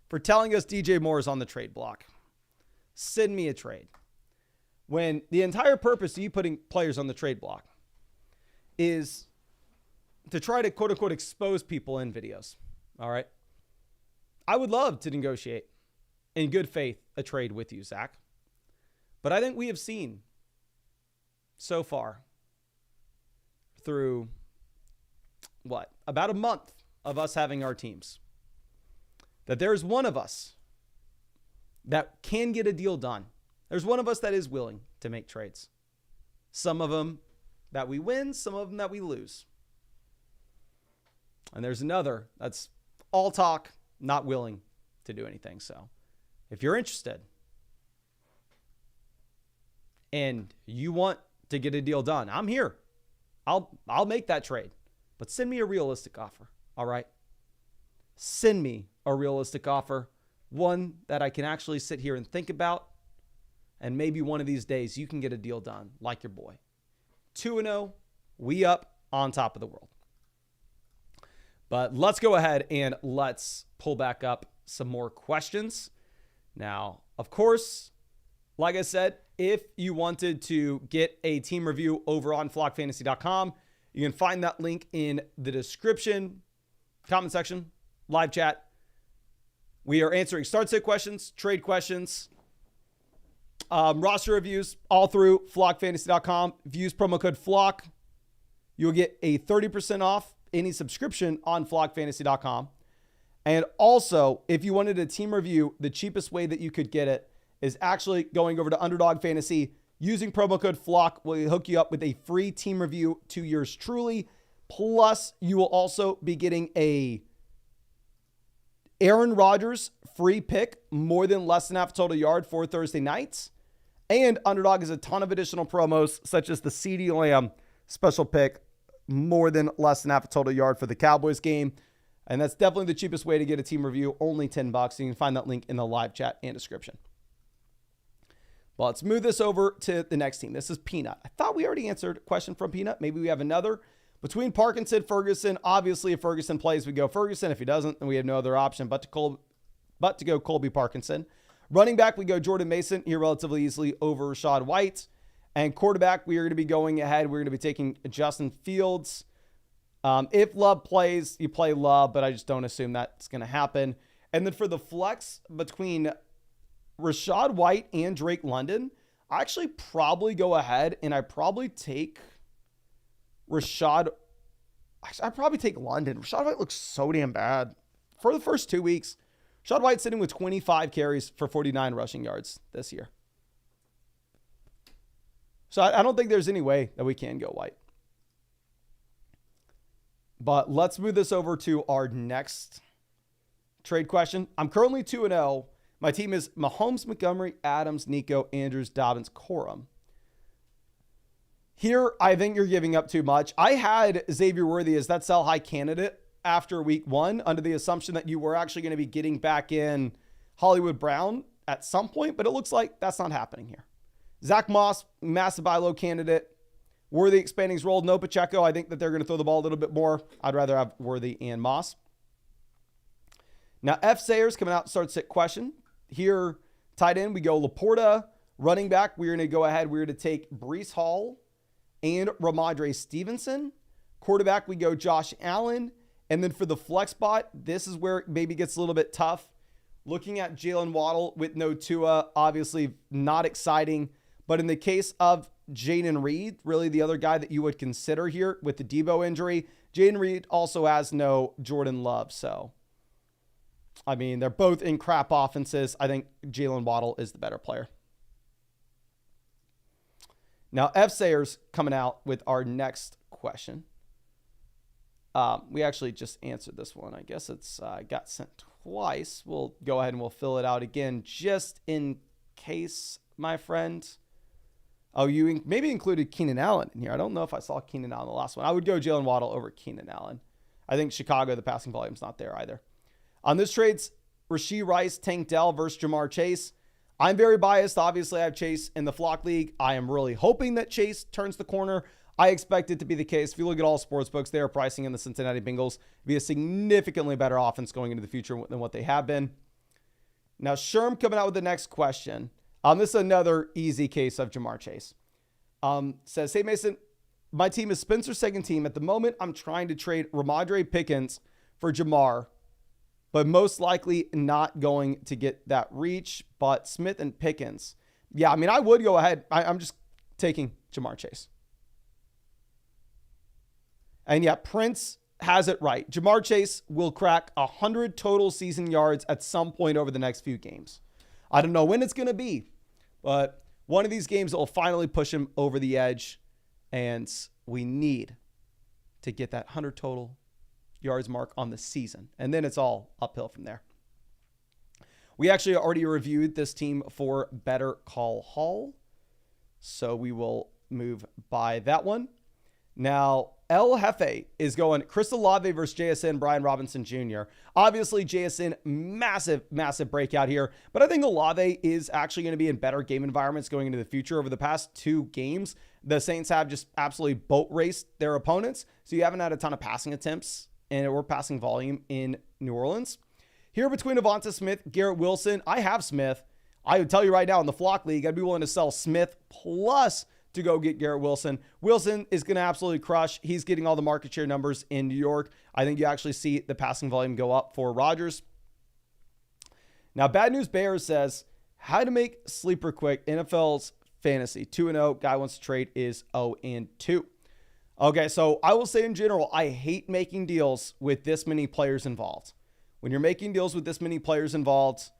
for telling us DJ Moore is on the trade block? Send me a trade. When the entire purpose of you putting players on the trade block is to try to quote unquote expose people in videos. All right. I would love to negotiate in good faith a trade with you, Zach. But I think we have seen so far through about a month of us having our teams, that there's one of us that can get a deal done. There's one of us that is willing to make trades. Some of them that we win, some of them that we lose. And there's another that's all talk, not willing to do anything. So if you're interested and you want to get a deal done, I'm here. I'll make that trade. But send me a realistic offer, all right? Send me a realistic offer, one that I can actually sit here and think about, and maybe one of these days you can get a deal done like your boy. 2-0, we up on top of the world. But let's go ahead and let's pull back up some more questions. Now, of course, like I said, if you wanted to get a team review over on flockfantasy.com, you can find that link in the description, comment section, live chat. We are answering start sit questions, trade questions, roster reviews, all through flockfantasy.com. If you use promo code FLOCK, you'll get a 30% off any subscription on flockfantasy.com. And also, if you wanted a team review, the cheapest way that you could get it is actually going over to Underdog Fantasy. Using promo code FLOCK will hook you up with a free team review to yours truly. Plus, you will also be getting a Aaron Rodgers free pick, more than less than half a total yard for Thursday nights. And Underdog has a ton of additional promos, such as the CeeDee Lamb special pick, more than less than half a total yard for the Cowboys game. And that's definitely the cheapest way to get a team review, only $10. You can find that link in the live chat and description. Well, let's move this over to the next team. This is Peanut. I thought we already answered a question from Peanut. Maybe we have another. Between Parkinson, Ferguson, obviously if Ferguson plays, we go Ferguson. If he doesn't, then we have no other option but to go Colby Parkinson. Running back, we go Jordan Mason here relatively easily over Rachaad White. And quarterback, we are going to be going ahead. We're going to be taking Justin Fields. If Love plays, you play Love, but I just don't assume that's going to happen. And then for the flex between Rachaad White and Drake London, I actually probably go ahead and I probably take Rashad. I'd probably take London. Rachaad White looks so damn bad. For the first 2 weeks, Rachaad White sitting with 25 carries for 49 rushing yards this year. So I don't think there's any way that we can go White. But let's move this over to our next trade question. I'm currently 2-0. My team is Mahomes, Montgomery, Adams, Nico, Andrews, Dobbins, Corum. Here, I think you're giving up too much. I had Xavier Worthy as that sell high candidate after week 1 under the assumption that you were actually going to be getting back in Hollywood Brown at some point, but it looks like that's not happening here. Zach Moss, massive buy low candidate. Worthy expanding his role. No Pacheco. I think that they're going to throw the ball a little bit more. I'd rather have Worthy and Moss. Now, F. Sayers coming out, start sit question. Here, tight end, we go Laporta. Running back, we're going to go ahead. We're going to take Breece Hall and Ramondre Stevenson. Quarterback, we go Josh Allen. And then for the flex spot, this is where it maybe gets a little bit tough. Looking at Jalen Waddle with no Tua, obviously not exciting. But in the case of Jaden Reed, really the other guy that you would consider here with the Debo injury, Jaden Reed also has no Jordan Love. So, I mean, they're both in crap offenses. I think Jalen Waddle is the better player. Now, F. Sayers coming out with our next question. We actually just answered this one. I guess it's got sent twice. We'll go ahead and we'll fill it out again just in case, my friend. Oh, you maybe included Keenan Allen in here. I don't know if I saw Keenan Allen the last one. I would go Jalen Waddle over Keenan Allen. I think Chicago, the passing volume's not there either. On this trade's Rashee Rice, Tank Dell versus Jamar Chase. I'm very biased. Obviously, I have Chase in the Flock League. I am really hoping that Chase turns the corner. I expect it to be the case. If you look at all sports books, they are pricing in the Cincinnati Bengals to be a significantly better offense going into the future than what they have been. Now, Sherm coming out with the next question. This is another easy case of Jamar Chase. Says, hey, Mason, my team is Spencer's second team. At the moment, I'm trying to trade Ramondre Pickens for Jamar, but most likely not going to get that reach. But Smith and Pickens. Yeah, I mean, I would go ahead. I'm just taking Jamar Chase. And yeah, Prince has it right. Jamar Chase will crack 100 total season yards at some point over the next few games. I don't know when it's going to be, but one of these games will finally push him over the edge, and we need to get that 100 total yards mark on the season. And then it's all uphill from there. We actually already reviewed this team for Better Call Hall, so we will move by that one. Now, El Jefe is going Chris Olave versus JSN, Brian Robinson Jr. Obviously, JSN, massive breakout here. But I think Olave is actually going to be in better game environments going into the future. Over the past 2 games, the Saints have just absolutely boat raced their opponents. So you haven't had a ton of passing attempts or passing volume in New Orleans. Here between Devonta Smith, Garrett Wilson, I have Smith. I would tell you right now in the Flock League, I'd be willing to sell Smith plus to go get Garrett Wilson. Wilson is going to absolutely crush. He's getting all the market share numbers in New York. I think you actually see the passing volume go up for Rodgers. Now, Bad News Bears says, how to make sleeper quick NFL's fantasy. 2-0. Guy wants to trade is 0-2. Okay, so I will say in general, I hate making deals with this many players involved. When you're making deals with this many players involved,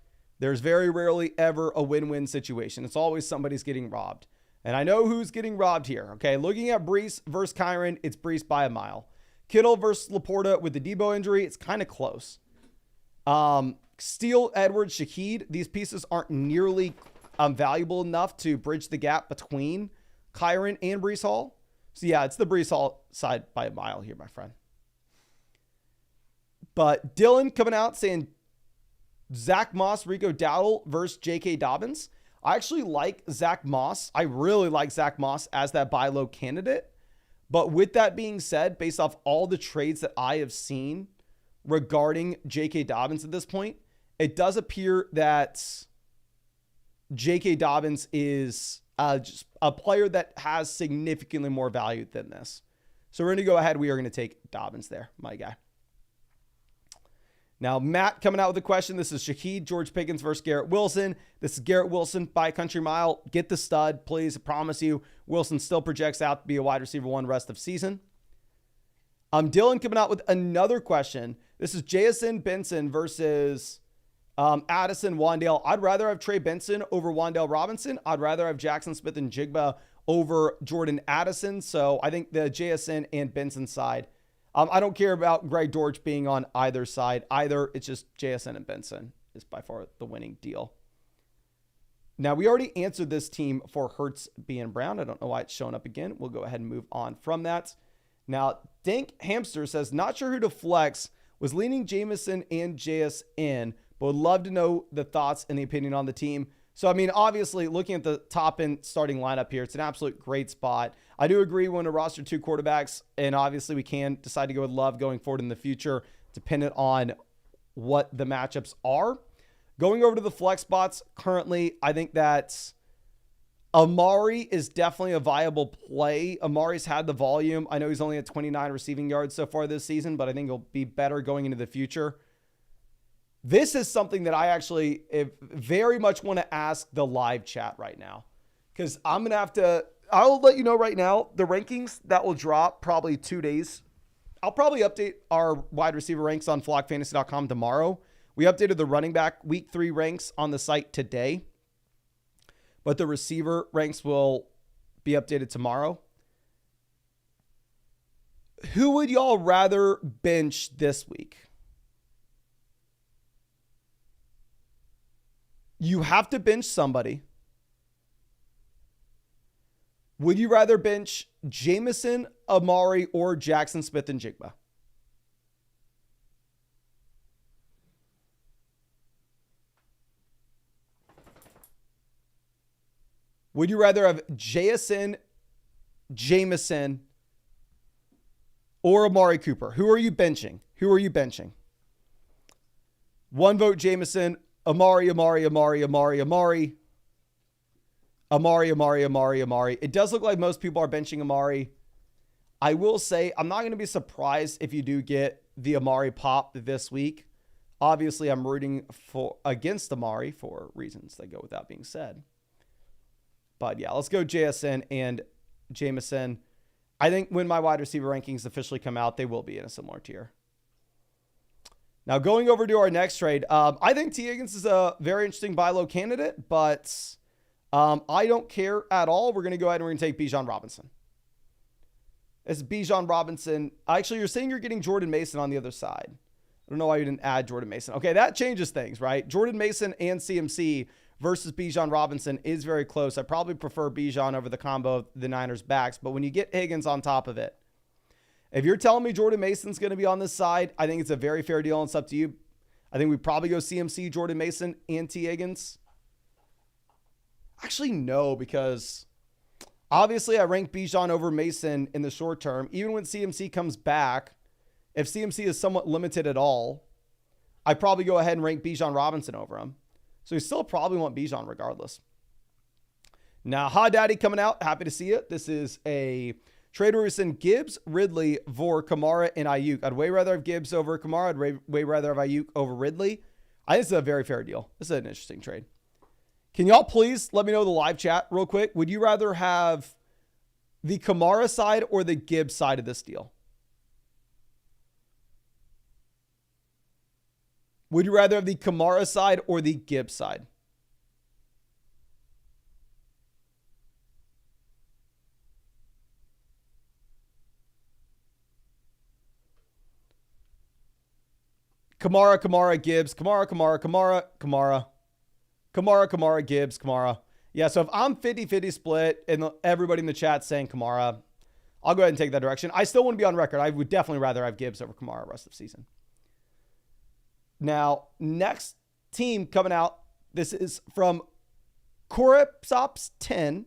there's very rarely ever a win-win situation. It's always somebody's getting robbed. And I know who's getting robbed here. Okay, looking at Breece versus Kyron, it's Breece by a mile. Kittle versus Laporta with the Debo injury, it's kind of close. Steele, Edwards, Shaheed, these pieces aren't nearly valuable enough to bridge the gap between Kyron and Breece Hall. So yeah, it's the Breece Hall side by a mile here, my friend. But Dylan coming out saying Zach Moss, Rico Dowdle versus J.K. Dobbins. I actually like Zach Moss. I really like Zach Moss as that buy low candidate. But with that being said, based off all the trades that I have seen regarding J.K. Dobbins at this point, it does appear that J.K. Dobbins is just a player that has significantly more value than this. So we're going to go ahead. We are going to take Dobbins there, my guy. Now, Matt coming out with a question. This is Shaheed, George Pickens versus Garrett Wilson. This is Garrett Wilson by Country Mile. Get the stud, please. I promise you. Wilson still projects out to be a wide receiver 1 rest of season. Dylan coming out with another question. This is JSN Benson versus Addison Wandale. I'd rather have Trey Benson over Wandale Robinson. I'd rather have Jackson Smith and Jigba over Jordan Addison. So I think the JSN and Benson side. I don't care about Greg Dortch being on either side either. It's just JSN and Benson is by far the winning deal. Now, we already answered this team for Hurts being Brown. I don't know why it's showing up again. We'll go ahead and move on from that. Now, Dank Hamster says, not sure who to flex. Was leaning Jameson and JSN, but would love to know the thoughts and the opinion on the team. So, I mean, obviously, looking at the top end starting lineup here, it's an absolute great spot. I do agree when to roster 2 quarterbacks, and obviously we can decide to go with Love going forward in the future, dependent on what the matchups are. Going over to the flex spots currently, I think that Amari is definitely a viable play. Amari's had the volume. I know he's only at 29 receiving yards so far this season, but I think he'll be better going into the future. This is something that I actually very much want to ask the live chat right now, because I'm going to have to, I'll let you know right now, the rankings that will drop probably 2 days. I'll probably update our wide receiver ranks on flockfantasy.com tomorrow. We updated the running back week 3 ranks on the site today, but the receiver ranks will be updated tomorrow. Who would y'all rather bench this week? You have to bench somebody. Would you rather bench Jameson, Amari, or Jackson Smith and Jigba? Would you rather have Jameson, or Amari Cooper? Who are you benching? Who are you benching? One vote Jameson, Amari. It does look like most people are benching Amari. I will say, I'm not going to be surprised if you do get the Amari pop this week. Obviously, I'm rooting against Amari for reasons that go without being said. But yeah, let's go JSN and Jameson. I think when my wide receiver rankings officially come out, they will be in a similar tier. Now, going over to our next trade, I think T. Higgins is a very interesting buy low candidate, but I don't care at all. We're going to go ahead and we're going to take Bijan Robinson. It's Bijan Robinson. Actually, you're saying you're getting Jordan Mason on the other side. I don't know why you didn't add Jordan Mason. Okay, that changes things, right? Jordan Mason and CMC versus Bijan Robinson is very close. I probably prefer Bijan over the combo of the Niners backs, but when you get Higgins on top of it, if you're telling me Jordan Mason's going to be on this side, I think it's a very fair deal, and it's up to you. I think we probably go CMC, Jordan Mason, and T. Higgins. Actually, no, because obviously I rank Bijan over Mason in the short term. Even when CMC comes back, if CMC is somewhat limited at all, I probably go ahead and rank Bijan Robinson over him. So you still probably want Bijan regardless. Now, Ha Daddy coming out. Happy to see it. This is a trade where we send Gibbs, Ridley, Vor, Kamara, and Ayuk. I'd way rather have Gibbs over Kamara. I'd way rather have Ayuk over Ridley. I think this is a very fair deal. This is an interesting trade. Can y'all please let me know in the live chat real quick? Would you rather have the Kamara side or the Gibbs side of this deal? Would you rather have the Kamara side or the Gibbs side? Kamara, Gibbs, Kamara, Gibbs, Kamara. Yeah, so if I'm 50-50 split and everybody in the chat saying Kamara, I'll go ahead and take that direction. I still want to be on record. I would definitely rather have Gibbs over Kamara rest of the season. Now, next team coming out, this is from Coripsops10.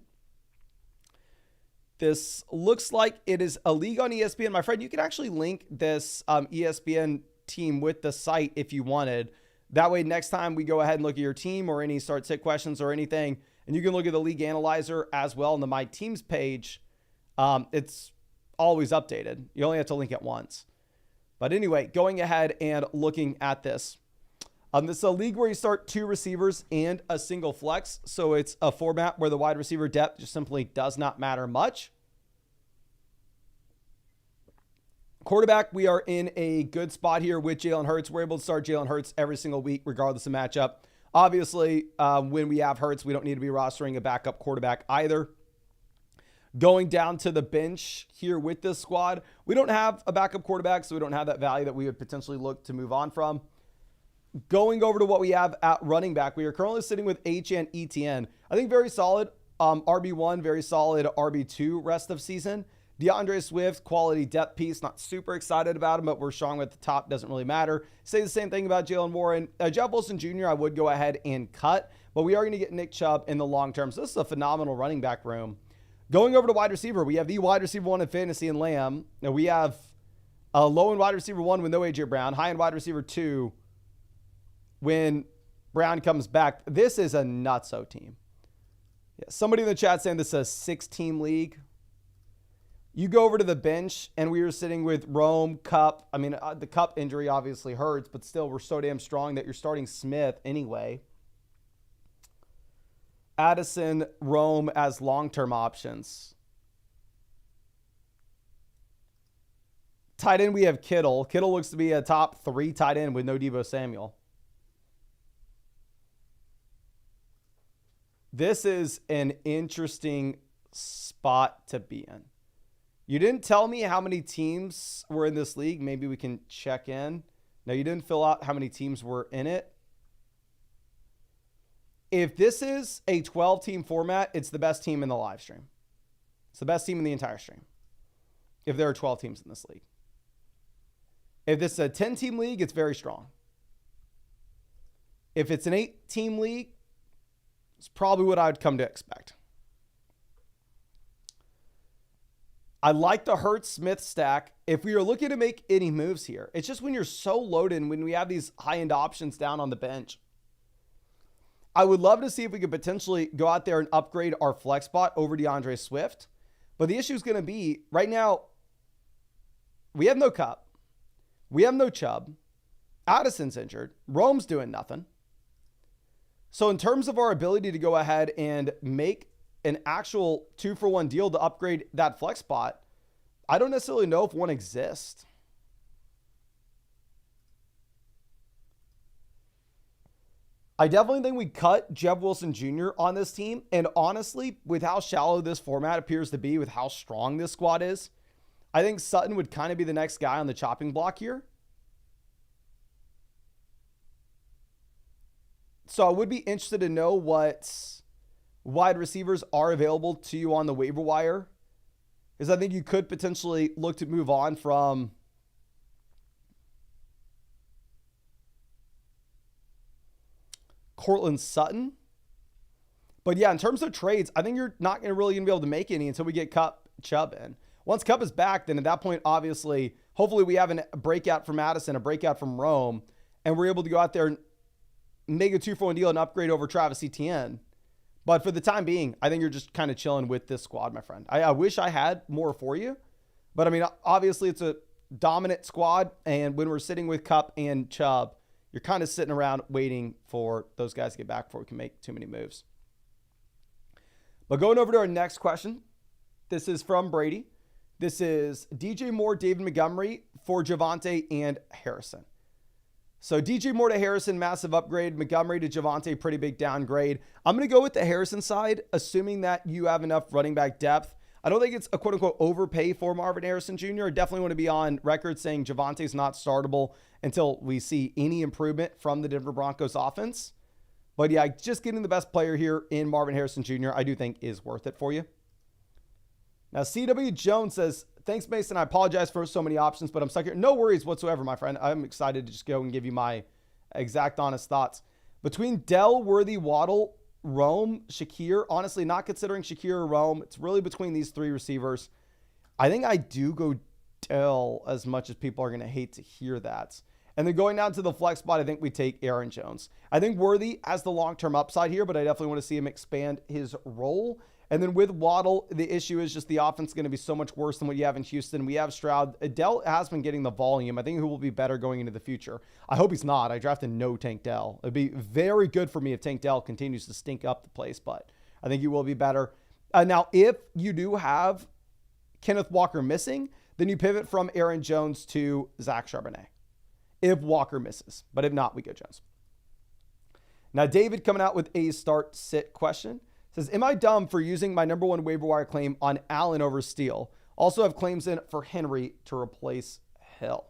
This looks like it is a league on ESPN. My friend, you can actually link this ESPN team with the site if you wanted. That way, next time we go ahead and look at your team or any start sit questions or anything, and you can look at the league analyzer as well on the My Teams page. It's always updated. You only have to link it once. But anyway, going ahead and looking at this. This is a league where you start two receivers and a single flex. So it's a format where the wide receiver depth just simply does not matter much. Quarterback, we are in a good spot here with Jalen Hurts. We're able to start Jalen Hurts every single week, regardless of matchup. Obviously, when we have Hurts, we don't need to be rostering a backup quarterback either. Going down to the bench here with this squad, we don't have a backup quarterback, so we don't have that value that we would potentially look to move on from. Going over to what we have at running back, we are currently sitting with HN ETN. I think very solid RB1, very solid RB2 rest of season. DeAndre Swift, quality depth piece. Not super excited about him, but we're strong at the top. Doesn't really matter. Say the same thing about Jalen Warren. Jeff Wilson Jr., I would go ahead and cut, but we are going to get Nick Chubb in the long term. So this is a phenomenal running back room. Going over to wide receiver, we have the wide receiver one in fantasy and Lamb. Now we have a low end wide receiver one with no A.J. Brown, high end wide receiver two when Brown comes back. This is a nutso team. Yeah, somebody in the chat saying this is a 6-team league. You go over to the bench, and we were sitting with Rome, Cup. I mean, the Cup injury obviously hurts, but still, we're so damn strong that you're starting Smith anyway. Addison, Rome as long-term options. Tight end, we have Kittle. Kittle looks to be a top 3 tight end with no Deebo Samuel. This is an interesting spot to be in. You didn't tell me how many teams were in this league. Maybe we can check in. No, you didn't fill out how many teams were in it. If this is a 12-team format, it's the best team in the live stream. It's the best team in the entire stream. If there are 12 teams in this league. If this is a 10-team league, it's very strong. If it's an 8-team league, it's probably what I would come to expect. I like the Hurts-Smith stack. If we are looking to make any moves here, it's just when you're so loaded and when we have these high-end options down on the bench. I would love to see if we could potentially go out there and upgrade our flex spot over DeAndre Swift. But the issue is going to be, right now, we have no Cup. We have no Chubb. Addison's injured. Rome's doing nothing. So in terms of our ability to go ahead and make an actual 2-for-1 deal to upgrade that flex spot, I don't necessarily know if one exists. I definitely think we cut Jeb Wilson Jr. on this team. And honestly, with how shallow this format appears to be, with how strong this squad is, I think Sutton would kind of be the next guy on the chopping block here. So I would be interested to know what wide receivers are available to you on the waiver wire, because I think you could potentially look to move on from Cortland Sutton. But yeah, in terms of trades, I think you're not really going to be able to make any until we get Chubb in. Once Cup is back, then at that point, obviously, hopefully we have a breakout from Addison, a breakout from Rome, and we're able to go out there and make a 2-for-1 deal and upgrade over Travis Etienne. But for the time being, I think you're just kind of chilling with this squad, my friend. I wish I had more for you. But I mean, obviously it's a dominant squad. And when we're sitting with Cup and Chubb, you're kind of sitting around waiting for those guys to get back before we can make too many moves. But going over to our next question. This is from Brady. This is DJ Moore, David Montgomery for Javonte and Harrison. So DJ Moore to Harrison, massive upgrade. Montgomery to Javonte, pretty big downgrade. I'm going to go with the Harrison side, assuming that you have enough running back depth. I don't think it's a quote-unquote overpay for Marvin Harrison Jr. I definitely want to be on record saying Javonte's not startable until we see any improvement from the Denver Broncos offense. But yeah, just getting the best player here in Marvin Harrison Jr. I do think is worth it for you. Now, CW Jones says, thanks, Mason. I apologize for so many options, but I'm stuck here. No worries whatsoever, my friend. I'm excited to just go and give you my exact honest thoughts. Between Dell, Worthy, Waddle, Rome, Shakir, honestly, not considering Shakir or Rome, it's really between these three receivers. I think I do go Dell, as much as people are going to hate to hear that. And then going down to the flex spot, I think we take Aaron Jones. I think Worthy has the long-term upside here, but I definitely want to see him expand his role. And then with Waddle, the issue is just the offense is going to be so much worse than what you have in Houston. We have Stroud. Dell has been getting the volume. I think he will be better going into the future. I hope he's not. I drafted no Tank Dell. It'd be very good for me if Tank Dell continues to stink up the place, but I think he will be better. Now, if you do have Kenneth Walker missing, then you pivot from Aaron Jones to Zach Charbonnet. If Walker misses. But if not, we go Jones. Now, David coming out with a start-sit question. Says, am I dumb for using my number one waiver wire claim on Allen over Steele? Also have claims in for Henry to replace Hill.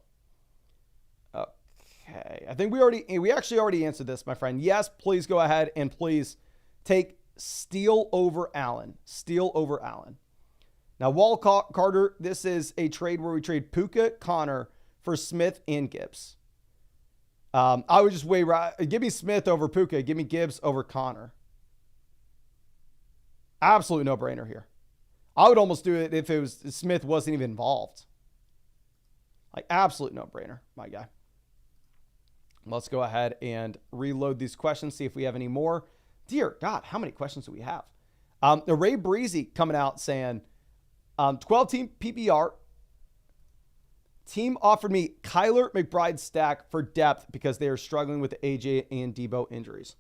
Okay. I think we actually already answered this, my friend. Yes, please go ahead and please take Steele over Allen. Steele over Allen. Now, Wall Carter, this is a trade where we trade Puka, Connor for Smith and Gibbs. I would just give me Smith over Puka. Give me Gibbs over Connor. Absolute no-brainer here. I would almost do it if Smith wasn't even involved. Like, absolute no-brainer, my guy. Let's go ahead and reload these questions, see if we have any more. Dear God, how many questions do we have? Ray Breezy coming out saying, 12-team PPR. Team offered me Kyler McBride stack for depth because they are struggling with the AJ and Debo injuries.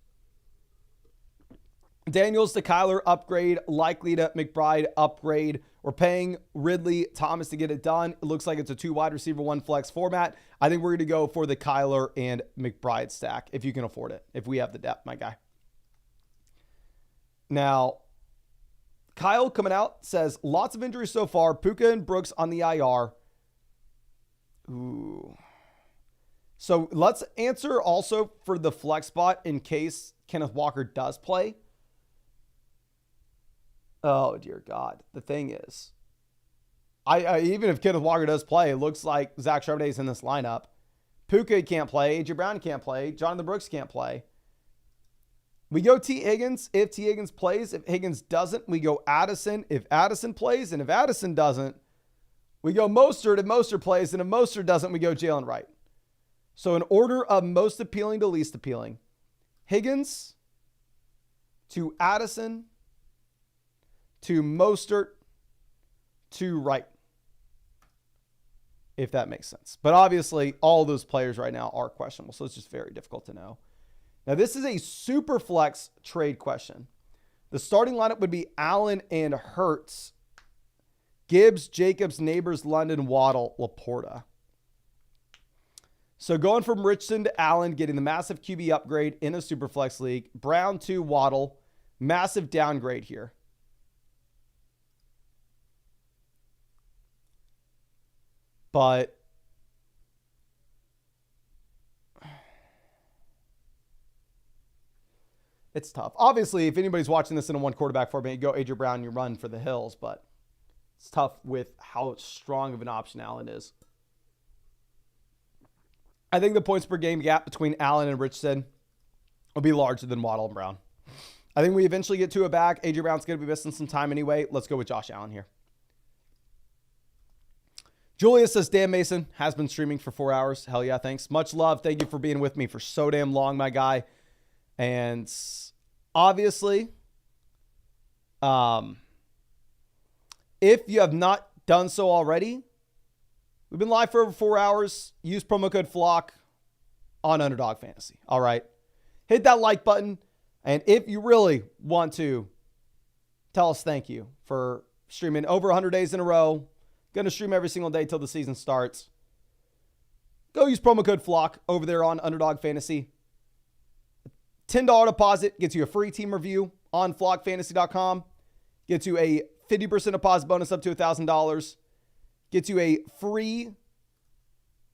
Daniels to Kyler upgrade, likely to McBride upgrade. We're paying Ridley Thomas to get it done. It looks like it's a 2 wide receiver, 1 flex format. I think we're going to go for the Kyler and McBride stack if you can afford it, if we have the depth, my guy. Now, Kyle coming out says, lots of injuries so far. Puka and Brooks on the IR. Ooh. So let's answer also for the flex spot in case Kenneth Walker does play. Oh, dear God. The thing is, I even if Kenneth Walker does play, it looks like Zach Charbonnet's in this lineup. Puka can't play. A.J. Brown can't play. Jonathan Brooks can't play. We go T. Higgins if T. Higgins plays. If Higgins doesn't, we go Addison if Addison plays. And if Addison doesn't, we go Mostert if Mostert plays. And if Mostert doesn't, we go Jalen Wright. So in order of most appealing to least appealing, Higgins to Addison to Mostert to Wright, if that makes sense. But obviously, all those players right now are questionable, so it's just very difficult to know. Now, this is a super flex trade question. The starting lineup would be Allen and Hurts, Gibbs, Jacobs, Neighbors, London, Waddle, Laporta. So going from Richardson to Allen, getting the massive QB upgrade in a super flex league. Brown to Waddle, massive downgrade here. But it's tough. Obviously, if anybody's watching this in a one quarterback format, you go A.J. Brown, you run for the hills, but it's tough with how strong of an option Allen is. I think the points per game gap between Allen and Richardson will be larger than Waddle and Brown. I think we eventually get to a back. A.J. Brown's going to be missing some time anyway. Let's go with Josh Allen here. Julius says, Dan Mason has been streaming for 4 hours. Hell yeah, thanks. Much love. Thank you for being with me for so damn long, my guy. And obviously, if you have not done so already, we've been live for over 4 hours. Use promo code FLOCK on Underdog Fantasy. All right. Hit that like button. And if you really want to tell us thank you for streaming over 100 days in a row, going to stream every single day till the season starts, go use promo code FLOCK over there on Underdog Fantasy. $10 deposit gets you a free team review on flockfantasy.com. Gets you a 50% deposit bonus up to $1,000. Gets you a free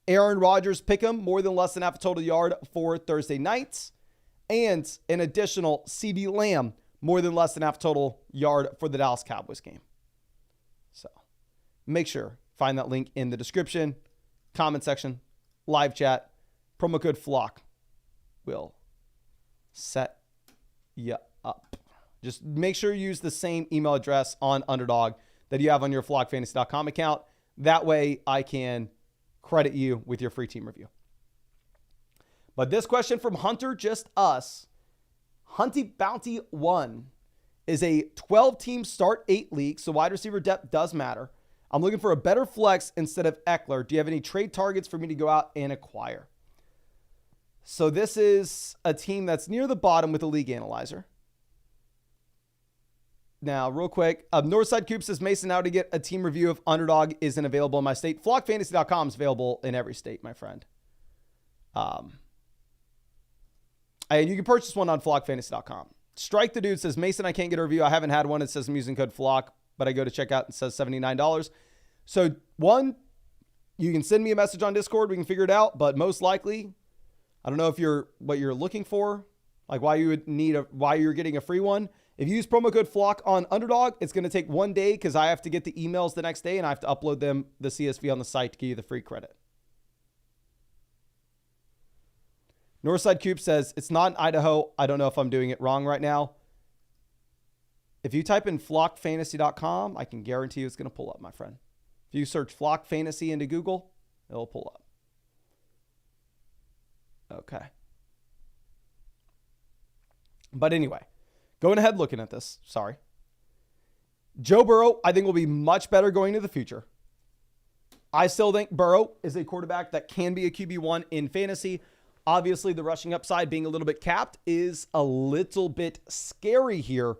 Aaron Rodgers pick'em, more than less than half a total yard for Thursday nights. And an additional CeeDee Lamb, more than less than half a total yard for the Dallas Cowboys game. So make sure, find that link in the description, comment section, live chat. Promo code FLOCK will set you up. Just make sure you use the same email address on Underdog that you have on your flockfantasy.com account. That way I can credit you with your free team review. But this question from Hunter Just Us. Hunty Bounty 1 is a 12-team start 8 league, so wide receiver depth does matter. I'm looking for a better flex instead of Eckler. Do you have any trade targets for me to go out and acquire? So this is a team that's near the bottom with a league analyzer. Now, real quick, Northside Coop says, Mason, how to get a team review of Underdog isn't available in my state. Flockfantasy.com is available in every state, my friend. And you can purchase one on flockfantasy.com. Strike the Dude says, Mason, I can't get a review. I haven't had one. It says I'm using code FLOCK, but I go to checkout and it says $79. So one, you can send me a message on Discord. We can figure it out. But most likely, I don't know if what you're looking for, like why you would need why you're getting a free one. If you use promo code FLOCK on Underdog, it's going to take 1 day because I have to get the emails the next day and I have to upload them, the CSV on the site to give you the free credit. Northside Coop says, it's not in Idaho. I don't know if I'm doing it wrong right now. If you type in flockfantasy.com, I can guarantee you it's going to pull up, my friend. If you search Flock Fantasy into Google, it'll pull up. Okay. But anyway, going ahead looking at this. Sorry. Joe Burrow, I think, will be much better going into the future. I still think Burrow is a quarterback that can be a QB1 in fantasy. Obviously, the rushing upside being a little bit capped is a little bit scary here,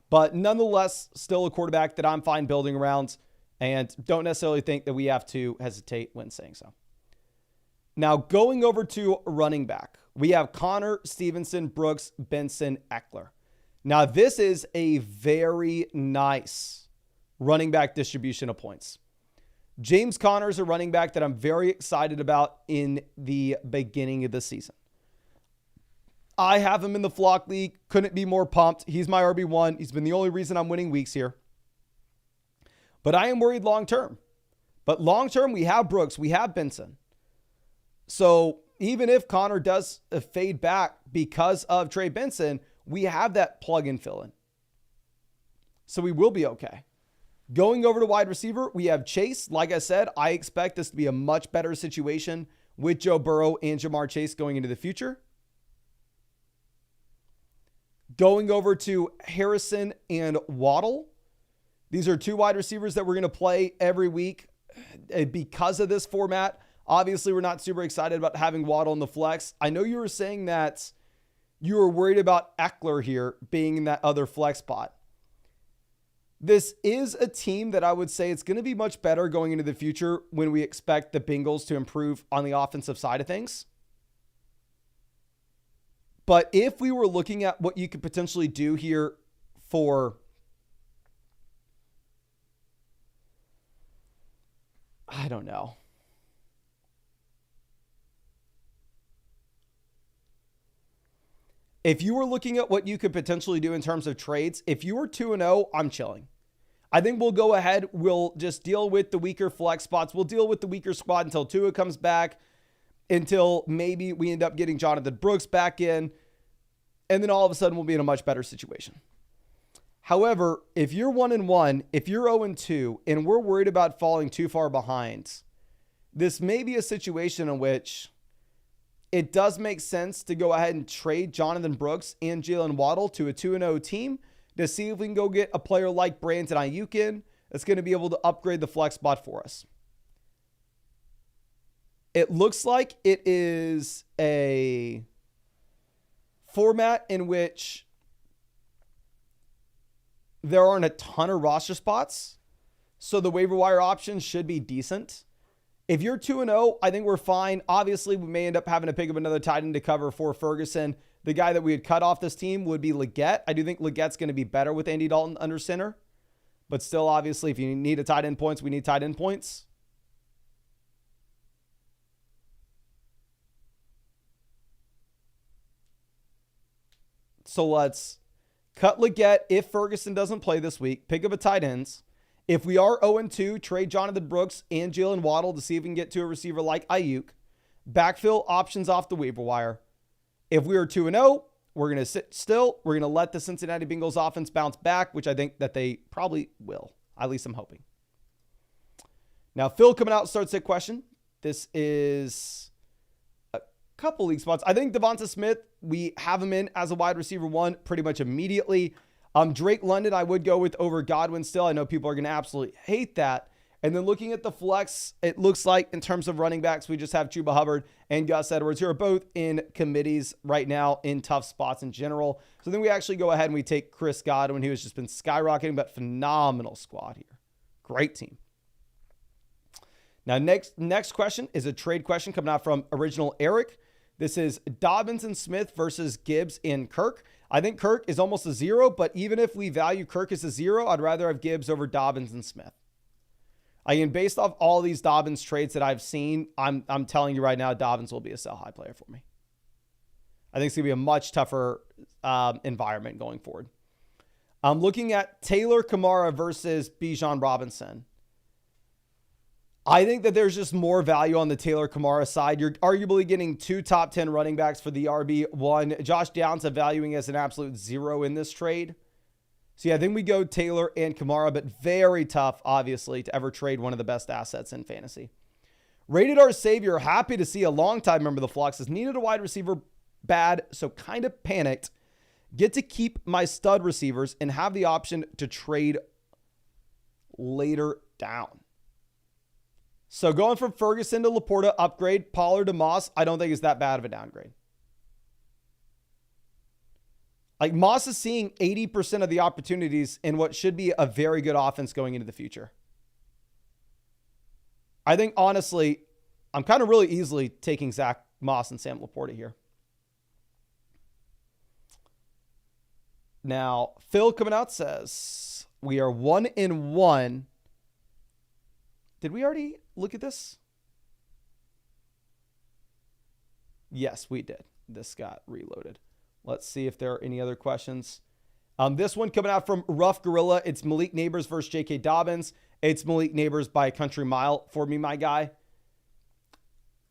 but nonetheless, still a quarterback that I'm fine building around and don't necessarily think that we have to hesitate when saying so. Now, going over to running back, we have Connor, Stevenson, Brooks, Benson, Eckler. Now, this is a very nice running back distribution of points. James Conner is a running back that I'm very excited about in the beginning of the season. I have him in the Flock League. Couldn't be more pumped. He's my RB1. He's been the only reason I'm winning weeks here. But I am worried long term. But long term, we have Brooks, we have Benson. So even if Connor does fade back because of Trey Benson, we have that plug and fill in. So we will be okay. Going over to wide receiver, we have Chase. Like I said, I expect this to be a much better situation with Joe Burrow and Jamar Chase going into the future. Going over to Harrison and Waddle. These are two wide receivers that we're going to play every week because of this format. Obviously, we're not super excited about having Waddle in the flex. I know you were saying that you were worried about Eckler here being in that other flex spot. This is a team that I would say it's going to be much better going into the future when we expect the Bengals to improve on the offensive side of things. But if we were looking at what you could potentially do here for, I don't know. If you were looking at what you could potentially do in terms of trades, if you were 2-0, I'm chilling. I think we'll go ahead. We'll just deal with the weaker flex spots. We'll deal with the weaker squad until Tua comes back, until maybe we end up getting Jonathan Brooks back in. And then all of a sudden we'll be in a much better situation. However, if you're 1-1, if you're 0-2, and we're worried about falling too far behind, this may be a situation in which it does make sense to go ahead and trade Jonathan Brooks and Jalen Waddle to a 2-0 team to see if we can go get a player like Brandon Ayuk in that's going to be able to upgrade the flex spot for us. It looks like it is a format in which there aren't a ton of roster spots, so the waiver wire options should be decent. If you're 2-0, I think we're fine. Obviously, we may end up having to pick up another tight end to cover for Ferguson. The guy that we had cut off this team would be Leggett. I do think Leggett's going to be better with Andy Dalton under center. But still, obviously, if you need a tight end points, we need tight end points. So let's cut Leggett if Ferguson doesn't play this week. Pick up a tight ends. If we are 0-2, trade Jonathan Brooks and Jalen Waddle to see if we can get to a receiver like Ayuk. Backfill options off the waiver wire. If we are 2-0, we're going to sit still. We're going to let the Cincinnati Bengals offense bounce back, which I think that they probably will. At least I'm hoping. Now, Phil coming out starts that question. This is a couple league spots. I think Devonta Smith, we have him in as a wide receiver one pretty much immediately. Drake London, I would go with over Godwin still. I know people are going to absolutely hate that. And then looking at the flex, it looks like in terms of running backs, we just have Chuba Hubbard and Gus Edwards, who are both in committees right now in tough spots in general. So then we actually go ahead and we take Chris Godwin, who has just been skyrocketing, but phenomenal squad here. Great team. Now, next question is a trade question coming out from Original Eric. This is Dobbins and Smith versus Gibbs and Kirk. I think Kirk is almost a 0, but even if we value Kirk as a 0, I'd rather have Gibbs over Dobbins and Smith. Again, based off all these Dobbins trades that I've seen, I'm telling you right now, Dobbins will be a sell high player for me. I think it's going to be a much tougher environment going forward. I'm looking at Taylor Kamara versus Bijan Robinson. I think that there's just more value on the Taylor Kamara side. You're arguably getting two top 10 running backs for the RB1. Josh Downs I'm valuing as an absolute 0 in this trade. So yeah, I think we go Taylor and Kamara, but very tough, obviously, to ever trade one of the best assets in fantasy. Rated R Savior, happy to see a longtime member of the Flux has needed a wide receiver bad, so kind of panicked. Get to keep my stud receivers and have the option to trade later down. So going from Ferguson to Laporta, upgrade. Pollard to Moss, I don't think is that bad of a downgrade. Like Moss is seeing 80% of the opportunities in what should be a very good offense going into the future. I think, honestly, I'm kind of really easily taking Zach Moss and Sam Laporta here. Now, Phil coming out says, we are 1-1. Did we already look at this? Yes, we did. This got reloaded. Let's see if there are any other questions. This one coming out from Rough Gorilla. It's Malik Neighbors versus J.K. Dobbins. It's Malik Neighbors by a country mile for me, my guy.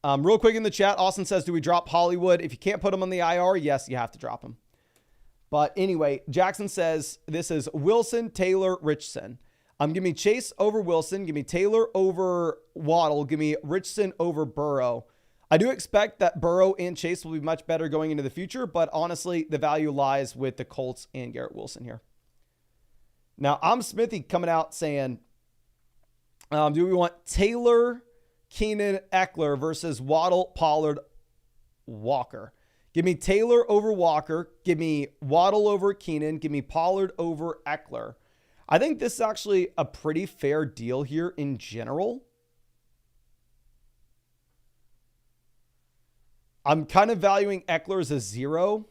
Real quick in the chat, Austin says, do we drop Hollywood? If you can't put him on the IR, yes, you have to drop him. But anyway, Jackson says, this is Wilson, Taylor, Richardson. Give me Chase over Wilson. Give me Taylor over Waddle. Give me Richardson over Burrow. I do expect that Burrow and Chase will be much better going into the future, but honestly, the value lies with the Colts and Garrett Wilson here. Now, I'm Smithy coming out saying, do we want Taylor, Keenan, Eckler versus Waddle, Pollard, Walker? Give me Taylor over Walker. Give me Waddle over Keenan. Give me Pollard over Eckler. I think this is actually a pretty fair deal here in general. I'm kind of valuing Eckler as a 0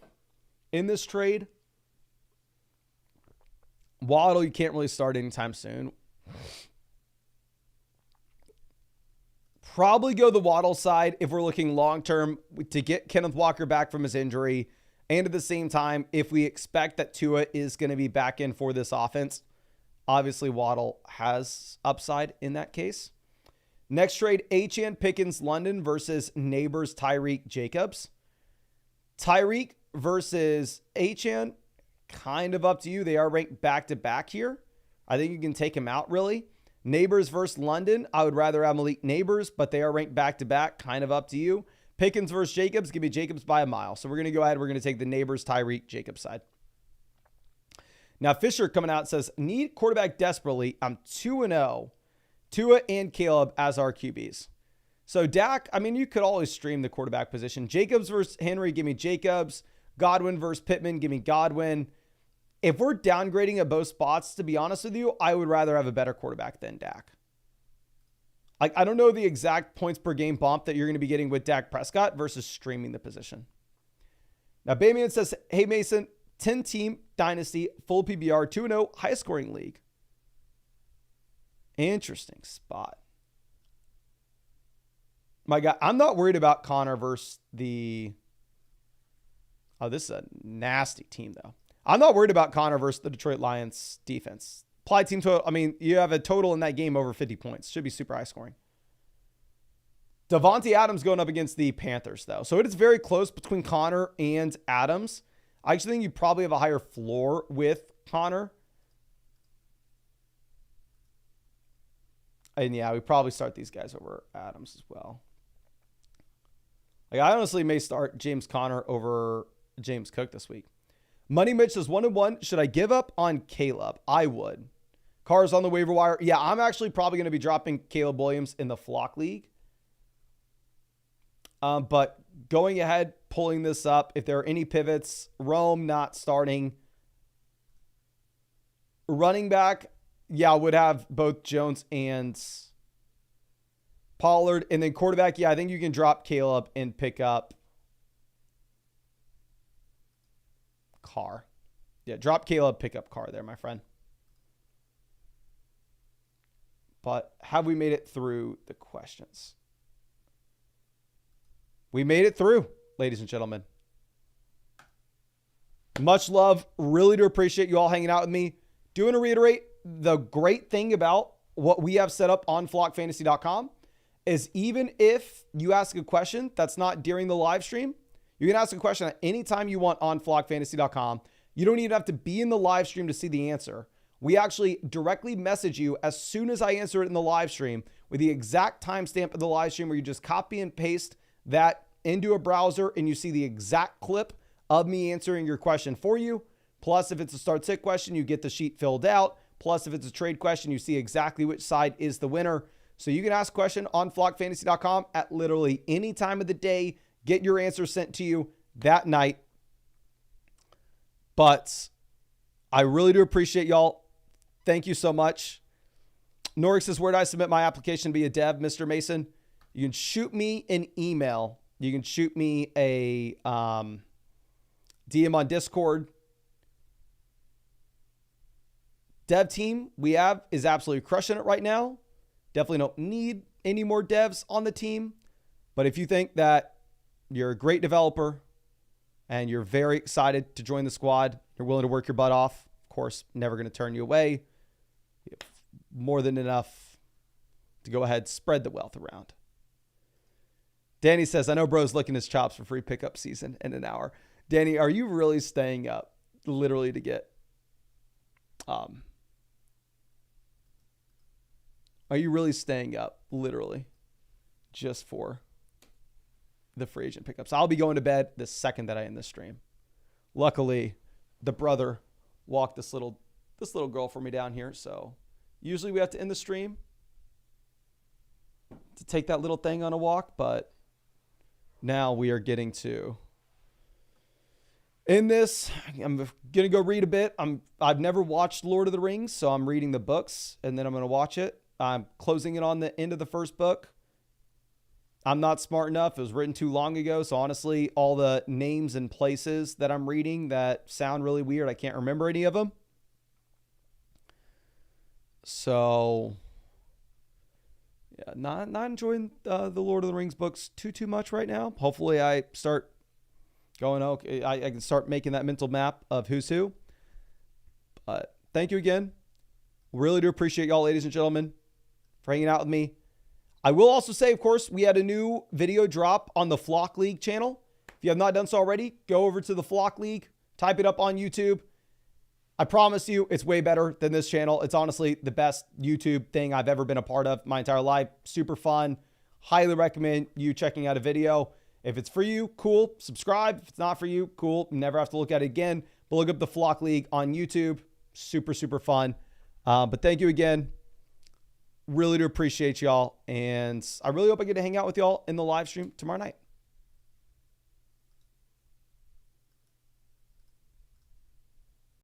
in this trade. Waddle, you can't really start anytime soon. Probably go the Waddle side if we're looking long-term to get Kenneth Walker back from his injury. And at the same time, if we expect that Tua is going to be back in for this offense, obviously Waddle has upside in that case. Next trade, Achane, Pickens, London versus Neighbors, Tyreek, Jacobs. Tyreek versus Achane, kind of up to you. They are ranked back-to-back here. I think you can take him out, really. Neighbors versus London. I would rather have Malik Neighbors, but they are ranked back-to-back. Kind of up to you. Pickens versus Jacobs. Give me Jacobs by a mile. So we're going to go ahead. We're going to take the Neighbors, Tyreek, Jacobs side. Now, Fisher coming out says, need quarterback desperately. I'm 2-0. Tua and Caleb as our QBs. So Dak, I mean, you could always stream the quarterback position. Jacobs versus Henry, give me Jacobs. Godwin versus Pittman, give me Godwin. If we're downgrading at both spots, to be honest with you, I would rather have a better quarterback than Dak. Like, I don't know the exact points per game bump that you're going to be getting with Dak Prescott versus streaming the position. Now, Bayman says, hey, Mason, 10-team Dynasty, full PBR, 2-0, highest scoring league. Interesting spot. My God, I'm not worried about Connor versus the... Oh, this is a nasty team, though. I'm not worried about Connor versus the Detroit Lions defense. Applied team total, I mean, you have a total in that game over 50 points. Should be super high scoring. Devontae Adams going up against the Panthers, though. So it is very close between Connor and Adams. I actually think you probably have a higher floor with Connor. And yeah, we probably start these guys over Adams as well. Like, I honestly may start James Conner over James Cook this week. Money Mitch says 1-1. Should I give up on Caleb? I would. Carr's on the waiver wire. Yeah, I'm actually probably going to be dropping Caleb Williams in the Flock League. But going ahead, pulling this up, if there are any pivots, Rome not starting. Running back, yeah, I would have both Jones and Pollard. And then quarterback, yeah, I think you can drop Caleb and pick up Carr. Yeah, drop Caleb, pick up Carr there, my friend. But have we made it through the questions? We made it through, ladies and gentlemen. Much love. Really do appreciate you all hanging out with me. Do want to reiterate, the great thing about what we have set up on flockfantasy.com is even if you ask a question that's not during the live stream, you can ask a question at any time you want on flockfantasy.com. You don't even have to be in the live stream to see the answer. We actually directly message you as soon as I answer it in the live stream with the exact timestamp of the live stream, where you just copy and paste that into a browser and you see the exact clip of me answering your question for you. Plus, if it's a start sit question, you get the sheet filled out. Plus, if it's a trade question, you see exactly which side is the winner. So you can ask a question on flockfantasy.com at literally any time of the day. Get your answer sent to you that night. But I really do appreciate y'all. Thank you so much. Norik says, where do I submit my application to be a dev, Mr. Mason? You can shoot me an email. You can shoot me a DM on Discord. Dev team we have is absolutely crushing it right now. Definitely don't need any more devs on the team. But if you think that you're a great developer and you're very excited to join the squad, you're willing to work your butt off, of course, never going to turn you away. We have more than enough to go ahead, spread the wealth around. Danny says, I know bro's licking his chops for free pickup season in an hour. Danny, are you really staying up literally to get, are you really staying up literally just for the free agent pickups? I'll be going to bed the second that I end this stream. Luckily, the brother walked this little girl for me down here. So usually we have to end the stream to take that little thing on a walk, but now we are getting to end this. I'm going to go read a bit. I've never watched Lord of the Rings, so I'm reading the books and then I'm going to watch it. I'm closing it on the end of the first book. I'm not smart enough. It was written too long ago. So honestly, all the names and places that I'm reading that sound really weird, I can't remember any of them. So yeah, not enjoying the Lord of the Rings books too much right now. Hopefully I start going, okay, I can start making that mental map of who's who. But thank you again. Really do appreciate y'all, ladies and gentlemen, for hanging out with me. I will also say, of course, we had a new video drop on the Flock League channel. If you have not done so already, go over to the Flock League, type it up on YouTube. I promise you, it's way better than this channel. It's honestly the best YouTube thing I've ever been a part of my entire life. Super fun. Highly recommend you checking out a video. If it's for you, cool. Subscribe. If it's not for you, cool. Never have to look at it again. But look up the Flock League on YouTube. Super, super fun. But thank you again. Really do appreciate y'all. And I really hope I get to hang out with y'all in the live stream tomorrow night.